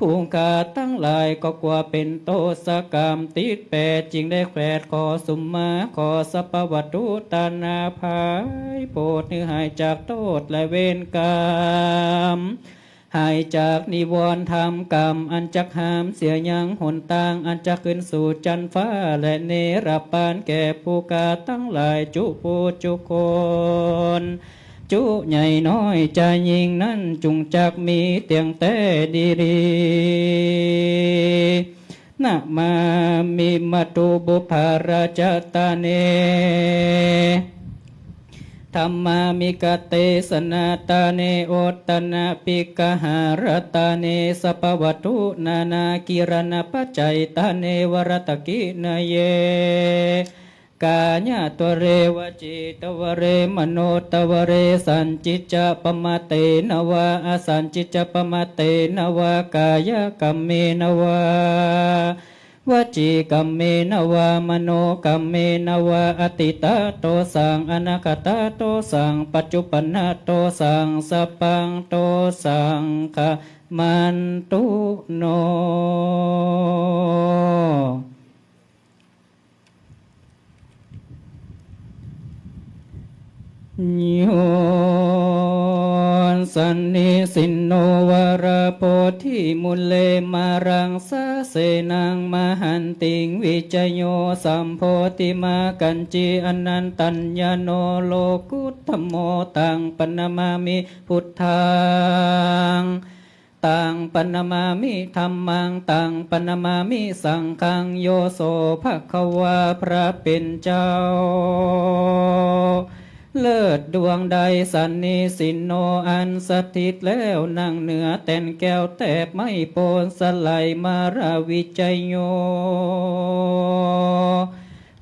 ผู้ขาตั้งหลายก็กว่าเป็นโตสกรรมติดแปดจึงได้แขวดขอสุมมาขอสัพวัตถุตานาภายโปรดหายจากโทษและเวรกรรมหายจากนิวรณ์ธรรมกรรมอันจักหามเสียยังหนต่างอันจักขึ้นสู่จันฟ้าและเนรปานแก่ผู้กาตั้งหลายจุปูจุคนจุใหญ่น้อยจะยิ่งนั้นจุงจักมีเตียงแต่ดีรีนะมามิมาตุบุภาราชตาเนธรรมามิกเตสนาตาเนโอตตนาปิกหารตาเนสปวัตุนานากิรณปัจจัยตาเนวรตกินเยกาญาตัวเรวจิตวเรมโนตวเรสันจิจปมาเตนวะอสันจิจปมาเตนวะกายกรรมเมนวะว วจีกัมเมนวามโนกัมเมนวาอติตาโตสังอนาคตาโตสังปัจจุปนโตสังสัพพังโตสังฆมันตุโนโยสันนิสินโนวรโพธิมุลเลมารังสะเสนังมหันติงวิจโยสัมโพธิมากัญจีอนันตัญญโนโลกุตธโมตังปนมามิพุทธังตังปนมามิธัมมังตังปนมามิสังฆังโยโสภควาพระเป็นเจ้าเลิศดวงใดสันนิสินโนอันสถิตแล้วนั่งเหนือแต่นแก้วแตบไม่โปนสไลมาราวิจัยโย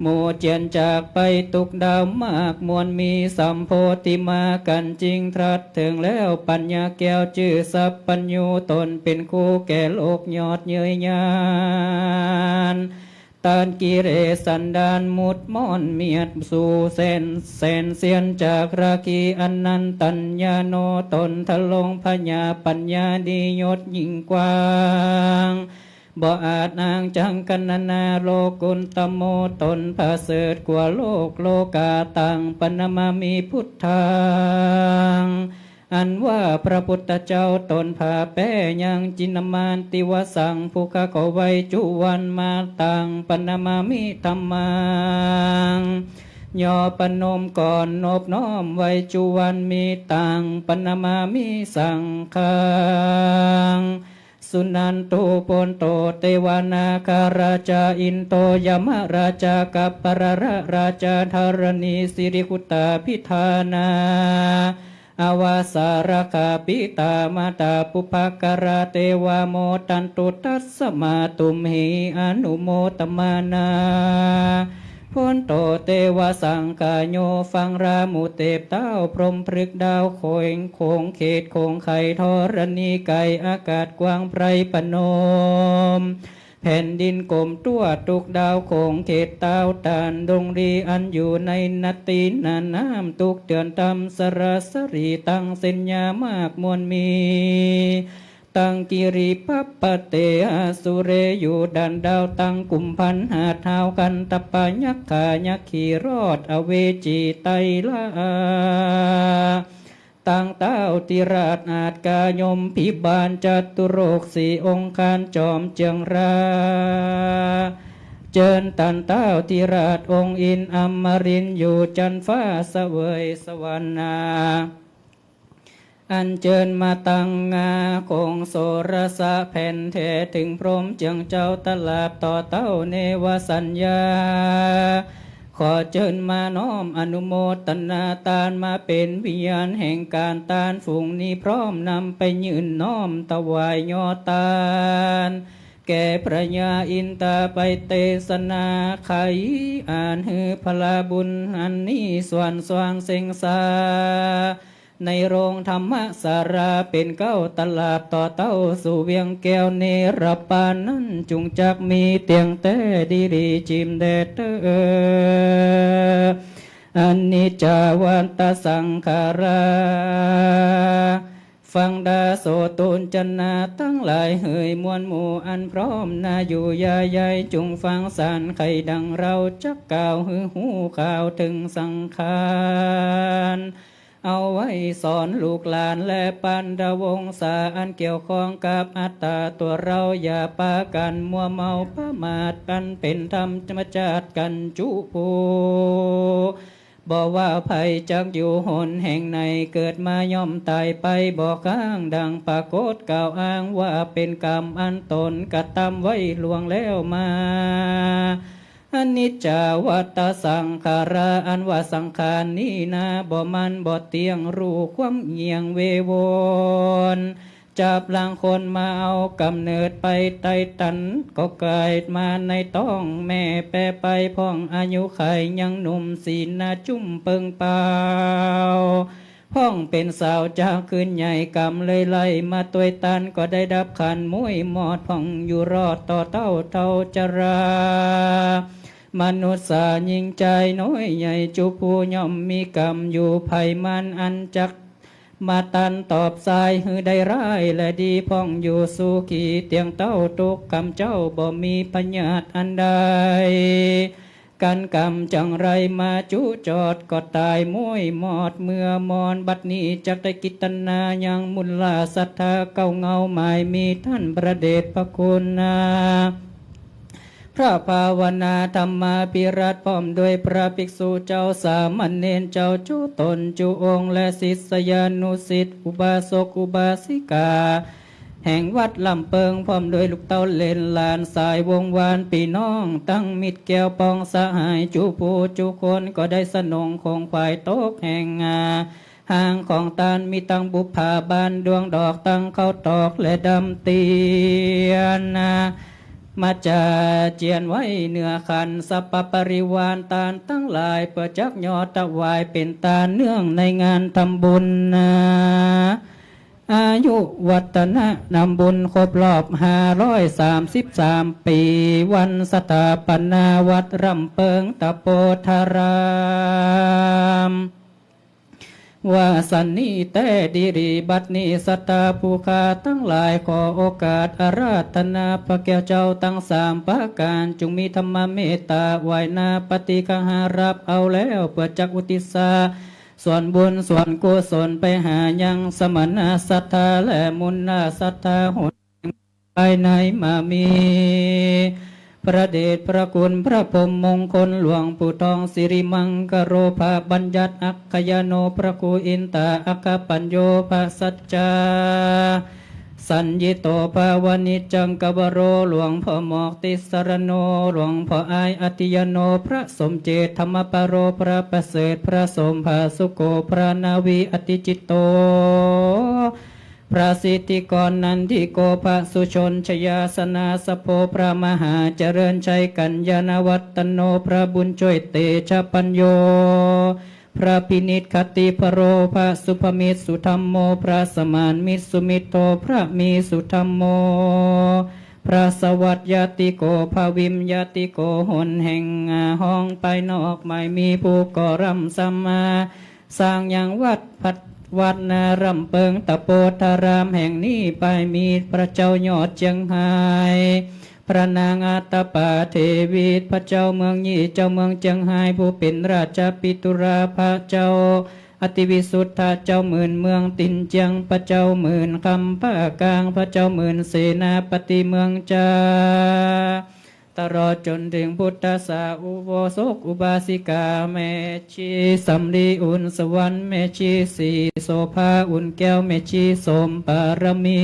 โมเจียนจากไปตุกดาวมากมวลมีสัมโพธิมากันจริงทรัสถึงแล้วปัญญาแก้วชื่อสัพปัญญูตนเป็นคู่แก่โลกยอดเย้ยยานตานกิเลสสันดานมุดม่อนเมียดสู่แสนเสียนจากราคีอนันตัญญาโนตนทะลงพญาปัญญาดียศยิ่งกว้างบ่อาจนางจังกันนาโลกุลตโมตนผาเสดกว่าโลกโลกาตังปนมามีพุทธังอันว่าพระพุทธเจ้าตนผาแป้ยังจินมานติวสังภูคาก็ไวจุวันมาตังปนมามิธรรมังย่อปนมก่อนนบน้อมไวจุวันมีตังปนมามิสังฆังสุนันตุปนโตเทวานาคาราชาอินโตยมราชากัปปรระราชาธรณีสิริคุตาพิธานาอวาสารคาปิตามาตาปุภกราเทวาโมตันตุตัสสมาตุมหิอนุโมตมานาพ้นโตเทวสังกายโยฟังรามุเตปเต้าพรหมพฤกดาวโคงเขตโคงไข่ธรณีไก่อากาศกว้างไพรปนมแผ่นดินกลมตัวตุกดาวโคงเขตเต้าตานดงรีอันอยู่ในนาตีนาน้ำตุกเตือนตำสรสรีตั้งเส้นยามากมวลมีตังกิริปัปปะเตอสุเรอยู่ดันดาวตังกุมพันหาเท้ากันตปะยักขายักขีรอดอเวจีไตลาตังเต้าติราชอาจกายมพิบาลจัตุโรคสี่องค์การจอมเจียงราเจิญตันเต้าติราชองค์อินอมรินอยู่จันฟ้าเสวยสวรรณาอันเจิญมาตังงาคงโสรสะแผ่นเทถึงพรหมเจียงเจ้าตลาบต่อเต้าเนวสัญญาขอเจิญมาน้อมอนุโมทนาตานมาเป็นวิญญาณแห่งการตานฝูงนี้พร้อมนำไปยืนน้อมถวายยอตานแก่พระญาอินตาไปเตสนาไขอ่านฮือพลาบุญอันนี้ส่วนสว่างเสงสาในโรงธรรมสาราเป็นเก้าตลาดต่อเต้าสู่เวียงแก้วเนรปานนั้นจุงจักมีเตียงแต่ดีดีจิมเดเตอันนิจจาวันตสังขาราฟังดาโสตุนจันนาตั้งหลายเฮยมวลหมู่อันพร้อมนาอยู่ยาใหญ่จุงฟังสารไข่ดังเราจักกล่าวหือหูข่าวถึงสังขารเอาไว้สอนลูกหลานและปันดาวงศาอันเกี่ยวข้องกับอัตตาตัวเราอย่าปากันมัวเมาประมาทกันเป็นธรรมจะมาจัดกันจุภูบอกว่าภัยจักอยู่หนแห่งในเกิดมาย่อมตายไปบอกข้างดังปรากฏกล่าวอ้างว่าเป็นกรรมอันตนกระทำไว้ล่วงแล้วมาอนิจจาวัตสังขาราอันว่าสังขารนี้นาบ่มันบ่เตียงรู้ความเงียงเววรจับลังคนมาเอากำเนิดไปไตตันก็เกิดมาในต้องแม่แปรไปพ่องอายุไขยังหนุ่มศีลนาจุ่มเปิงเปล่า ห้องเป็นสาวเจ้าคืนใหญ่กำเลยไล่มาตัวยตันก็ได้ดับขันมุ้ยหมอดพ่องอยู่รอดต่อเต้าจรามนุษย์สายิงใจน้อยใหญ่จุผู้ย่อมมีกรรมอยู่ภัยมันอันจักมาตันตอบสายหือได้ร้ายและดีพ่องอยู่สู่ขีเตียงเต้าทุกคำเจ้าบ่มีปัญญาอันใดกันกรรมจังไรมาจุจอดก็ตายมุ้ยหมอดเมื่อมอนบัดนี้จักได้กิตนายังมุลลาศรัทธาเก้าเงาหมายมีท่านประเดชพระคุณนาพระภาวนาธรรมาภิรัตพร้อมด้วยพระภิกษุเจ้าสามเณรเจ้าจุตนจุองค์และศิษยานุศิษย์อุบาสกอุบาสิกาแห่งวัดลำเปิงพร้อมด้วยลูกเต้าเลนลานสายวงวานปีน้องตั้งมิตรแก้วปองสหายจุผู้จุคนก็ได้สนองของควายโตกแห่งห่างของตาลมีตั้งบุพภาบานดวงดอกตั้งเข้าตอกและดำเตียนมาจาเจียนไว้เนื้อขันสัพปปริวารตาลตั้งหลายเปิดจักยอดตะวายเป็นตาเนื่องในงานทำบุญอายุวัฒนะนำบุญครบรอบ533 ปีวันสถาปนาวัดรำเปิงตะโปธารามว่าสันนิเตดิริบัดนี้สัตตาภูคาทั้งหลายขอโอกาสอาราธนาพระแก้วเจ้าทั้งสามประการจงมีธรรมเมตตาไหวนาปฏิกหารับเอาแล้วเปิดจักอุติสาส่วนบุญส่วนกุศลไปหายังสมณศรัทธาและมุนนาศรัทธาหนภายในมามีพระเดชพระคุณพระพรหมมงคลหลวงปู่ทองสิริมังกโรภาบัญญัติอัคคยโนพระครูอินตาอัคคปัญโยภาสัจจาสัญญิโตภาวนิจจังกบโรหลวงพ่อหมอกติสรโนหลวงพ่ออายอติยโนพระสมเจตธรรมปโรพระประเสริฐพระสมภาสุโกพระนาวีอติจิตโตพระสิทธิกรนันทิโกภสุชนชยาสนาสโพพระมหาเจริญชัยกัญญาณวัตโนพระบุญช่วยเตชะปัญโยพระพินิจคติพโรพระสุภมิตรสุธรรมโมพระสมานมิตรสุมิตโตพระมีสุธรรมโมพระสวัสดยติโกภาวิมยติโกหนแห่งห้องไปนอกไม่มีผู้ก่อรำสัมมาสร้างอย่างวัดนารำเปิงตะโปธารามแห่งนี้ไปมีพระเจ้ายอดเจียงไฮ้พระนางอาตปาเทวีพระเจ้าเมืองยี่เจ้าเมืองเจียงไฮ้ผู้เป็นราชปิตุราพระเจ้าอติวิสุทธาเจ้าหมื่นเมืองตินเจียงพระเจ้าหมื่นคำภาคกลางพระเจ้าหมื่นเสนาปฏิเมืองจาตลอดจนถึงพุทธศาอุโบสกอุบาสิกาแม่ชีสัมลีอุ่นสวรรค์แม่ชีสีโสภาอุ่นแก้วแม่ชีสมปารมี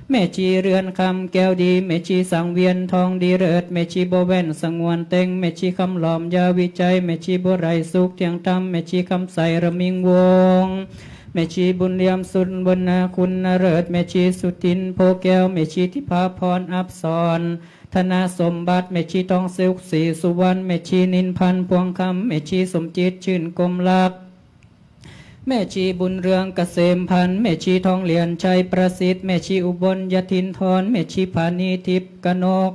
แม่ชีเรือนคำแก้วดีแม่ชีสังเวียนทองดีเลิศแม่ชีโบแว่นสงวนเต็งแม่ชีคำหลอมยาวิจัยแม่ชีบัวไรสุขเทียงธรรมแม่ชีคำใสระมิงวงแม่ชีบุญเลียมสุนบนนาคุณนเริศแม่ชีสุทินโพแก้วแม่ชีทิพาพรอับสรธนาสมบัติแม่ชีทองสุขศรีสุวรรณแม่ชีนินพันธ์พวงคำแม่ชีสมจิตชื่นกลมลักษณ์แม่ชีบุญเรืองเกษมพันธ์แม่ชีทองเหรียญชัยประสิทธิ์แม่ชีอุบลยทินทรแม่ชีพานีทิพย์กนก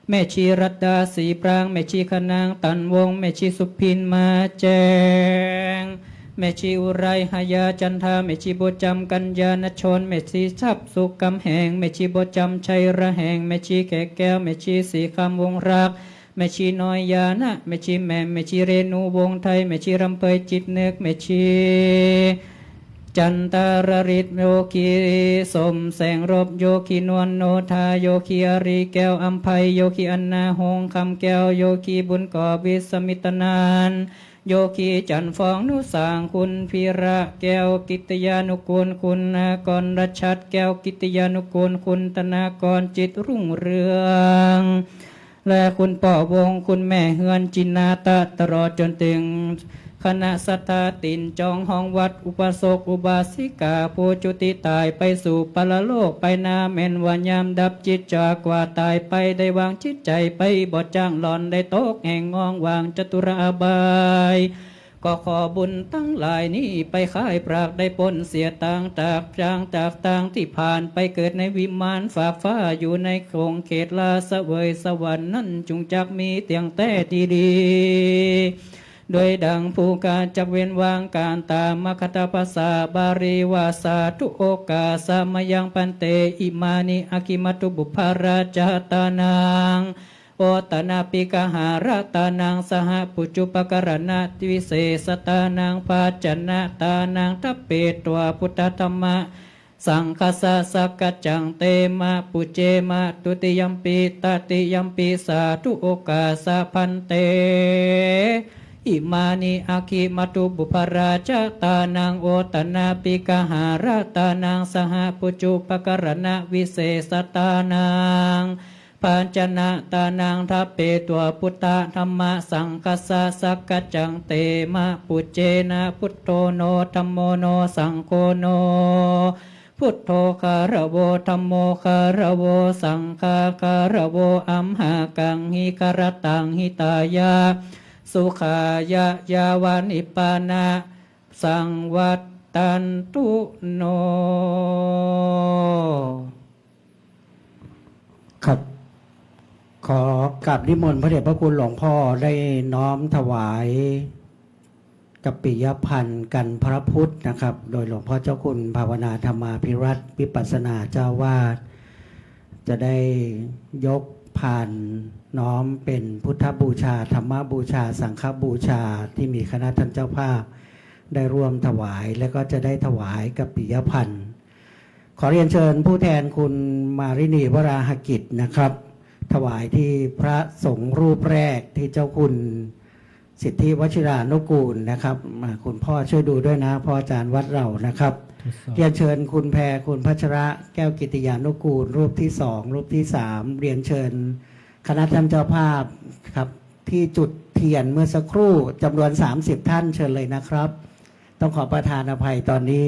แม่ชีรัตดาศรีปรางแม่ชีขนางตันวงแม่ชีสุพินมาแจงแม่ชีอุไรหายาจันทาแม่ชีโบจำกัญญาณชนแม่ชีทรัพย์สุขกำแหงแม่ชีโบจำชัยระแหงแม่ชีแก่แก้วแม่ชีสีคำวงรักแม่ชีน้อยยานะแม่ชีแม่แม่ชีเรนูวงไทยแม่ชีรำเปยจิตเนกแม่ชีจันตารริตโยคีสมแสงรบโยคีนวลโนทาโยคีอริแก้วอัมภัยโยคีอันนาหงคำแก้วโยคีบุญก่อวิสมิตนานโยคีจันฟองนุสางคุณพีระแก้วกิตยานุกูลคุณนากรรัชัดแก้วกิตยานุกูลคุณตนากรจิตรุ่งเรืองและคุณป่อวงคุณแม่เฮือนจินนาตะตลอดจนถึงคณะสัทธาตินจองห้องวัดอุปสกอุบาสิกาผู้จุติตายไปสู่ปรโลกไปนาแม่นวันยามดับจิตจากกว่าตายไปได้วางจิตใจไปบอดจ้างหลอนได้โตกแห่งงองวางจตุราบาย ก็ขอบุญตั้งหลายนี้ไปค่ายปรากได้ปนเสียต่างจากจางจากต่างที่ผ่านไปเกิดในวิมานฝากฟ้าอยู่ในโครงเขตลาเสวยสวรรค์นั้นจุงจักมีเตียงแต่ที่ดีโดยดังผู้การจักเว้นวางการตามมคตภาษาบาลีวาสาทุโอกาสามยังปันเตอิมานิอากิมัตุบุพาราจาตานังโอตนาปิกหารตานังสหปุจุปกรณะวิเศษตานังภาจนะตานังทัพเปตัวพุทธธรรมะสังคสะสกจังเตมะปุเจมะตุติยัมปีตติยัมปีสาธุโอกาสะพันเตอิมานิอาคิมัตุบุพราชาตานังโอตนาปิกหารตานังสหปุจุปกรณะวิเศษตานังปัญจนะตานังทัพเปตัวพุทธธรรมะสังคสะสกจังเตมะปุเจนะพุทโธโนธัมโมโนสังโฆโนพุทโธคารโวธัมโมคารโวสังฆาคารโวอัมหากังหิคารตังหิตายาสุขายะยาวานิปปานะสังวัตตันตุโนครับขอกราบนิมนต์พระเดชพระคุณหลวงพ่อได้น้อมถวายกัปปิยพันธ์กันพระพุทธนะครับ โดยหลวงพ่อเจ้าคุณภาวนาธรรมาภิรัตน์วิปัสสนาเจ้าวาดจะได้ยกผ่านน้อมเป็นพุทธบูชาธรรมบูชาสังฆบูชาที่มีคณะท่านเจ้าภาพได้ร่วมถวายและก็จะได้ถวายกัปปิยพันธ์ขอเรียนเชิญผู้แทนคุณมารินีวราหกิจนะครับถวายที่พระสงฆ์รูปแรกที่เจ้าคุณสิทธิวชิรานุกูลนะครับคุณพ่อช่วยดูด้วยนะพ่ออาจารย์วัดเรานะครับเรียนเชิญคุณแพรคุณพัชระแก้วกิติยานุกูลรูปที่สองรูปที่สามเรียนเชิญคณะท่านเจ้าภาพครับที่จุดเทียนเมื่อสักครู่จำนวน30ท่านเชิญเลยนะครับต้องขอประทานอภัยตอนนี้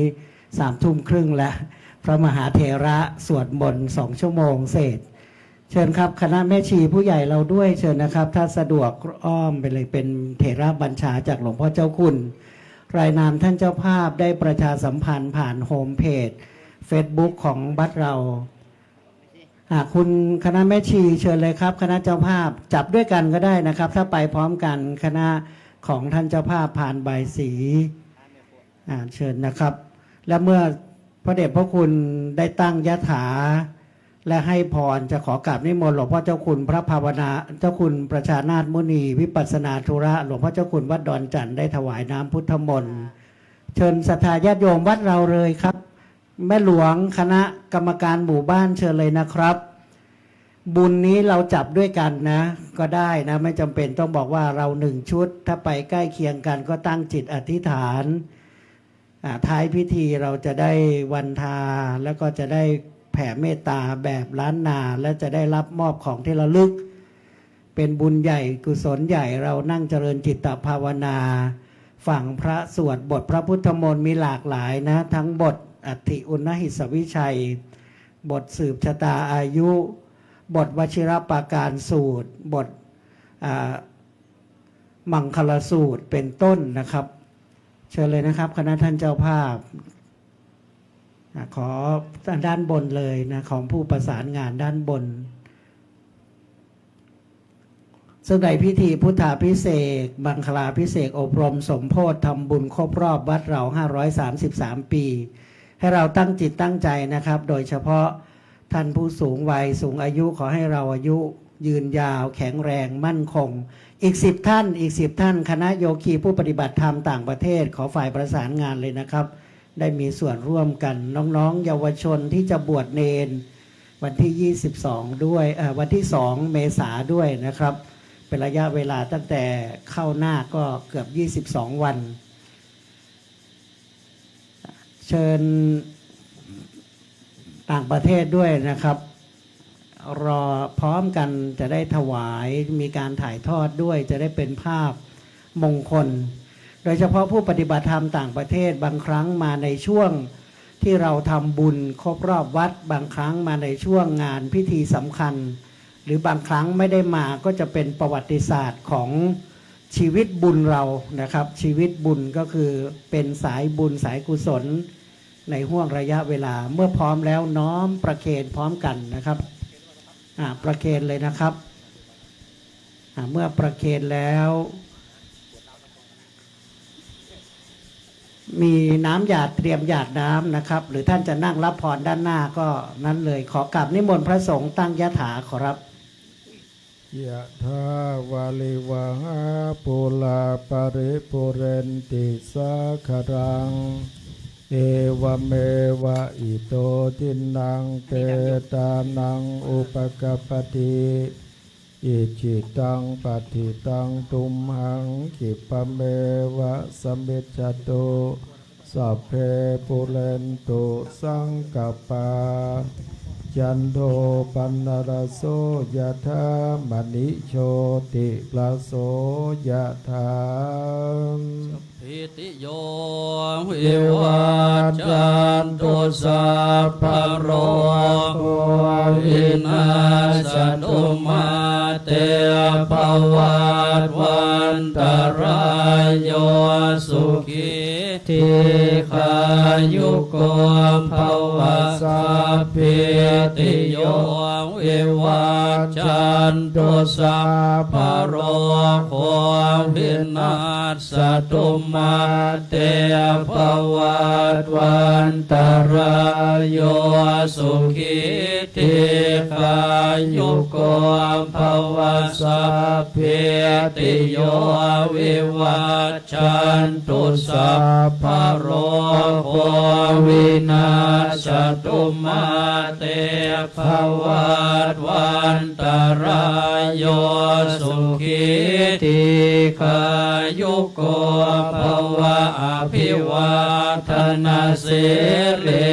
3:30แล้วพระมหาเถระสวดมนต์2 ชั่วโมงเศษเชิญครับคณะแม่ชีผู้ใหญ่เราด้วยเชิญนะครับถ้าสะดวกอ้อมไปเลยเป็นเถระบัญชาจากหลวงพ่อเจ้าคุณรายนามท่านเจ้าภาพได้ประชาสัมพันธ์ผ่านโฮมเพจ Facebook ของบัดเราคุณคณะแม่ชีเชิญเลยครับคณะเจ้าภาพจับด้วยกันก็ได้นะครับถ้าไปพร้อมกันคณะของท่านเจ้าภาพผ่านใบสีเชิญนะครับและเมื่อพระเดชพระคุณได้ตั้งยถาและให้พรจะขอกราบนิมนต์หลวงพ่อเจ้าคุณพระภาวนาเจ้าคุณประชานาถมุนีวิปัสสนาธุระหลวงพ่อเจ้าคุณวัดดอนจันทร์ได้ถวายน้ำพุทธมนต์เชิญศรัทธาญาติโยมวัดเราเลยครับแม่หลวงคณะกรรมการหมู่บ้านเชิญเลยนะครับบุญนี้เราจับด้วยกันนะก็ได้นะไม่จำเป็นต้องบอกว่าเรา1 ชุดถ้าไปใกล้เคียงกันก็ตั้งจิตอธิษฐานท้ายพิธีเราจะได้วันทาแล้วก็จะได้แผ่เมตตาแบบล้านนาและจะได้รับมอบของที่ระลึกเป็นบุญใหญ่กุศลใหญ่เรานั่งเจริญจิตภาวนาฝั่งพระสวดบทพระพุทธมนต์มีหลากหลายนะทั้งบทอัฏฐิอุณหิสวิชัยบทสืบชะตาอายุบทวชิรปาการสูตรบทมังคลสูตรเป็นต้นนะครับเชิญเลยนะครับคณะท่านเจ้าภาพขอด้านบนเลยนะของผู้ประสานงานด้านบนซึ่งในพิธีพุทธาภิเษกบังคลาภิเษกอบรมสมโภชทำบุญครบรอบวัดเรา533 ปีให้เราตั้งจิตตั้งใจนะครับโดยเฉพาะท่านผู้สูงวัยสูงอายุขอให้เราอายุยืนยาวแข็งแรงมั่นคงอีก10 ท่านคณะโยคีผู้ปฏิบัติธรรมต่างประเทศขอฝ่ายประสานงานเลยนะครับได้มีส่วนร่วมกันน้องๆเยาวชนที่จะบวชเนรวันที่22ด้วยวันที่2 เมษายนด้วยนะครับเป็นระยะเวลาตั้งแต่เข้าหน้าก็เกือบ22 วันเชิญต่างประเทศด้วยนะครับรอพร้อมกันจะได้ถวายมีการถ่ายทอดด้วยจะได้เป็นภาพมงคลโดยเฉพาะผู้ปฏิบัติธรรมต่างประเทศบางครั้งมาในช่วงที่เราทำบุญครบรอบวัดบางครั้งมาในช่วงงานพิธีสำคัญหรือบางครั้งไม่ได้มาก็จะเป็นประวัติศาสตร์ของ ชีวิตบุญเรานะครับ ชีวิตบุญก็คือเป็นสายบุญสายกุศลในห่วงระยะเวลาเมื่อพร้อมแล้วน้อมประเคนพร้อมกันนะครับประเคนเลยนะครับเมื่อประเคนแล้วมีน้ำหยาดเตรียมหยาดน้ำนะครับหรือท่านจะนั่งรับพรด้านหน้าก็นั้นเลยขอกราบนิมนต์พระสงฆ์ตั้งยถาขอรับยะถาวาลิวหาปุลาปริปุเรนติสาคารังเอวเมวะอิโตทินังเปตานังอุปกปติอิจิตังปฏิตังตุมหังคิปะเมวะสมิจจตุสัพเพปุเรนตุสังกปาจันโทปนรโสยถามณิโชติลาโสยถาอิติโยวิวัจจันตุสัพพะโรโควินาศตุมาเตภวัตวันตรายโยสุขีทีขายุโกภวะสัพพิติโยวิวัจจันตุสัพพะโรโควินาศตุมาเตภวัตวันตรายโยสุขีทีขายุโกภวะสัพพิติโยวิวัจจันตุสัพพะโรโควินาศตุมาเตภวัตวันตรายโยสุขีทีขายุโกภวะอภิวาทนาสิริ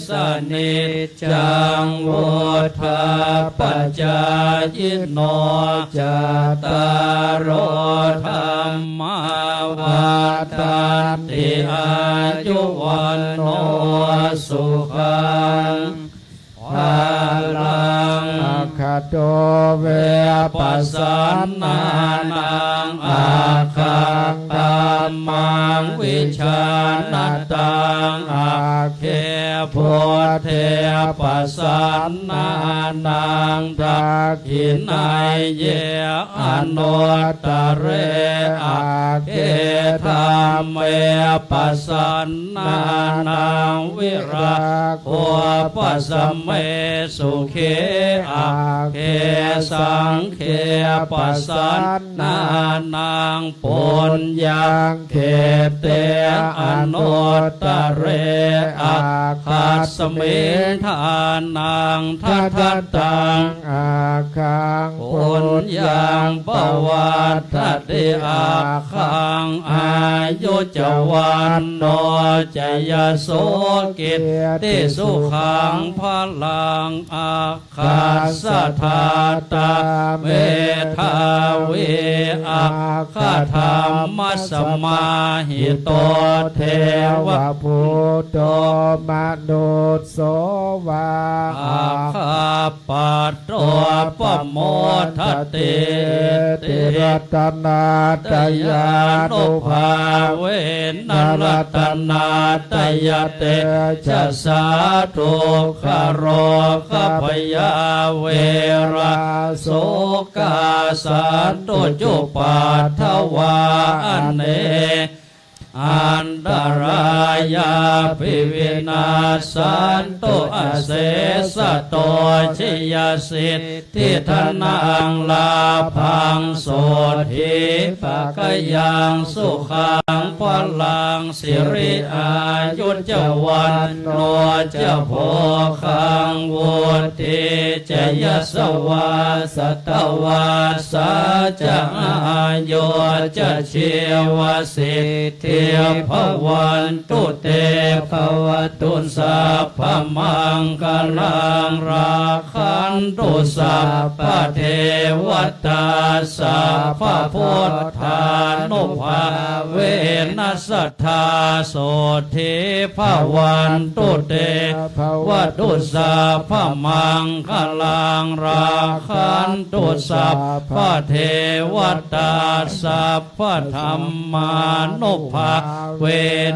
สนิจจังวุฒาปัจจายโนจตารโอธรรมาวัฏันติอายุวันโนสุขังภาลังคาโตเวปัสสันนานังอาคังตัมมังวิชาณตังอาเคพุทเทปัสสันนานังทักขินัยเยอนุตตรเรอาเคธรรมเมปัสสันนานังวิราโคปัสสเมสุเขอาเคสังเขปัสสันนานังปุญญังเขเตอนุตตรเรอาคัสมิทานังทัตตังอาคังปุญญังปวัตติอาคังอายุจวันโนจยโสกิตติสุขังพลังอาคาสธาตาเมธาวิอาคาธรรมสมาหิโตเทวะพุทโธมนุสโสวาอาคาปัตโตปโมทติติรัตนาตยานุภาเวนรัตนาตยเตจะสาธุคโรคพยาเวระโสกาสันตุจุปัฏฐวาเนอันตรายาภิวินาสันตุอเสสะโตชิยสิทธิธนังลาภังโสทิปะกยังสุขังพลังสิริอายุจวันโนจะโภคังวุติจะยสวาสตวาสาจะอายุจะเชวสิทธิภวันตุเตภวตุสัพพมังคลังราคันตุสัพพเทวตาสัพพพุทธานุภาเวนั นัสสัทธาโสธิภาวันตุเตวัตุสาพมังคลังราคันตุสัพพะเทวตาสัพพะธรรมานุภาเว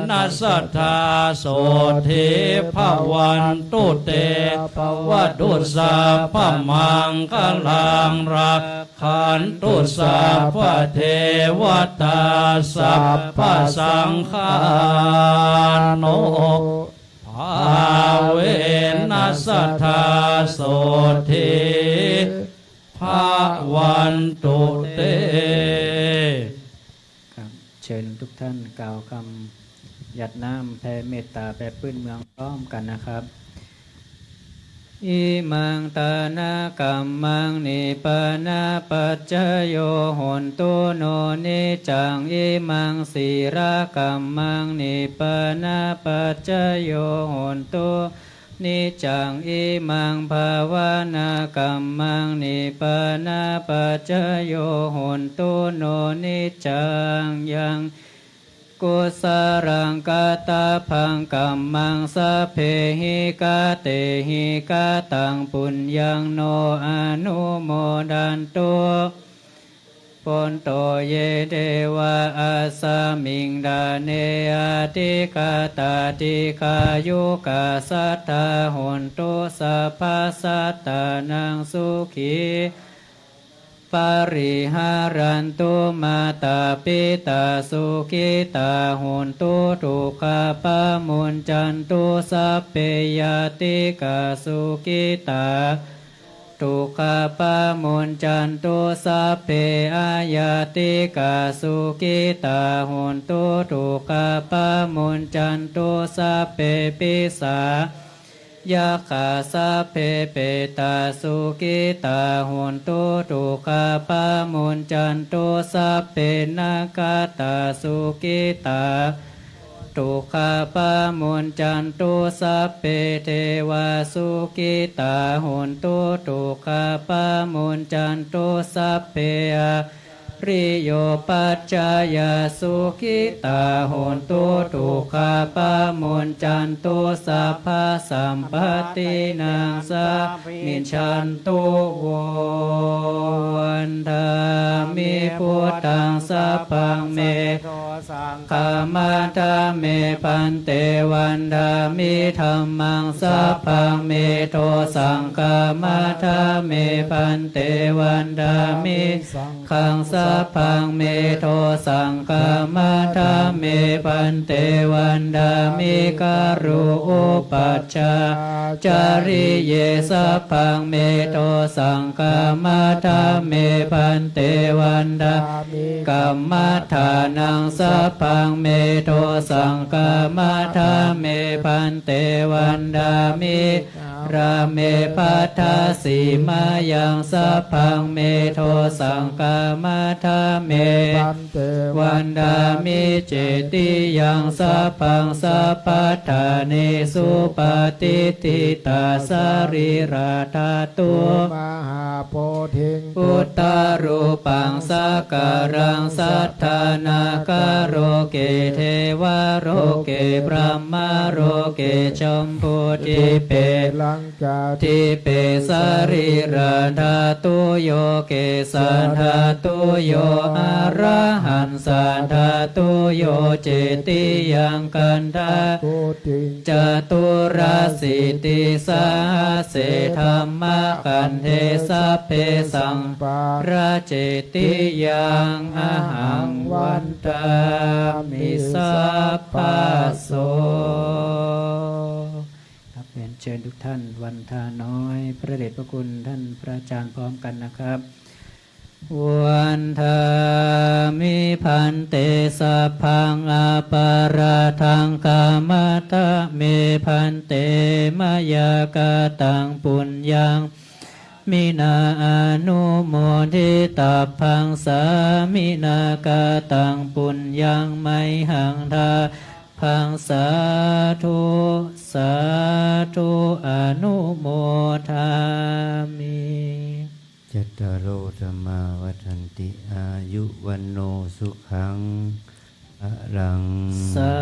นัสสัทธาโสธิภาวันตุเตวัตุสาพมังคลังราคันตุสัพพะเทวตาสัพพะสังฆานุภาเวนัสสัทธาโสธิภาวันตุเตครับเชิญทุกท่านกล่าวคำหยัดน้ำแผ่เมตตาแผ่พื้นเมืองพร้อมกันนะครับอิมังตานากัมมังนิปนาปัจจโยโหนตุโนนิจังอิมังสีรากัมมังนิปนาปัจจโยโหนตุนิจังอิมังภาวนากัมมังนิปนาปัจจโยโหนตุโนนิจังยังกุสรังกตาพังกัมมังสะเพหิกาเตหิกาตังปุญญังโนอนุโมดันตุปนโตเยเดวะอาสามิงดาเนอาติกาตาติกายุกาสัตตาหนตุสัพพสัตตานังสุขีปริหารันตุมาตาปิตาสุขิตาหุนตุทุกขปะมุนจันตุสัพเพยติกาสุขิตาทุกขปะมุนจันตุสัพเพอายติกาสุขิตาหุนตุทุกขปะมุนจันตุสัพเพปิสายาคาสะเพเปตาสุกิตาหุนตุทุกขปะมุนจันตุสัพเพนาคาตาสุกิตาทุกขปะมุนจันตุสัพเพเทวาสุกิตาหุนตุทุกขปะมุนจันตุสัพเพริโยปัจจายสุขิตาโหนตุทุกขปะมุนจันตุสัพพสัมปตินังสามิชันตุวันธามิพุทธังสัพพังเมขมาธาเมปันเตวันธามิธัมมังสัพพังเมโทสังฆมาธาเมปันเตวันธามิขังสัพพังเมโทสังฆมาธาเมปันเตวันดามิการุอุปัชฌาจาริเยสัพพังเมโทสังฆมาธาเมปันเตวันดากัมมัฏฐานังสัพพังเมโทสังฆมาธาเมปันเตวันดามิราเมปัฏฐาสีมายังสัพพังเมโทสังฆมาธาเมวันดามิเจติยังสัพพังสัพพะทาเนสุปฏิทิตาสรีราธาตุมหาโพธิพุทธารูปังสักการังสัทธานาคาโรเกเทวาโรเกพระมโรเกชมพูทิเปลังกาทิเปสรีราธาตุโยเกสันธาตุโยอะระหันสันธาตุโยเจติยังกันธาจตุราสิติสาเสธรรมกันเทสัพเพสังปาราเจติยังอหังวันตามิสัพพะโสครับเรียนเชิญทุกท่านวันทาน้อยพระเดชพระคุณท่านพระอาจารย์พร้อมกันนะครับวันทามิพันเตสัพพังอาปาราทังกามตะเมพันเตมายากาตังปุญญังมินาอนุโมทิตาพังสามินากาตังปุญญังไมหังทาพังสาธุสาธุอนุโมทามิจัตตารโอธรรมาวัฏันติอายุวันโนสุขัง อะรัง สา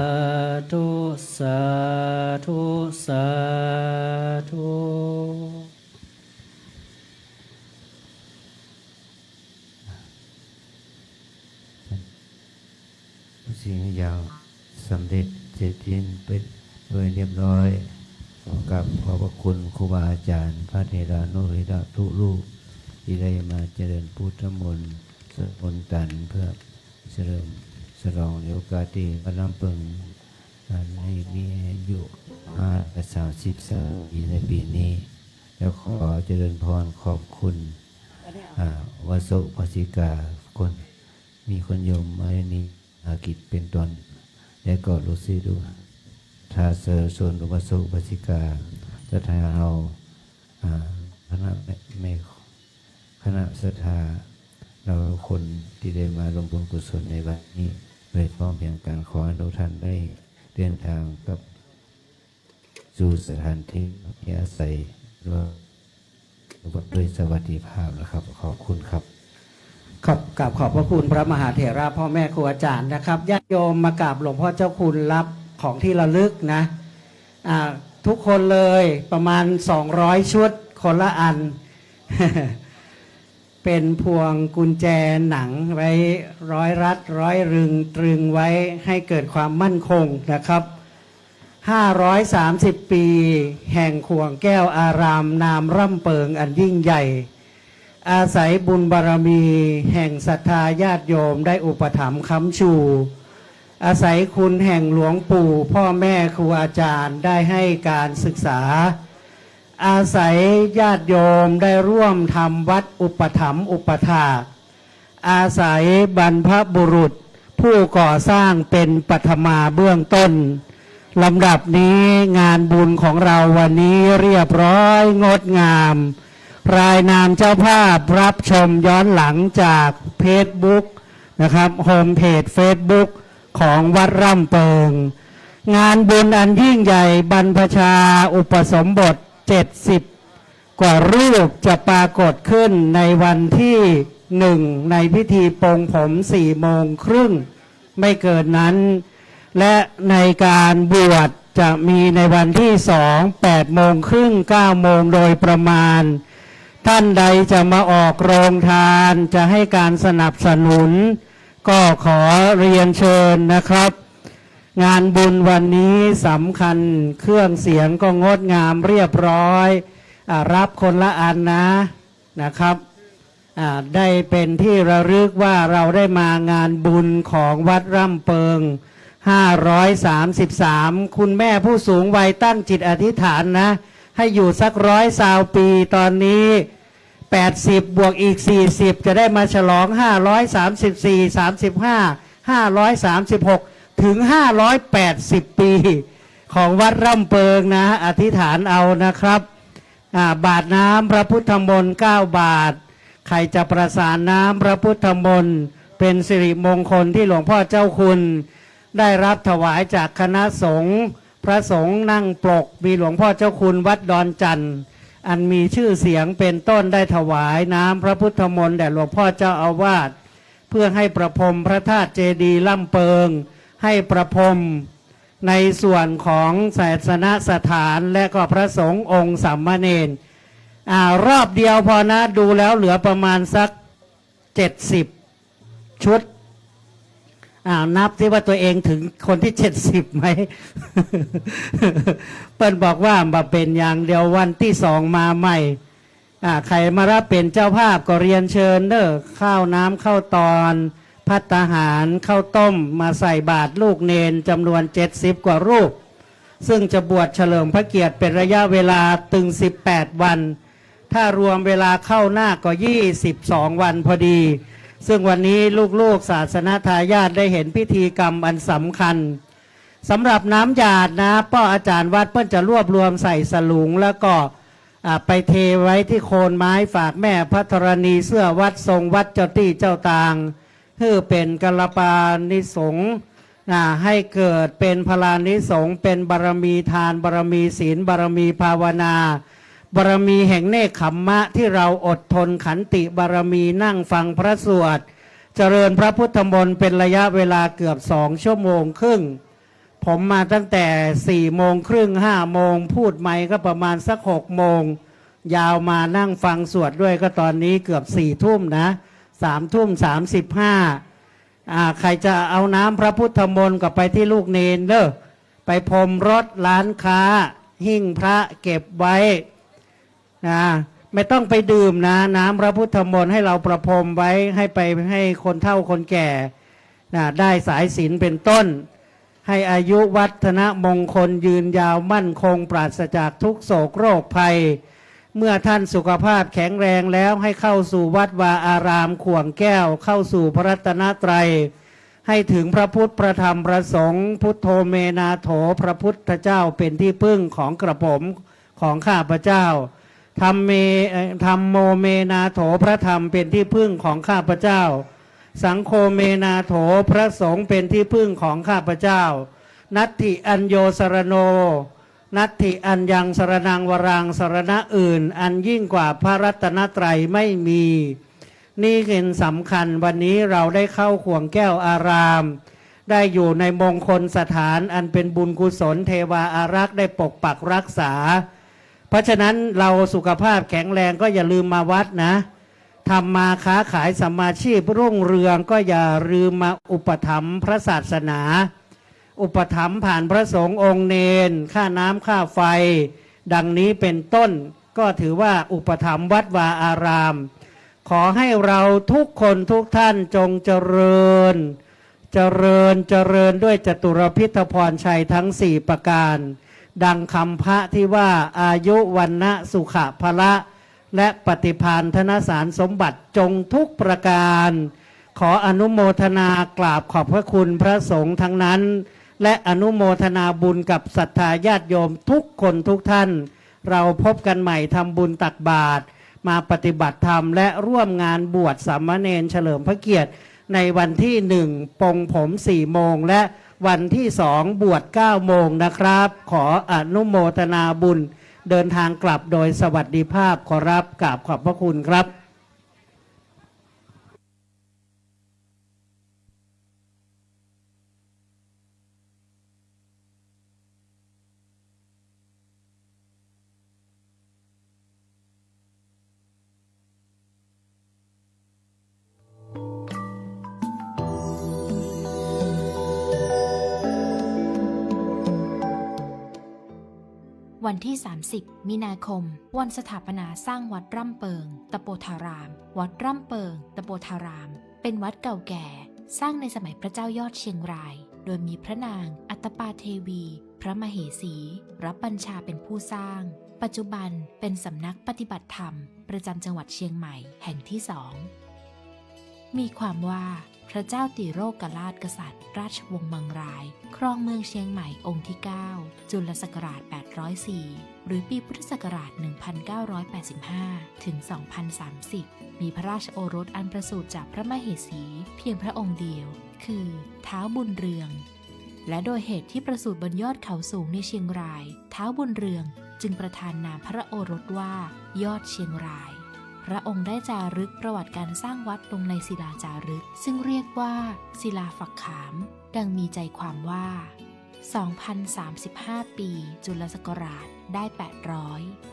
ธุสาธุสาธุ สิ่งอย่างสำเร็จเสร็จสิ้นเป็นโดยเรียบร้อยกับขอบพระคุณครูบาอาจารย์พระเถรานุเถระทุกรูปที่ได้มาเจริญพุทธมนต์สวดมนต์กันเพื่อเฉลิมฉลองในโอกาสที่พระลำเปิงให้มีอายุ33ปีในปีนี้ แล้วขอเจริญพรขอบคุณวสุภสิกาคนมีคนโยมมานี้อากิจเป็นตนและก็รู้สึกดูทาเสอส่วนวสุภสิกาจะทายเอาคณะไม่คณะศรัทธาเราคนที่ได้มาลงบุญกุศลในวันนี้โดยพร้อมเพียงกันขอให้ทุกท่านได้เดินทางกับสู่สถานที่อาศัยด้วยสวัสดิภาพนะครับ ขอบคุณครับขอบพระคุณพระมหาเถระพ่อแม่ครูอาจารย์นะครับญาติโยมมากราบหลวงพ่อเจ้าคุณรับของที่ระลึกนะทุกคนเลยประมาณ200ชุดคนละอัน เป็นพวงกุญแจหนังไว้ร้อยรัดร้อยรึงตรึงไว้ให้เกิดความมั่นคงนะครับ530 ปีแห่งขวงแก้วอารามนามร่ำเปิงอันยิ่งใหญ่อาศัยบุญบารมีแห่งศรัทธาญาติโยมได้อุปถัมภ์ค้ำชูอาศัยคุณแห่งหลวงปู่พ่อแม่ครูอาจารย์ได้ให้การศึกษาอาศัยญาติโยมได้ร่วมทำวัดอุปถัมภ์อุปถากอาศัยบรรพบุรุษผู้ก่อสร้างเป็นปฐมาเบื้องต้นลำดับนี้งานบุญของเราวันนี้เรียบร้อยงดงามรายนามเจ้าภาพรับชมย้อนหลังจากเฟซบุ๊กนะครับโฮมเพจเฟซบุ๊กของวัดร่ำเปิงงานบุญอันยิ่งใหญ่บรรพชาอุปสมบท70กว่ารูปจะปรากฏขึ้นในวันที่1ในพิธีปรงผม4:30ไม่เกินนั้นและในการบวชจะมีในวันที่2 8:30 9 โดยประมาณท่านใดจะมาออกโรงทานจะให้การสนับสนุนก็ขอเรียนเชิญนะครับงานบุญวันนี้สำคัญเครื่องเสียงก็งดงามเรียบร้อยรับคนละอันนะครับได้เป็นที่ระลึกว่าเราได้มางานบุญของวัดร่ำเปิง533คุณแม่ผู้สูงวัยตั้งจิตอธิษฐานนะให้อยู่สัก120 ปีตอนนี้80บวกอีก40จะได้มาฉลอง534 35 536ถึง580 ปีของวัดร่ำเปิงนะอธิษฐานเอานะครับบาทน้ำพระพุทธมนต์9 บาทใครจะประสานน้ำพระพุทธมนต์เป็นสิริมงคลที่หลวงพ่อเจ้าคุณได้รับถวายจากคณะสงฆ์พระสงฆ์นั่งปกมีหลวงพ่อเจ้าคุณวัดดอนจันทร์อันมีชื่อเสียงเป็นต้นได้ถวายน้ำพระพุทธมนต์แด่หลวงพ่อเจ้าอาวาสเพื่อให้ประพรมพระธาตุเจดีย์ล่ำเปิงให้ประพรมในส่วนของศาสนสถานและก็พระสงฆ์องค์สามเณรรอบเดียวพอนะดูแล้วเหลือประมาณสัก70 ชุดนับที่ว่าตัวเองถึงคนที่70ไหม เปิ้ลบอกว่ามาเป็นอย่างเดียววันที่2มาใหม่ใครมารับเป็นเจ้าภาพก็เรียนเชิญเด้อข้าวน้ำข้าวตอนภัตตาหารข้าวต้มมาใส่บาตรลูกเนนจำนวน70 กว่ารูปซึ่งจะบวชเฉลิมพระเกียรติเป็นระยะเวลาถึง18 วันถ้ารวมเวลาเข้าหน้าก็22 วันพอดีซึ่งวันนี้ลูกๆศาสนทายาทได้เห็นพิธีกรรมอันสำคัญสำหรับน้ำหยาดนะป้ออาจารย์วัดเพิ่นจะรวบรวมใส่สลุงแล้วก็ไปเทไว้ที่โคนไม้ฝากแม่พระธรณีเสื้อวัดทรงวัดเจ้าตี้เจ้าตางเพื่อเป็นกัลปานิสงส์ให้เกิดเป็นพลานิสงส์เป็นบารมีทานบารมีศีลบารมีภาวนาบารมีแห่งเนคขมมะที่เราอดทนขันติบารมีนั่งฟังพระสวด เจริญพระพุทธมนต์เป็นระยะเวลาเกือบ2 ชั่วโมงครึ่งผมมาตั้งแต่4 โมงครึ่ง5 โมงพูดไม่ก็ประมาณสัก6 โมงยาวมานั่งฟังสวดด้วยก็ตอนนี้เกือบ4 ทุ่มนะ3:35ใครจะเอาน้ำพระพุทธมนต์ก็ไปที่ลูกเนนเด้อไปพรมรถร้านค้าหิ้งพระเก็บไว้นะไม่ต้องไปดื่มนะน้ำพระพุทธมนต์ให้เราประพรมไว้ให้ไปให้คนเฒ่าคนแก่นะได้สายศีลเป็นต้นให้อายุวัฒนะมงคลยืนยาวมั่นคงปราศจากทุกโศกโรคภัยเมื่อท่านสุขภาพแข็งแรงแล้วให้เข้าสู่วัดวาอารามข่วงแก้วเข้าสู่พระรัตนตรัยให้ถึงพระพุทธพระธรรมพระสงฆ์พุทโธเมนาโถพระพุทธเจ้าเป็นที่พึ่งของกระผมของข้าพเจ้าธรรมโมเมนาโถพระธรรมเป็นที่พึ่งของข้าพเจ้าสังโฆเมนาโถพระสงฆ์เป็นที่พึ่งของข้าพเจ้านัตถิอัญโยสรโนนัตถิอัญญังสรนังวรังสรณะอื่นอันยิ่งกว่าพระรัตนตรัยไม่มีนี่เป็นสำคัญวันนี้เราได้เข้าข่วงแก้วอารามได้อยู่ในมงคลสถานอันเป็นบุญกุศลเทวาอารักษ์ได้ปกปักรักษาเพราะฉะนั้นเราสุขภาพแข็งแรงก็อย่าลืมมาวัดนะทำมาค้าขายสัมมาชีพรุ่งเรืองก็อย่าลืมมาอุปถัมภ์พระศาสนาอุปถัมภ์ผ่านพระสงฆ์องค์เนรค่าน้ำค่าไฟดังนี้เป็นต้นก็ถือว่าอุปถัมภ์วัดวาอารามขอให้เราทุกคนทุกท่านจงเจริญด้วยจตุรพิธพรชัยทั้ง4 ประการดังคำพระที่ว่าอายุวันนะสุขะพละและปฏิภาณธนสารสมบัติจงทุกประการขออนุโมทนากราบขอบพระคุณพระสงฆ์ทั้งนั้นและอนุโมทนาบุญกับศรัทธาญาติโยมทุกคนทุกท่านเราพบกันใหม่ทำบุญตักบาตรมาปฏิบัติธรรมและร่วมงานบวชสามเณรเฉลิมพระเกียรติในวันที่1ปลงผม4 โมงและวันที่2บวช9 โมงนะครับขออนุโมทนาบุญเดินทางกลับโดยสวัสดิภาพขอรับกราบขอบพระคุณครับวันที่ 30 มีนาคม วันสถาปนาสร้างวัดร่ำเปิงตะโปธาราม วัดร่ำเปิงตะโปธาราม เป็นวัดเก่าแก่สร้างในสมัยพระเจ้ายอดเชียงราย โดยมีพระนางอัตตปาเทวี พระมเหสีรับบัญชาเป็นผู้สร้าง ปัจจุบันเป็นสำนักปฏิบัติธรรมประจำจังหวัดเชียงใหม่แห่งที่ 2มีความว่าพระเจ้าติโรกราชกษัตริย์ราชวงศ์มังรายครองเมืองเชียงใหม่องค์ที่ 9 จุลศักราช 804 หรือปีพุทธศักราช 1985 ถึง 2030 มีพระราชโอรสอันประสูติจากพระมเหสีเพียงพระองค์เดียวคือท้าวบุญเรืองและโดยเหตุที่ประสูติบนยอดเขาสูงในเชียงรายท้าวบุญเรืองจึงประทานนามพระโอรสว่ายอดเชียงรายพระองค์ได้จารึกประวัติการสร้างวัดลงในศิลาจารึกซึ่งเรียกว่าศิลาฝักขามดังมีใจความว่า 2,035 ปีจุลศักราชได้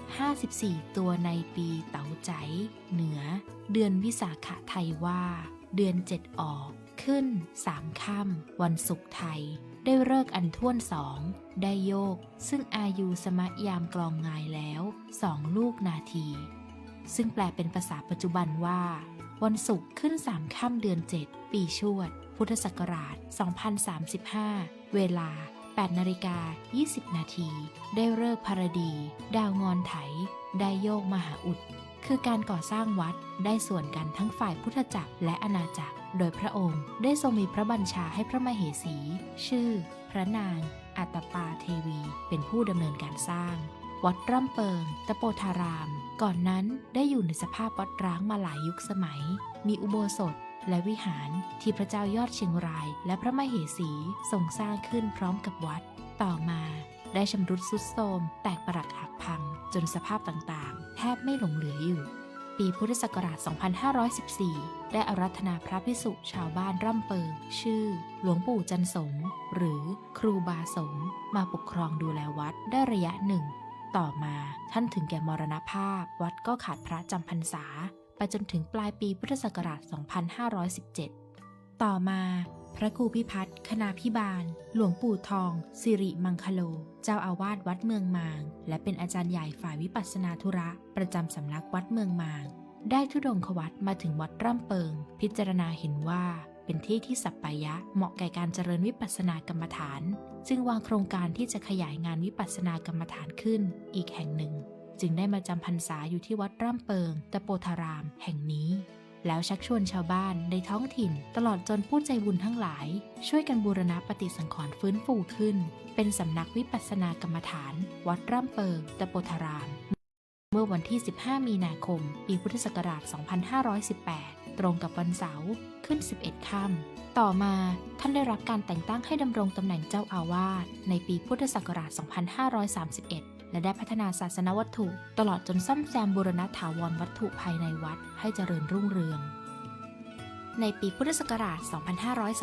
854 ตัวในปีเต๋าใจเหนือเดือนวิสาขะไทยว่าเดือน7ออกขึ้น3ค่ำวันศุกร์ไทยได้ฤกษ์อันท่วน2ได้โยกซึ่งอายุสมะยามกลองงายแล้ว2 ลูกนาทีซึ่งแปลเป็นภาษาปัจจุบันว่าวันศุกร์ขึ้น3ค่ำเดือน7ปีชวดพุทธศักราช 2035 เวลา 8:20 นาทีได้ฤกษ์ภรดี ดาวงอนไถ ได้โยกมหาอุดคือการก่อสร้างวัดได้ส่วนกันทั้งฝ่ายพุทธจักรและอาณาจักรโดยพระองค์ได้ทรงมีพระบัญชาให้พระมเหสีชื่อพระนางอัตตปาเทวีเป็นผู้ดำเนินการสร้างวัดร่ำเปิงตะโปธารามก่อนนั้นได้อยู่ในสภาพวัดร้างมาหลายยุคสมัยมีอุโบสถและวิหารที่พระเจ้ายอดเชียงรายและพระมเหสีทรงสร้างขึ้นพร้อมกับวัดต่อมาได้ชำรุดทรุดโทรมแตกปรักหักพังจนสภาพต่างๆแทบไม่หลงเหลืออยู่ป ปีพุทธศักราช 2514 ได้อาราธนาพระภิกษุชาวบ้านร่ำเปิงชื่อหลวงปู่จันสมหรือครูบาสมมาปกครองดูแลวัดได้ระยะหนึ่งต่อมาท่านถึงแก่มรณภาพวัดก็ขาดพระจำพรรษาไปจนถึงปลายปีพุทธศักราช 2517 ต่อมาพระครูพิพัฒน์คณาภิบาลหลวงปู่ทองสิริมังคโลเจ้าอาวาสวัดเมืองมางและเป็นอาจารย์ใหญ่ฝ่ายวิปัสสนาธุระประจำสำนักวัดเมืองมางได้ธุดงควัตรมาถึงวัดร่ำเปิงพิจารณาเห็นว่าเป็นที่ที่สัปปายะเหมาะแก่การเจริญวิปัสสนากรรมฐานจึงวางโครงการที่จะขยายงานวิปัสสนากรรมฐานขึ้นอีกแห่งหนึ่งจึงได้มาจำพรรษาอยู่ที่วัดร่ำเปิงตะโปธารามแห่งนี้แล้วชักชวนชาวบ้านในท้องถิ่นตลอดจนผู้ใจบุญทั้งหลายช่วยกันบูรณะปฏิสังขรณ์ฟื้นฟูขึ้นเป็นสำนักวิปัสสนากรรมฐานวัดร่ำเปิงตะโปธารามเมื่อวันที่ 15 มีนาคม ปีพุทธศักราช 2518 ตรงกับวันเสาร์ขึ้น 11 ค่ำต่อมาท่านได้รับการแต่งตั้งให้ดำรงตำแหน่งเจ้าอาวาสในปีพุทธศักราช 2531 และได้พัฒนาศาสนวัตถุตลอดจนซ่อมแซมบูรณะถาวรวัตถุภายในวัดให้เจริญรุ่งเรืองในปีพุทธศักราช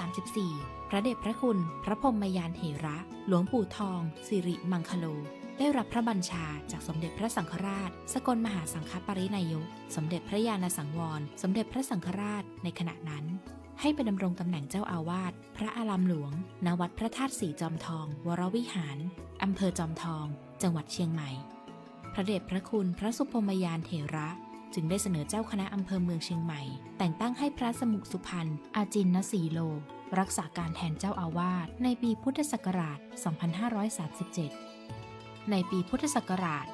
2534 พระเดชพระคุณพระพรหมยานเถระหลวงปู่ทองสิริมังคโลได้รับพระบัญชาจากสมเด็จพระสังฆราชสกลมหาสังฆปรินายกสมเด็จพระญาณสังวรสมเด็จพระสังฆราชในขณะนั้นให้ไปดำรงตำแหน่งเจ้าอาวาสพระอารามหลวงณวัดพระธาตุสีจอมทองวรวิหารอำเภอจอมทองจังหวัดเชียงใหม่พระเดชพระคุณพระสุพรหมยานเถระจึงได้เสนอเจ้าคณะอำเภอเมืองเชียงใหม่แต่งตั้งให้พระสมุขสุพรรณอาจินนสีโลรักษาการแทนเจ้าอาวาสในปีพุทธศักราช 2537 ในปีพุทธศักราช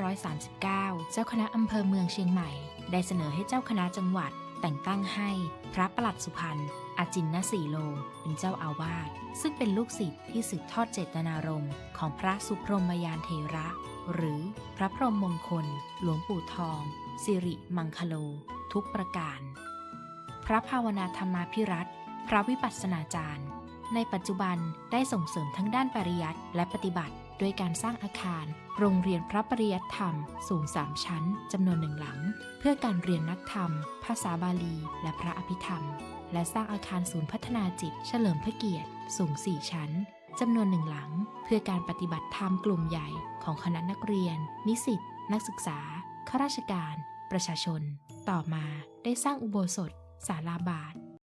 2539 เจ้าคณะอำเภอเมืองเชียงใหม่ได้เสนอให้เจ้าคณะจังหวัดแต่งตั้งให้พระปลัดสุพรรณอาจินนสีโลเป็นเจ้าอาวาสซึ่งเป็นลูกศิษย์ที่สืบทอดเจตนารมณ์ของพระสุพรหมยานเถระหรือพระพรหมมงคลหลวงปู่ทองสิริมังคโลทุกประการ พระภาวนาธรรมาภิรัตน์พระวิปัสสนาจารย์ในปัจจุบันได้ส่งเสริมทั้งด้านปริยัติและปฏิบัติด้วยการสร้างอาคารโรงเรียนพระปริยัติธรรมสูง3ชั้นจำนวน1หลังเพื่อการเรียนนักธรรมภาษาบาลีและพระอภิธรรมและสร้างอาคารศูนย์พัฒนาจิตเฉลิมพระเกียรติสูง4ชั้นจำนวน1หลังเพื่อการปฏิบัติธรรมกลุ่มใหญ่ของคณะนักเรียนนิสิตนักศึกษาข้าราชการประชาชนต่อมาได้สร้างอุโบสถศาลาบาท